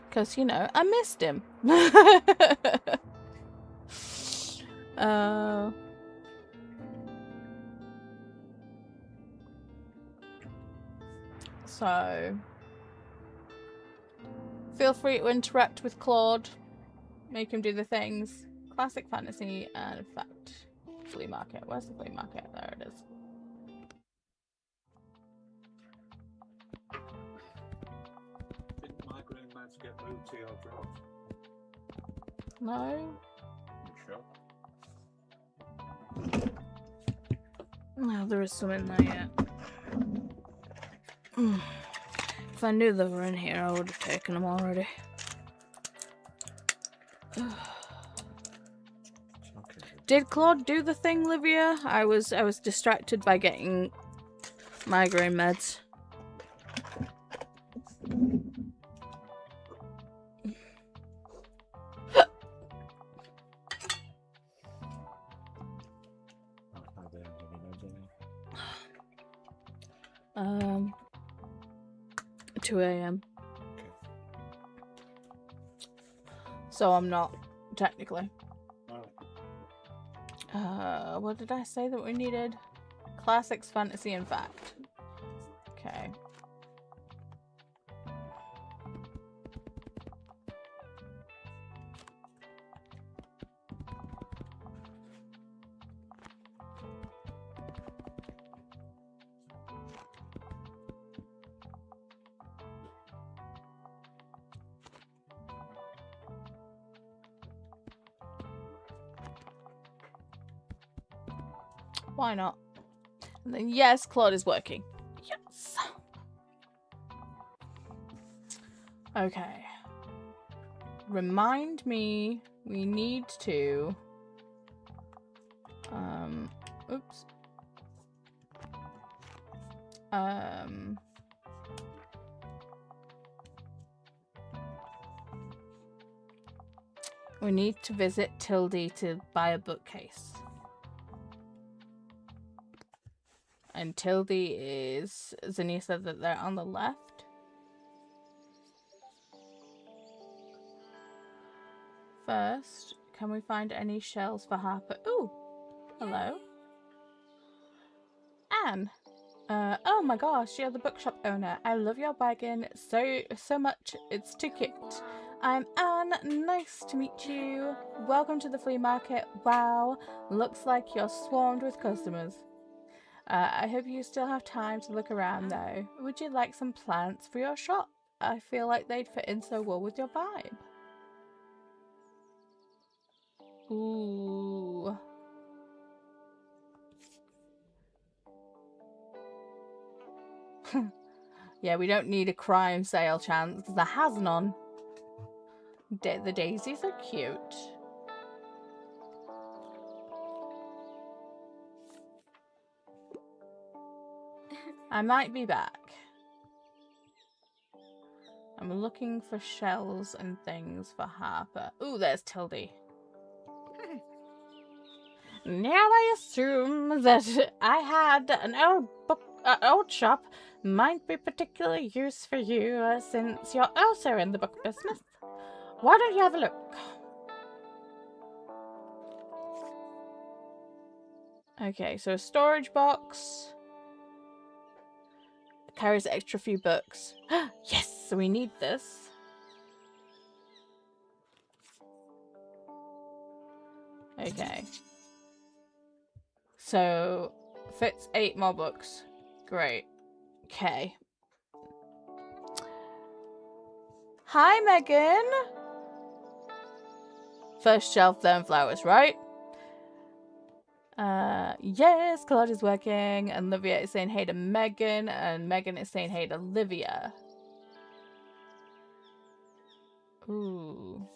Because, you know, I missed him. So, feel free to interact with Claude. Make him do the things. Classic, fantasy, and fact. Flea market. Where's the flea market? There it is. Didn't migraine meds get moved to your drugs? No. You sure? No, there is some in there yet. If I knew they were in here, I would have taken them already. Did Claude do the thing, Livia? I was distracted by getting migraine meds. Um, 2 a.m. So I'm not, technically. What did I say that we needed? Classics, fantasy, and fact. Okay. Why not? And then yes, Claude is working. Yes. Okay. Remind me we need to oops. We need to visit Tildy to buy a bookcase. And Tildy is... Zinnia said that they're on the left. First, can we find any shells for Harper? Ooh! Hello. Anne! Oh my gosh, you're the bookshop owner. I love your wagon so much. It's too cute. I'm Anne. Nice to meet you. Welcome to the flea market. Wow, looks like you're swarmed with customers. I hope you still have time to look around though. Would you like some plants for your shop? I feel like they'd fit in so well with your vibe. Ooh. Yeah, we don't need a crime sale chance because there has none. The daisies are cute. I might be back. I'm looking for shells and things for Harper. Ooh, there's Tildy. Now I assume that I had an old shop might be particularly use for you since you're also in the book business. Why don't you have a look? Okay, so a storage box carries extra few books. Yes, so we need this. Okay. So fits 8 more books. Great. Okay. Hi, Megan. First shelf, then flowers, right? Yes, Claudia's working, and Olivia is saying hey to Megan, and Megan is saying hey to Olivia. Ooh.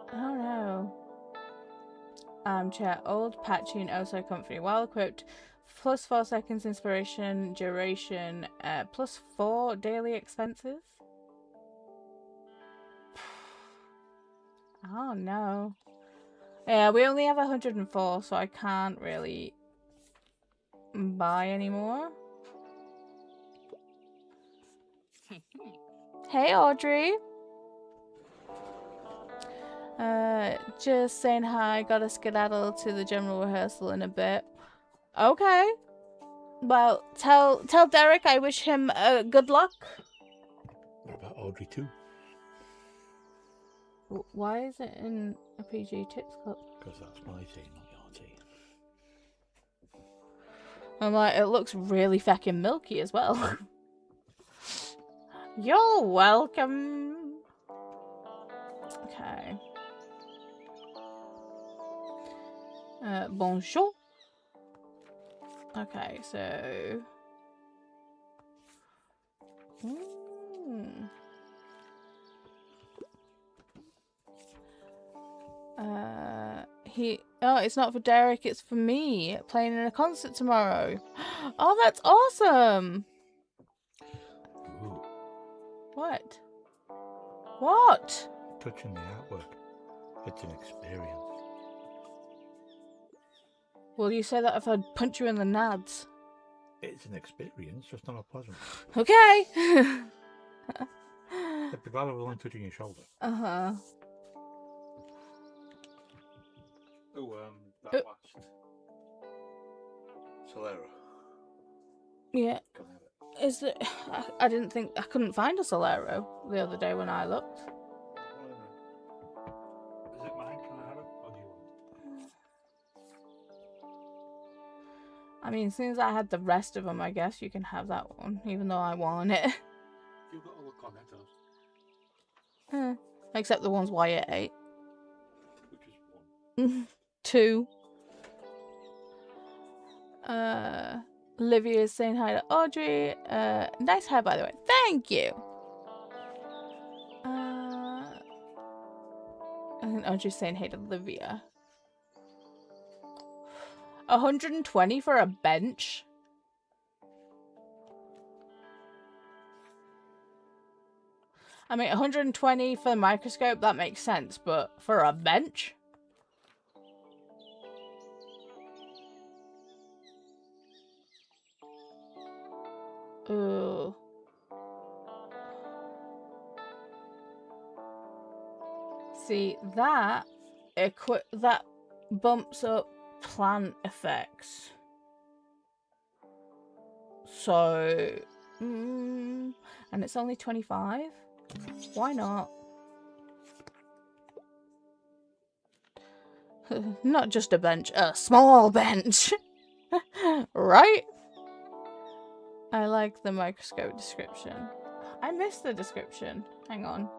I don't know. Armchair, old, patchy, and oh so comfy. Well equipped. Plus 4 seconds inspiration, duration, plus 4 daily expenses. Oh no. Yeah, we only have 104, so I can't really buy anymore. Hey, Audrey. Just saying hi. Gotta skedaddle to the general rehearsal in a bit. Okay. Well, tell Derek I wish him good luck. What about Audrey too? Why is it in a PG Tips Club? Because that's my tea, not your tea. I'm like, it looks really feckin' milky as well. You're welcome. Okay. Bonjour. Okay, so... Oh, it's not for Derek, it's for me. Playing in a concert tomorrow. Oh, that's awesome! Ooh. What? What? Touching the artwork. It's an experience. Will you say that if I punch you in the nads? It's an experience, just not a pleasant. Okay! I'd be glad I was only touching your shoulder. Uh-huh. Oh, that last Solera. Yeah. Can I have it? Is it? I didn't think I couldn't find a Solero the other day when I looked. Is it mine? Can I have it? Or do you want it? I mean, as soon as I had the rest of them, I guess you can have that one, even though I want it. You've got all the cornettos. Except the ones Wyatt ate. Which is one. 2. Olivia is saying hi to Audrey. Nice hair, by the way. Thank you. And Audrey's saying hey to Olivia. 120 for a bench? I mean, 120 for the microscope, that makes sense, but for a bench? Ooh. See, that bumps up plant effects. So, and it's only 25. Why not? Not just a bench, a small bench. Right? I like the microscope description. I missed the description. Hang on.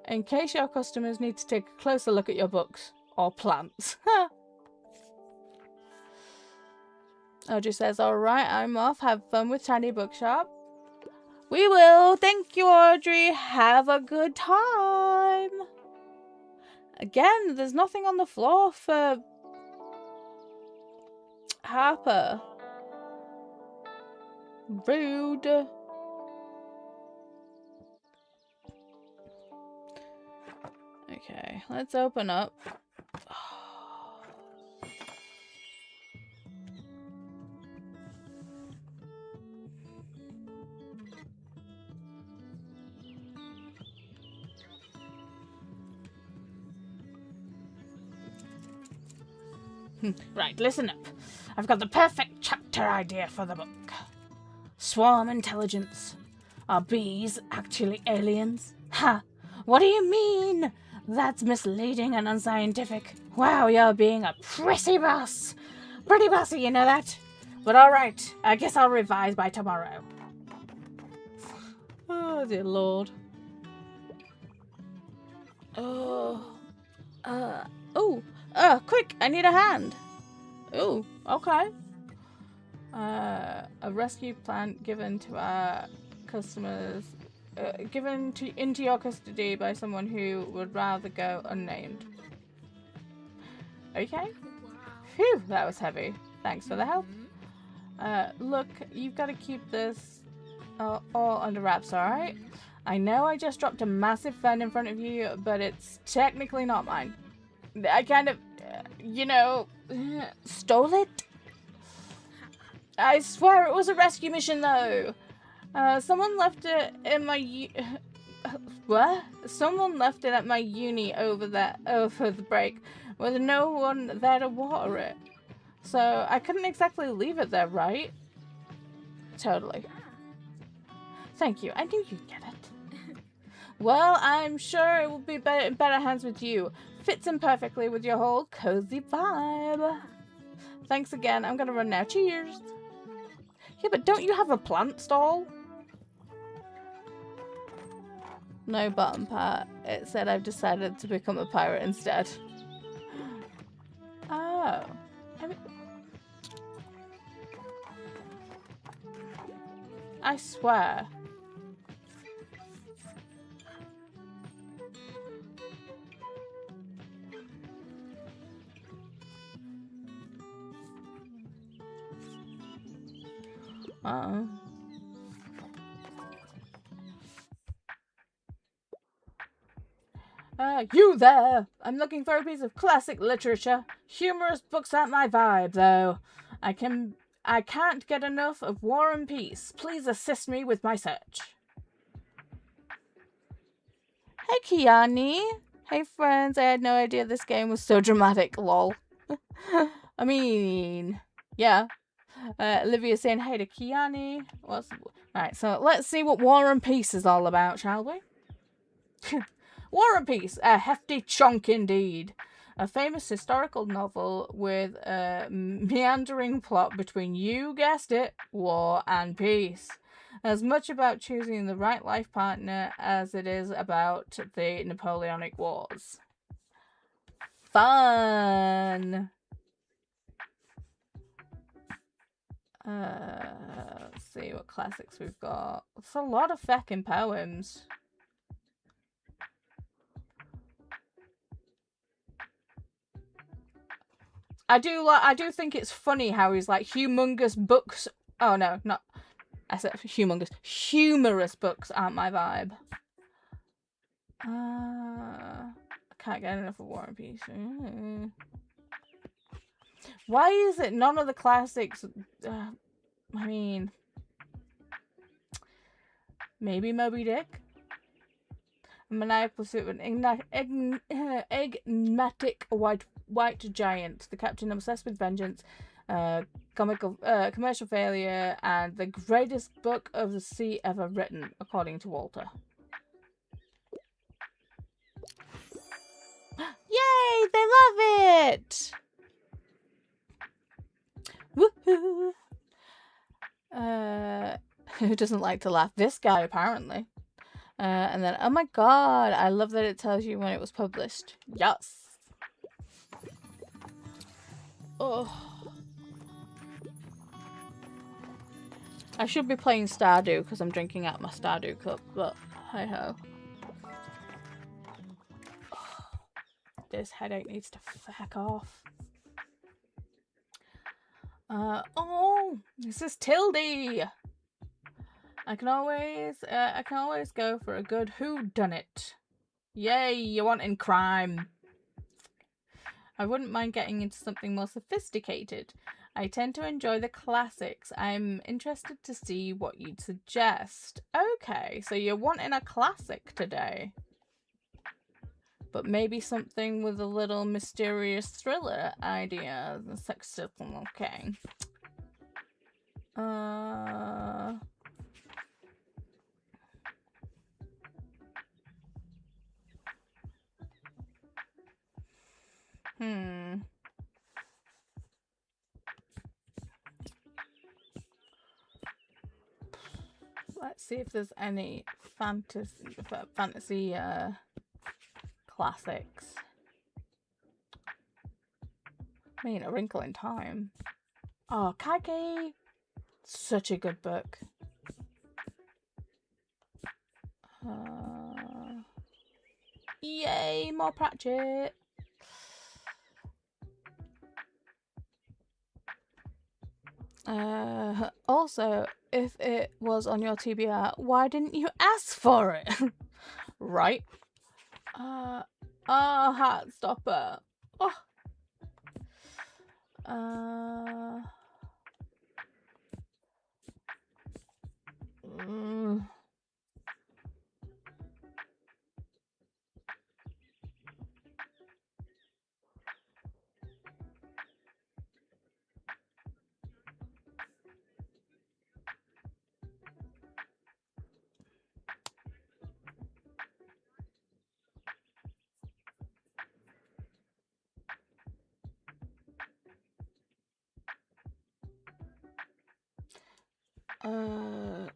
In case your customers need to take a closer look at your books or plants. Audrey says, alright, I'm off. Have fun with Tiny Bookshop. We will. Thank you, Audrey. Have a good time. Again, there's nothing on the floor for Harper. Rude. Okay, let's open up. Right, listen up. I've got the perfect chapter idea for the book. Swarm intelligence. Are bees actually aliens? Ha! What do you mean? That's misleading and unscientific. Wow, you're being a prissy boss. Pretty bossy, you know that? But alright, I guess I'll revise by tomorrow. Oh, dear Lord. Quick, I need a hand. Oh, okay. A rescue plant given to our customers, into your custody by someone who would rather go unnamed. Okay. Phew, that was heavy. Thanks for the help. Look, you've got to keep this all under wraps, alright? I know I just dropped a massive fern in front of you, but it's technically not mine. I kind of, stole it? I swear it was a rescue mission, though. Someone left it in my what? Someone left it at my uni over the break, with no one there to water it. So I couldn't exactly leave it there, right? Totally. Thank you. I knew you'd get it. Well, I'm sure it will be in better hands with you. Fits in perfectly with your whole cozy vibe. Thanks again. I'm gonna run now. Cheers. Yeah, but don't you have a plant stall? No bottom part. It said I've decided to become a pirate instead. Oh. I swear. Uh-oh. You there! I'm looking for a piece of classic literature. Humorous books aren't my vibe, though. I can't get enough of War and Peace. Please assist me with my search. Hey, Kiani. Hey, friends. I had no idea this game was so dramatic. Lol. I mean, yeah. Olivia saying hey to Kiani. Alright, so let's see what War and Peace is all about, shall we? War and Peace, a hefty chunk indeed. A famous historical novel with a meandering plot between, you guessed it, war and peace. As much about choosing the right life partner as it is about the Napoleonic Wars. Fun! Let's see what classics we've got. It's a lot of feckin' poems. I do think it's funny how he's like humongous books. Oh no, not. I said humongous. Humorous books aren't my vibe. I can't get enough of War and Peace. Why is it none of the classics? I mean, maybe Moby Dick. maniacal pursuit of an enigmatic white giant. The captain obsessed with vengeance, commercial failure, and the greatest book of the sea ever written, according to Walter. Yay! They love it! Woohoo! Who doesn't like to laugh? This guy, apparently. And then, oh my god, I love that it tells you when it was published. Yes! Oh. I should be playing Stardew because I'm drinking out my Stardew cup, but hey ho. This headache needs to fuck off. Oh, this is Tildy. I can always go for a good whodunit. Yay, you wanting crime? I wouldn't mind getting into something more sophisticated. I tend to enjoy the classics. I'm interested to see what you'd suggest. Okay, so you're wanting a classic today. But maybe something with a little mysterious thriller idea. The sexism, okay. Let's see if there's any fantasy classics. I mean, A Wrinkle in Time. Oh, Kage! Such a good book. Yay, more Pratchett! Also, if it was on your TBR, why didn't you ask for it? Right? Heartstopper. Oh.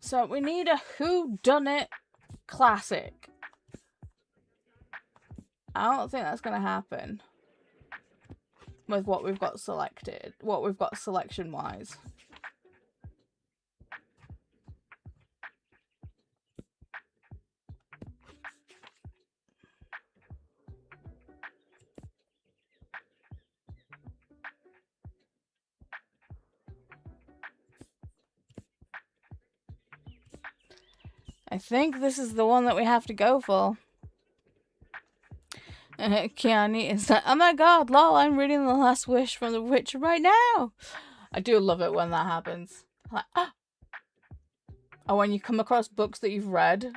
So we need a whodunit classic. I don't think that's gonna happen with what we've got selected, what we've got selection wise. I think this is the one that we have to go for. Kiani is like, oh my god, lol, I'm reading The Last Wish from The Witcher right now. I do love it when that happens. Like, or when you come across books that you've read,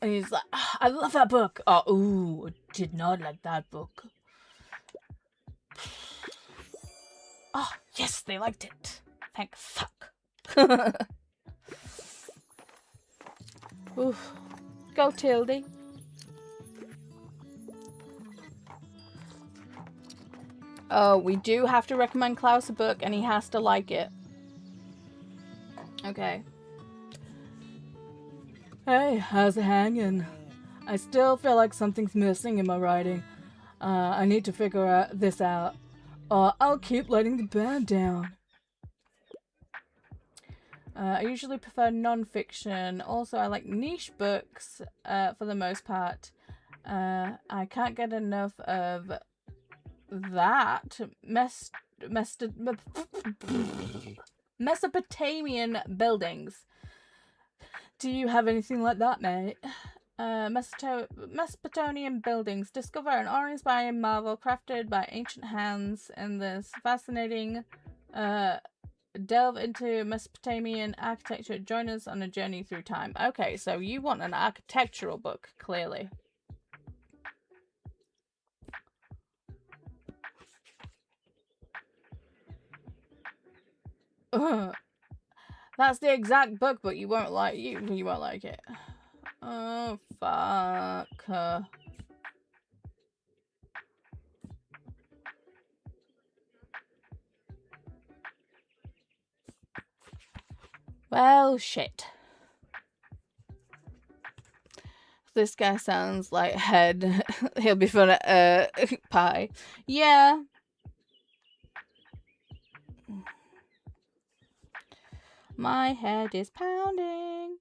and he's like, I love that book. Oh, ooh, I did not like that book. Oh, yes, they liked it. Thank fuck. Oof. Go, Tildy. Oh, we do have to recommend Klaus a book, and he has to like it. Okay. Hey, how's it hanging? I still feel like something's missing in my writing. I need to figure this out, or I'll keep letting the band down. I usually prefer non-fiction. Also, I like niche books for the most part. I can't get enough of that. Mesopotamian buildings. Do you have anything like that, mate? Mesopotamian buildings. Discover an awe-inspiring marvel crafted by ancient hands in this fascinating delve into Mesopotamian architecture. Join us on a journey through time. Okay, so you want an architectural book, clearly. Ugh. That's the exact book, but you won't like you won't like it. Oh fuck. Well, shit. This guy sounds like head. He'll be fun at pie. Yeah. My head is pounding.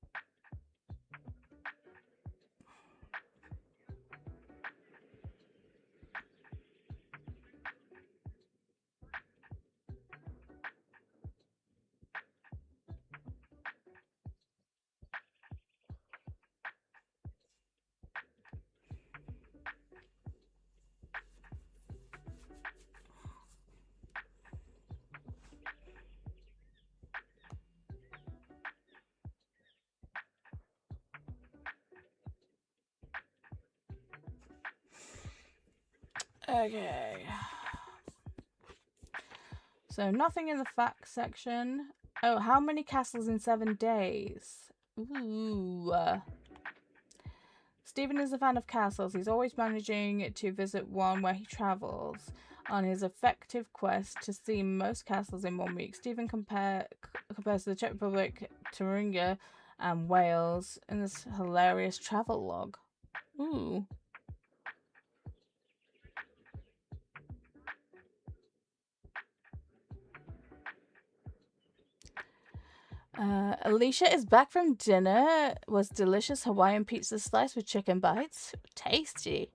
Okay. So nothing in the facts section. Oh, how many castles in 7 days? Ooh. Stephen is a fan of castles. He's always managing to visit one where he travels on his effective quest to see most castles in 1 week. Stephen compares to the Czech Republic, Thuringia, and Wales in this hilarious travel log. Ooh. Alisha is back from dinner. Was delicious Hawaiian pizza slice with chicken bites. Tasty.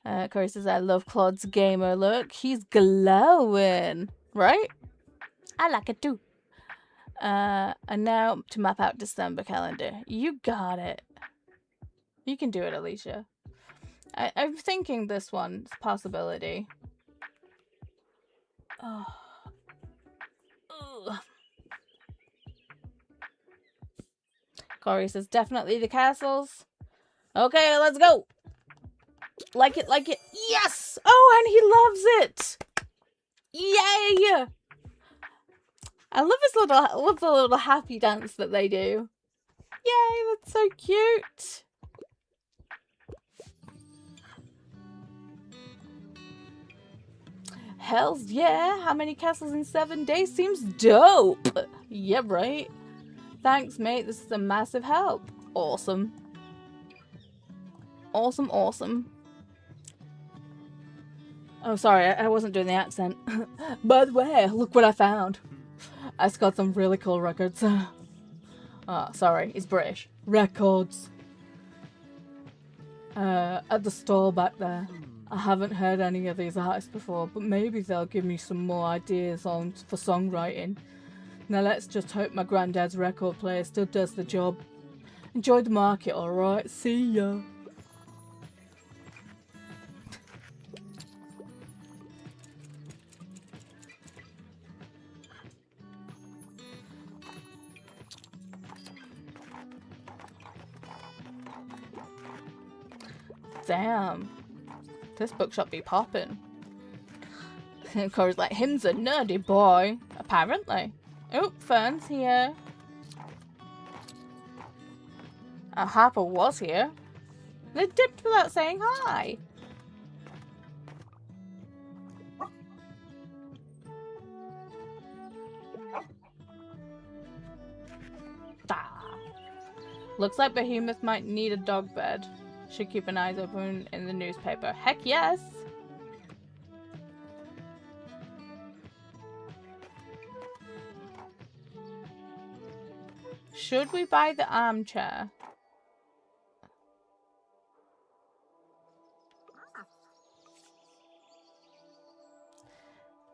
Corey says, I love Claude's gamer look. He's glowing. Right? I like it too. And now to map out December calendar. You got it. You can do it, Alisha. I'm thinking this one's possibility. Oh. Ugh. Corey says, definitely the castles. Okay, let's go. Like it, like it. Yes! Oh, and he loves it. Yay! I love the little happy dance that they do. Yay, that's so cute. Hells yeah, how many castles in 7 days seems dope. Yeah, right. Thanks, mate. This is a massive help. Awesome. Awesome, awesome. Oh, sorry, I wasn't doing the accent. By the way, look what I found. I got some really cool records. Oh, sorry, it's British. Records. At the store back there. I haven't heard any of these artists before, but maybe they'll give me some more ideas for songwriting. Now let's just hope my granddad's record player still does the job. Enjoy the market, alright? See ya. Damn. This bookshop be poppin'. Of course, like, him's a nerdy boy. Apparently. Oh, Fern's here. Harper was here. They dipped without saying hi. Looks like Behemoth might need a dog bed. Should keep an eye open in the newspaper. Heck yes! Should we buy the armchair?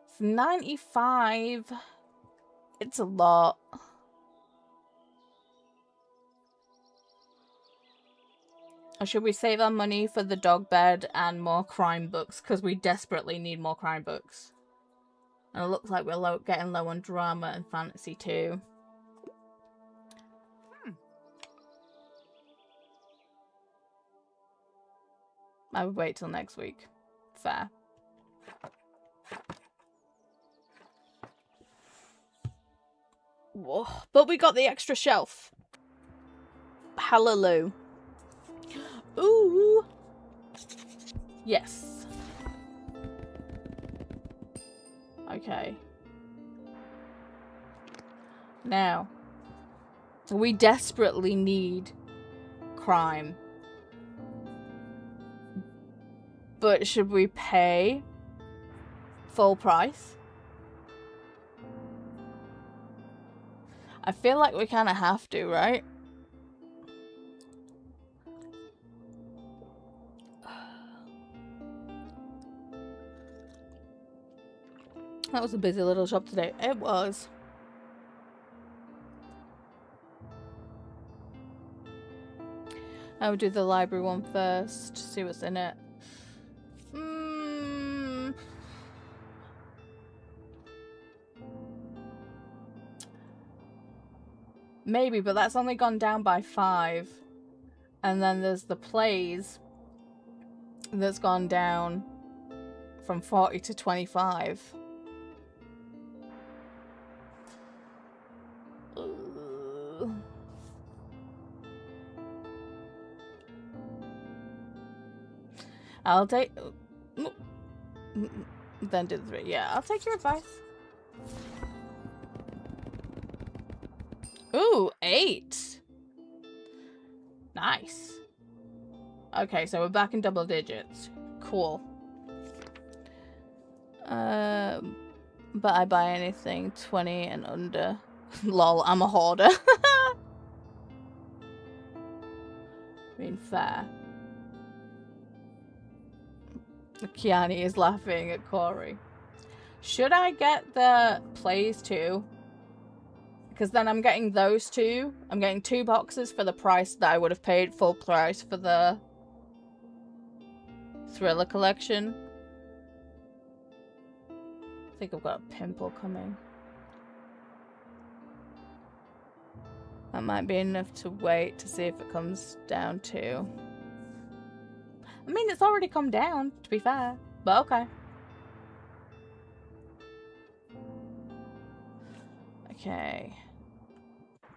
It's 95. It's a lot. Or should we save our money for the dog bed and more crime books? Because we desperately need more crime books. And it looks like we're getting low on drama and fantasy too. I would wait till next week. Fair. Whoa. But we got the extra shelf. Hallelujah. Ooh. Yes. Okay. Now, we desperately need crime. But should we pay full price? I feel like we kind of have to, right? That was a busy little shop today. It was. I would do the library one first, see what's in it. Maybe, but that's only gone down by 5. And then there's the plays that's gone down from 40 to 25. I'll take... Then do the 3. Yeah, I'll take your advice. Ooh, 8. Nice. Okay, so we're back in double digits. Cool. But I buy anything 20 and under. Lol, I'm a hoarder. I mean, fair. Kiani is laughing at Corey. Should I get the plays too? Because then I'm getting those 2. I'm getting 2 boxes for the price that I would have paid full price for the Thriller collection. I think I've got a pimple coming. That might be enough to wait to see if it comes down too. I mean, it's already come down, to be fair. But okay. Okay.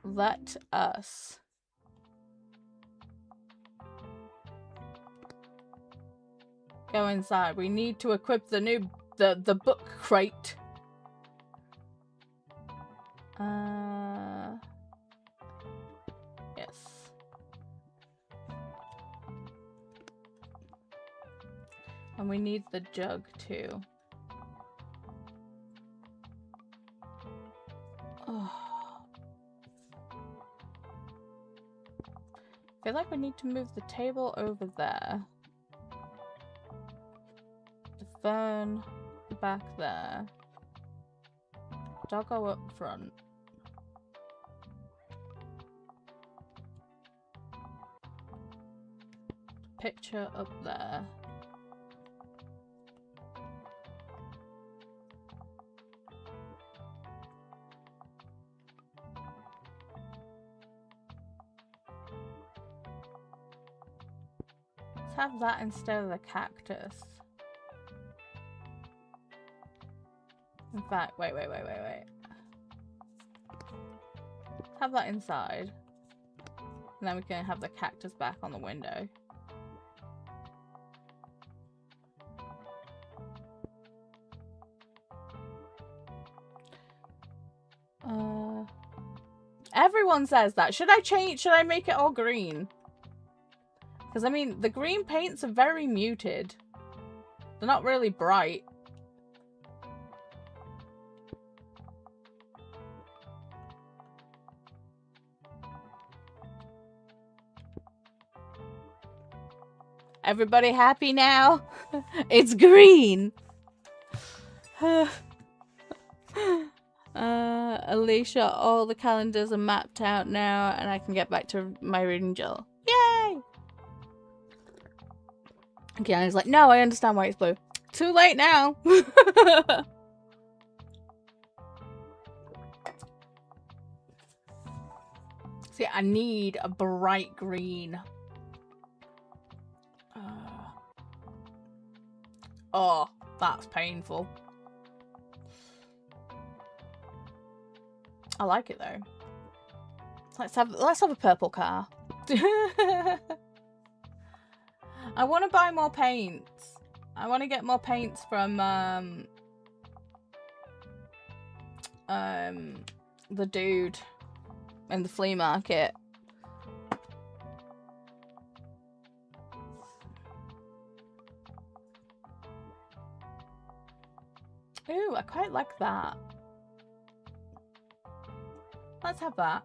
Let us go inside. We need to equip the new the book crate. Yes. And we need the jug too. Oh. I feel like we need to move the table over there. The phone back there. Doggo up front. Picture up there. Let's have that instead of the cactus. In fact, wait. Have that inside. And then we can have the cactus back on the window. Everyone says that. Should I make it all green? Because, I mean, the green paints are very muted. They're not really bright. Everybody happy now? It's green! Alisha, all the calendars are mapped out now and I can get back to my reading journal. Yay! Okay, and he's like, no, I understand why it's blue. Too late now. See, I need a bright green. Oh, that's painful. I like it though. Let's have a purple car. I want to buy more paints. I want to get more paints from the dude in the flea market. Ooh, I quite like that. Let's have that.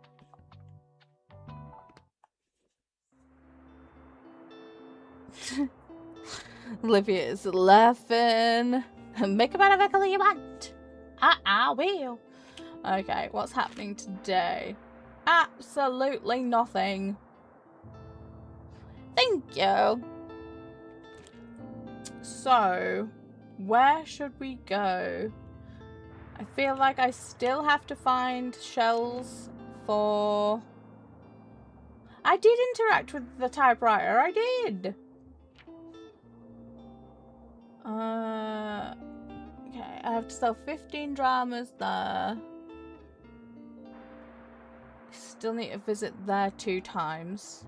Olivia is laughing. Make whatever colour you want. I will. Okay, what's happening today? Absolutely nothing. Thank you. So, where should we go? I feel like I still have to find shells for... I did interact with the typewriter. I did. Okay, I have to sell 15 dramas there. Still need to visit there 2 times.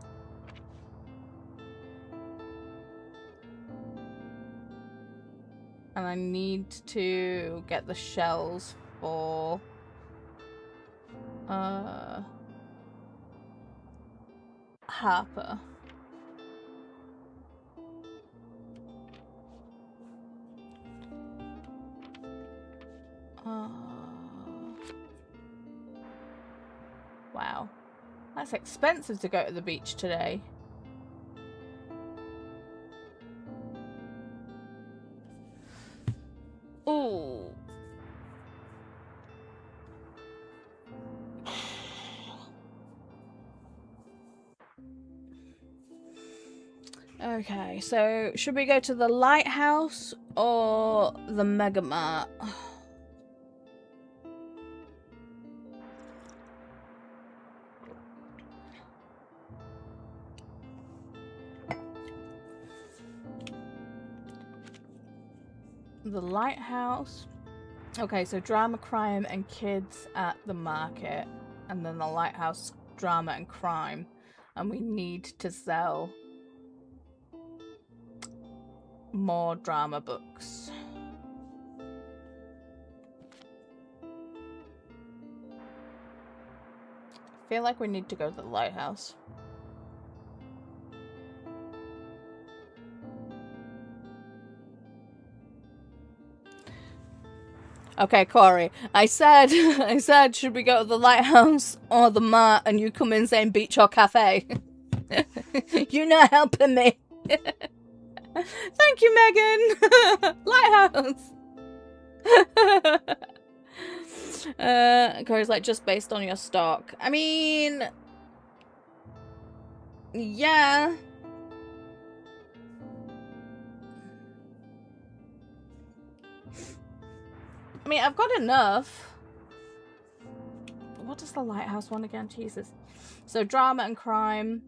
And I need to get the shells for Harper. Wow. That's expensive to go to the beach today. Ooh. Okay, so should we go to the lighthouse or the Mega Mart? The lighthouse. Okay, so drama, crime, and kids at the market. And then the lighthouse, drama, and crime. And we need to sell more drama books. I feel like we need to go to the lighthouse. Okay, Corey. I said, should we go to the lighthouse or the mart? And you come in saying beach or cafe. You're not helping me. Thank you, Megan. Lighthouse. Corey's like, just based on your stock. I mean, yeah. I mean, I've got enough. What does the lighthouse want again? Jesus. So drama and crime.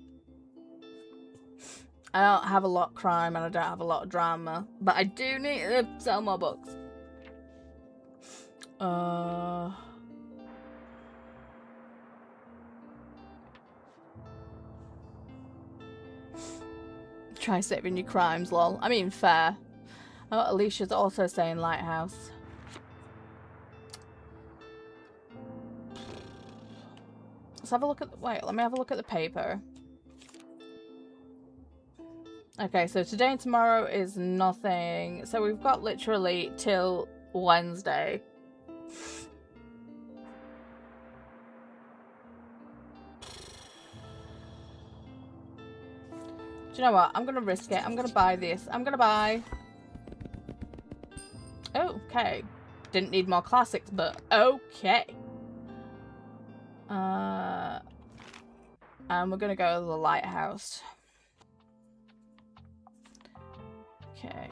I don't have a lot of crime and I don't have a lot of drama. But I do need to sell more books. Try saving your crimes, lol. I mean, fair. Oh, Alicia's also saying lighthouse. Let's have a look at the, wait, let me have a look at the paper. Okay, so today and tomorrow is nothing. So we've got literally till Wednesday. Do you know what? I'm gonna risk it. I'm gonna buy this. I'm gonna buy... Okay. Didn't need more classics, but okay. And we're gonna go to the lighthouse. Okay.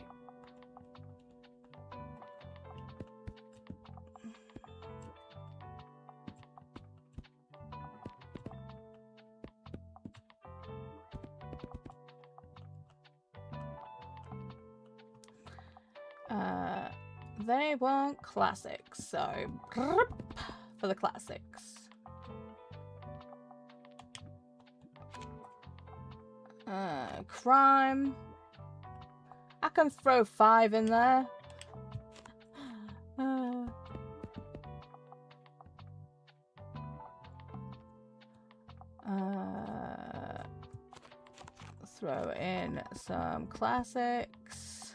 They want classics, so for the classics. Crime. I can throw 5 in there. Throw in some classics.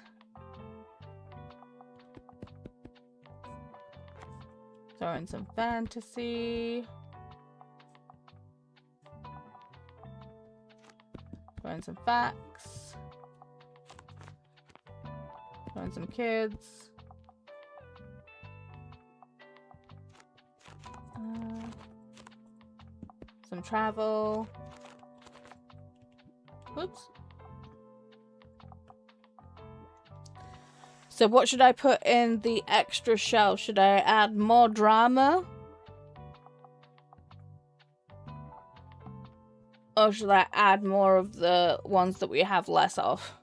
Throw in some fantasy. Throw in some facts. Throw in some kids. Some travel. Oops. So what should I put in the extra shelf? Should I add more drama? Or should I add more of the ones that we have less of?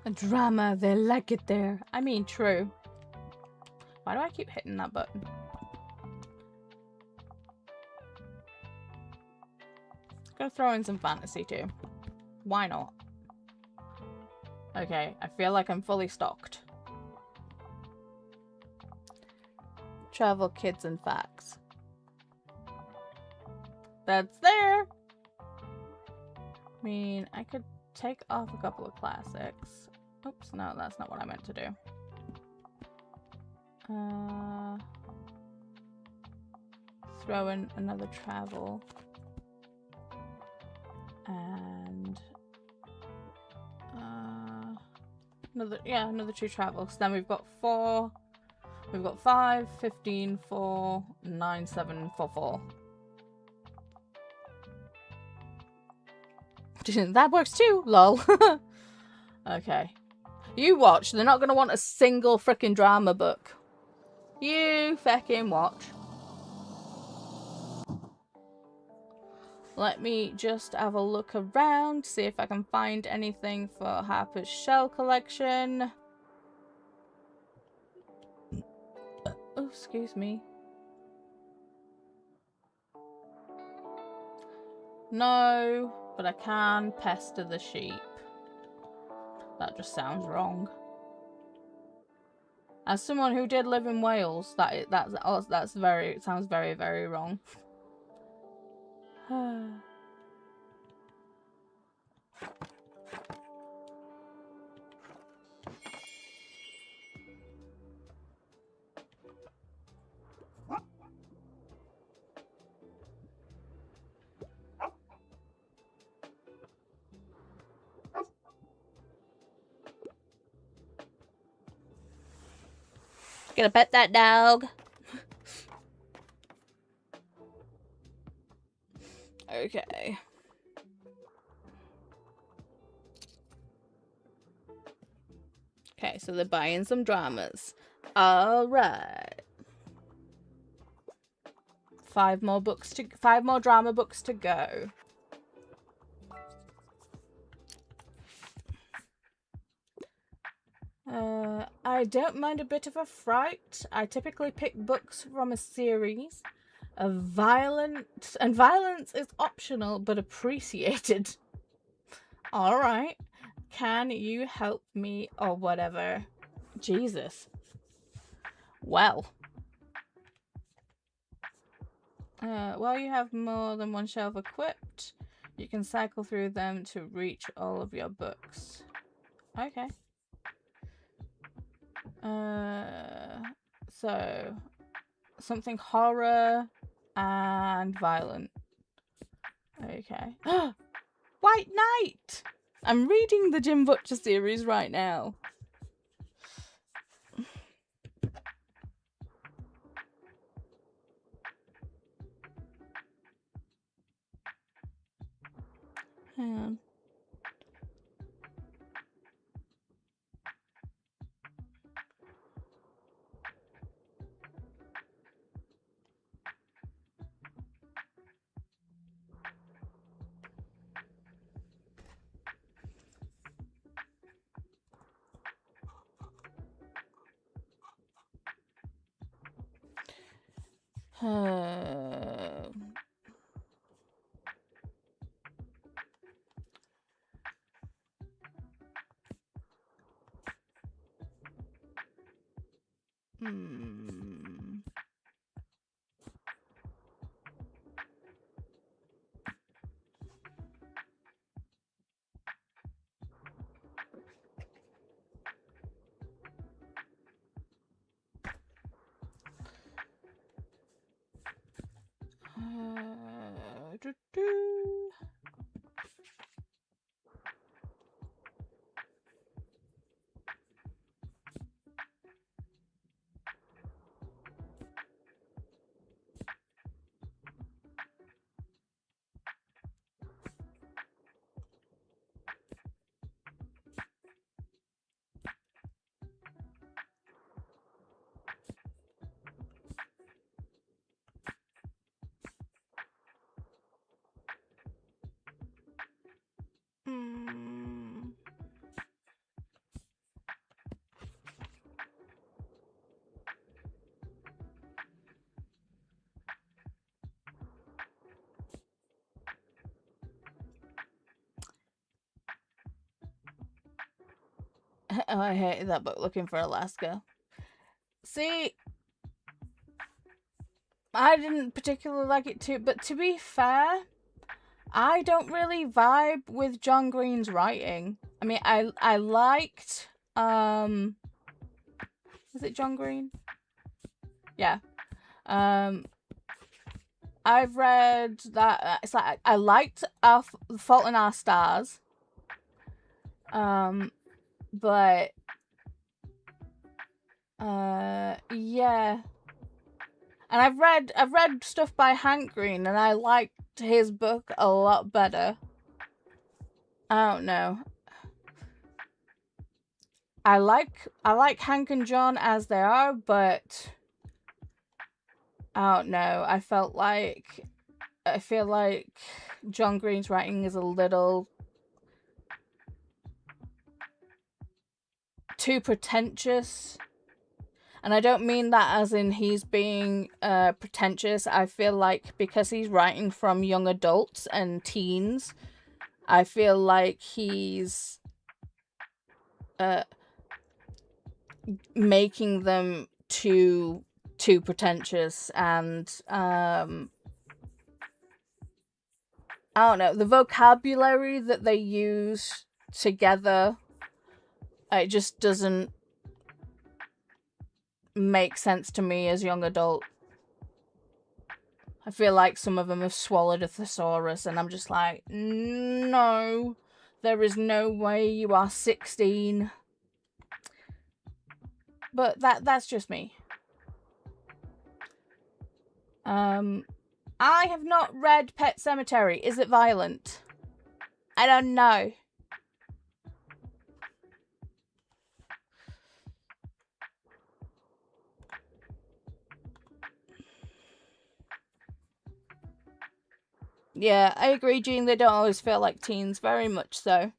A drama, they like it there. I mean, true. Why do I keep hitting that button? Gonna throw in some fantasy too. Why not? Okay, I feel like I'm fully stocked. Travel, kids, and facts. That's there! I mean, I could take off a couple of classics. Oops, no, that's not what I meant to do. Throw in another travel. And another 2 travels. Then we've got 4. We've got 5, 15, 4, 9, 7, 4, 4. That works too, lol. Okay. You watch, they're not gonna want a single freaking drama book. You fucking watch. Let me just have a look around, see if I can find anything for Harper's Shell collection. Oh, excuse me. No, but I can pester the sheep. That just sounds wrong. As someone who did live in Wales, it sounds very, very wrong. Gonna pet that dog. Okay. Okay, so they're buying some dramas. Alright. 5 more drama books to go. I don't mind a bit of a fright. I typically pick books from a series of violence is optional but appreciated. Alright. Can you help me or whatever? Jesus. Well. While you have more than one shelf equipped, you can cycle through them to reach all of your books. Okay. So something horror and violent. Okay. White Knight! I'm reading the Jim Butcher series right now. Hang on. Uh, hmm. Doo-doo. Hmm. Oh, I hated that book, Looking for Alaska. See, I didn't particularly like it too, but to be fair, I don't really vibe with John Green's writing. I mean, I liked was it John Green? Yeah. I've read that it's like I liked Fault in Our Stars. But yeah. And I've read stuff by Hank Green, and I liked his book a lot better. I don't know. I like Hank and John as they are, but I don't know. I feel like John Green's writing is a little too pretentious. And I don't mean that as in he's being pretentious. I feel like because he's writing from young adults and teens, I feel like he's making them too pretentious, and I don't know, the vocabulary that they use together, it just doesn't make sense to me as young adult. I feel like some of them have swallowed a thesaurus, and I'm just like, no, there is no way you are 16. But that's just me. I have not read Pet Sematary. Is it violent? I don't know. Yeah, I agree, Jean. They don't always feel like teens. Very much so.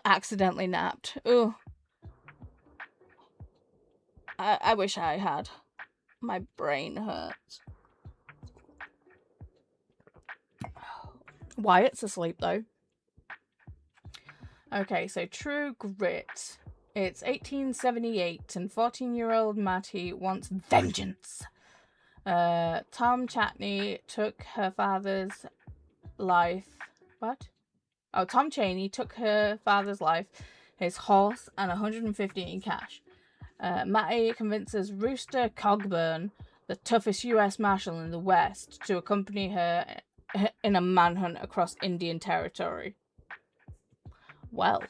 Accidentally napped. Ooh. I wish I had. My brain hurts. Wyatt's asleep, though. Okay, so True Grit. It's 1878, and 14-year-old Mattie wants vengeance. Tom Chatney took her father's life. What? Oh, Tom Chaney took her father's life, his horse, and 150 in cash. Mattie convinces Rooster Cogburn, the toughest U.S. Marshal in the West, to accompany her in a manhunt across Indian Territory. Well.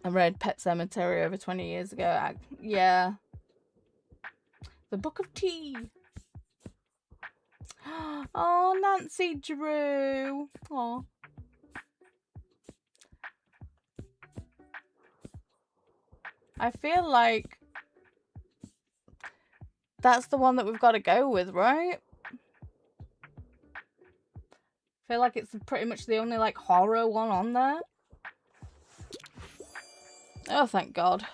I read Pet Sematary over 20 years ago. Yeah. The Book of Tea. Oh, Nancy Drew. Oh. I feel like that's the one that we've got to go with, right? I feel like it's pretty much the only, like, horror one on there. Oh, thank God.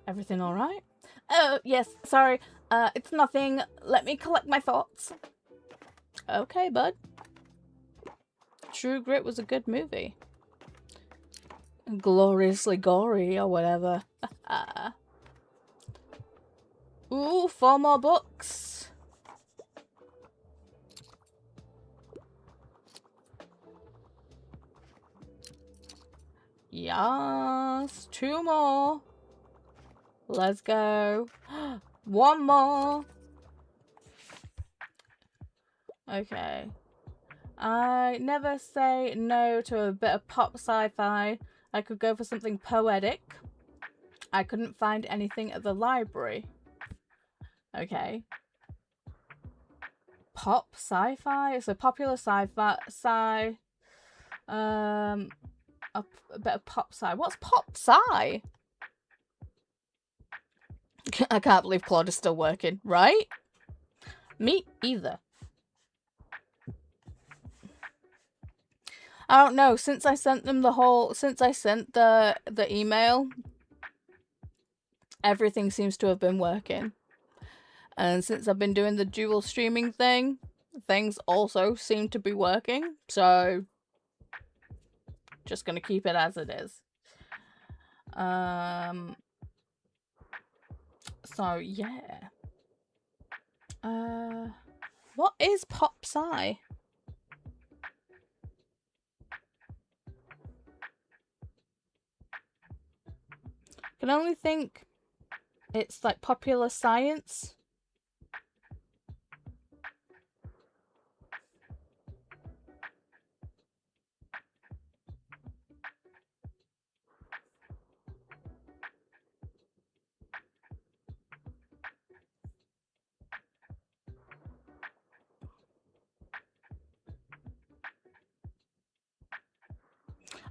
Everything all right? Oh, yes, sorry. It's nothing. Let me collect my thoughts. Okay, bud. True Grit was a good movie. Gloriously gory or whatever. Ooh, 4 more books. Yes, 2 more. Let's go. 1 more. Okay. I never say no to a bit of pop sci-fi. I could go for something poetic. I couldn't find anything at the library. Okay. Pop sci-fi? So popular sci-fi. A bit of pop sci. What's pop sci? I can't believe Claude is still working, right? Me either. I don't know. Since I sent them the email, everything seems to have been working. And since I've been doing the dual streaming thing, things also seem to be working. So, just gonna keep it as it is. So yeah. What is pop sci? Can only think it's like popular science.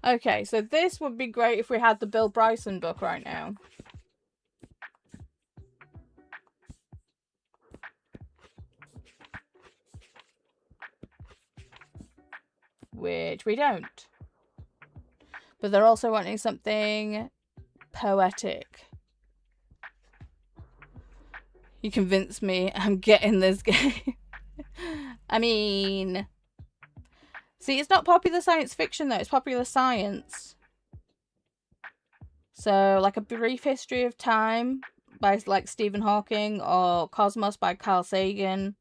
Okay, so this would be great if we had the Bill Bryson book right now. Which we don't. But they're also wanting something poetic. You convinced me. I'm getting this game. I mean... See, it's not popular science fiction, though. It's popular science. So, like A Brief History of Time by, like, Stephen Hawking, or Cosmos by Carl Sagan.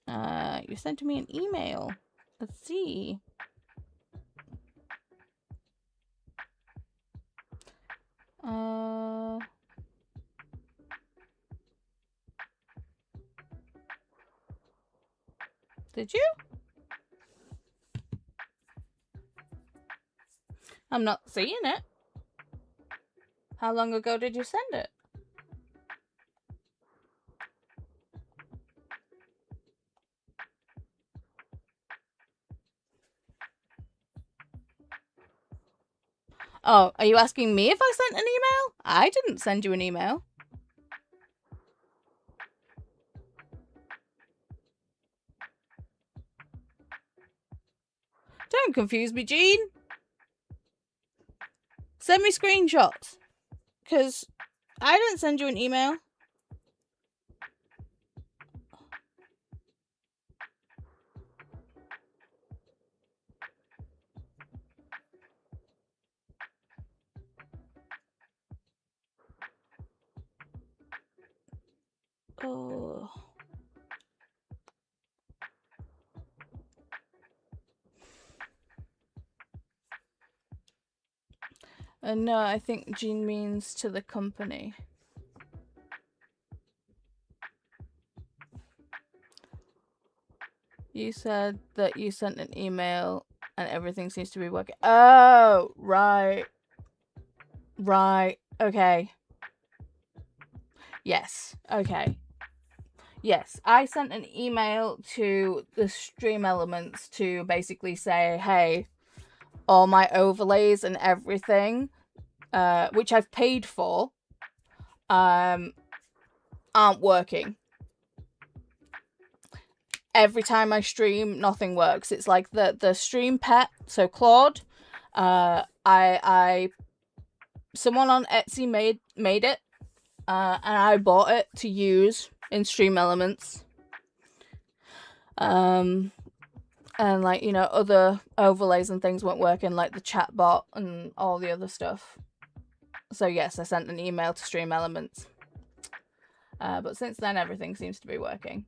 You sent me an email. Let's see. Did you? I'm not seeing it. How long ago did you send it? Oh, are you asking me if I sent an email? I didn't send you an email. Don't confuse me, Jean. Send me screenshots. Because I didn't send you an email. Oh. No, I think Jean means to the company. You said that you sent an email and everything seems to be working. Oh, right. Right. Okay. Yes. Okay. Yes, I sent an email to the Stream Elements to basically say, hey, all my overlays and everything, which I've paid for, aren't working. Every time I stream, nothing works. It's like the stream pet, so Claude. Someone on Etsy made it, and I bought it to use in Stream Elements. And like, you know, other overlays and things weren't working, like the chat bot and all the other stuff. So yes, I sent an email to Stream Elements. But since then, everything seems to be working.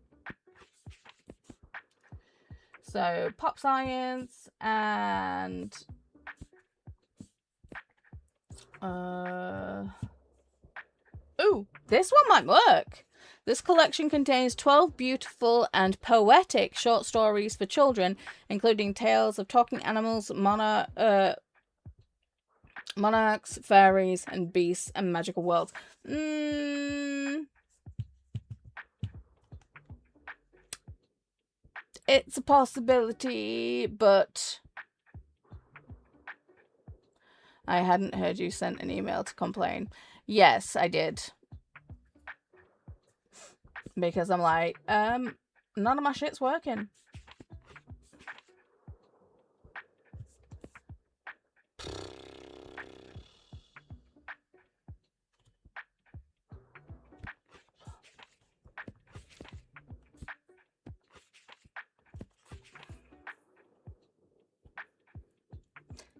So Pop Science and ooh, this one might work. This collection contains 12 beautiful and poetic short stories for children, including tales of talking animals, monarchs, fairies, and beasts, and magical worlds. It's a possibility, but I hadn't heard you sent an email to complain. Yes, I did. Because I'm like, none of my shit's working.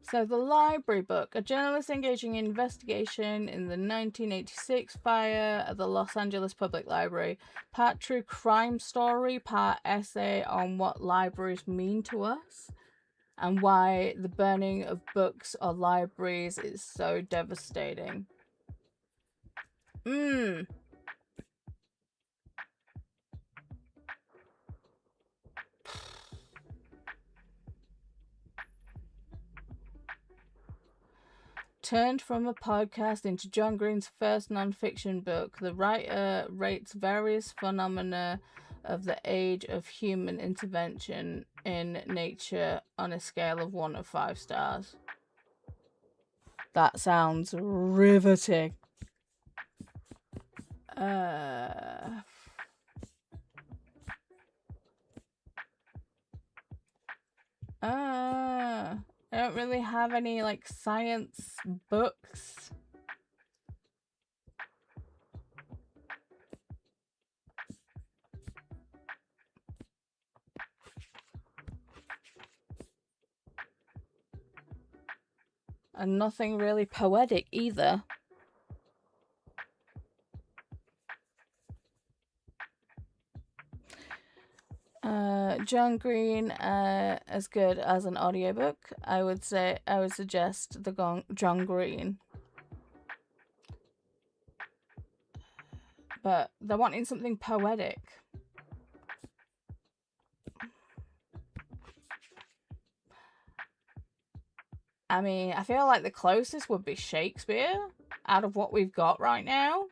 So the library book, a journalist engaging in investigation in the 1986 fire at the Los Angeles Public Library. Part true crime story, part essay on what libraries mean to us and why the burning of books or libraries is so devastating. Turned from a podcast into John Green's first non-fiction book, the writer rates various phenomena of the age of human intervention in nature on a scale of 1 to 5 stars. That sounds riveting. I don't really have any like science books. And nothing really poetic either. John Green, as good as an audiobook. I would suggest the John Green. But they're wanting something poetic. I mean, I feel like the closest would be Shakespeare out of what we've got right now.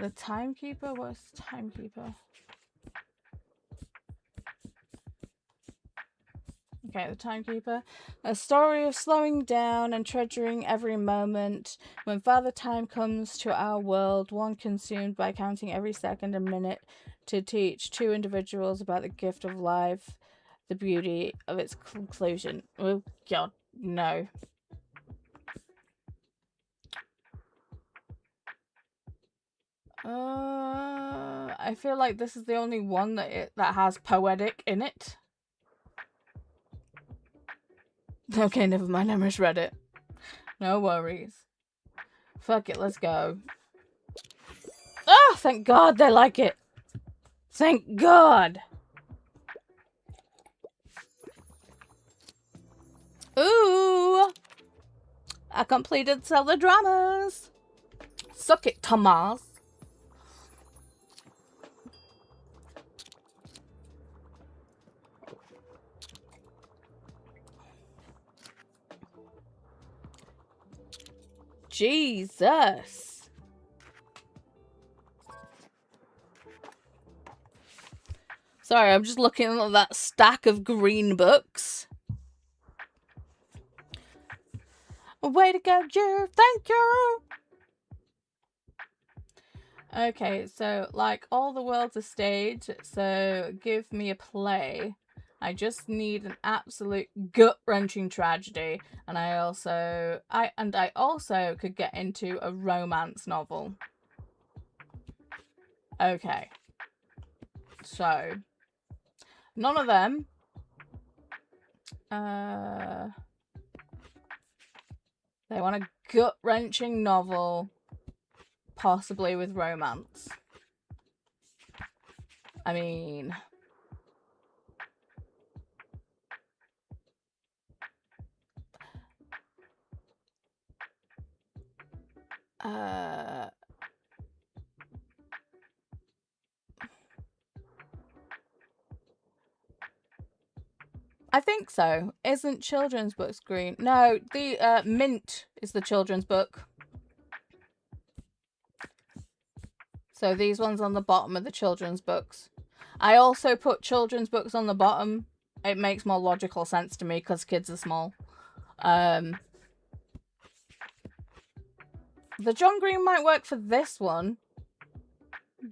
The Timekeeper? What's the Timekeeper? Okay, the Timekeeper. A story of slowing down and treasuring every moment. When Father Time comes to our world, one consumed by counting every second and minute to teach two individuals about the gift of life, the beauty of its conclusion. Oh, God, no. I feel like this is the only one that has poetic in it. Okay, never mind, I misread it. No worries. Fuck it, let's go. Oh, thank God they like it. Thank God. Ooh! I completed all the dramas. Suck it, Thomas. Jesus. Sorry, I'm just looking at that stack of green books. Way to go, Drew. Thank you. Okay, so like all the world's a stage, so give me a play. I just need an absolute gut-wrenching tragedy, and I also could get into a romance novel. Okay. So none of them. They want a gut-wrenching novel, possibly with romance. I mean, I think so. Isn't children's books green? No, the mint is the children's book. So these ones on the bottom are the children's books. I also put children's books on the bottom. It makes more logical sense to me because kids are small. The John Green might work for this one,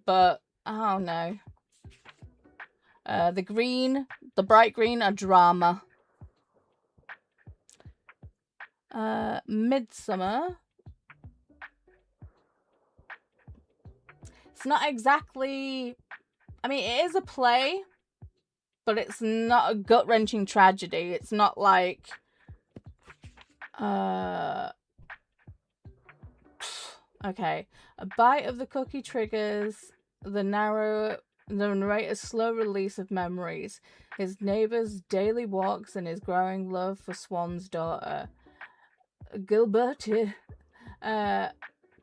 but I don't know. The bright green are drama. Midsummer. It's not exactly... I mean, it is a play, but it's not a gut-wrenching tragedy. It's not like... Okay. A bite of the cookie triggers the narrator's slow release of memories, his neighbour's daily walks, and his growing love for Swan's daughter. Gilbert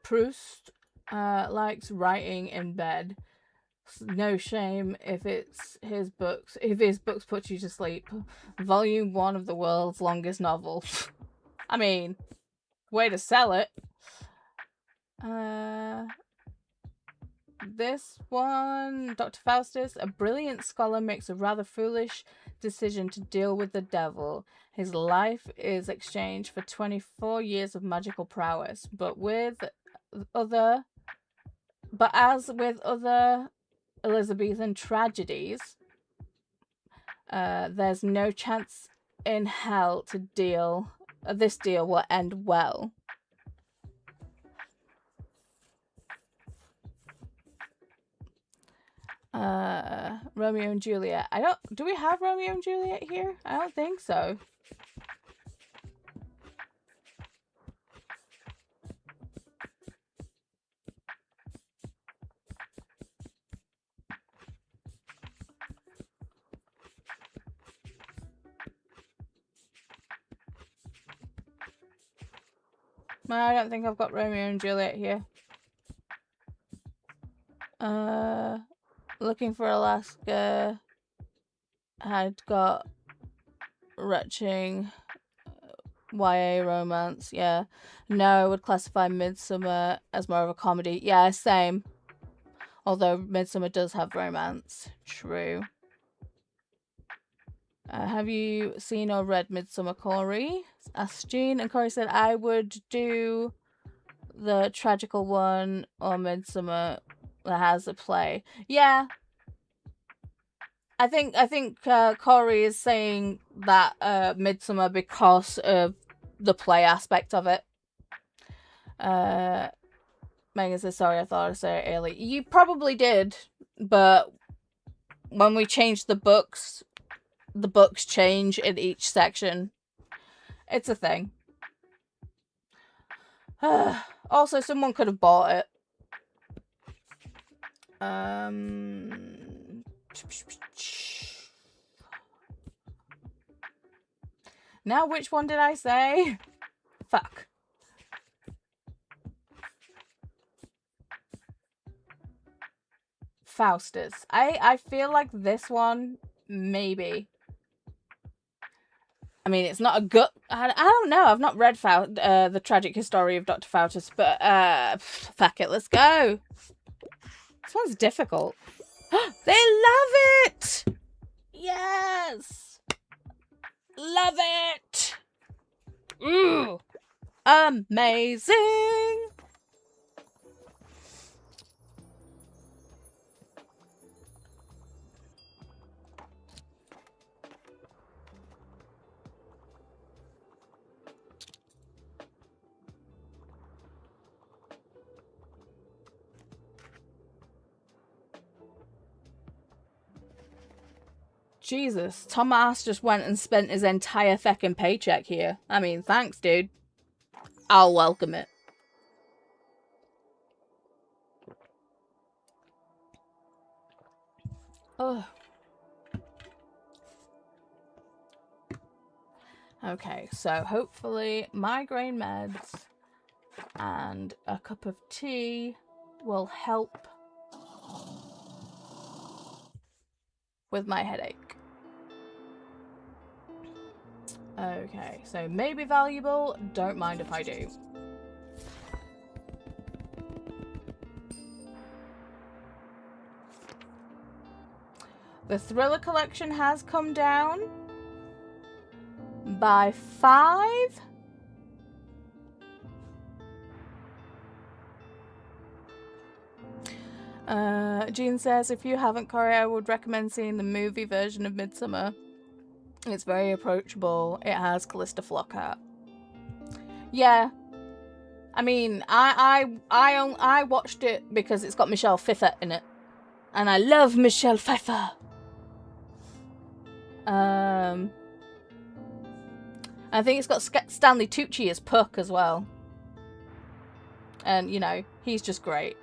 Proust likes writing in bed. No shame if his books put you to sleep. Volume 1 of the world's longest novel. I mean, way to sell it. This one, Dr. Faustus, a brilliant scholar, makes a rather foolish decision to deal with the devil. His life is exchanged for 24 years of magical prowess, but as with other Elizabethan tragedies, there's no chance in hell this deal will end well. Romeo and Juliet. Do we have Romeo and Juliet here? I don't think so. I don't think I've got Romeo and Juliet here. Looking for Alaska. Had got retching YA romance. Yeah. No, I would classify Midsummer as more of a comedy. Yeah, same. Although Midsummer does have romance. True. Have you seen or read Midsummer, Corey? Asked Jean, and Corey said I would do the tragical one or Midsummer that has a play. Yeah. I think Corey is saying that Midsummer because of the play aspect of it. Megan says, sorry, I thought I said it early. You probably did, but when we changed the books change in each section. It's a thing. Also, someone could have bought it. Now, which one did I say? Fuck. Faustus. I feel like this one, maybe. I mean, it's not a good... I don't know. I've not read The Tragic History of Dr. Faustus, but fuck it, let's go. This one's difficult. They love it! Yes! Love it! Ooh! Amazing! Jesus, Tomas just went and spent his entire fucking paycheck here. I mean, thanks, dude. I'll welcome it. Oh. Okay, so hopefully migraine meds and a cup of tea will help with my headache. Okay, so maybe valuable, don't mind if I do. The thriller collection has come down by 5. Jean says, if you haven't, Corey, I would recommend seeing the movie version of Midsummer. It's very approachable. It has Callista Flockhart. Yeah. I mean, I watched it because it's got Michelle Pfeiffer in it. And I love Michelle Pfeiffer. I think it's got Stanley Tucci as Puck as well. And, you know, he's just great.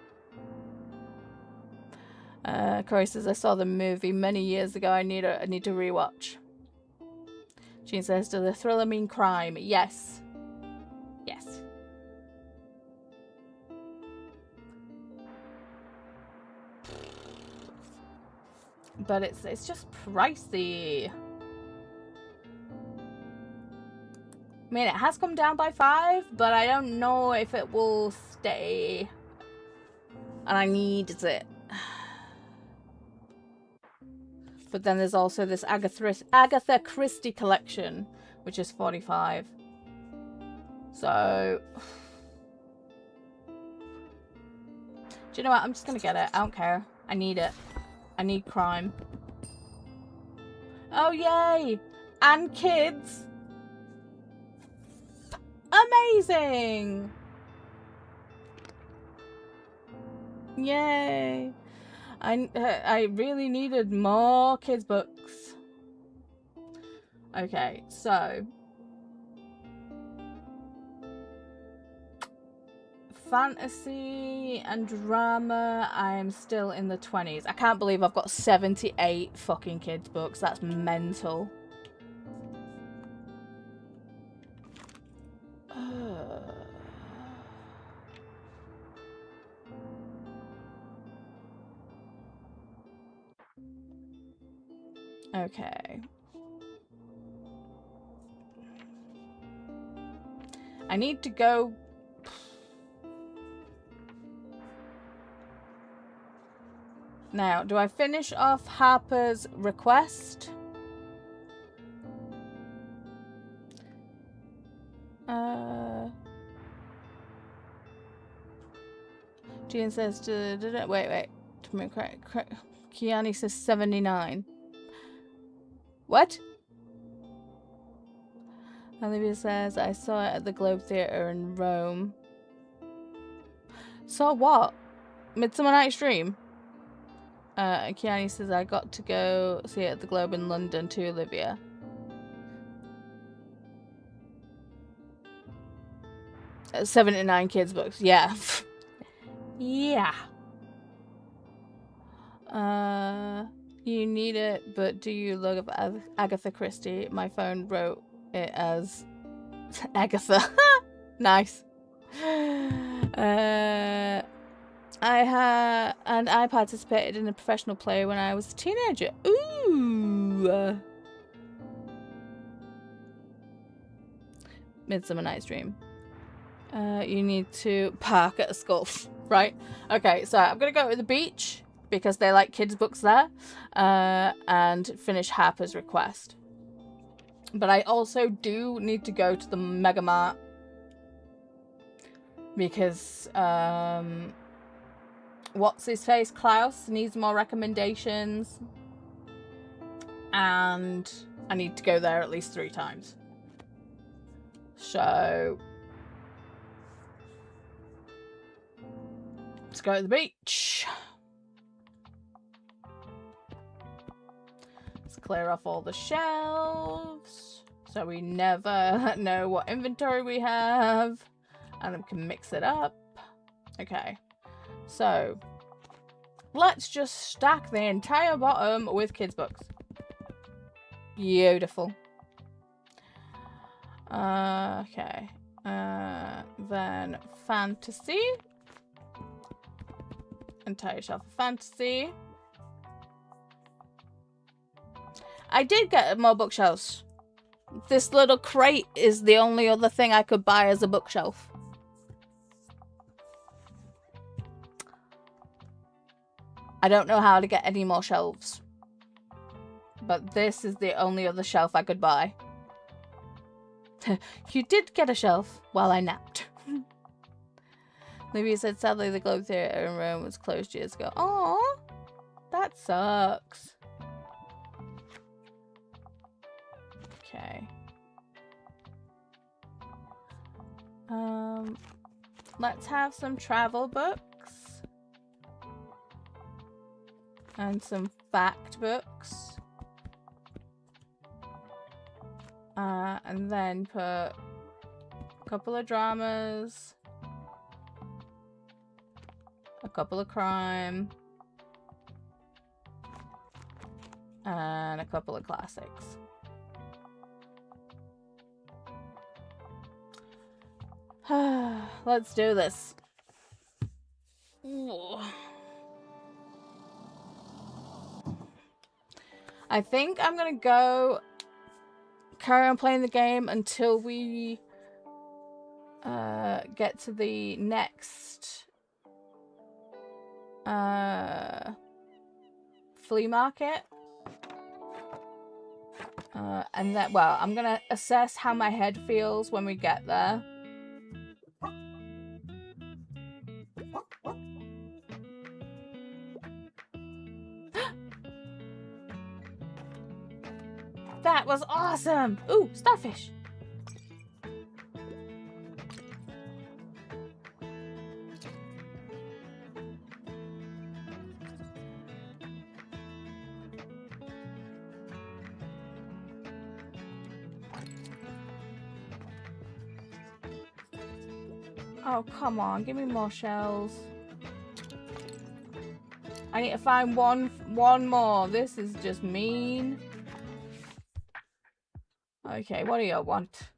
Corey says, I saw the movie many years ago. I need to rewatch. Jean says, does the thriller mean crime? Yes. Yes. But it's just pricey. I mean, it has come down by 5, but I don't know if it will stay. And I need it. But then there's also this Agatha Christie collection, which is 45. So... do you know what? I'm just gonna get it. I don't care. I need it. I need crime. Oh, yay! And kids! Amazing! Yay! I really needed more kids' books. Okay, so... fantasy and drama, I'm still in the 20s. I can't believe I've got 78 fucking kids' books. That's mental. Okay. I need to go... Now, do I finish off Harper's request? Gian says, wait. Kiani says 79. What? Olivia says, I saw it at the Globe Theatre in Rome. Saw what? Midsummer Night's Dream? Kiani says, I got to go see it at the Globe in London too, Olivia. At 79 kids' books, yeah. Yeah. You need it, but do you look up Agatha Christie? My phone wrote it as Agatha. Nice. I participated in a professional play when I was a teenager. Ooh. Midsummer Night's Dream. You need to park at a school. Right. Okay, so I'm gonna go to the beach because they like kids' books there. And finish Harper's request. But I also do need to go to the Mega Mart because what's his face? Klaus needs more recommendations. And I need to go there at least 3 times. So let's go to the beach. Let's clear off all the shelves so we never know what inventory we have and we can mix it up. Okay, so let's just stack the entire bottom with kids' books. Beautiful. Okay. Then fantasy. Entire shelf of fantasy. I did get more bookshelves. This little crate is the only other thing I could buy as a bookshelf. I don't know how to get any more shelves. But this is the only other shelf I could buy. You did get a shelf while I napped. Maybe said sadly the Globe Theatre in Rome was closed years ago. Aww, that sucks. Okay. Let's have some travel books. And some fact books. And then put a couple of dramas, a couple of crime, and a couple of classics. Let's do this. Ooh. I think I'm gonna go carry on playing the game until we get to the next flea market. And then, well, I'm gonna assess how my head feels when we get there. That was awesome! Ooh, starfish! Oh, come on, give me more shells. I need to find one more. This is just mean. Okay, what do you want?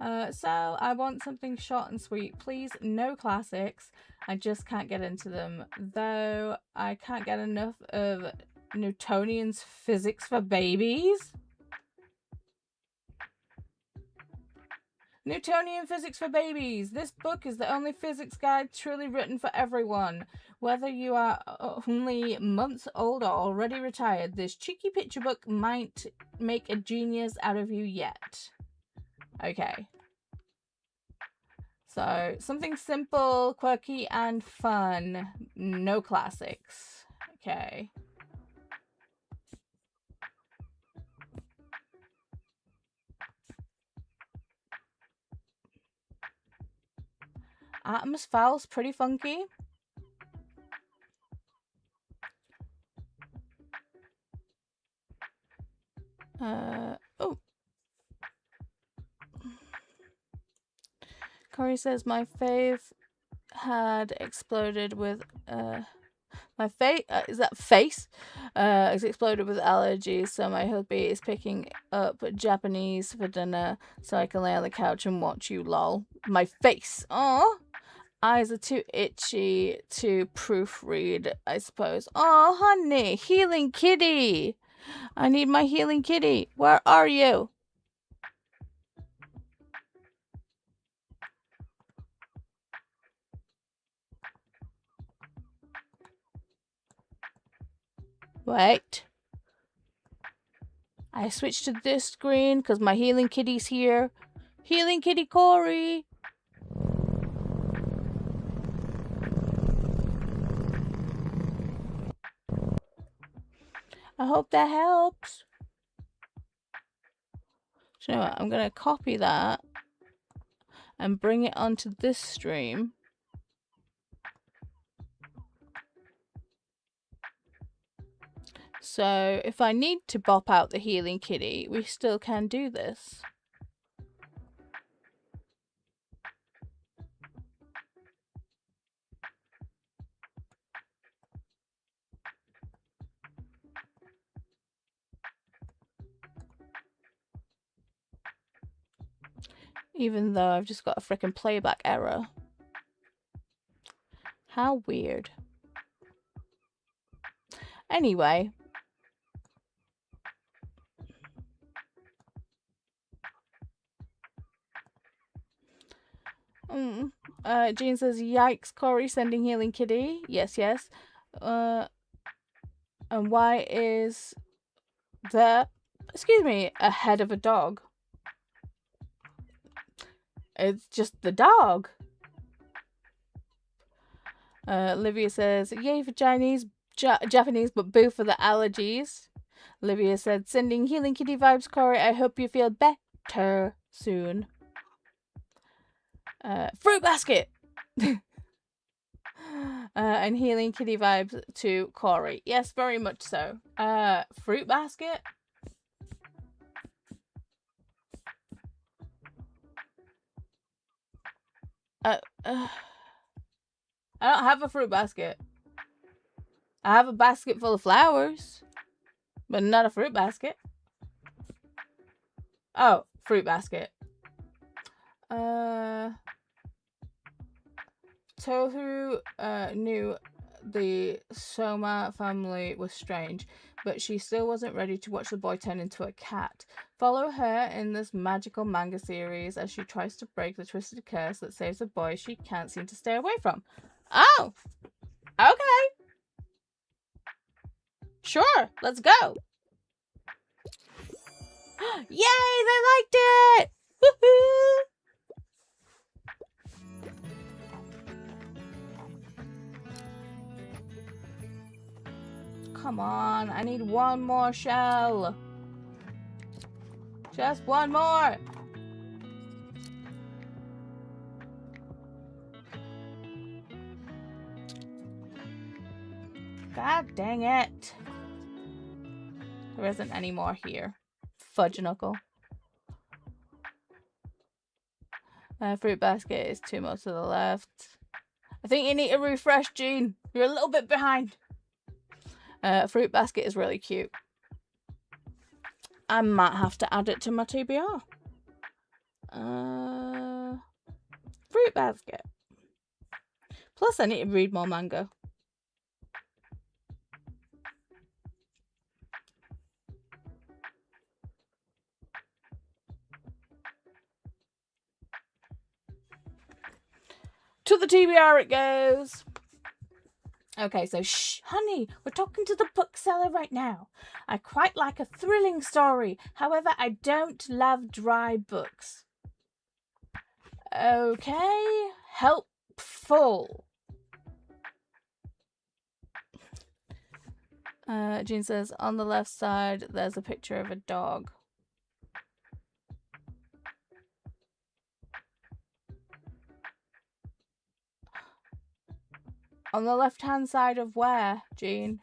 So I want something short and sweet. Please, no classics. I just can't get into them. Though I can't get enough of Newtonian's Physics for Babies. Newtonian Physics for Babies. This book is the only physics guide truly written for everyone. Whether you are only months old or already retired, this cheeky picture book might make a genius out of you yet. Okay. So, something simple, quirky, and fun. No classics. Okay. Artemis Fowl's pretty funky. Oh. Corey says my fave had exploded with my My face, is that face? It's exploded with allergies, so my hubby is picking up Japanese for dinner so I can lay on the couch and watch you, lol. My face. Oh, eyes are too itchy to proofread, I suppose. Oh, honey, healing kitty. I need my healing kitty. Where are you? Wait. I switched to this screen because my healing kitty's here. Healing kitty Corey. I hope that helps. So you know what? I'm going to copy that and bring it onto this stream. So if I need to bop out the healing kitty, we still can do this. Even though I've just got a freaking playback error. How weird. Anyway. Jean says, yikes, Corey sending healing kitty. Yes, yes. And why is there, excuse me, a head of a dog? It's just the dog. Olivia says, yay for Japanese, but boo for the allergies. Olivia said, sending healing kitty vibes, Corey. I hope you feel better soon. Fruit basket! And healing kitty vibes to Corey. Yes, very much so. Fruit basket? I don't have a fruit basket. I have a basket full of flowers, but not a fruit basket. Oh, fruit basket. Tohu knew the Soma family was strange, but she still wasn't ready to watch the boy turn into a cat. Follow her in this magical manga series as she tries to break the twisted curse that saves a boy she can't seem to stay away from. Oh! Okay! Sure, let's go! Yay! They liked it! Woohoo! Come on, I need one more shell. Just one more. God dang it. There isn't any more here. Fudge knuckle. Fruit basket is two more to the left. I think you need to refresh, Jean. You're a little bit behind. Fruit basket is really cute. I might have to add it to my TBR. Fruit basket. Plus, I need to read more manga. To the TBR it goes. Okay, so shh, honey, we're talking to the bookseller right now. I quite like a thrilling story. However, I don't love dry books. Okay, helpful. Jean says, on the left side, there's a picture of a dog. On the left-hand side of where, Jean?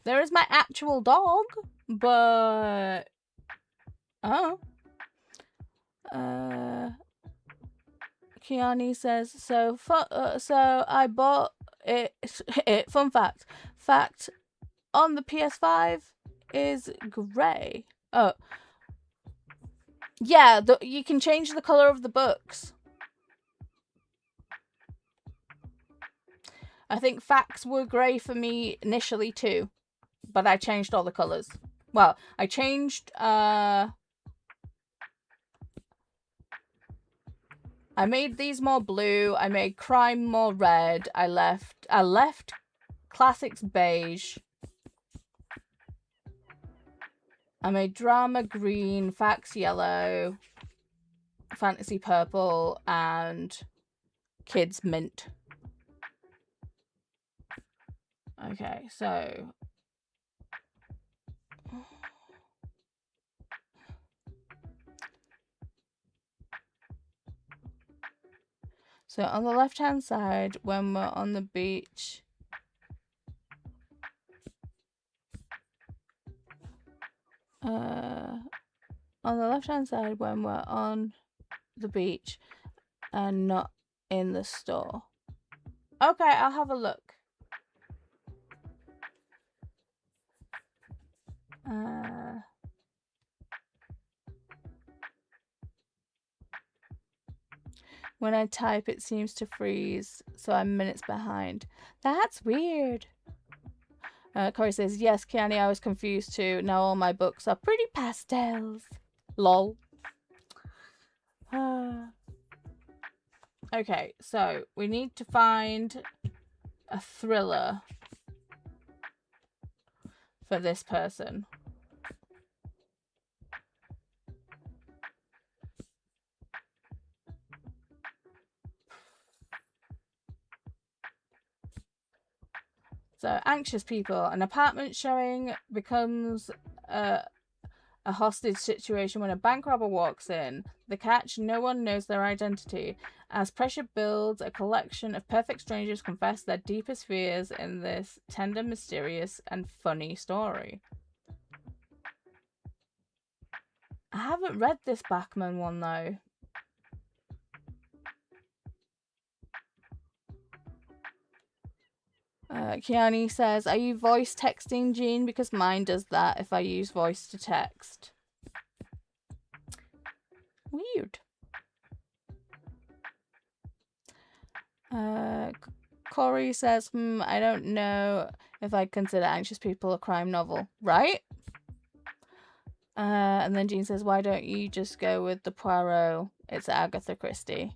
There is my actual dog, but oh. Kiani says so. So I bought it. Fun fact. Fact on the PS5 is grey. Oh, yeah. You can change the color of the books. I think facts were grey for me initially too, but I changed all the colors. Well, I changed. I made these more blue. I made crime more red. I left classics beige. I made drama green, facts yellow, fantasy purple, and kids mint. Okay, so on the left-hand side, when we're on the beach, on the left-hand side when we're on the beach and not in the store. Okay, I'll have a look. When I type, it seems to freeze, so I'm minutes behind. That's weird. Corey says, yes, Kiani, I was confused too. Now all my books are pretty pastels. Lol. Okay, so we need to find a thriller for this person. So, anxious people. An apartment showing becomes a hostage situation when a bank robber walks in. The catch, no one knows their identity. As pressure builds, a collection of perfect strangers confess their deepest fears in this tender, mysterious, and funny story. I haven't read this Bachman one, though. Kiani says, are you voice texting, Jean? Because mine does that if I use voice to text. Weird. Corey says, I don't know if I'd consider Anxious People a crime novel. Right? And then Jean says, why don't you just go with the Poirot? It's Agatha Christie.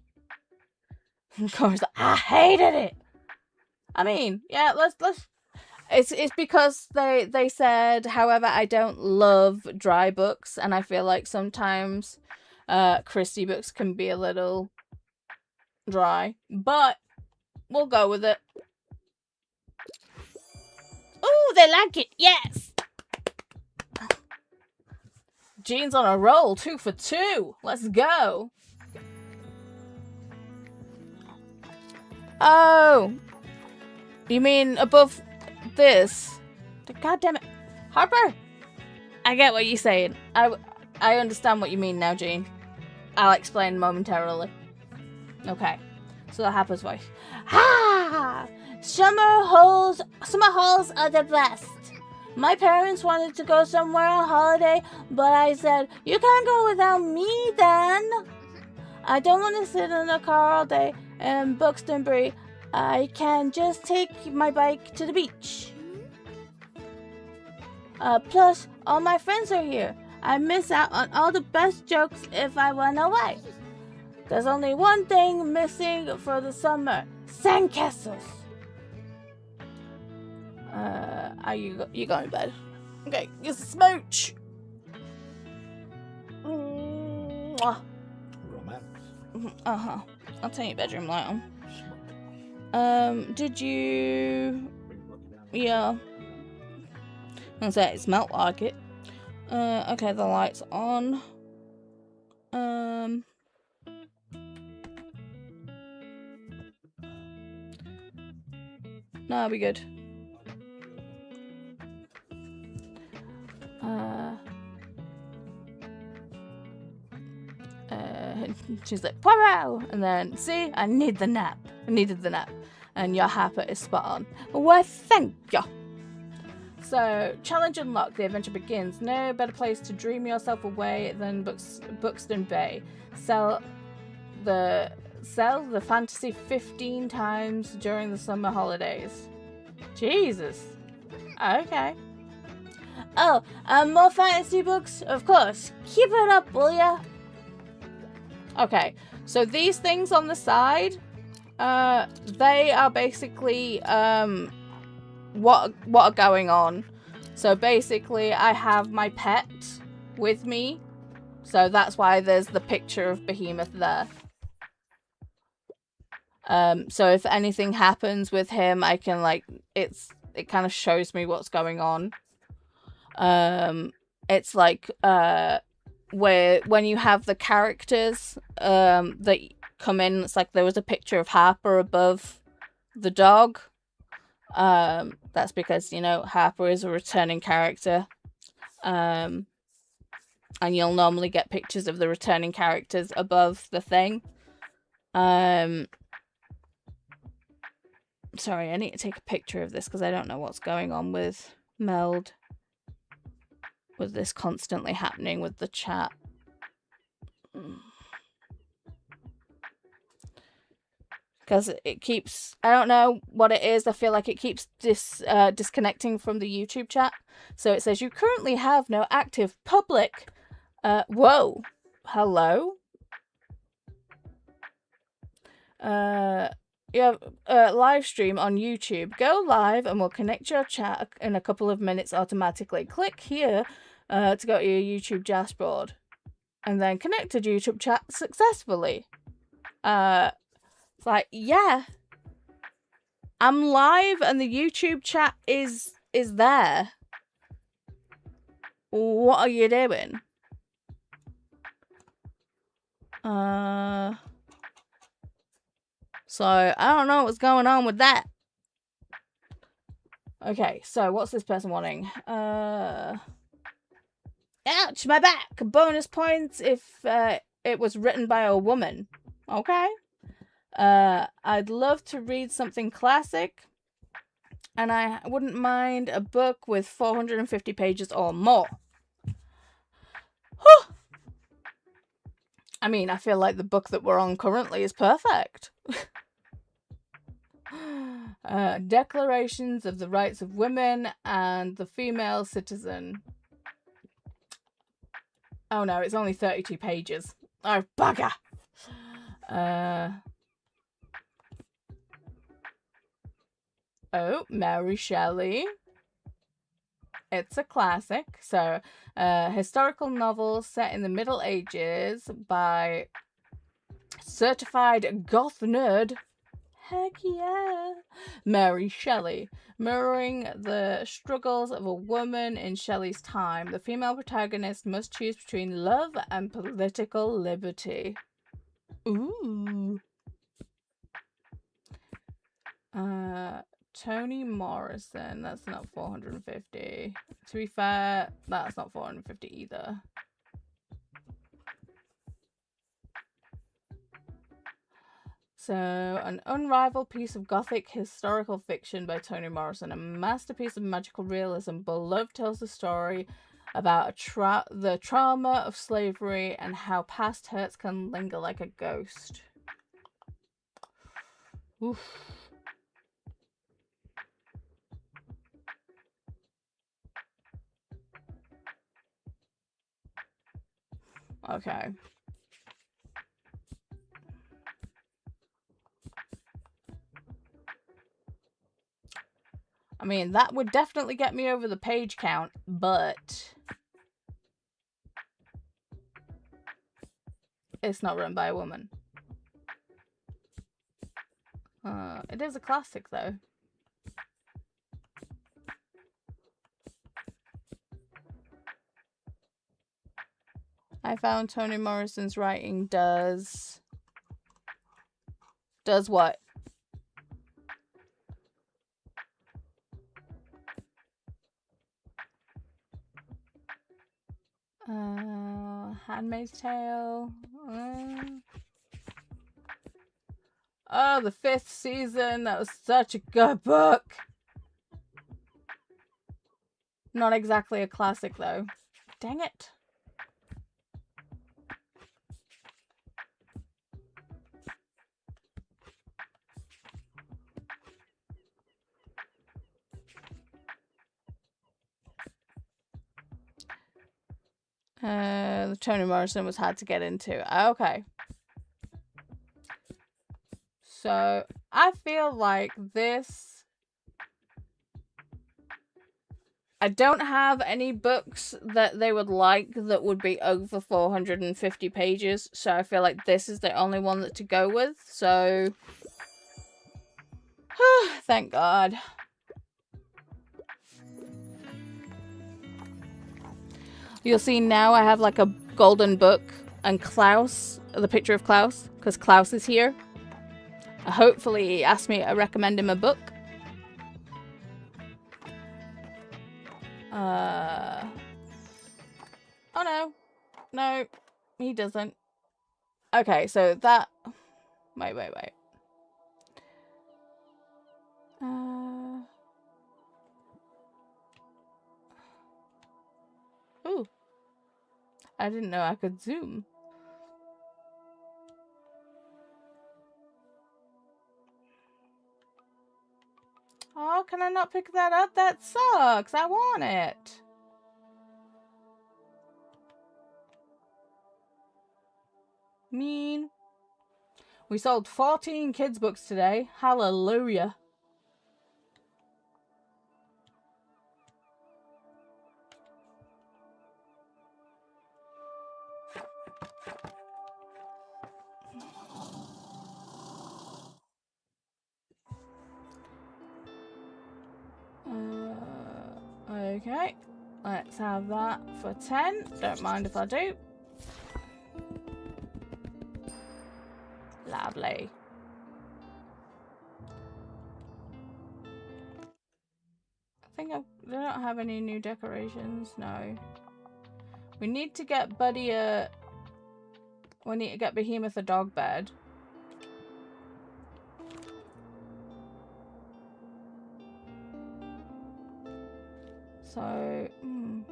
Corey's like, I hated it! I mean, yeah, let's it's because they said, however, I don't love dry books, and I feel like sometimes Christie books can be a little dry, but we'll go with it. Ooh, they like it, yes! Jean's on a roll, 2 for 2. Let's go. Oh, you mean above this? God damn it. Harper! I get what you're saying. I understand what you mean now, Jean. I'll explain momentarily. Okay. So the Harper's voice. Ha! Summer halls are the best. My parents wanted to go somewhere on holiday, but I said, you can't go without me then. I don't want to sit in the car all day in Buxtonbury. I can just take my bike to the beach. Plus, all my friends are here. I miss out on all the best jokes if I went away. There's only one thing missing for the summer. Sandcastles. Are you going to bed? Okay, get a smooch. Romance. Uh-huh. I'll turn your bedroom light on. Did you... Yeah. I'll say it smelled like it. Okay, the light's on. No, I'll be good. She's like, Poirot! And then, see, I needed the nap. And your Harper is spot on. Well, thank you. So, challenge unlocked. The adventure begins. No better place to dream yourself away than Buxton Bay. Sell the fantasy 15 times during the summer holidays. Jesus. Okay. Oh, more fantasy books? Of course. Keep it up, will ya? Okay, so these things on the side, they are basically, what are going on. So basically, I have my pet with me. So that's why there's the picture of Behemoth there. So if anything happens with him, I can, like, it kind of shows me what's going on. It's like, where when you have the characters, that come in, it's like there was a picture of Harper above the dog. That's because, you know, Harper is a returning character. And you'll normally get pictures of the returning characters above the thing. Sorry, I need to take a picture of this because I don't know what's going on with Meld. With this constantly happening with the chat. Because it keeps, I don't know what it is, I feel like it keeps disconnecting from the YouTube chat. So it says, you currently have no active public. Whoa. Hello? You have a live stream on YouTube. Go live and we'll connect your chat in a couple of minutes automatically. Click here to go to your YouTube dashboard. And then connected YouTube chat successfully. It's like, yeah. I'm live and the YouTube chat is there. What are you doing? So, I don't know what's going on with that. Okay, so what's this person wanting? Ouch, my back! Bonus points if it was written by a woman. Okay. I'd love to read something classic. And I wouldn't mind a book with 450 pages or more. Whew. I mean, I feel like the book that we're on currently is perfect. Declarations of the Rights of Women and the Female Citizen. Oh no, it's only 32 pages. Oh, bugger! Oh, Mary Shelley. It's a classic. So, historical novel set in the Middle Ages by certified goth nerd. Heck yeah. Mary Shelley. Mirroring the struggles of a woman in Shelley's time, the female protagonist must choose between love and political liberty. Ooh. Toni Morrison. That's not 450. To be fair, that's not 450 either. So, an unrivaled piece of gothic historical fiction by Toni Morrison, a masterpiece of magical realism. Beloved tells the story about the trauma of slavery and how past hurts can linger like a ghost. Oof. Okay. I mean, that would definitely get me over the page count, but it's not written by a woman. It is a classic, though. I found Toni Morrison's writing does what? Handmaid's Tale. Oh, the 5th season. That was such a good book. Not exactly a classic, though. Dang it. The Toni Morrison was hard to get into. Okay. So, I feel like this... I don't have any books that they would like that would be over 450 pages. So, I feel like this is the only one that to go with. So... Thank God. You'll see now I have like a golden book and Klaus, the picture of Klaus, because Klaus is here. Hopefully he asked me to recommend him a book. Oh no. No, he doesn't. Okay, so that... Wait. Ooh. I didn't know I could zoom. Oh, can I not pick that up? That sucks. I want it. Mean. We sold 14 kids' books today. Hallelujah. Okay, let's have that for 10. Don't mind if I do. Lovely. I think I don't have any new decorations. No. We need to get Buddy a... We need to get Behemoth a dog bed. So, I'm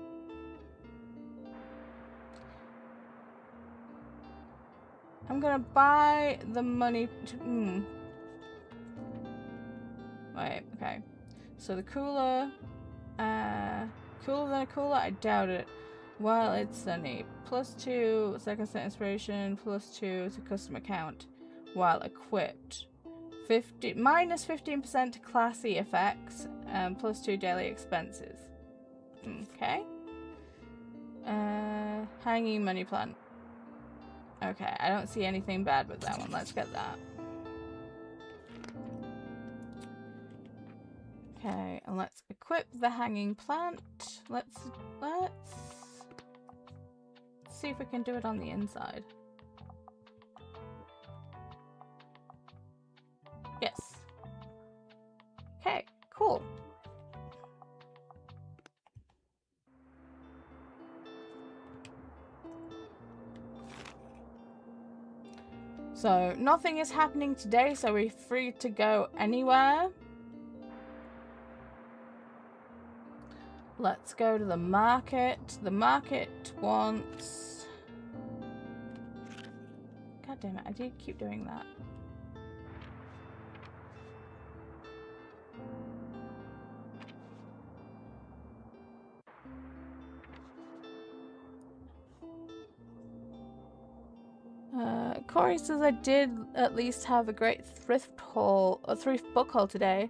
gonna buy the money to... Wait, okay. So the cooler... cooler than a cooler? I doubt it. While it's sunny. +2 second set inspiration, +2 to custom account. While equipped. -15% to classy effects, and +2 daily expenses. Okay. Hanging money plant. Okay, I don't see anything bad with that one. Let's get that. Okay, and let's equip the hanging plant. Let's see if we can do it on the inside. Yes. Okay, cool. So, nothing is happening today, so we're free to go anywhere. Let's go to the market. The market wants... God damn it, I did keep doing that. Corey says I did at least have a great thrift book haul today.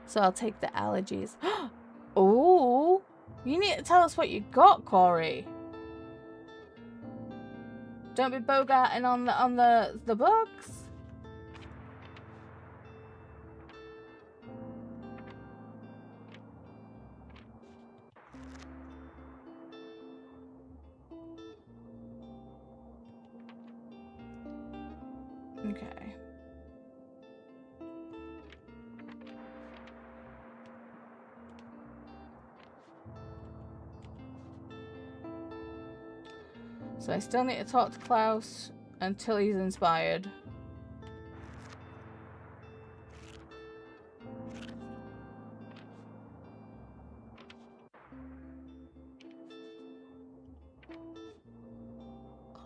So I'll take the allergies. Oh, you need to tell us what you got, Corey. Don't be bogarting on the books. Okay. So I still need to talk to Klaus until he's inspired.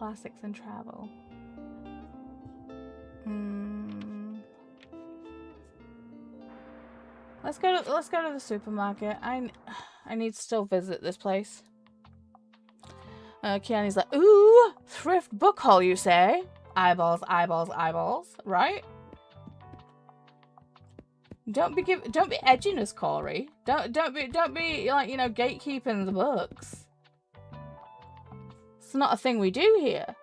classics and travel. Let's go to the supermarket. I need to still visit this place. Kiani's like, ooh, thrift book haul, you say? Eyeballs, eyeballs, eyeballs, right? Don't be edging us, Corey. Don't be like, you know, gatekeeping the books. It's not a thing we do here.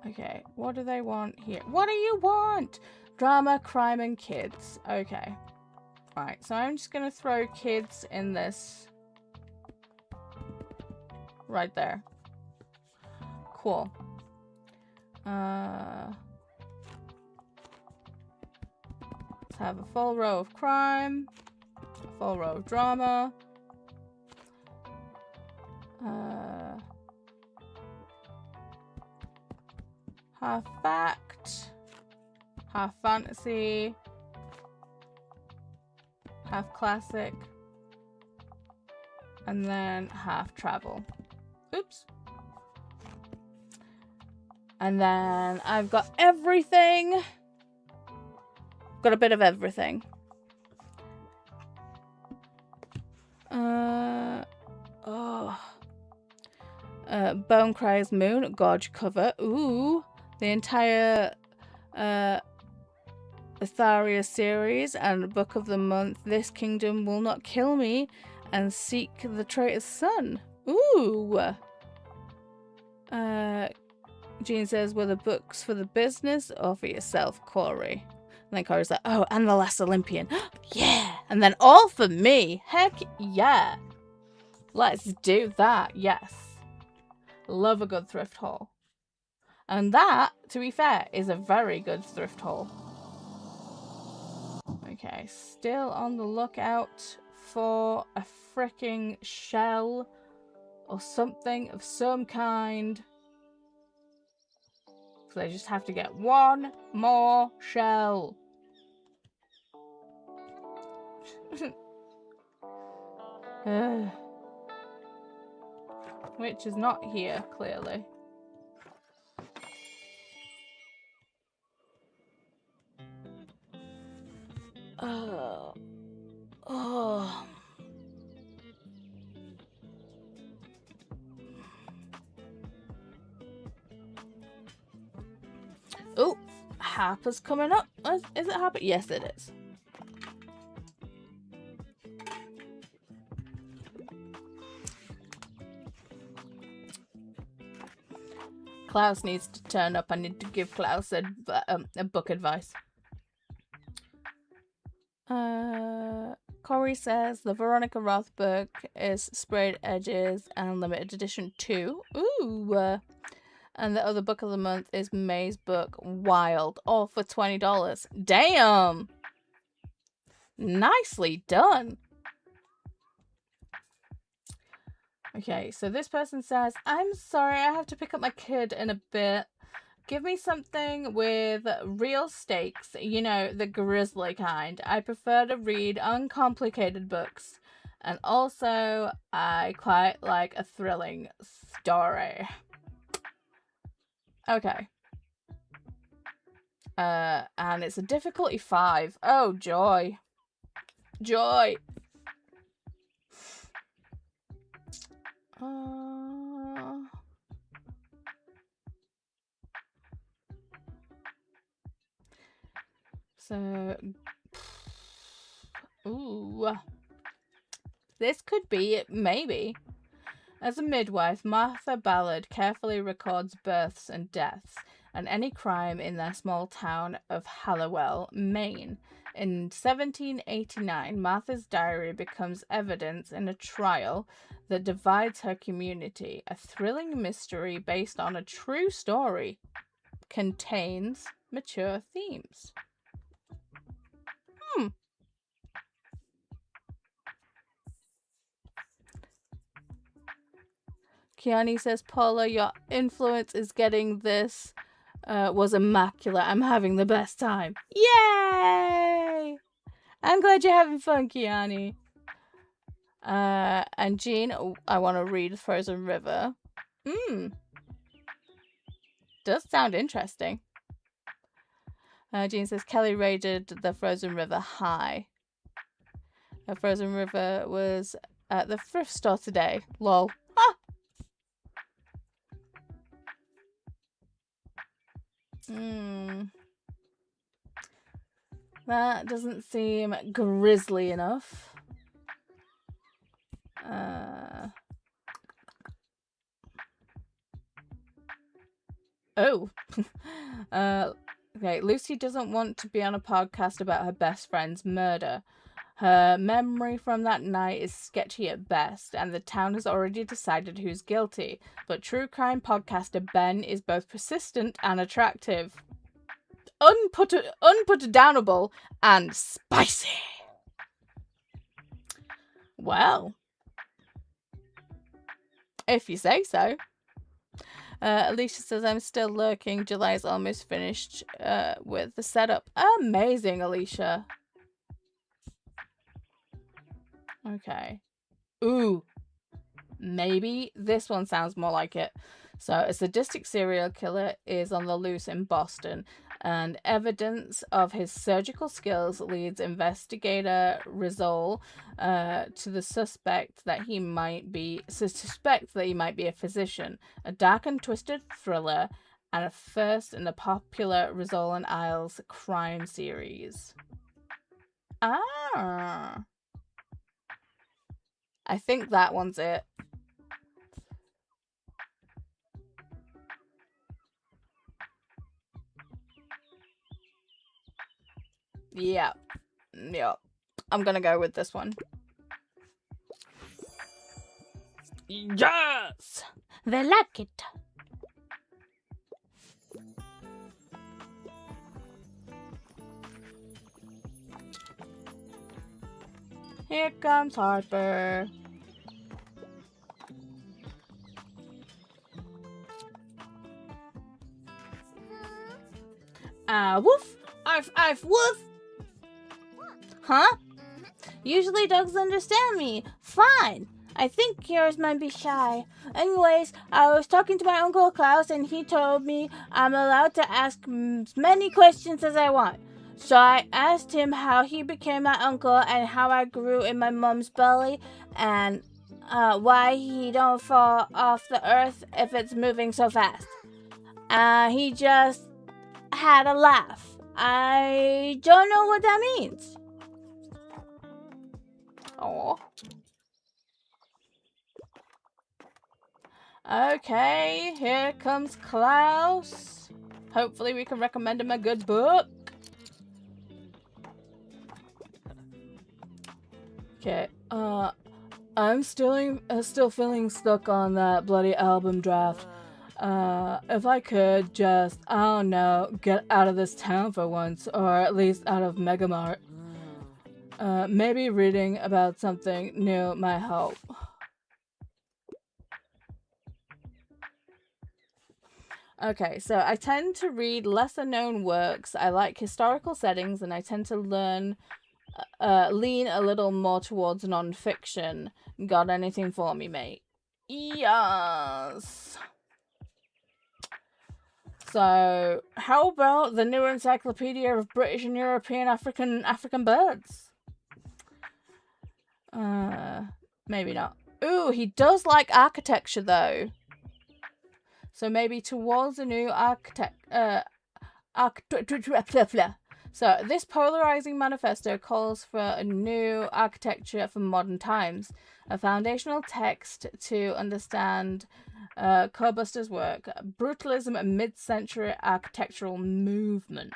Okay, what do they want here? What do you want? Drama, crime, and kids. Okay. Right, so I'm just gonna throw kids in this. Right there. Cool. Let's have a full row of crime. A full row of drama. Half fact. Half fantasy. Half classic. And then half travel. Oops. And then I've got everything. Got a bit of everything. Bone Cries Moon, Gorge cover. Ooh. The entire Atharia series and Book of the Month. This kingdom will not kill me and seek the traitor's son. Ooh. Jean says, were the books for the business or for yourself, Corey? And then Corey's like, oh, and The Last Olympian. Yeah. And then all for me. Heck yeah. Let's do that. Yes. Love a good thrift haul. And that, to be fair, is a very good thrift haul. Okay, still on the lookout for a freaking shell or something of some kind. So I just have to get one more shell. Which is not here, clearly. Oh. Oh, Harper's coming up. Is it Harper? Yes, it is. Klaus needs to turn up. I need to give Klaus a book advice. Corey says the Veronica Roth book is sprayed edges and limited edition 2. Ooh. And the other book of the month is May's book, Wild, all for $20. Damn! Nicely done. Okay, so this person says, I'm sorry, I have to pick up my kid in a bit. Give me something with real stakes, you know, the grisly kind. I prefer to read uncomplicated books. And also, I quite like a thrilling story. Okay. And it's a difficulty 5. Oh, joy. Joy. So, ooh, this could be it, maybe. As a midwife, Martha Ballard carefully records births and deaths and any crime in their small town of Hallowell, Maine. In 1789, Martha's diary becomes evidence in a trial that divides her community. A thrilling mystery based on a true story contains mature themes. Kiani says, Paula, your influence is getting this. Was immaculate. I'm having the best time. Yay! I'm glad you're having fun, Kiani. And Jean, I want to read Frozen River. Does sound interesting. Jean says Kelly rated the Frozen River high. Her Frozen River was at the thrift store today. Lol. Ah! That doesn't seem grisly enough. Oh. Okay, Lucy doesn't want to be on a podcast about her best friend's murder. Her memory from that night is sketchy at best, and the town has already decided who's guilty. But true crime podcaster Ben is both persistent and attractive. Unputdownable and spicy. Well, if you say so. Alisha says, I'm still lurking. July's almost finished with the setup. Amazing, Alisha. Okay. Ooh. Maybe this one sounds more like it. So, a sadistic serial killer is on the loose in Boston, and evidence of his surgical skills leads investigator Rizal to the suspect that he might be a physician. A dark and twisted thriller, and a first in the popular Rizal and Isles crime series. Ah. I think that one's it. Yeah. I'm gonna go with this one. Yes! They like it. Here comes Harper. Woof! Arf, woof! Huh? Usually dogs understand me. Fine. I think yours might be shy. Anyways, I was talking to my Uncle Klaus and he told me I'm allowed to ask as many questions as I want. So I asked him how he became my uncle and how I grew in my mom's belly and why he don't fall off the earth if it's moving so fast. He just had a laugh. I don't know what that means. Oh. Okay, here comes Klaus. Hopefully we can recommend him a good book. Okay, I'm still feeling stuck on that bloody album draft. If I could just, I don't know, get out of this town for once, or at least out of Megamart. Maybe reading about something new might help. Okay, so I tend to read lesser known works. I like historical settings, and I tend to lean a little more towards non-fiction. Got anything for me, mate? Yes. So, how about the new Encyclopedia of British and European African birds? Maybe not. Ooh, he does like architecture though. So maybe towards a new So this polarizing manifesto calls for a new architecture for modern times, a foundational text to understand Cobuster's work, brutalism and mid-century architectural movement.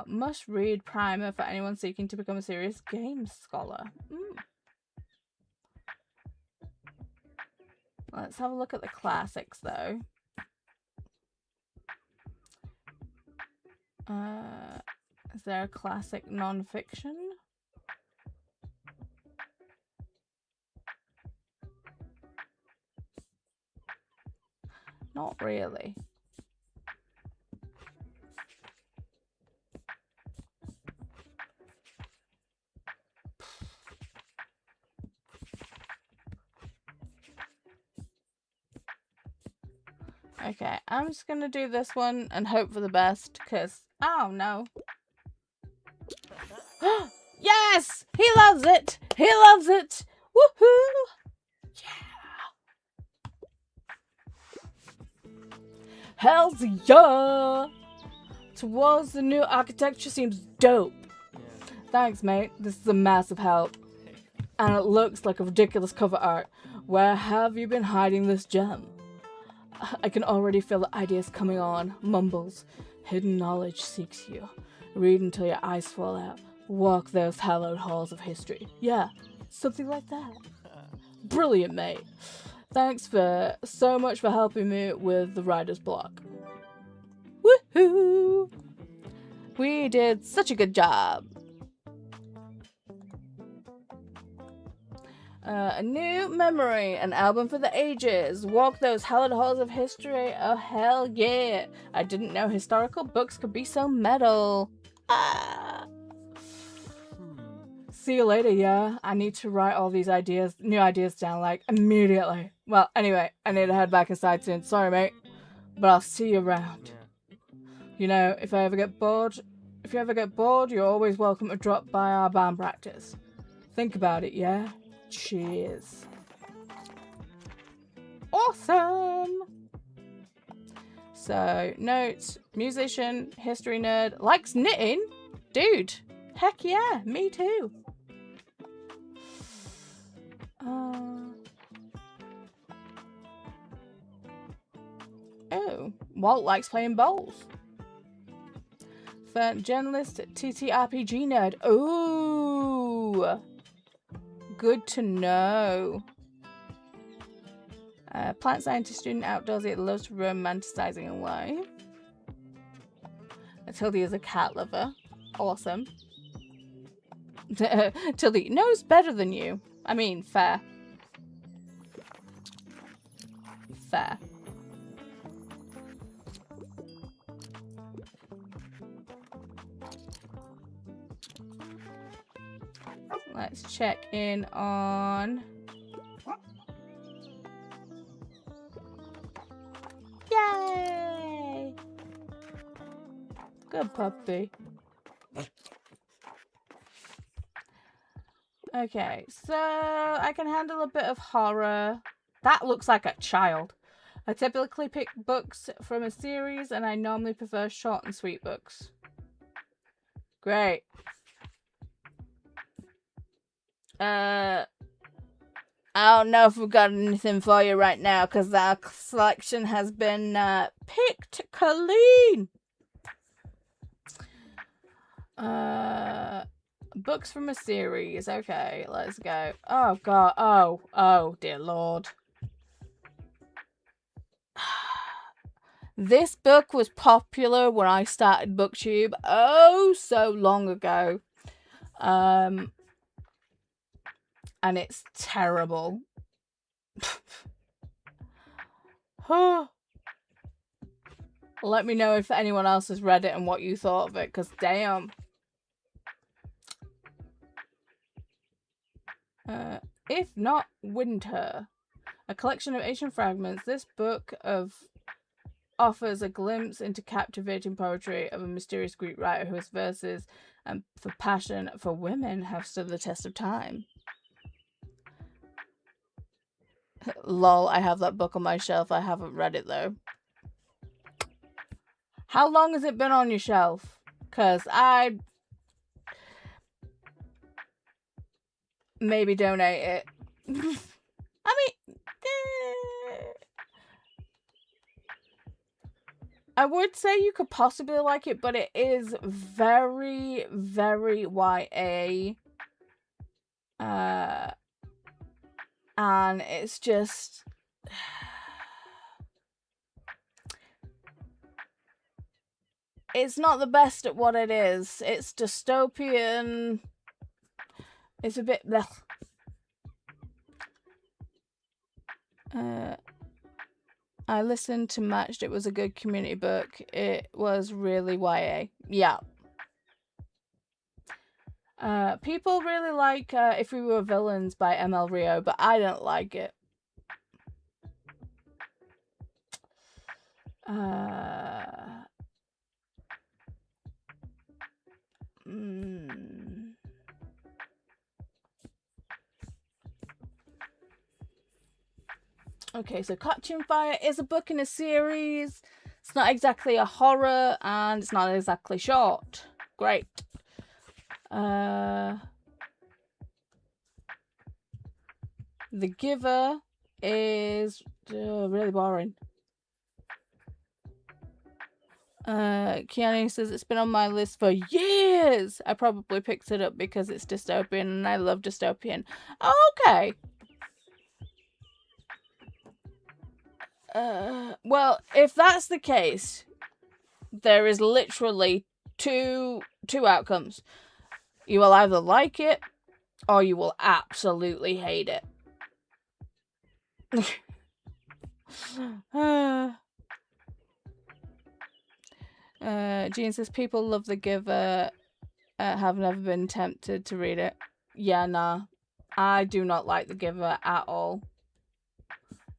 Must read primer for anyone seeking to become a serious games scholar. Let's have a look at the classics though. Is there a classic non-fiction? Not really. Okay, I'm just gonna do this one and hope for the best, because... Oh, no. Yes! He loves it! He loves it! Woohoo! Yeah! Hells yeah! Towards the new architecture seems dope. Yeah. Thanks, mate. This is a massive help. And it looks like a ridiculous cover art. Where have you been hiding this gem? I can already feel the ideas coming on. Mumbles. Hidden knowledge seeks you. Read until your eyes fall out. Walk those hallowed halls of history. Yeah, something like that. Brilliant, mate. Thanks so much for helping me with the writer's block. Woohoo! We did such a good job. A new memory, an album for the ages. Walk those hallowed halls of history. Oh, hell yeah. I didn't know historical books could be so metal. Ah. See you later, yeah. I need to write all these new ideas down, like, immediately. Well, anyway, I need to head back inside soon. Sorry, mate. But I'll see you around. Yeah. You know, if you ever get bored, you're always welcome to drop by our band practice. Think about it, yeah? Cheers. Awesome! So, notes, musician, history nerd, likes knitting? Dude, heck yeah, me too. Oh, Walt likes playing bowls. Journalist, TTRPG nerd. Ooh, good to know. Plant scientist student, outdoorsy, loves romanticizing life. Tildy is a cat lover. Awesome. Tildy knows better than you. I mean, fair. Fair. Let's check in on... Yay! Good puppy. Okay, so I can handle a bit of horror. That looks like a child. I typically pick books from a series, and I normally prefer short and sweet books. Great. I don't know if we've got anything for you right now, because our selection has been picked clean. Books from a series. Okay, let's go. Oh, God. Oh, dear Lord. This book was popular when I started BookTube. Oh, so long ago. And it's terrible. Let me know if anyone else has read it and what you thought of it, because damn. If not Winter, a collection of ancient fragments, this book offers a glimpse into captivating poetry of a mysterious Greek writer whose verses and for passion for women have stood the test of time. Lol, I have that book on my shelf. I haven't read it though. How long has it been on your shelf? Because I'd maybe donate it. I mean, I would say you could possibly like it, but it is very, very YA. And it's just... It's not the best at what it is. It's dystopian. It's a bit... blech. I listened to Matched. It was a good community book. It was really YA. Yeah. People really like If We Were Villains by ML Rio, but I don't like it. Okay, so Catching Fire is a book in a series. It's not exactly a horror, and it's not exactly short. Great. The Giver is really boring. Keanu says it's been on my list for years. I probably picked it up because it's dystopian and I love dystopian. Okay. Well, if that's the case, there is literally two outcomes. You will either like it or you will absolutely hate it. Jean says people love The Giver. Have never been tempted to read it. Yeah, nah. I do not like The Giver at all.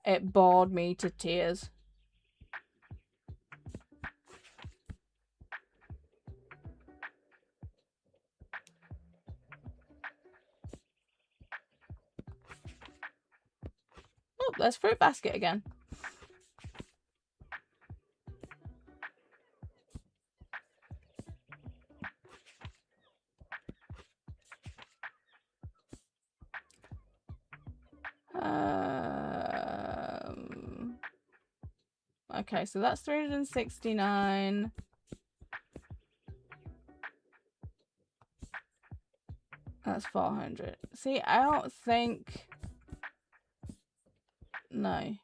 It bored me to tears. Oh, there's Fruit Basket again. Okay, so that's 369. That's 400. See, I don't think... No.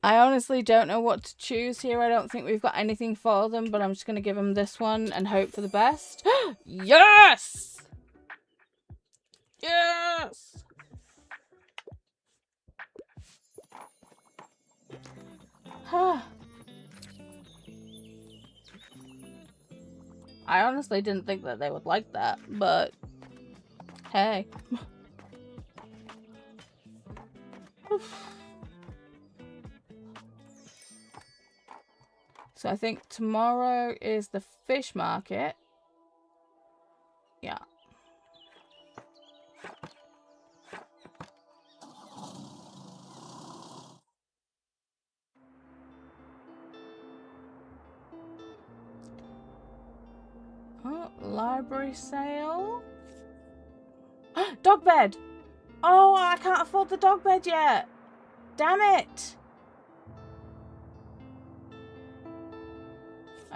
I honestly don't know what to choose here. I don't think we've got anything for them, but I'm just going to give them this one and hope for the best. Yes! Yes! I honestly didn't think that they would like that, but hey. So I think tomorrow is the fish market. Yeah. Oh, library sale. Dog bed. Oh, I can't afford the dog bed yet. Damn it.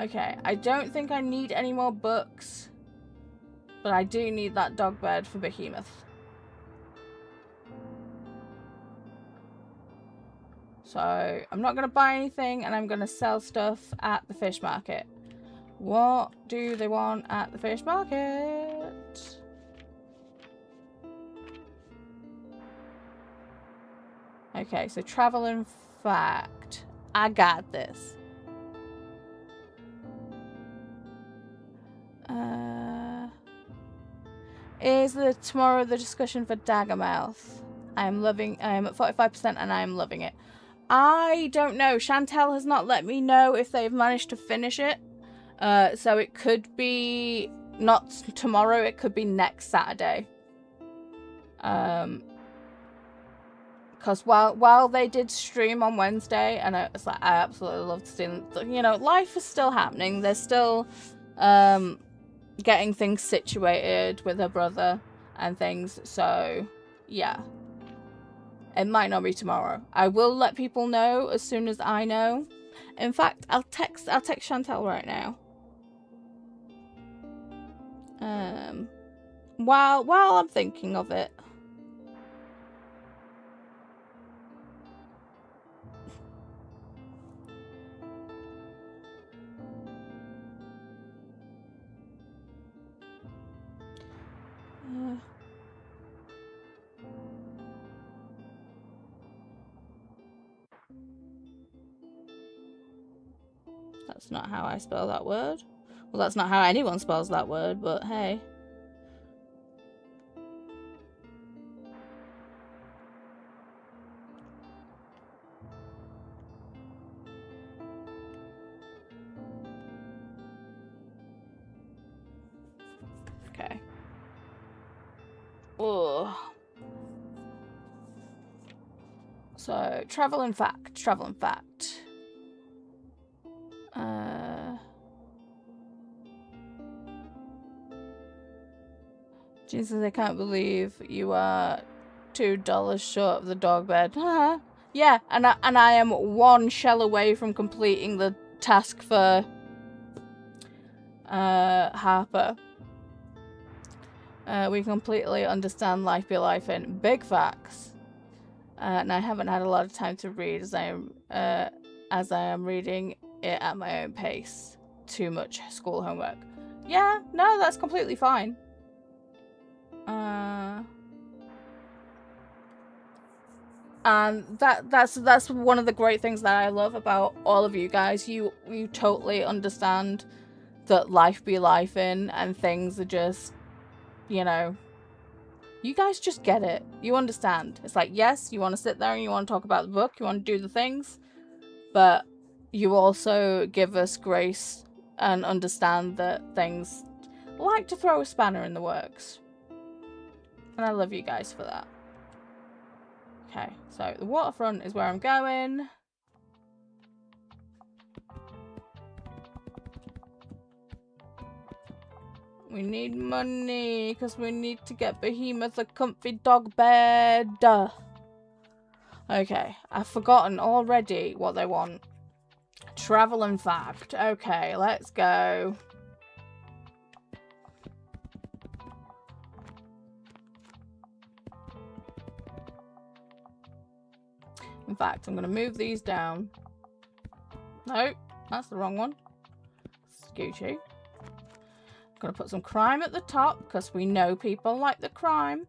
Okay, I don't think I need any more books, but I do need that dog bed for Behemoth. So I'm not going to buy anything and I'm going to sell stuff at the fish market. What do they want at the fish market? Okay, so travel and fact. I got this. Is tomorrow the discussion for Daggermouth? I am at 45% and I am loving it. I don't know. Shantel has not let me know if they've managed to finish it. So it could be not tomorrow, it could be next Saturday. Because while they did stream on Wednesday, and it's like I absolutely love to see them, you know, life is still happening. They're still getting things situated with her brother and things. So yeah, it might not be tomorrow. I will let people know as soon as I know. In fact, I'll text Shantel right now. While I'm thinking of it. That's not how I spell that word. Well, that's not how anyone spells that word, but hey. Okay. Ugh. So, travel and fact. Jesus, I can't believe you are $2 short of the dog bed. Yeah, and I am one shell away from completing the task for Harper. We completely understand life be life in big facts. And I haven't had a lot of time to read as I am reading it at my own pace. Too much school homework. Yeah, no, that's completely fine. And that's one of the great things that I love about all of you guys. You totally understand that life be life in, and things are just, you know, you guys just get it. You understand. It's like, yes, you want to sit there and you want to talk about the book, you want to do the things, but you also give us grace and understand that things like to throw a spanner in the works. And I love you guys for that. Okay, so the waterfront is where I'm going. We need money because we need to get Behemoth a comfy dog bed. Okay, I've forgotten already what they want. Travel and fact. Okay, let's go. In fact, I'm going to move these down. No, that's the wrong one. Scoochie. I'm going to put some crime at the top because we know people like the crime.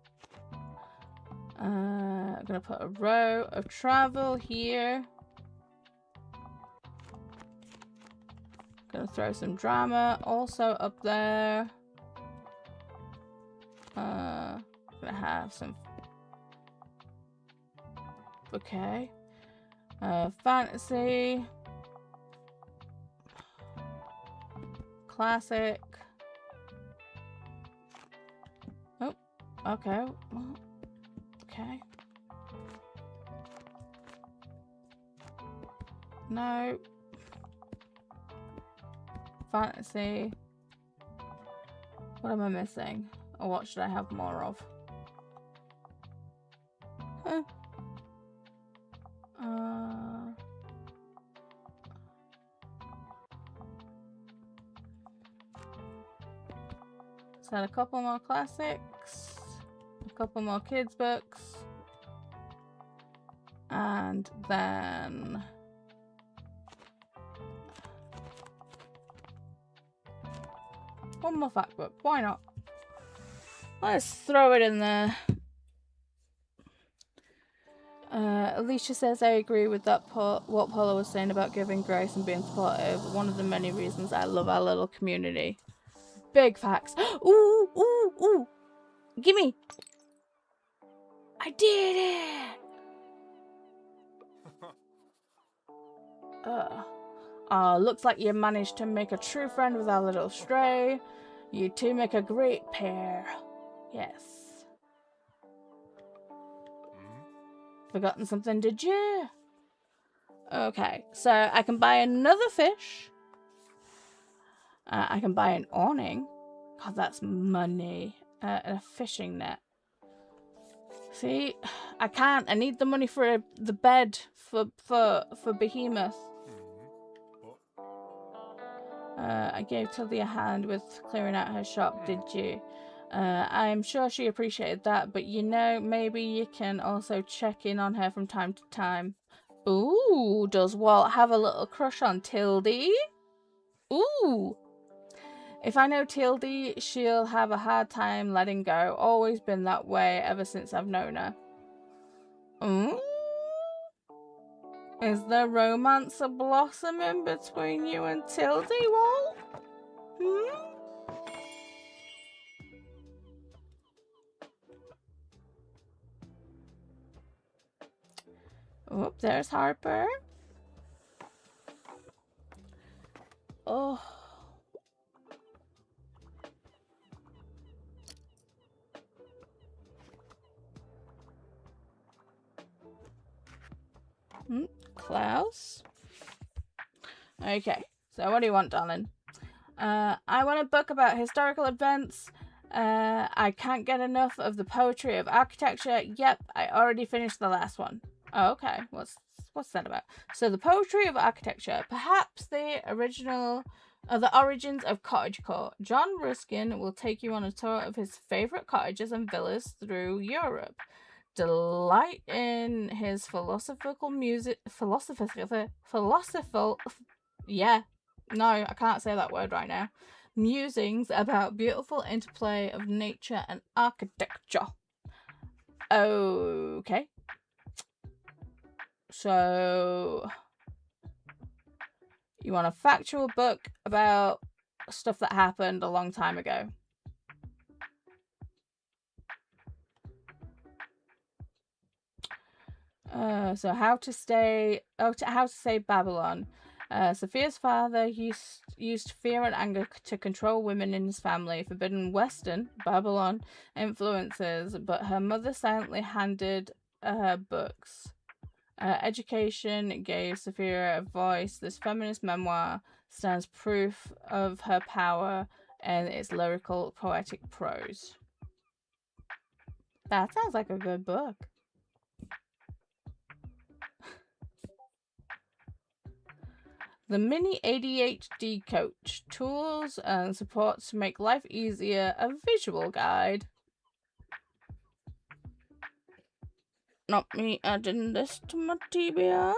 I'm going to put a row of travel here. Going to throw some drama also up there. Going to have some... Okay. Fantasy. Classic. Oh, okay. Well, okay. No. Fantasy. What am I missing? Or what should I have more of? Huh. Let's add a couple more classics, a couple more kids books, and then one more fact book. Why not? Let's throw it in there. Alisha says, I agree with that what Paula was saying about giving grace and being supportive. One of the many reasons I love our little community. Big facts. Ooh, ooh, ooh. Gimme. I did it. Looks like you managed to make a true friend with our little stray. You two make a great pair. Yes. Forgotten something, did you? Okay, so I can buy another fish. I can buy an awning. God, that's money. And a fishing net. See, I can't. I need the money for the bed for Behemoth. I gave Tilly a hand with clearing out her shop, did you? I'm sure she appreciated that, but you know, maybe you can also check in on her from time to time. Ooh, does Walt have a little crush on Tildy? Ooh. If I know Tildy, she'll have a hard time letting go. Always been that way ever since I've known her. Is there romance a blossoming between you and Tildy, Walt? Hmm? Oh, there's Harper. Oh. Klaus. Okay, so what do you want, darling? I want a book about historical events. I can't get enough of the poetry of architecture. Yep, I already finished the last one. Oh, okay. What's that about? So the poetry of architecture, perhaps the origins of cottagecore. John Ruskin will take you on a tour of his favorite cottages and villas through Europe. Delight in his philosophical yeah, no, I can't say that word right now. Musings about beautiful interplay of nature and architecture. Okay. So, you want a factual book about stuff that happened a long time ago. So how to save Babylon. Sophia's father used fear and anger to control women in his family, forbidden Western, Babylon, influences, but her mother silently handed her books. Education gave Sophia a voice. This feminist memoir stands proof of her power and its lyrical, poetic prose. That sounds like a good book. The Mini ADHD Coach. Tools and support to make life easier. A visual guide. Not me adding this to my TBR.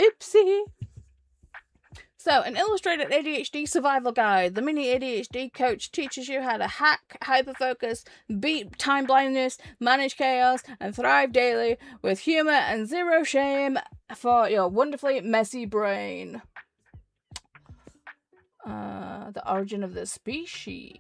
Oopsie. So, an illustrated ADHD survival guide. The Mini ADHD Coach teaches you how to hack hyperfocus, beat time blindness, manage chaos, and thrive daily with humor and zero shame for your wonderfully messy brain. The origin of the species.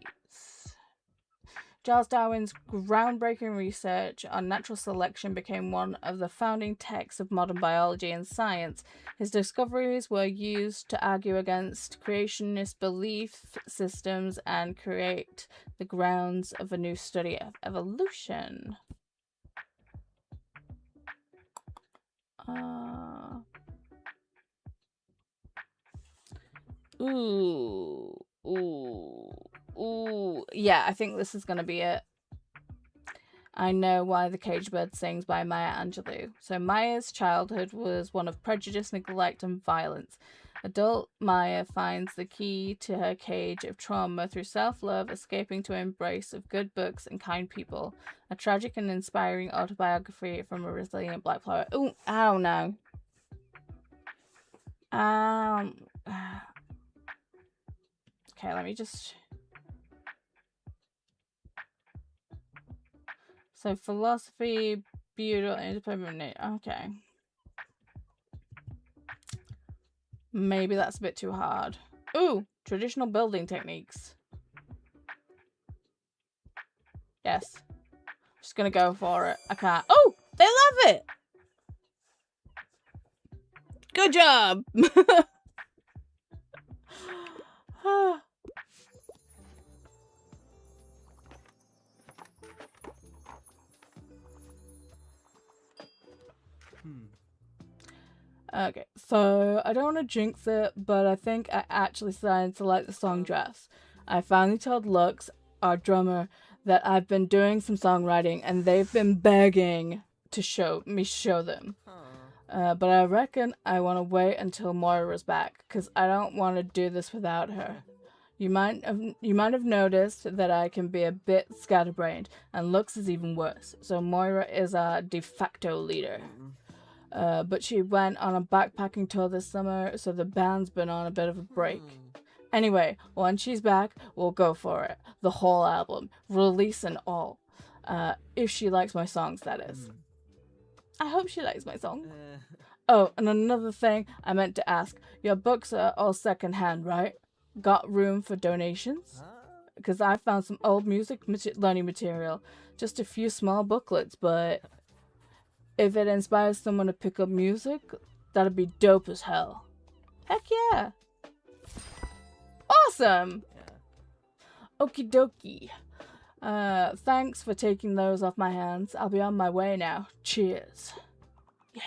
Charles Darwin's groundbreaking research on natural selection became one of the founding texts of modern biology and science. His discoveries were used to argue against creationist belief systems and create the grounds of a new study of evolution. Yeah, I think this is going to be it. I Know Why the Caged Bird Sings by Maya Angelou. So Maya's childhood was one of prejudice, neglect, and violence. Adult Maya finds the key to her cage of trauma through self-love, escaping to embrace of good books and kind people. A tragic and inspiring autobiography from a resilient black flower. Ooh, I don't know. Okay, let me just... So, philosophy, beauty, independent... Okay. Maybe that's a bit too hard. Ooh, traditional building techniques. Yes. Just gonna go for it. I can't... Oh! They love it! Good job! Okay, so I don't want to jinx it, but I think I actually started to like the song Dress. I finally told Lux, our drummer, that I've been doing some songwriting and they've been begging to show them. But I reckon I want to wait until Moira's back, because I don't want to do this without her. You might have noticed that I can be a bit scatterbrained, and looks is even worse. So Moira is our de facto leader. But she went on a backpacking tour this summer, so the band's been on a bit of a break. Anyway, once she's back, we'll go for it. The whole album, release and all. If she likes my songs, that is. I hope she likes my song. Oh, and another thing I meant to ask. Your books are all secondhand, right? Got room for donations? Because I found some old music learning material. Just a few small booklets, but if it inspires someone to pick up music, that'd be dope as hell. Heck yeah. Awesome. Okie dokie. Thanks for taking those off my hands. I'll be on my way now. Cheers. Yeah.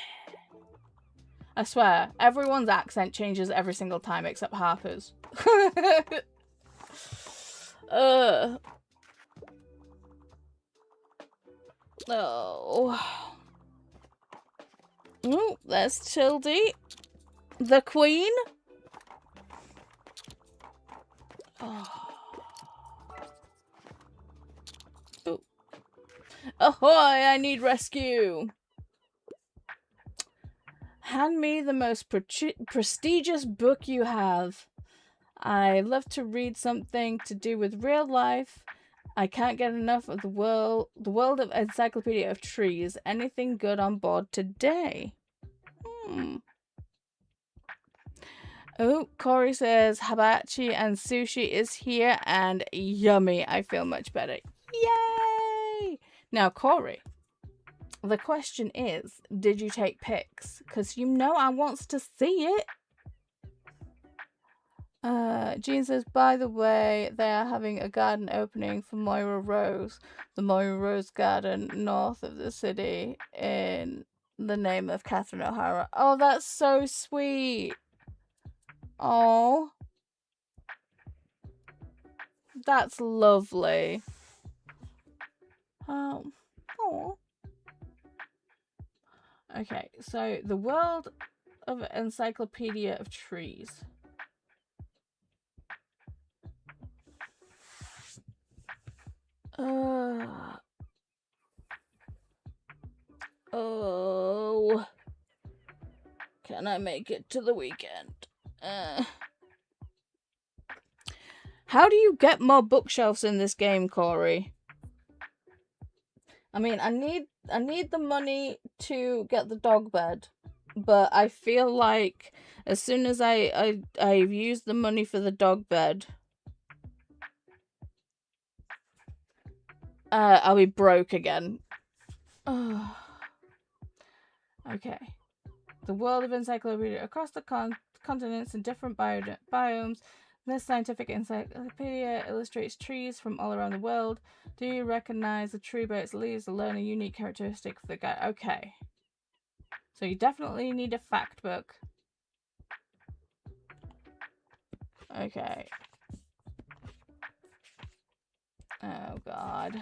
I swear, everyone's accent changes every single time except Harper's. Oh. Ooh, there's Tildy. The Queen. Oh. Ooh. Ahoy, I need rescue. Hand me the most prestigious book you have. I love to read something to do with real life. I can't get enough of the world of Encyclopedia of Trees. Anything good on board today? Oh, Corey says hibachi and sushi is here and yummy. I feel much better. Yay! Now, Corey, the question is, did you take pics? Because you know I wants to see it. Jean says, by the way, they are having a garden opening for Moira Rose, the Moira Rose Garden north of the city, in the name of Catherine O'Hara. Oh, that's so sweet. Oh, that's lovely. Oh. Okay, so the world of Encyclopedia of Trees. Oh, can I make it to the weekend? How do you get more bookshelves in this game, Corey? I mean, I need the money to get the dog bed, but I feel like as soon as I've used the money for the dog bed, I'll be broke again. Oh. Okay. The world of encyclopedia across the continents and different biomes. This scientific encyclopedia illustrates trees from all around the world. Do you recognize the tree by its leaves or learn a unique characteristic for the guy? Okay. So you definitely need a fact book. Okay. Oh, God.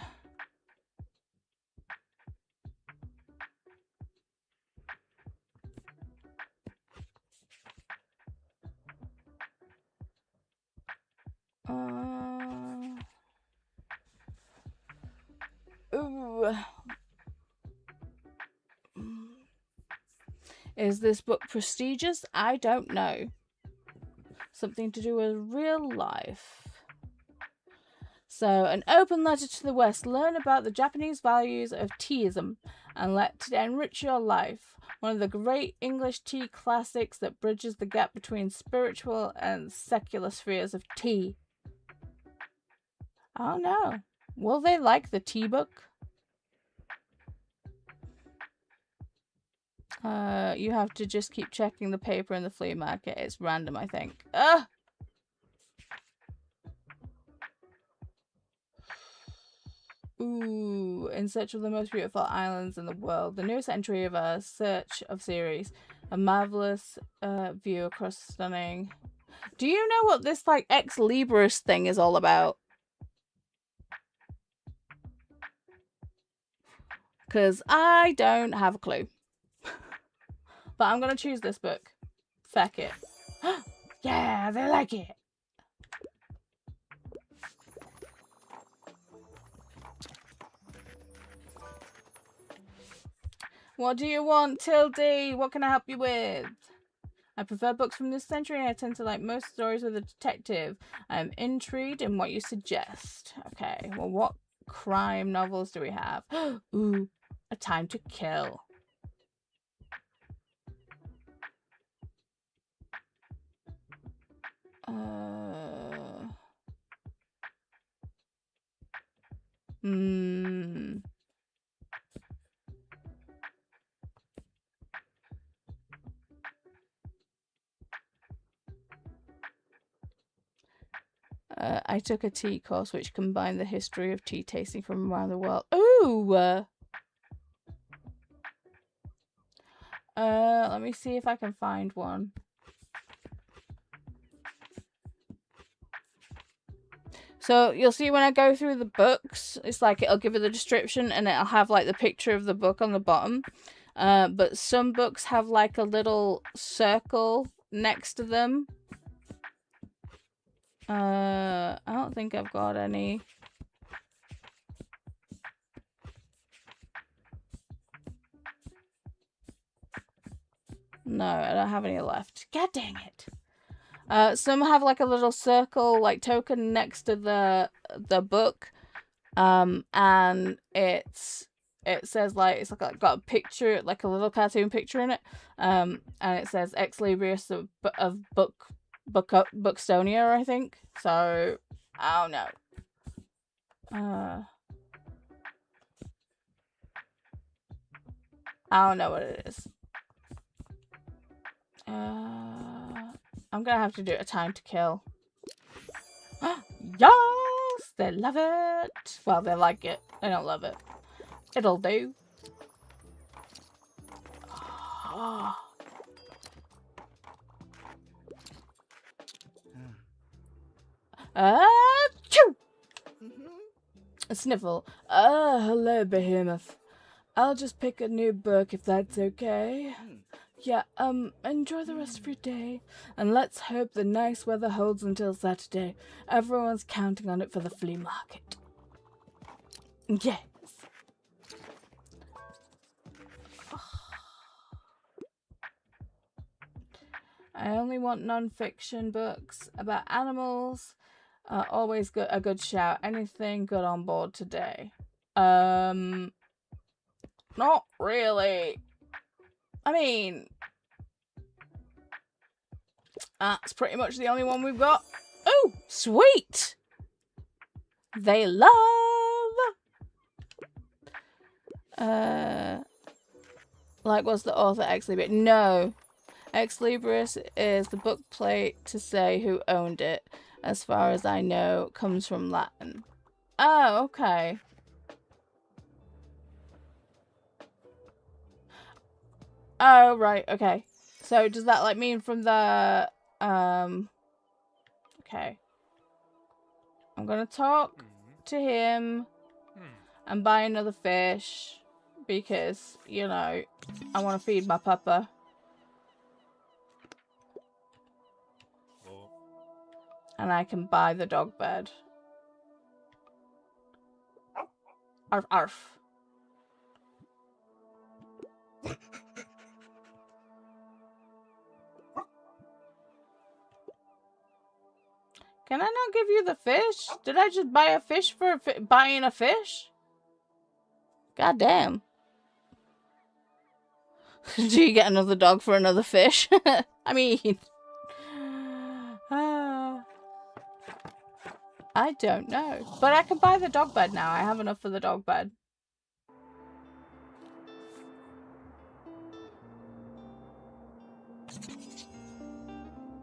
Ooh. Is this book prestigious? I don't know. Something to do with real life. So, an open letter to the West. Learn about the Japanese values of teaism and let it enrich your life. One of the great English tea classics that bridges the gap between spiritual and secular spheres of tea. I don't know. Will they like the tea book? You have to just keep checking the paper in the flea market. It's random, I think. Ugh! Ooh, in search of the most beautiful islands in the world. The newest entry of our search of series. A marvelous view across stunning. Do you know what this like ex Libris thing is all about? Because I don't have a clue. But I'm gonna choose this book. Feck it. Yeah, they like it. What do you want, Tildy? What can I help you with? I prefer books from this century. I tend to like most stories with a detective. I'm intrigued in what you suggest. Okay, well, what crime novels do we have? Ooh, A Time to Kill. I took a tea course which combined the history of tea tasting from around the world. Ooh! Let me see if I can find one. So you'll see when I go through the books, it's like it'll give you the description and it'll have like the picture of the book on the bottom. But some books have like a little circle next to them. I don't think I've got any. No, I don't have any left. God dang it. Some have like a little circle, like token next to the book, and it says like it's like got a picture, like a little cartoon picture in it, and it says Ex Libris of Bookstonia, I think. So I don't know. I don't know what it is. I'm gonna have to do A Time to Kill. Yes! They love it! Well, they like it. They don't love it. It'll do. Achoo! A sniffle. Hello, Behemoth. I'll just pick a new book if that's okay. Yeah, enjoy the rest of your day. And let's hope the nice weather holds until Saturday. Everyone's counting on it for the flea market. Yes. I only want non-fiction books about animals. Always a good shout. Anything good on board today? Not really. I mean, that's pretty much the only one we've got. Oh, sweet! They love. Like, was the author Ex Libris? No. Ex Libris is the book plate to say who owned it. As far as I know, comes from Latin. Oh, okay. Oh, right, okay. So does that like mean from the okay. I'm gonna talk to him and buy another fish because, you know, I want to feed my puppa. And I can buy the dog bed. Arf, arf. Can I not give you the fish? Did I just buy a fish for buying a fish? God damn. Do you get another dog for another fish? I mean... I don't know. But I can buy the dog bed now. I have enough for the dog bed.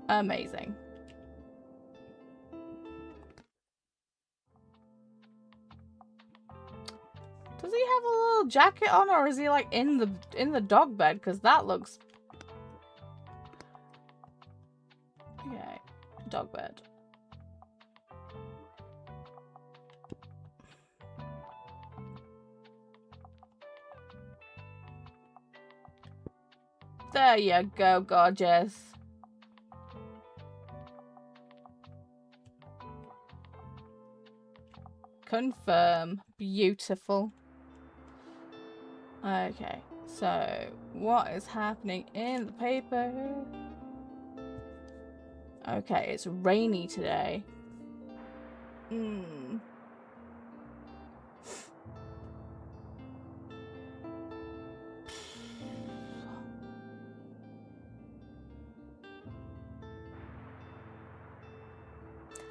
Amazing. Does he have a little jacket on, or is he like in the dog bed? Because that looks... Okay, dog bed. There you go, gorgeous. Confirm. Beautiful. Okay, So, what is happening in the paper? Okay, it's rainy today.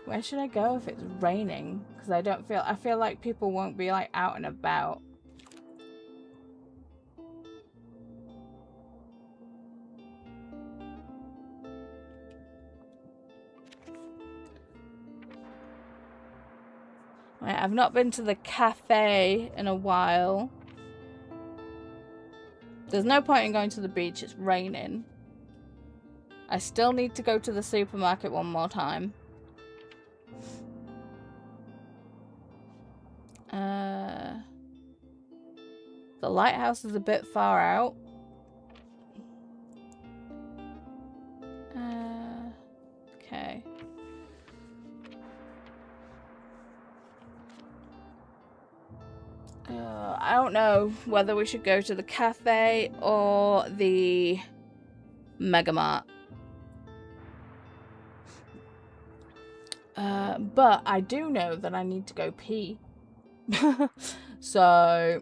Where should I go if it's raining? Because I feel like people won't be like out and about. Right, I've not been to the cafe in a while. There's no point in going to the beach, it's raining. I still need to go to the supermarket one more time. The lighthouse is a bit far out. Okay. I don't know whether we should go to the cafe or the Megamart. But I do know that I need to go pee. So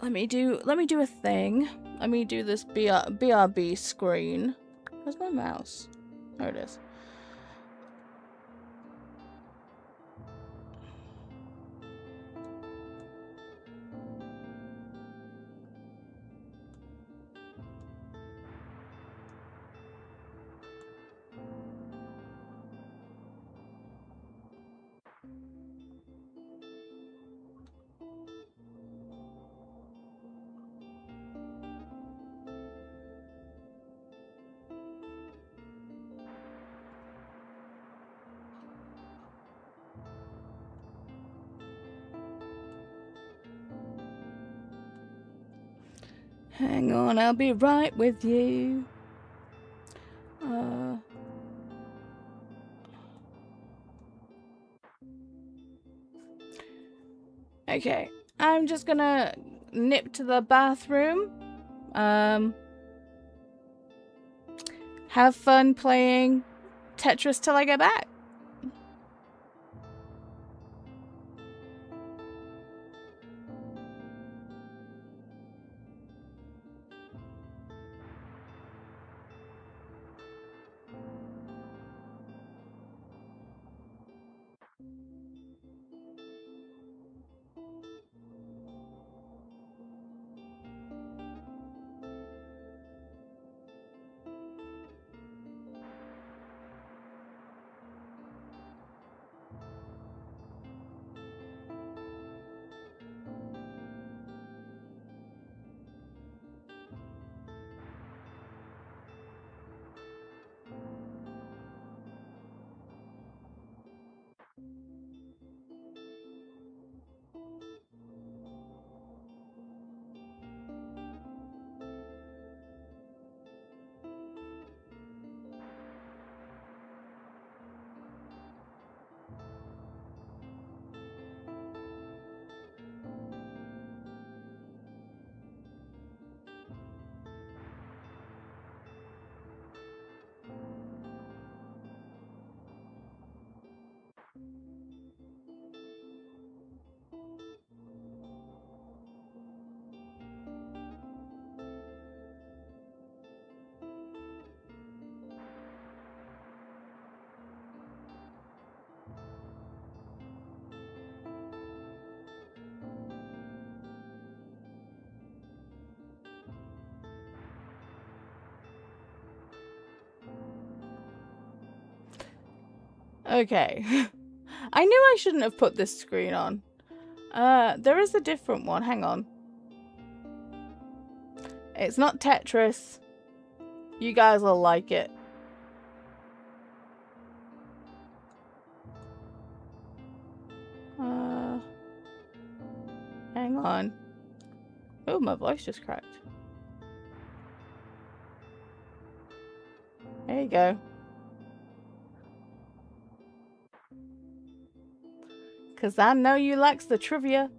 let me do a thing. Let me do this BRB screen. Where's my mouse? There it is. Hang on, I'll be right with you. Okay, I'm just gonna nip to the bathroom. Have fun playing Tetris till I get back. Okay. I knew I shouldn't have put this screen on. There is a different one. Hang on. It's not Tetris. You guys will like it. Hang on. Oh, my voice just cracked. There you go. Because I know you likes the trivia.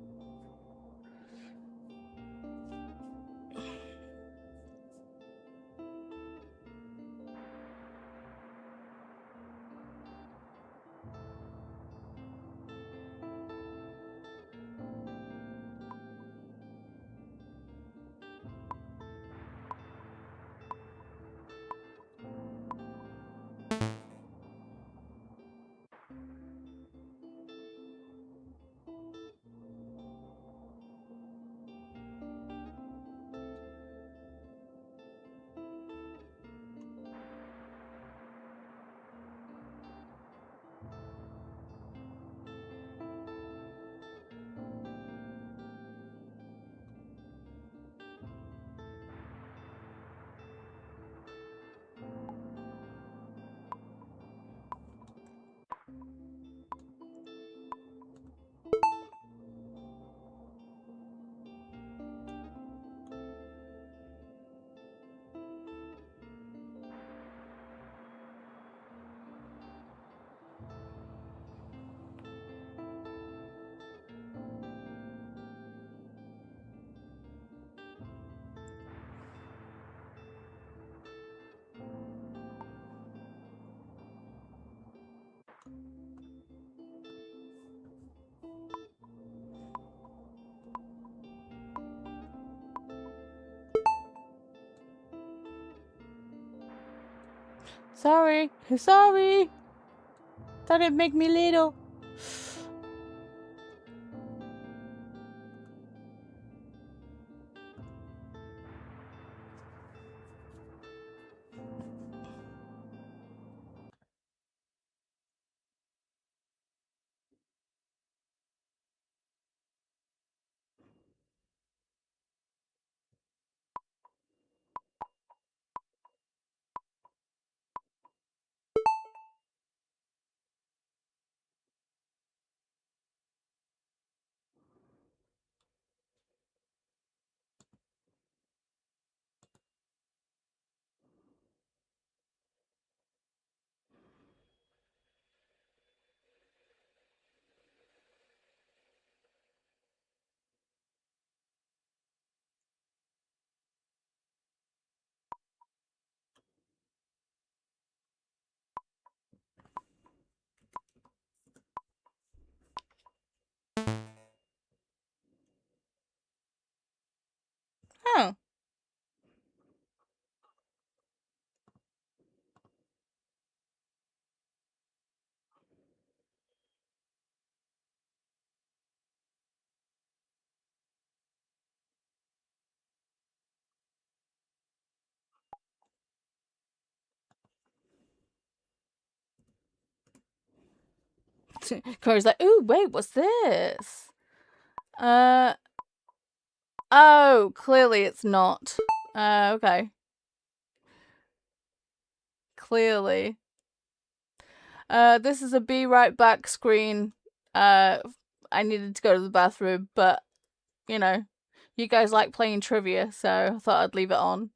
Sorry. Sorry. Thought it'd make me little. Oh. Corey's like, ooh, wait, what's this? Oh, clearly it's not. Okay. Clearly. This is a be right back screen. I needed to go to the bathroom, but, you know, you guys like playing trivia, so I thought I'd leave it on.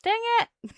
Dang it!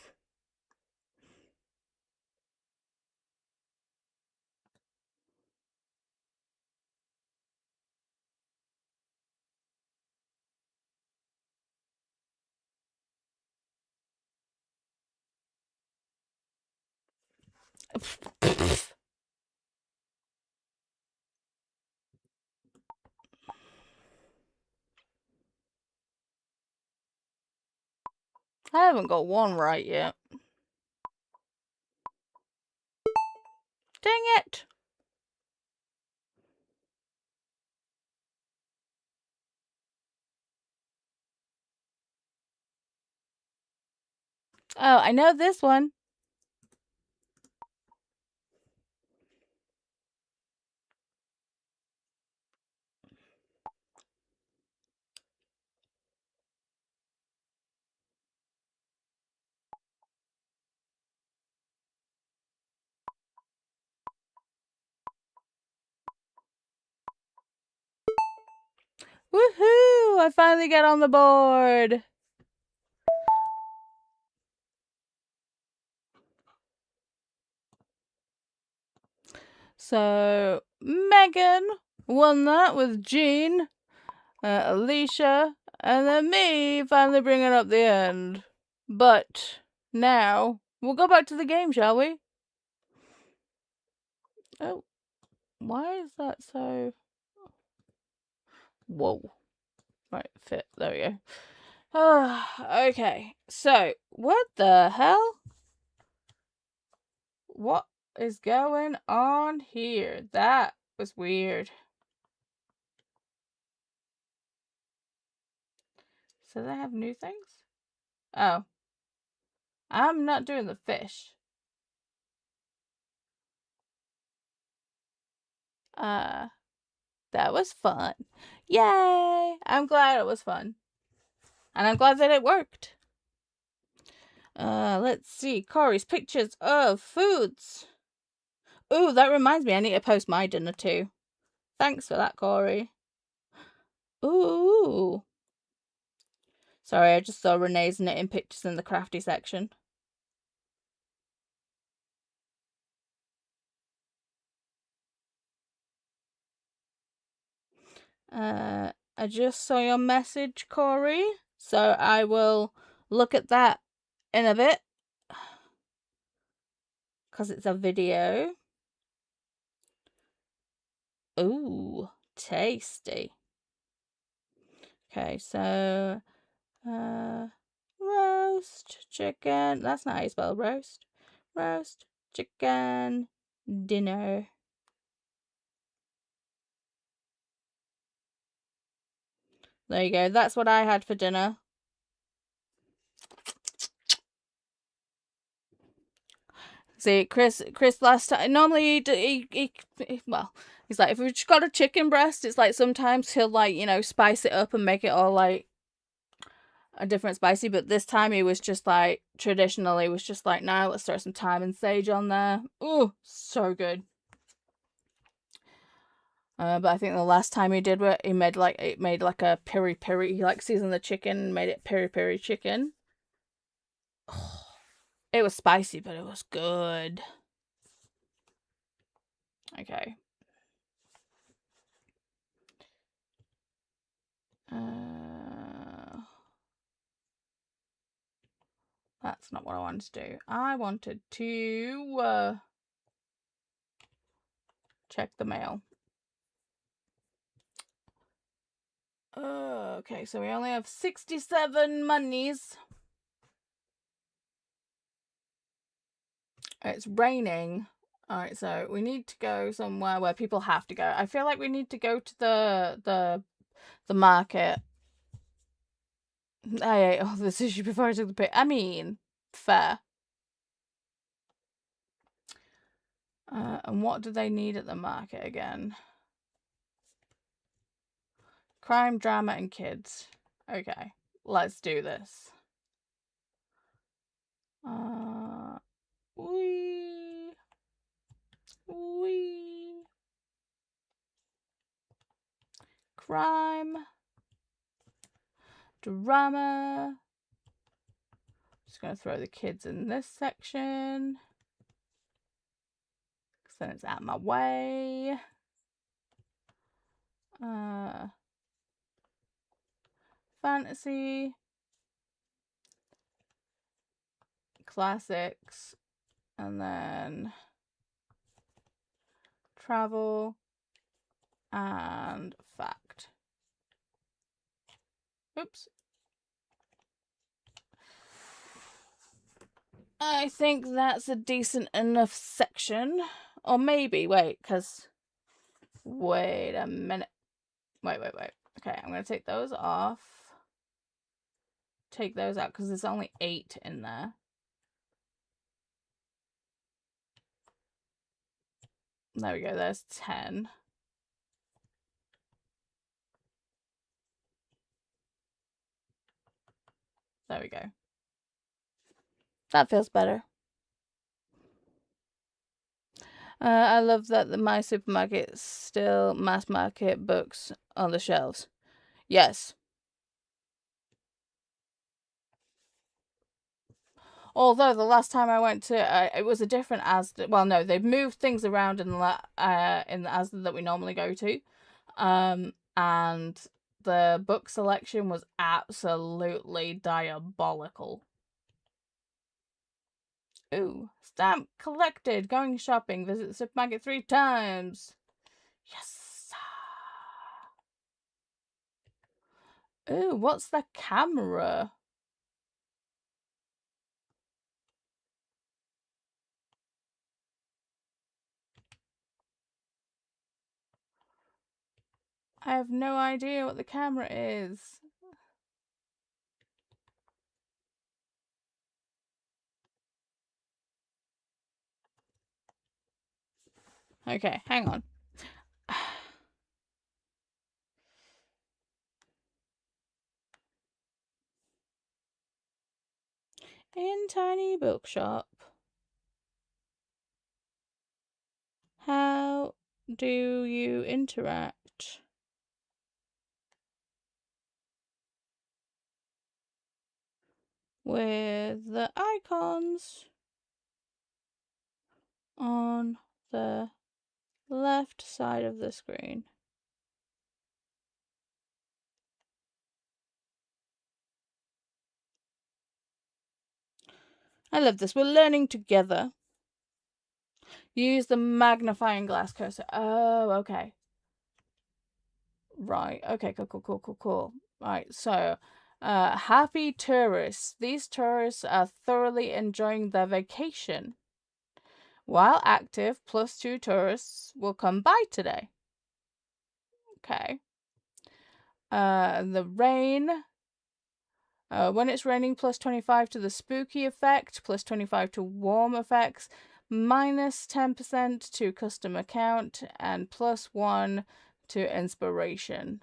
I haven't got one right yet. Dang it! Oh, I know this one. Woohoo! I finally got on the board. So, Megan won that with Jean, Alisha, and then me finally bringing up the end. But now, we'll go back to the game, shall we? Oh, why is that so... Whoa. Right, fit. There we go. Okay, so, what the hell? What is going on here? That was weird. So they have new things? Oh. I'm not doing the fish. That was fun. Yay! I'm glad it was fun. And I'm glad that it worked. Let's see. Corey's pictures of foods. Ooh, that reminds me. I need to post my dinner too. Thanks for that, Corey. Ooh. Sorry, I just saw Renee's knitting pictures in the crafty section. I just saw your message, Corey. So I will look at that in a bit. Because it's a video. Ooh, tasty. Okay, so roast chicken. That's not how you spell roast. Roast chicken dinner. There you go. That's what I had for dinner. See, Chris last time, normally well, he's like, if we've just got a chicken breast, it's like sometimes he'll like, you know, spice it up and make it all like a different spicy, but this time he was just like, traditionally was just like, no, let's throw some thyme and sage on there. Ooh, so good. But I think the last time he did it, he made like a peri peri. He like seasoned the chicken and made it peri peri chicken. Oh, it was spicy, but it was good. Okay. That's not what I wanted to do. I wanted to check the mail. Okay, so we only have 67 monies. It's raining. Alright, so we need to go somewhere where people have to go. I feel like we need to go to the market. I ate all the sushi before I took the pic. I mean, fair. And what do they need at the market again? Crime, drama, and kids. Okay, let's do this. Crime, drama. Just gonna throw the kids in this section, because then it's out of my way. Fantasy, classics, and then travel and fact. Oops. I think that's a decent enough section. Or maybe, wait, because... Wait a minute. Wait. Okay, I'm going to take those off. Take those out, because there's only 8 in there. There we go, there's 10. There we go. That feels better. I love that my supermarket still mass market books on the shelves. Yes. Although the last time I went to, it was a different Asda. Well, no, they've moved things around in the Asda that we normally go to, and the book selection was absolutely diabolical. Ooh, stamp collected. Going shopping. Visit the supermarket 3 times. Yes. Ooh, what's the camera? I have no idea what the camera is. Okay, hang on. In tiny bookshop. How do you interact? With the icons on the left side of the screen. I love this. We're learning together. Use the magnifying glass cursor. Oh, okay. Right. Okay, cool. Right, so happy tourists. These tourists are thoroughly enjoying their vacation. While active, +2 tourists will come by today. Okay. The rain. When it's raining, +25 to the spooky effect, +25 to warm effects, -10% to customer count, and +1 to inspiration.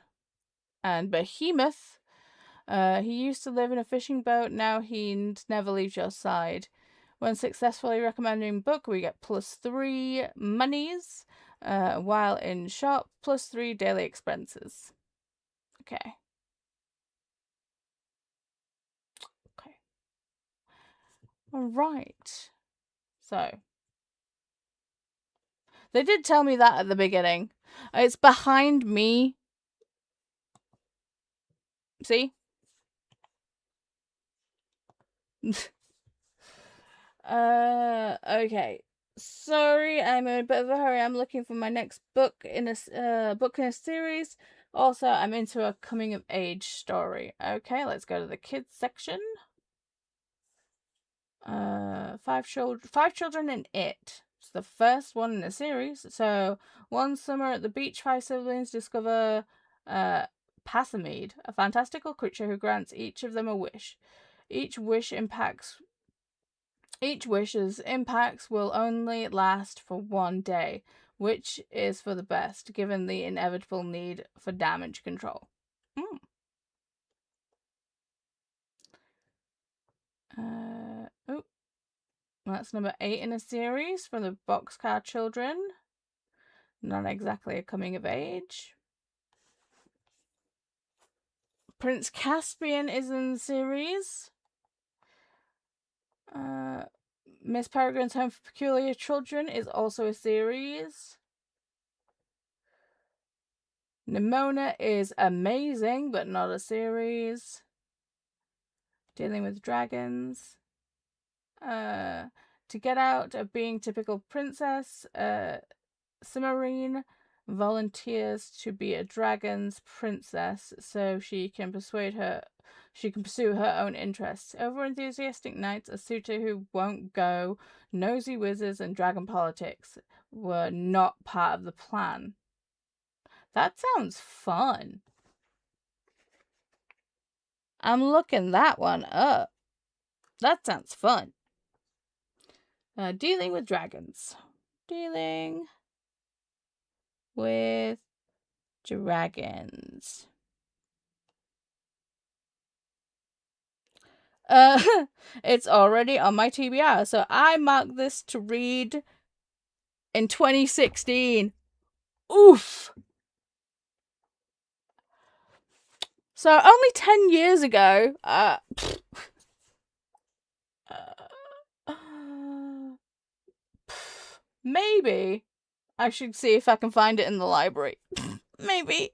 And Behemoth. He used to live in a fishing boat, now he never leaves your side. When successfully recommending book, we get +3 monies, while in shop, +3 daily expenses. Okay. Alright. So. They did tell me that at the beginning. It's behind me. See? Okay. Sorry, I'm in a bit of a hurry. I'm looking for my next book in a series. Also, I'm into a coming of age story. Okay, let's go to the kids section. 5 children in it. It's the first one in the series. So, one summer at the beach, 5 siblings discover Passamede, a fantastical creature who grants each of them a wish. Each wish's impacts will only last for 1 day, which is for the best, given the inevitable need for damage control. That's number 8 in a series from the Boxcar Children. Not exactly a coming of age. Prince Caspian is in the series. Miss Peregrine's Home for Peculiar Children is also a series. Nimona is amazing, but not a series. Dealing with Dragons. To get out of being typical princess, Cimarine volunteers to be a dragon's princess so she can pursue her own interests. Over-enthusiastic knights, a suitor who won't go, nosy wizards, and dragon politics were not part of the plan. That sounds fun. I'm looking that one up. That sounds fun. Dealing with dragons. Dealing with dragons. It's already on my TBR, so I marked this to read in 2016. Oof! So only 10 years ago, maybe I should see if I can find it in the library. Maybe.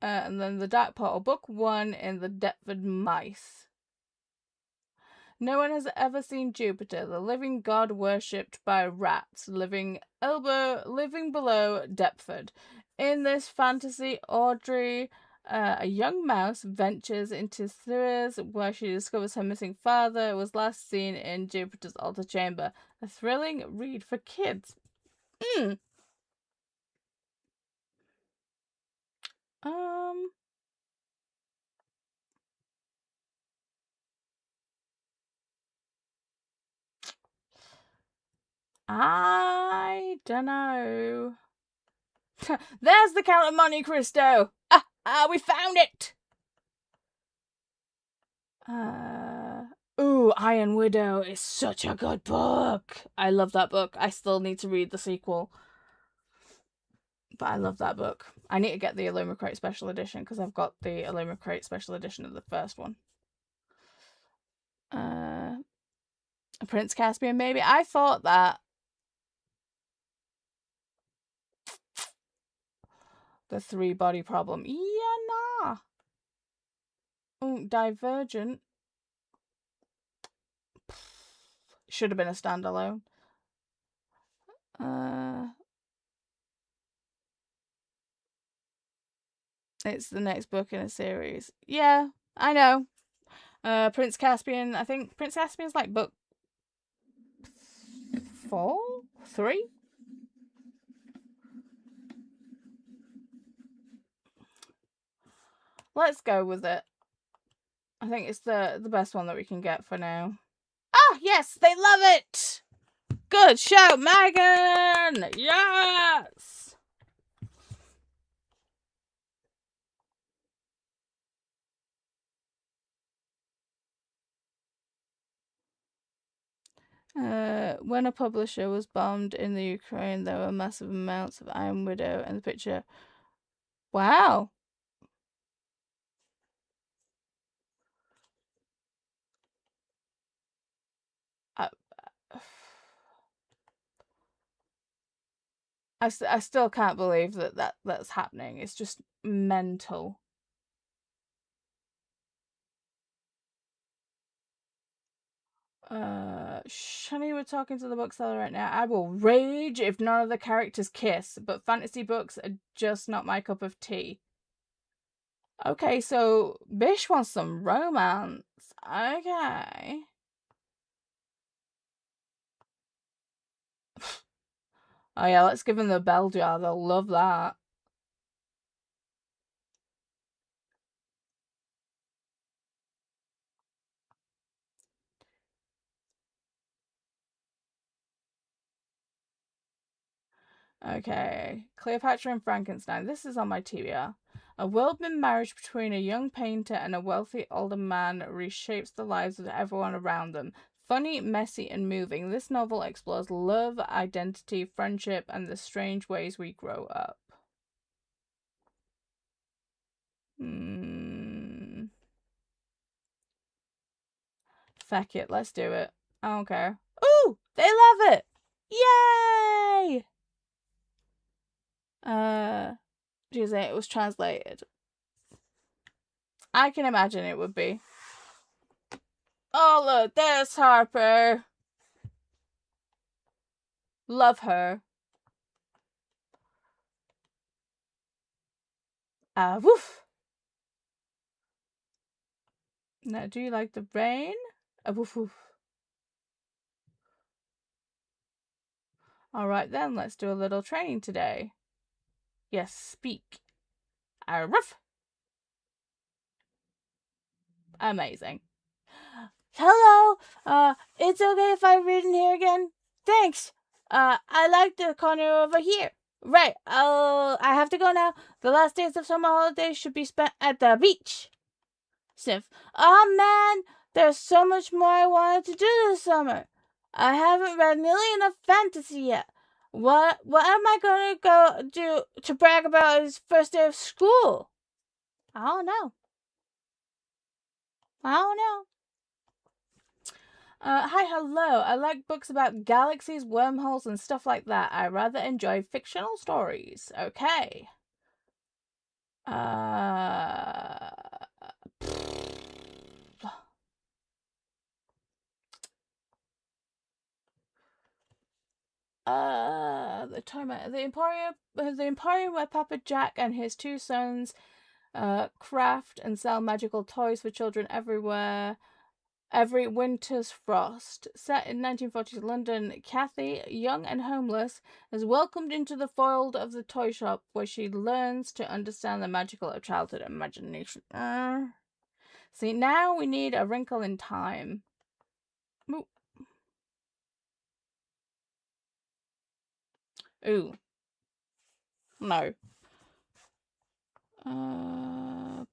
And then the Dark Portal, Book 1 in the Deptford Mice. No one has ever seen Jupiter, the living god worshipped by rats, living below Deptford. In this fantasy, Audrey, a young mouse, ventures into sewers where she discovers her missing father was last seen in Jupiter's altar chamber. A thrilling read for kids. I don't know. There's the Count of Monte Cristo. Ah, we found it! Ooh, Iron Widow is such a good book. I love that book. I still need to read the sequel. But I love that book. I need to get the Illumicrate Special Edition because I've got the Illumicrate Special Edition of the first one. Prince Caspian, maybe? I thought that. The 3-body problem. Yeah, nah. Oh, Divergent. Should have been a standalone. It's the next book in a series. Yeah, I know. Prince Caspian. I think Prince Caspian's like book 4? 3? Let's go with it. I think it's the best one that we can get for now. Ah, yes, they love it! Good show, Megan! Yes! When a publisher was bombed in the Ukraine, there were massive amounts of Iron Widow in the picture. Wow. I still can't believe that's happening. It's just mental. Shani, we're talking to the bookseller right now. I will rage if none of the characters kiss, but fantasy books are just not my cup of tea. Okay, so Bish wants some romance. Okay. Oh yeah, let's give them the bell jar. They'll love that. Okay, Cleopatra and Frankenstein. This is on my TBR. A whirlwind marriage between a young painter and a wealthy older man reshapes the lives of everyone around them. Funny, messy, and moving, this novel explores love, identity, friendship, and the strange ways we grow up. Feck it, let's do it. I don't care. Ooh, they love it! Yay! Geez, it was translated. I can imagine it would be. Oh, look, there's Harper. Love her. Woof. Now, do you like the rain? Woof woof. Alright then, let's do a little training today. Yes, speak. Ruff. Amazing. Hello. It's okay if I read in here again? Thanks. I like the corner over here. Right. I have to go now. The last days of summer holidays should be spent at the beach. Sniff. Oh man, there's so much more I wanted to do this summer. I haven't read nearly enough fantasy yet. What am I going to go do to brag about his first day of school? I don't know. Hi, hello. I like books about galaxies, wormholes, and stuff like that. I rather enjoy fictional stories. Okay. The Emporium where Papa Jack and his 2 sons craft and sell magical toys for children everywhere. Every winter's frost. Set in 1940s London, Kathy, young and homeless, is welcomed into the fold of the toy shop where she learns to understand the magical of childhood imagination. See, now we need A Wrinkle in Time. Ooh. No. Uh,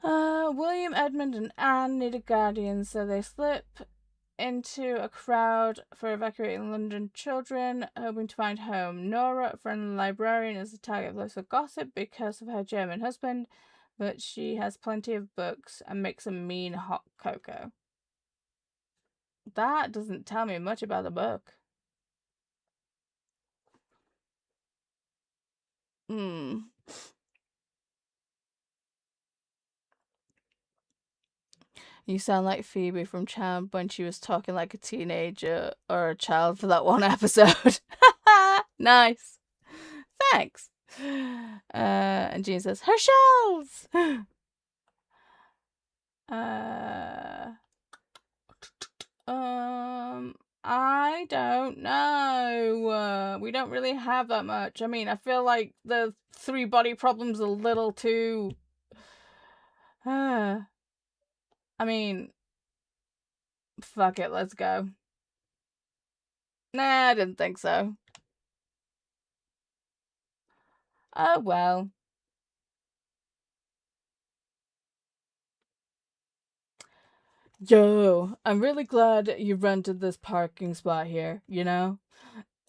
uh, William, Edmund, and Anne need a guardian, so they slip into a crowd for evacuating London children, hoping to find home. Nora, a friendly librarian, is the target of lots of gossip because of her German husband, but she has plenty of books and makes a mean hot cocoa. That doesn't tell me much about the book. You sound like Phoebe from Champ when she was talking like a teenager or a child for that one episode. Nice. Thanks. And Jean says, her shells! I don't know. We don't really have that much. I mean, I feel like the 3 body problem's a little too... I mean, fuck it, let's go. Nah, I didn't think so. Oh, well. Yo, I'm really glad you rented this parking spot here, you know?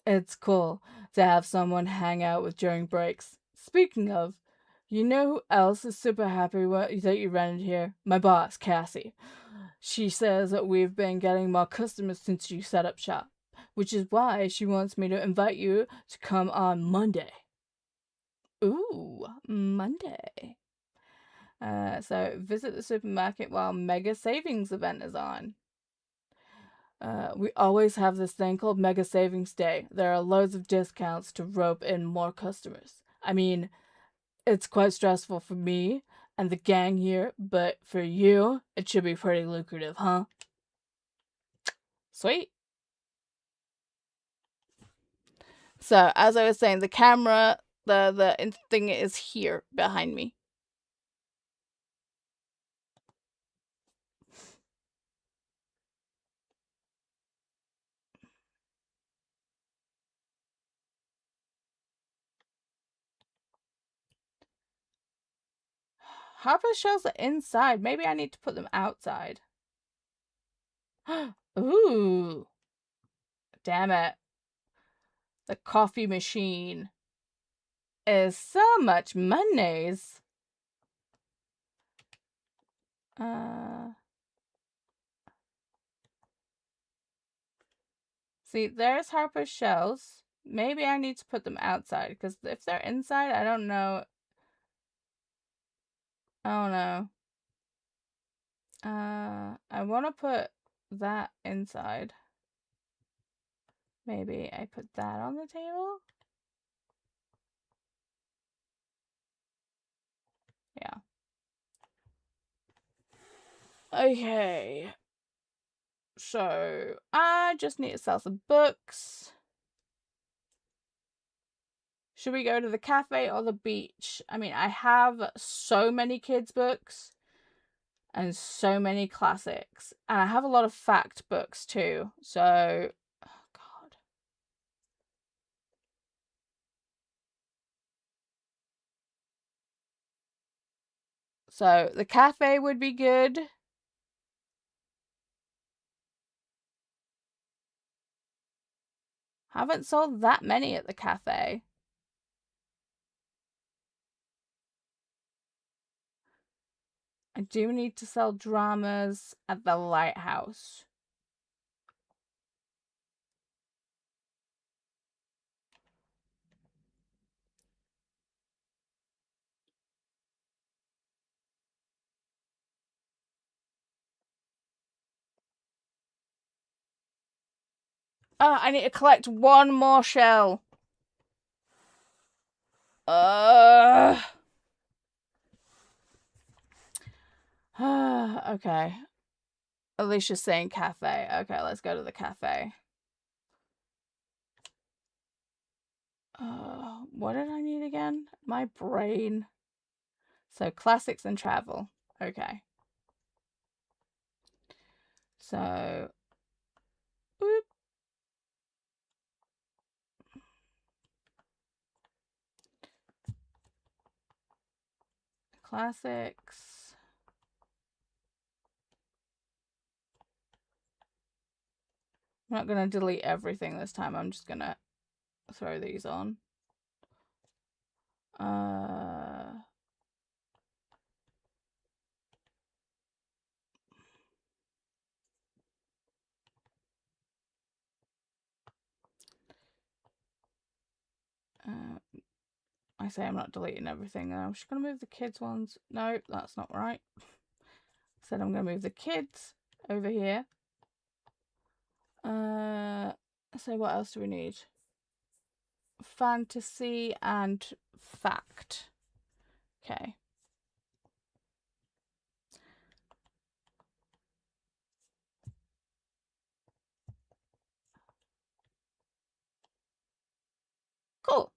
It's cool to have someone hang out with during breaks. Speaking of, you know who else is super happy that you rented here? My boss, Cassie. She says that we've been getting more customers since you set up shop, which is why she wants me to invite you to come on Monday. Ooh, Monday. So visit the supermarket while Mega Savings event is on. We always have this thing called Mega Savings Day. There are loads of discounts to rope in more customers. I mean, it's quite stressful for me and the gang here, but for you, it should be pretty lucrative, huh? Sweet. So, as I was saying, the camera, the thing is here behind me. Harper's shells are inside. Maybe I need to put them outside. Ooh. Damn it. The coffee machine is so much monies. See, there's Harper's shells. Maybe I need to put them outside, because if they're inside, I don't know. Oh no. I want to put that inside. Maybe I put that on the table? Yeah. Okay. So, I just need to sell some books. Should we go to the cafe or the beach? I mean, I have so many kids' books and so many classics. And I have a lot of fact books too. So, oh God. So, the cafe would be good. Haven't sold that many at the cafe. I do need to sell dramas at the lighthouse. Oh, I need to collect one more shell. Okay. Alicia's saying cafe. Okay, let's go to the cafe. What did I need again? My brain. So classics and travel. Okay. So, boop. Classics. I'm not going to delete everything this time. I'm just going to throw these on. I say I'm not deleting everything. I'm just going to move the kids ones. No, that's not right. Said I'm going to move the kids over here. So what else do we need? Fantasy and fact. Okay. Cool.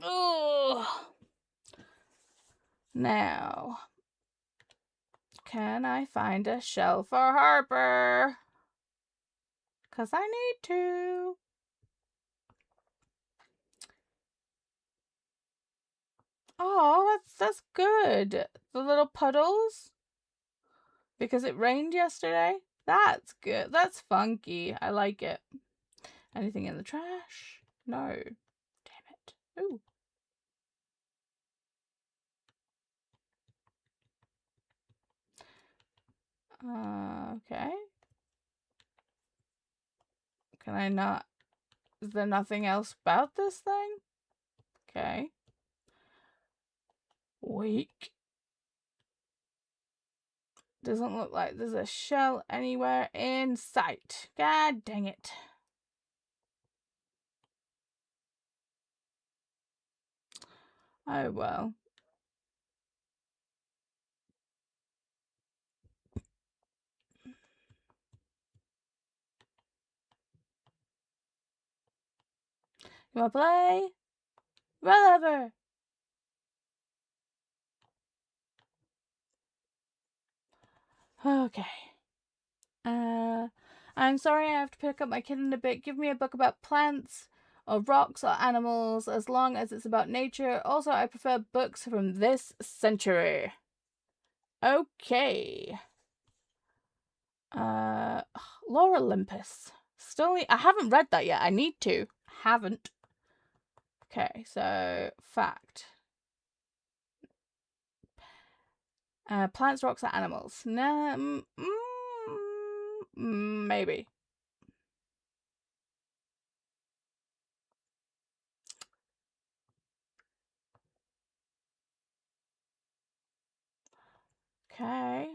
Oh. Now, can I find a shell for Harper? 'Cause I need to. Oh, that's good. The little puddles. Because it rained yesterday. That's good. That's funky. I like it. Anything in the trash? No. Damn it. Ooh. Okay. Can I not? Is there nothing else about this thing? Okay. Weak. Doesn't look like there's a shell anywhere in sight. God dang it. Oh well. You wanna play? Roll over. Okay. I'm sorry I have to pick up my kid in a bit. Give me a book about plants or rocks or animals as long as it's about nature. Also, I prefer books from this century. Okay. Lore Olympus. I haven't read that yet. I need to. Haven't. Okay, so fact. Plants, rocks, or animals? No, maybe. Okay.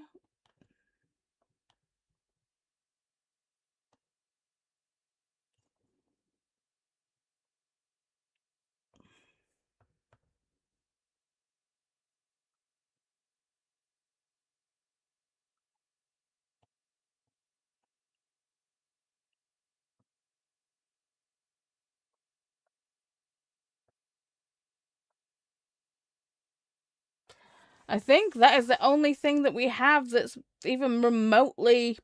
I think that is the only thing that we have that's even remotely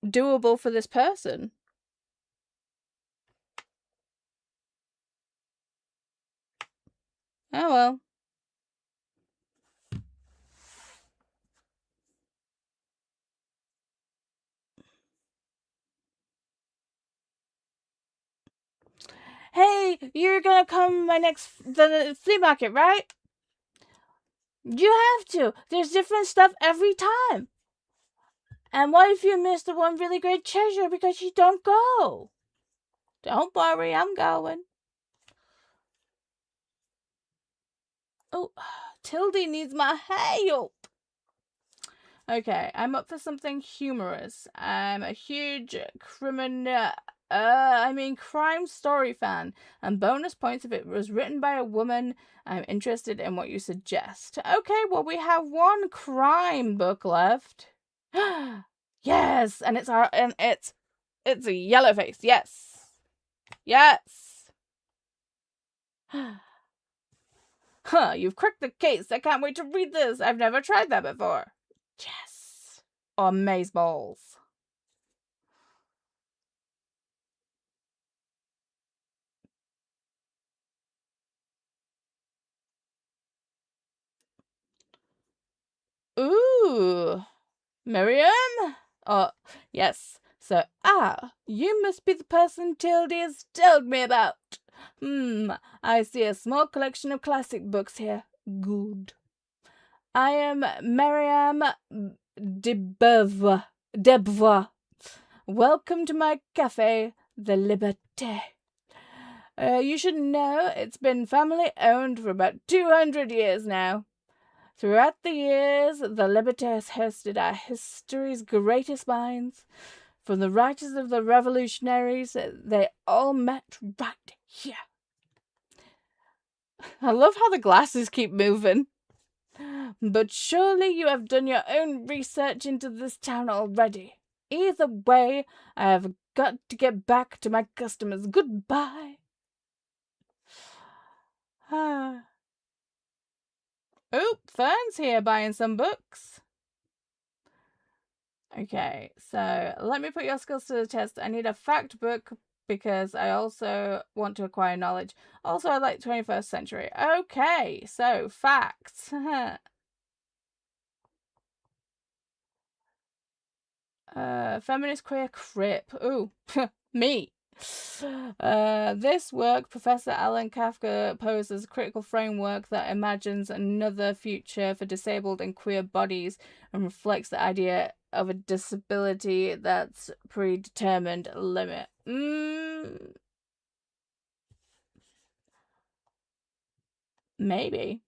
doable for this person. Oh well. Hey, you're gonna come the flea market, right? You have to. There's different stuff every time. And what if you miss the one really great treasure because you don't go? Don't worry, I'm going. Oh, Tildy needs my help. Okay, I'm up for something humorous. I'm a huge criminal. I mean, crime story fan. And bonus points if it was written by a woman. I'm interested in what you suggest. Okay, well, we have one crime book left. Yes, and it's a yellow face. Yes. Yes. Huh, you've cracked the case. I can't wait to read this. I've never tried that before. Yes. Or maze balls. Ooh. Miriam? Oh, yes. So, you must be the person Tildy has told me about. I see a small collection of classic books here. Good. I am Miriam Debevois. Welcome to my cafe, the Liberté. You should know it's been family owned for about 200 years now. Throughout the years, the Liberté has hosted our history's greatest minds. From the writers of the revolutionaries, they all met right here. I love how the glasses keep moving. But surely you have done your own research into this town already. Either way, I have got to get back to my customers. Goodbye. Oop, Fern's here buying some books. Okay, so let me put your skills to the test. I need a fact book because I also want to acquire knowledge. Also, I like 21st century. Okay, so facts. Feminist queer crip. Ooh, me. This work, Professor Alan Kafka poses a critical framework that imagines another future for disabled and queer bodies and reflects the idea of a disability that's predetermined limit. Maybe.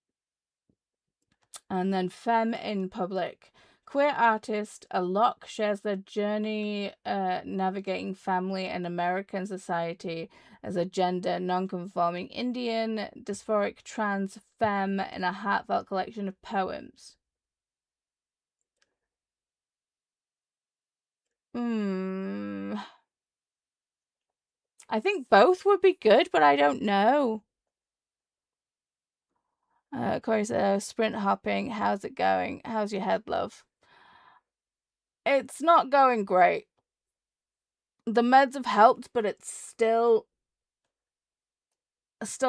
And then Femme in Public. Queer artist Alok shares their journey navigating family and American society as a gender non-conforming Indian, dysphoric trans femme in a heartfelt collection of poems. I think both would be good, but I don't know. Corey says, sprint hopping, how's it going? How's your head, love? It's not going great. The meds have helped, but it's still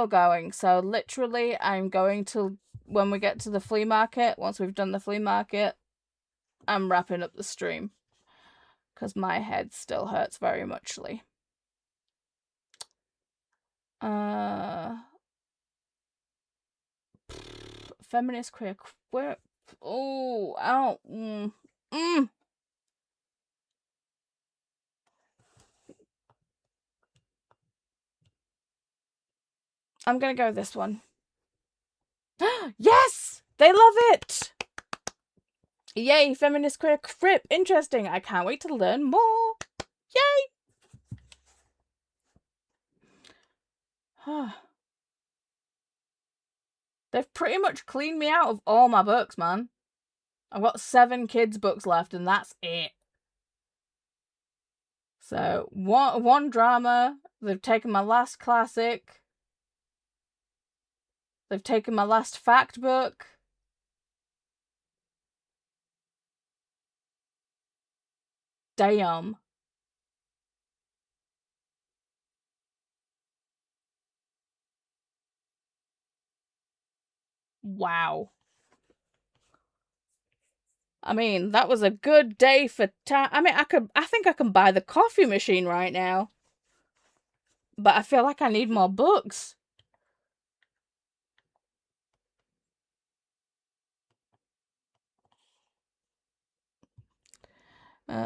going. So literally, I'm going to, when we get to the flea market, once we've done the flea market, I'm wrapping up the stream. Because my head still hurts very muchly. Feminist queer. Oh, ow. I'm gonna go with this one. Yes! They love it! Yay, feminist queer crip. Interesting. I can't wait to learn more. Yay! They've pretty much cleaned me out of all my books, man. I've got 7 kids' books left, and that's it. So, one drama. They've taken my last classic. They've taken my last fact book. Damn. Wow. I mean, that was a good day for time. I mean, I think I can buy the coffee machine right now. But I feel like I need more books.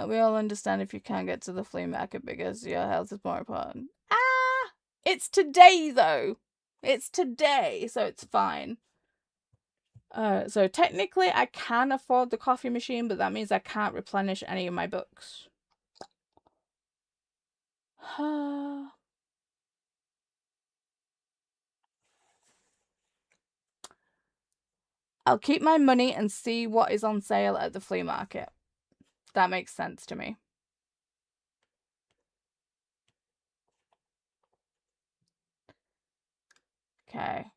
We all understand if you can't get to the flea market because your health is more important. It's today, though. It's today, so it's fine. So technically, I can afford the coffee machine, but that means I can't replenish any of my books. I'll keep my money and see what is on sale at the flea market. That makes sense to me. Okay.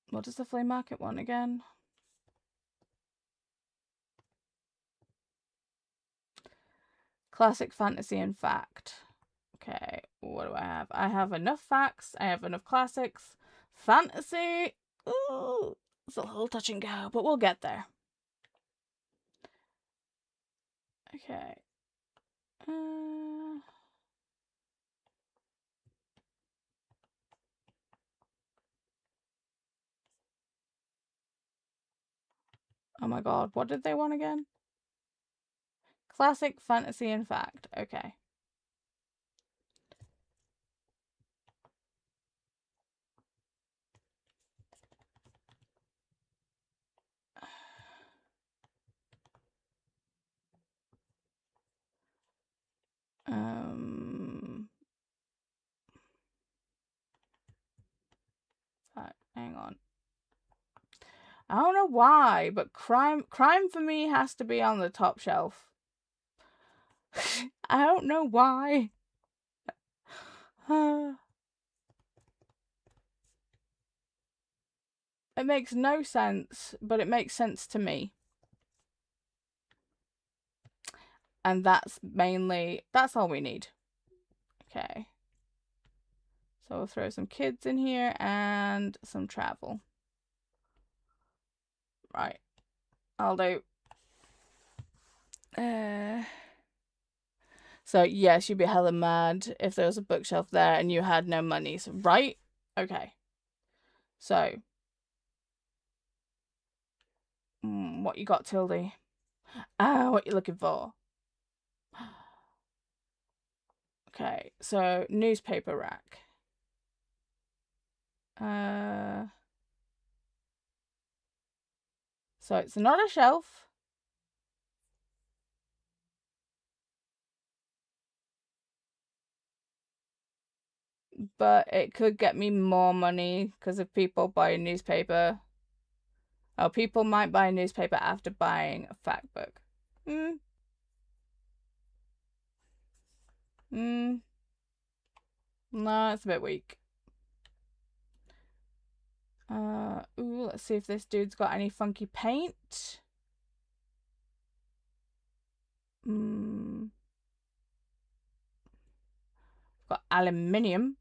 What does the flea market want again? Classic fantasy and fact. Okay, what do I have? I have enough facts. I have enough classics. Fantasy. Ooh, it's a little touch and go, but we'll get there. Okay. Oh my god, what did they want again? Classic, fantasy, and fact. Okay. Hang on. I don't know why, but crime for me has to be on the top shelf. I don't know why. It makes no sense, but it makes sense to me. And that's all we need. Okay. So we'll throw some kids in here and some travel. Right. I'll do. So yes, you'd be hella mad if there was a bookshelf there and you had no money. So, right? Okay. So. What you got, Tildy? What you looking for? Okay, so newspaper rack. So it's not a shelf. But it could get me more money because if people buy a newspaper. Oh, people might buy a newspaper after buying a fact book. No, it's a bit weak. Ooh, let's see if this dude's got any funky paint. Got aluminium.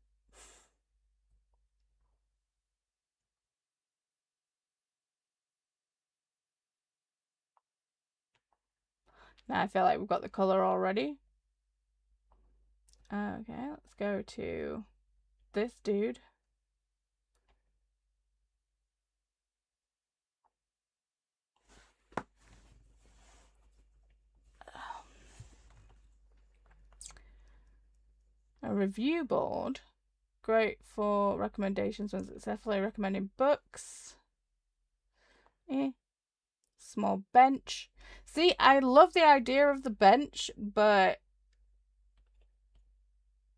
Now I feel like we've got the color already. Okay, let's go to this dude. A review board. Great for recommendations when successfully recommending books. Small bench. See, I love the idea of the bench, but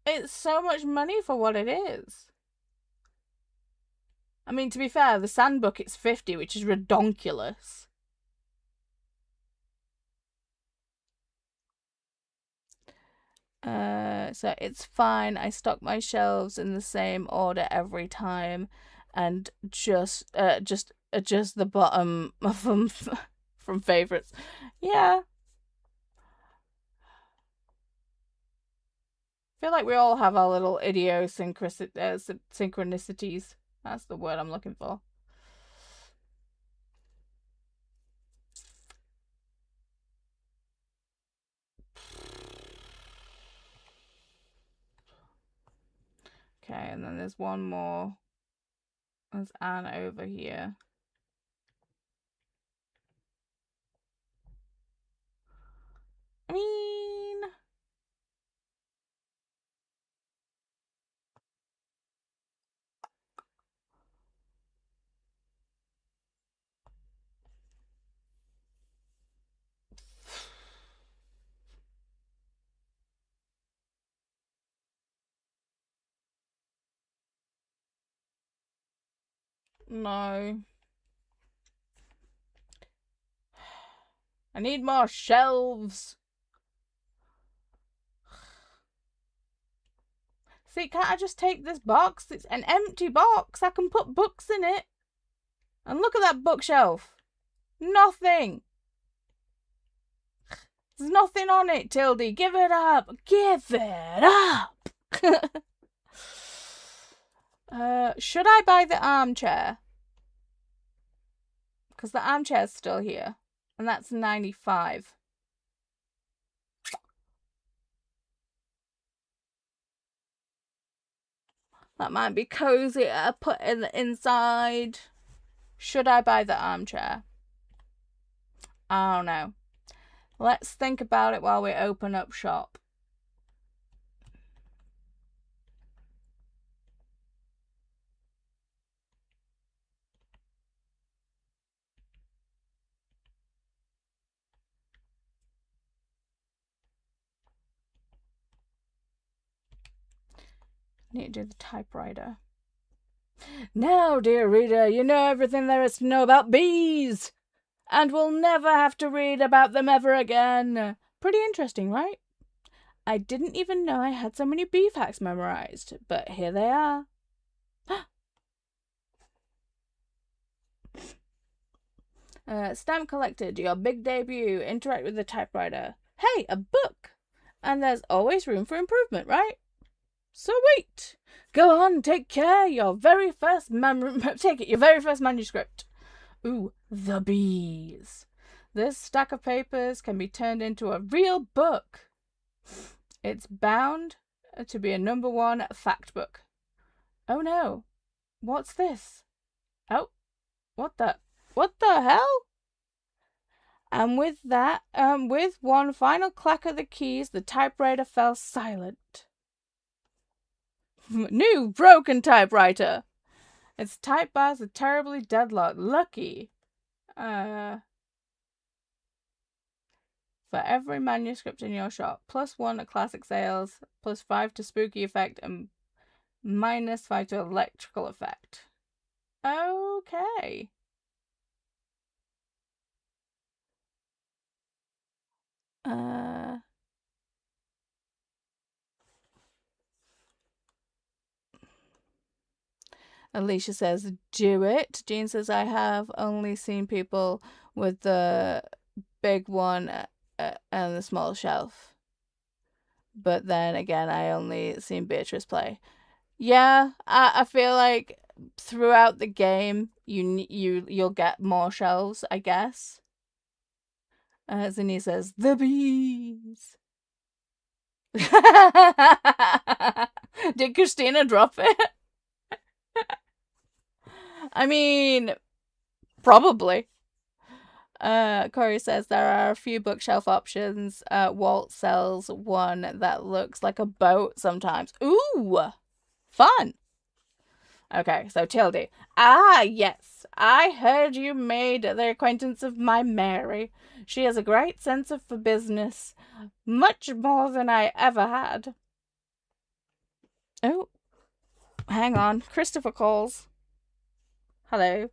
it's so much money for what it is. I mean, to be fair, the sandbook it's 50, which is redonkulous. So it's fine. I stock my shelves in the same order every time, and just adjust the bottom from from favorites. Yeah. I feel like we all have our little synchronicities. That's the word I'm looking for. Okay, and then there's one more. There's Anne over here. I mean... No. I need more shelves. See, can't I just take this box? It's an empty box. I can put books in it. And look at that bookshelf. Nothing. There's nothing on it, Tildy. Give it up. Give it up. Should I buy the armchair? Because the armchair's still here. And that's 95. That might be cozy. I put in the inside. Should I buy the armchair? I don't know. Let's think about it while we open up shop. Need to do the typewriter. Now, dear reader, you know everything there is to know about bees, and will never have to read about them ever again. Pretty interesting, right? I didn't even know I had so many bee facts memorized, but here they are. Stamp collected, your big debut. Interact with the typewriter. Hey, a book! And there's always room for improvement, right? Sweet! Go on, take care. Your very first manuscript. Ooh, the bees. This stack of papers can be turned into a real book. It's bound to be a #1 fact book. Oh no. What's this? Oh, what the hell? And with that, with one final clack of the keys, the typewriter fell silent. New broken typewriter. Its type bars are terribly deadlocked. Lucky. For every manuscript in your shop, +1 at classic sales, +5 to spooky effect, and -5 to electrical effect. Okay. Alisha says, do it. Jean says, I have only seen people with the big one and the small shelf. But then again, I only seen Beatrice play. Yeah, I feel like throughout the game, you'll get more shelves, I guess. Zinni says, the bees. Did Christina drop it? I mean, probably. Corey says there are a few bookshelf options. Walt sells one that looks like a boat sometimes. Ooh, fun. Okay, so Tildy. Ah, yes. I heard you made the acquaintance of my Mary. She has a great sense for business. Much more than I ever had. Oh, hang on. Christopher calls. Hello.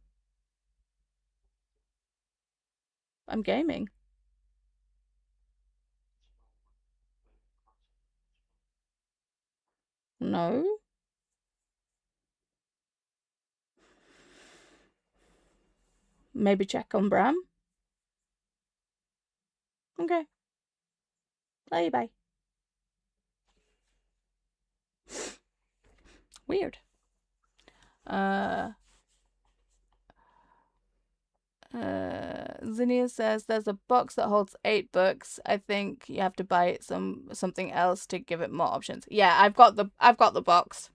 I'm gaming. No. Maybe check on Bram. Okay. Love you, bye. Weird. Zinnia says there's a box that holds 8 books. I think you have to buy something else to give it more options. Yeah, I've got the box.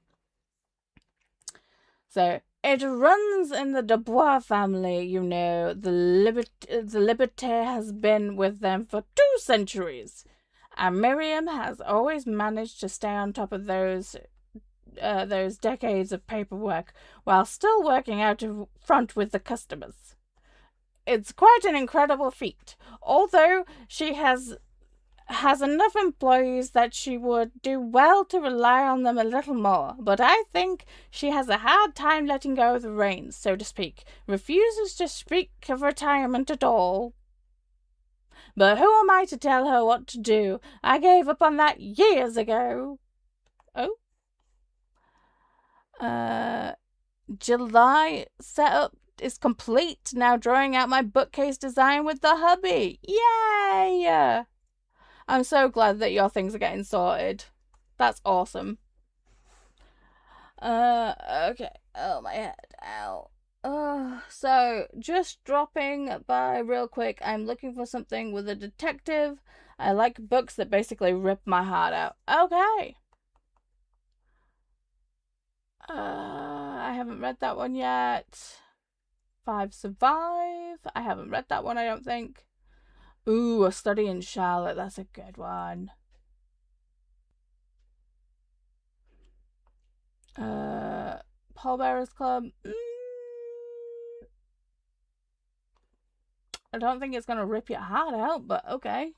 So it runs in the Dubois family, you know. The Liberté has been with them for 2 centuries. And Miriam has always managed to stay on top of those decades of paperwork while still working out front with the customers. It's quite an incredible feat. Although she has has enough employees that she would do well to rely on them a little more, but I think she has a hard time letting go of the reins, so to speak, refuses to speak of retirement at all. But who am I to tell her what to do? I gave up on that years ago. Oh? July setup is complete. Now drawing out my bookcase design with the hubby. Yay! I'm so glad that your things are getting sorted. That's awesome. Okay. Oh, my head. Ow. So, just dropping by real quick. I'm looking for something with a detective. I like books that basically rip my heart out. Okay. I haven't read that one yet. 5 Survive. I haven't read that one, I don't think. Ooh, A Study in Charlotte. That's a good one. Pallbearers Club. I don't think it's gonna rip your heart out, but okay.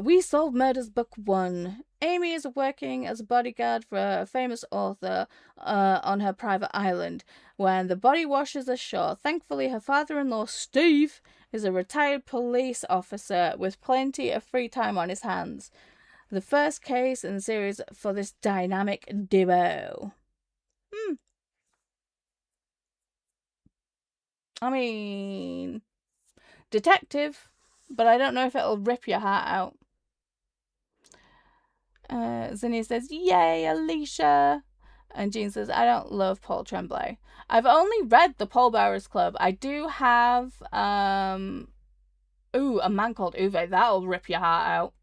We Solved Murders Book 1. Amy is working as a bodyguard for a famous author on her private island when the body washes ashore. Thankfully, her father-in-law, Steve, is a retired police officer with plenty of free time on his hands. The first case in the series for this dynamic duo. I mean, detective, but I don't know if it'll rip your heart out. Zinnia says, yay, Alisha. And Jean says, I don't love Paul Tremblay. I've only read The Pallbearers Club. I do have, A Man Called Uwe. That'll rip your heart out.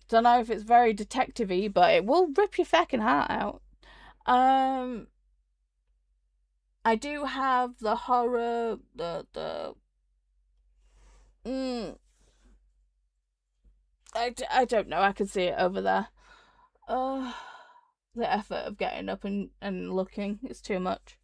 Don't know if it's very detective-y, but it will rip your feckin' heart out. I do have the horror, I don't know. I can see it over there. The effort of getting up and looking is too much.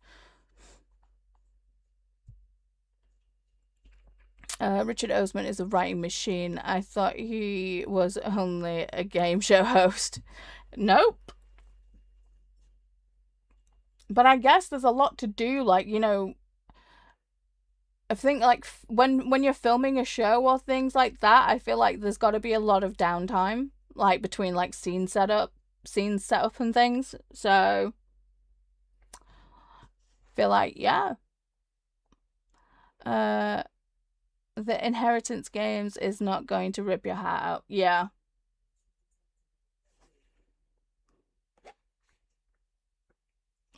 Richard Osman is a writing machine. I thought he was only a game show host. Nope. But I guess there's a lot to do, like, you know, I think, like, when you're filming a show or things like that, I feel like there's got to be a lot of downtime, like, between, like, scene setup and things. So, I feel like, yeah. The Inheritance Games is not going to rip your heart out. Yeah.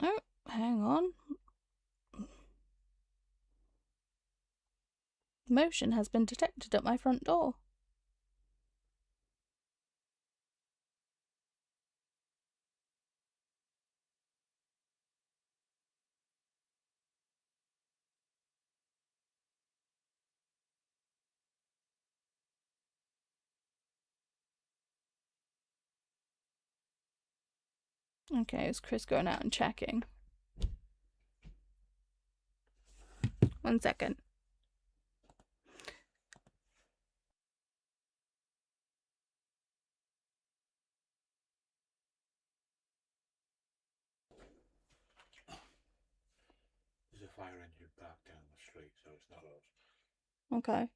Oh, hang on. Motion has been detected at my front door. Okay, is Chris going out and checking? 1 second. There's a fire engine parked down the street, so it's not us. Okay.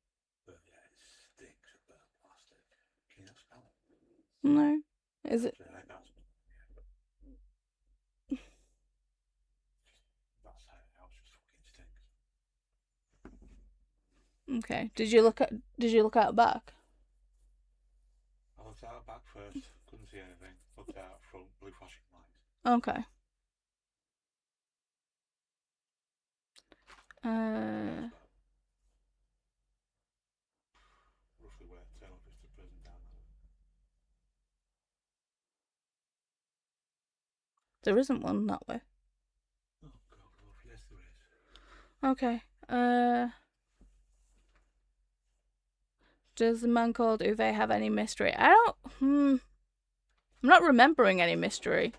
But yeah, it stinks of burnt plastic. Can you not smell it? No. Is it? I can't smell it. That side of the house just fucking stinks. Okay. Did you look out back? I looked out back first, couldn't see anything. Looked out front, blue flashing lights. Okay. Roughly where turn off is to prison down there. There isn't one that way. Oh god, love, yes there is. Okay. Does the Man Called Uwe have any mystery? I don't. I'm not remembering any mystery.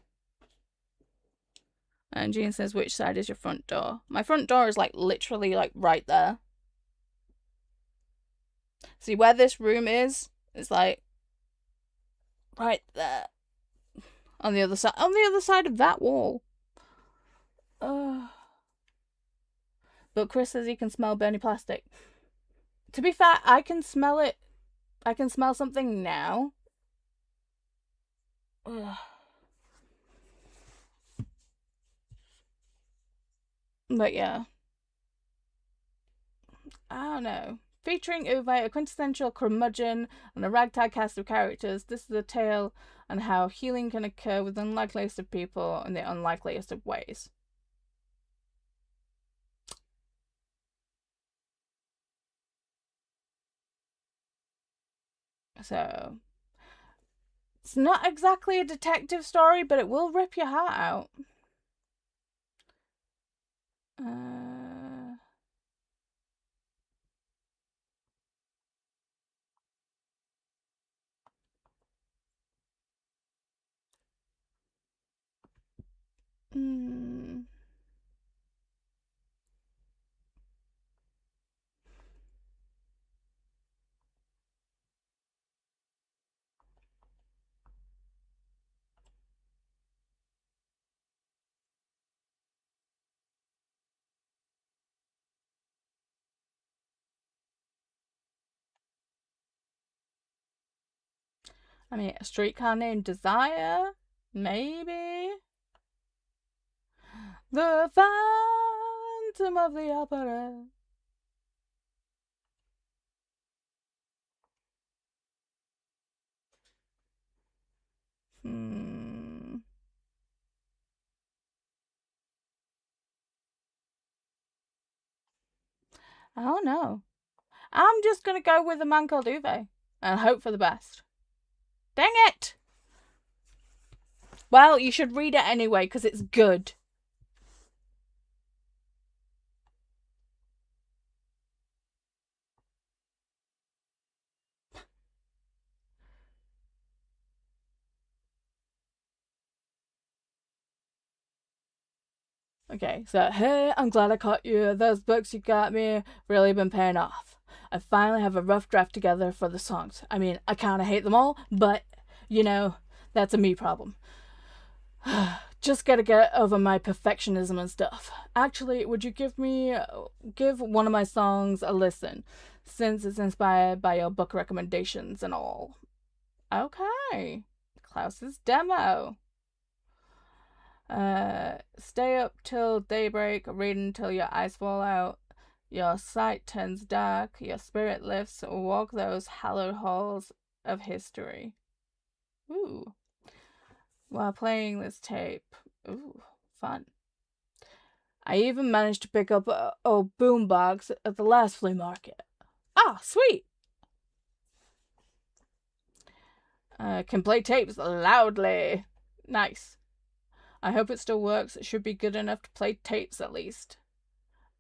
And Jean says, which side is your front door? My front door is, like, literally, like, right there. See where this room is? It's like right there. On the other side of that wall. But Chris says he can smell burny plastic. To be fair, I can smell it. I can smell something now. But yeah. I don't know. Featuring Uwe, a quintessential curmudgeon, and a ragtag cast of characters, this is a tale on how healing can occur with the unlikeliest of people in the unlikeliest of ways. So, it's not exactly a detective story, but it will rip your heart out. I mean, a streetcar named Desire? Maybe? The Phantom of the Opera. I don't know. I'm just gonna go with a man called Uwe and hope for the best. Dang it! Well, you should read it anyway because it's good. Okay, so hey, I'm glad I caught you. Those books you got me really been paying off. I finally have a rough draft together for the songs. I mean, I kind of hate them all, but, you know, that's a me problem. Just gotta get over my perfectionism and stuff. Actually, would you give one of my songs a listen, since it's inspired by your book recommendations and all? Okay. Klaus's demo. Stay up till daybreak, reading till your eyes fall out. Your sight turns dark, your spirit lifts, walk those hallowed halls of history. Ooh. While playing this tape. Ooh, fun. I even managed to pick up a boombox at the last flea market. Ah, sweet! Can play tapes loudly. Nice. I hope it still works. It should be good enough to play tapes at least.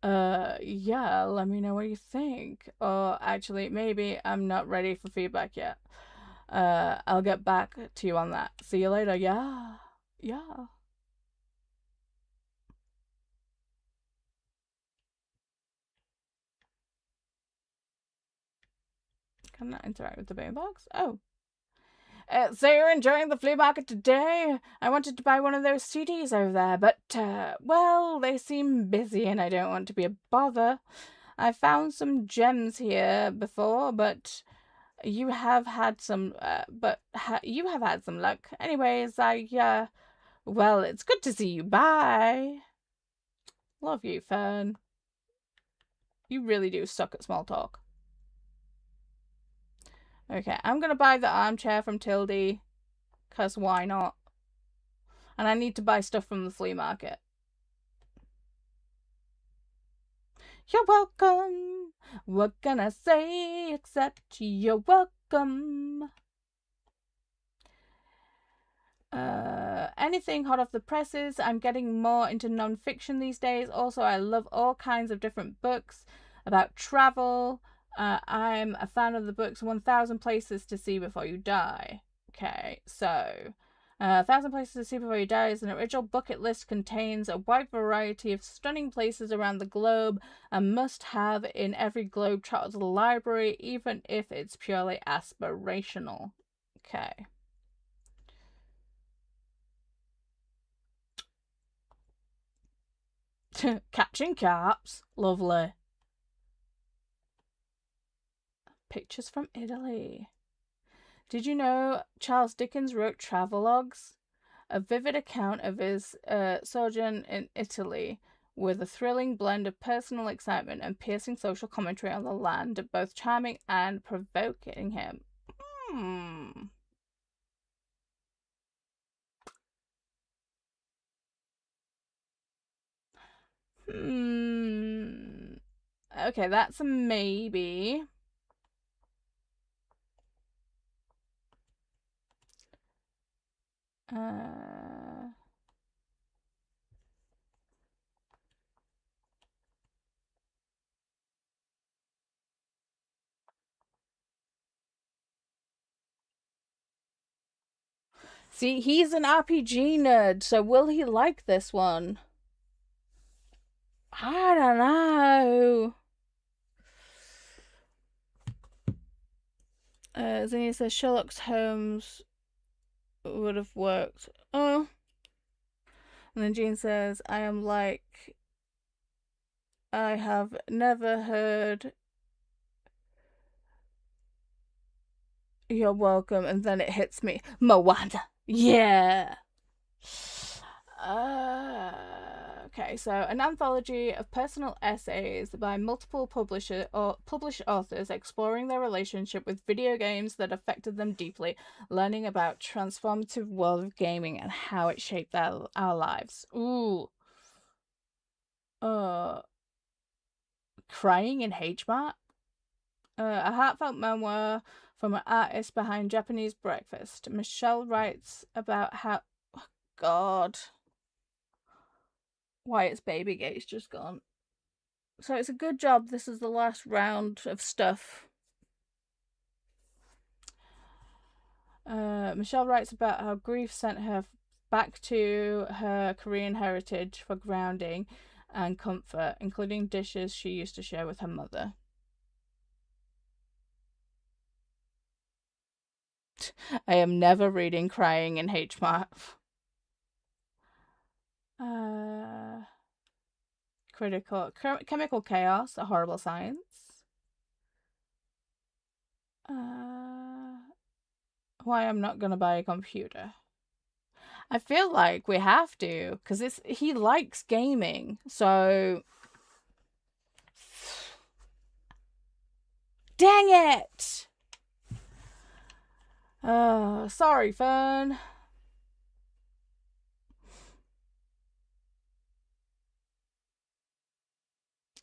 Yeah, let me know what you think. Or actually, maybe I'm not ready for feedback yet. I'll get back to you on that. See you later. Yeah. Yeah. Can I interact with the boombox? Oh. So you're enjoying the flea market today? I wanted to buy one of those CDs over there, but, well, they seem busy and I don't want to be a bother. I found some gems here before, but you have had some, you have had some luck. Anyways, well, it's good to see you. Bye. Love you, Fern. You really do suck at small talk. Okay, I'm gonna buy the armchair from Tildy, because why not? And I need to buy stuff from the flea market. You're welcome. What can I say except you're welcome? Anything hot off the presses. I'm getting more into non-fiction these days. Also, I love all kinds of different books about travel. I'm a fan of the books 1000 Places to See Before You Die. Okay, so 1,000 Places to See Before You Die is an original bucket list, contains a wide variety of stunning places around the globe and must have in every Globetrotter's library, even if it's purely aspirational. Okay. Catching carps. Lovely. Pictures from Italy. Did you know Charles Dickens wrote travelogues? A vivid account of his sojourn in Italy, with a thrilling blend of personal excitement and piercing social commentary on the land, both charming and provoking him. Okay, that's a maybe. See, he's an RPG nerd, so will he like this one? I don't know. Zinnia says Sherlock Holmes would have worked. Oh. And then Jean says, I have never heard you're welcome, and then it hits me. Moana. Yeah. Okay, so an anthology of personal essays by multiple published authors exploring their relationship with video games that affected them deeply, learning about transformative world of gaming and how it shaped our lives. Ooh. Crying in H-Mart? A heartfelt memoir from an artist behind Japanese Breakfast. Michelle writes about how... Oh, God. Wyatt's baby gate's just gone. So it's a good job this is the last round of stuff. Michelle writes about how grief sent her back to her Korean heritage for grounding and comfort, including dishes she used to share with her mother. I am never reading Crying in H-Mart. Chemical Chaos, A Horrible Science. Why I'm not gonna buy a computer. I feel like we have to, because he likes gaming, so... Dang it! Sorry, Fern.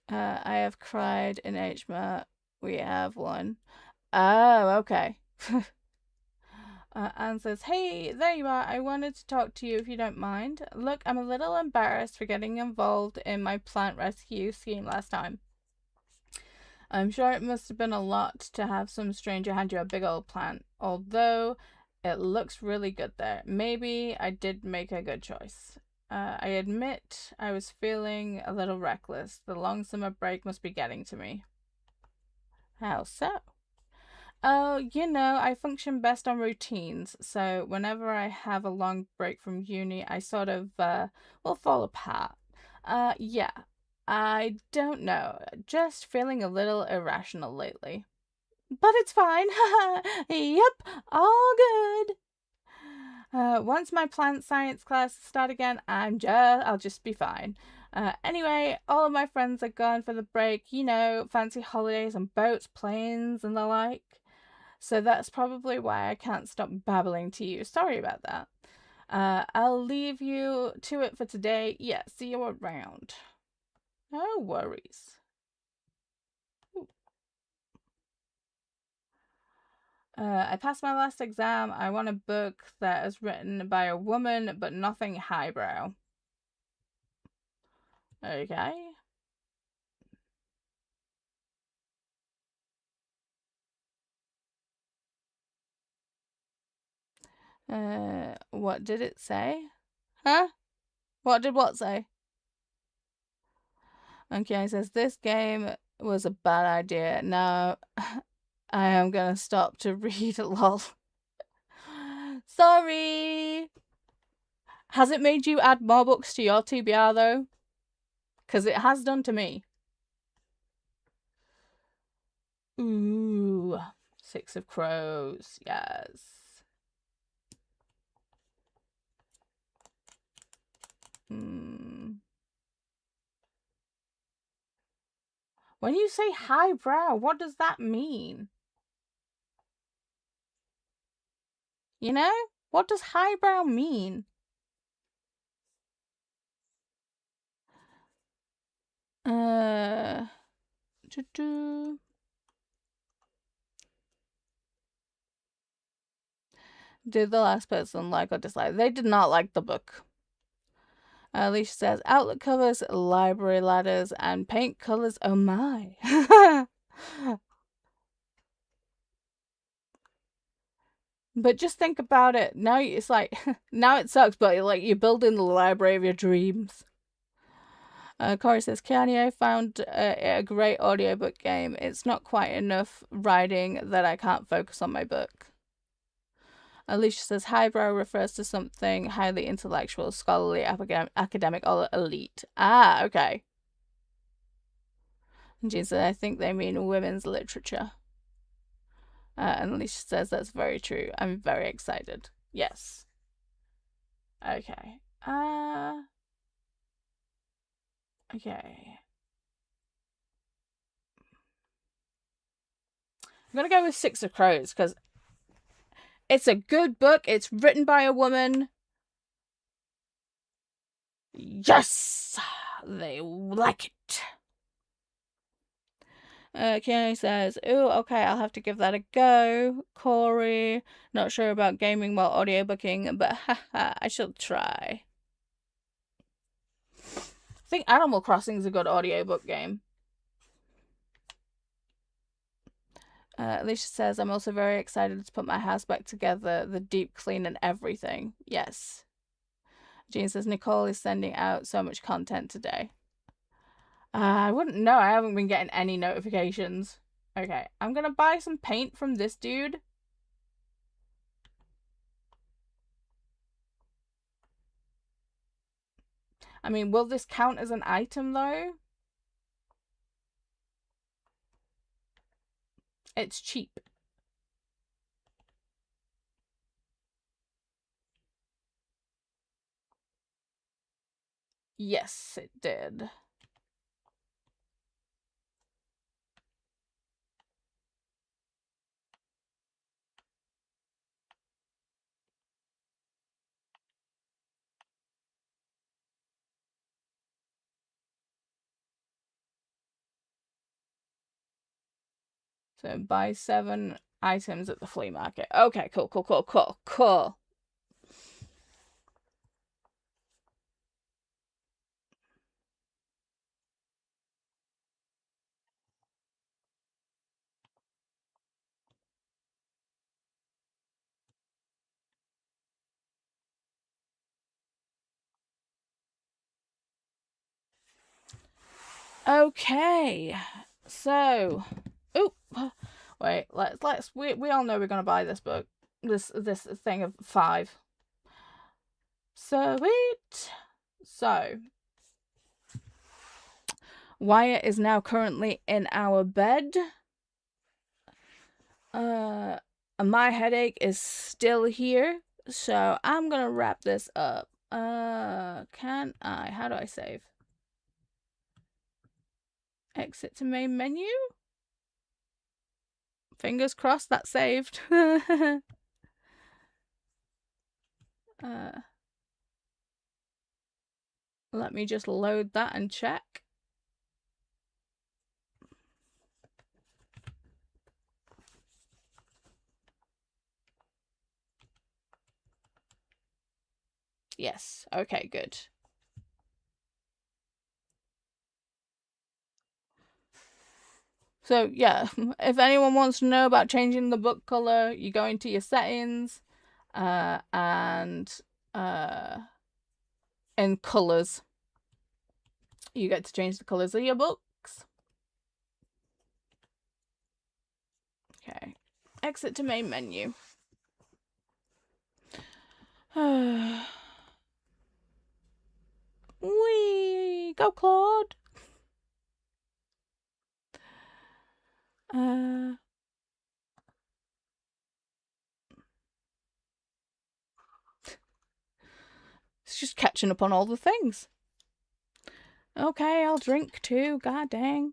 I have cried in H-Mart. We have one. Oh, okay. Anne says, hey, there you are. I wanted to talk to you if you don't mind. Look, I'm a little embarrassed for getting involved in my plant rescue scheme last time. I'm sure it must have been a lot to have some stranger hand you a big old plant, although it looks really good there. Maybe I did make a good choice. I admit I was feeling a little reckless. The long summer break must be getting to me. How so? Oh, I function best on routines, so whenever I have a long break from uni, I sort of, fall apart. Yeah, I don't know, just feeling a little irrational lately. But it's fine. Yep, all good. Once my plant science classes start again, I'll just be fine. Anyway, all of my friends are gone for the break, fancy holidays on boats, planes, and the like. So that's probably why I can't stop babbling to you. Sorry about that. I'll leave you to it for today. Yeah, see you around. No worries. I passed my last exam. I want a book that is written by a woman, but nothing highbrow. Okay. What did it say? Huh? What did what say? Okay, it says this game was a bad idea. Now I am gonna stop to read. Lol. Sorry. Has it made you add more books to your TBR though? Because it has done to me. Ooh, 6 of Crows. Yes. When you say highbrow, what does that mean? You know? What does highbrow mean? Did the last person like or dislike? They did not like the book. Alisha says, outlet covers, library ladders, and paint colors. Oh my. But just think about it. Now it's like, now it sucks, but like you're building the library of your dreams. Corey says, Keanu found a great audiobook game. It's not quite enough writing that I can't focus on my book. Alisha says, highbrow refers to something highly intellectual, scholarly, academic, or elite. Ah, okay. And Jean says, I think they mean women's literature. And Alisha says, that's very true. I'm very excited. Yes. Okay. Okay. I'm gonna go with 6 of Crows, because it's a good book. It's written by a woman. Yes! They like it. Keanu says, ooh, okay, I'll have to give that a go. Corey, not sure about gaming while audiobooking, but haha, I shall try. I think Animal Crossing is a good audiobook game. Alisha says, I'm also very excited to put my house back together, the deep clean and everything. Yes. Jean says, Nicole is sending out so much content today. I wouldn't know. I haven't been getting any notifications. Okay, I'm gonna buy some paint from this dude. I mean, will this count as an item, though? It's cheap. Yes, it did. So buy 7 items at the flea market. Okay, cool. Okay, so, oh, wait, we all know we're gonna buy this book, this thing of 5. Sweet. So, Wyatt is now currently in our bed. My headache is still here, so I'm gonna wrap this up. How do I save? Exit to main menu? Fingers crossed that's saved. Let me just load that and check. Yes, okay, good. So, yeah, if anyone wants to know about changing the book color, you go into your settings, and in colours. You get to change the colours of your books. Okay. Exit to main menu. Whee! Go, Claude! It's just catching up on all the things. Okay, I'll drink too. God dang.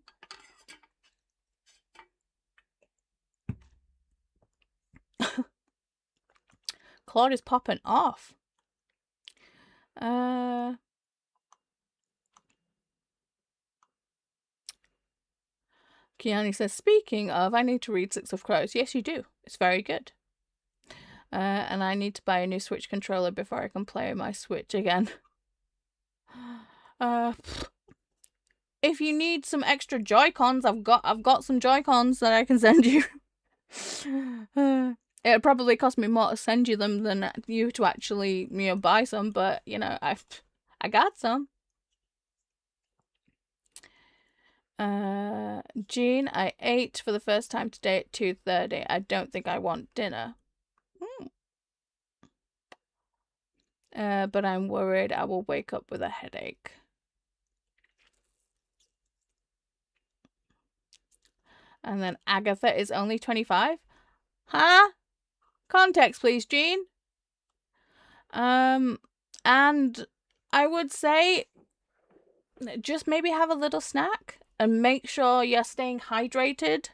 Claude is popping off. Kiani says, speaking of, I need to read Six of Crows. Yes, you do. It's very good. And I need to buy a new Switch controller before I can play my Switch again. If you need some extra Joy-Cons, I've got some Joy-Cons that I can send you. It'd probably cost me more to send you them than you to actually, buy some, but I got some. Jean, I ate for the first time today at 2:30. I don't think I want dinner. But I'm worried I will wake up with a headache. And then Agatha is only 25. Huh? Context, please, Jean. And I would say just maybe have a little snack and make sure you're staying hydrated.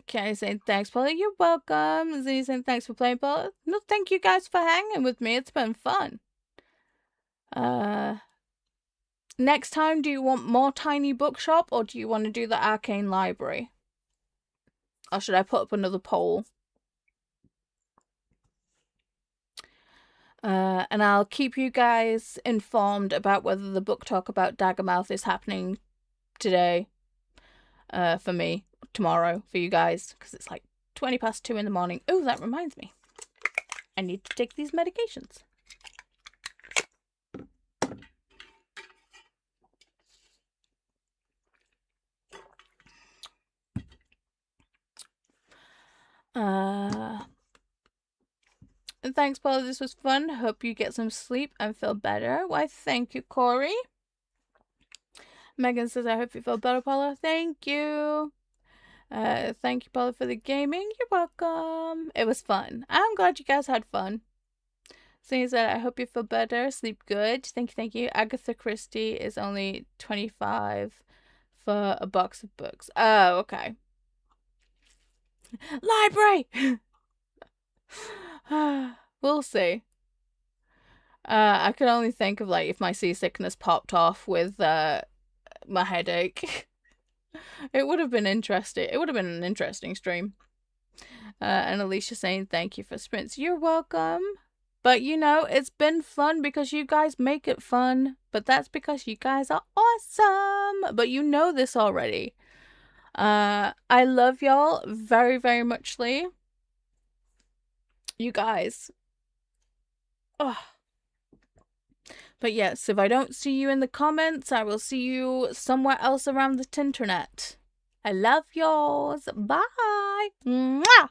Kenny saying thanks, Paula. You're welcome. Zinni saying thanks for playing, Paula. No, thank you guys for hanging with me. It's been fun. Next time, do you want more Tiny Bookshop or do you want to do the Arcane Library? Or should I put up another poll? And I'll keep you guys informed about whether the book talk about Daggermouth is happening today. For me. Tomorrow for you guys. Because it's like 2:20 in the morning. Oh, that reminds me. I need to take these medications. Thanks, Paula. This was fun. Hope you get some sleep and feel better. Why, thank you, Corey. Megan says, I hope you feel better, Paula. Thank you. Thank you, Paula, for the gaming. You're welcome. It was fun. I'm glad you guys had fun. Saying that, I hope you feel better. Sleep good. Thank you, thank you. Agatha Christie is only 25 for a box of books. Oh, okay. Library! We'll see. I could only think of if my seasickness popped off with my headache. It would have been interesting. It would have been an interesting stream. And Alisha saying thank you for sprints. You're welcome. But it's been fun because you guys make it fun. But that's because you guys are awesome. But you know this already. I love y'all very, very muchly. You guys. Oh. But yes, if I don't see you in the comments, I will see you somewhere else around the tinternet. I love yours. Bye. Mwah!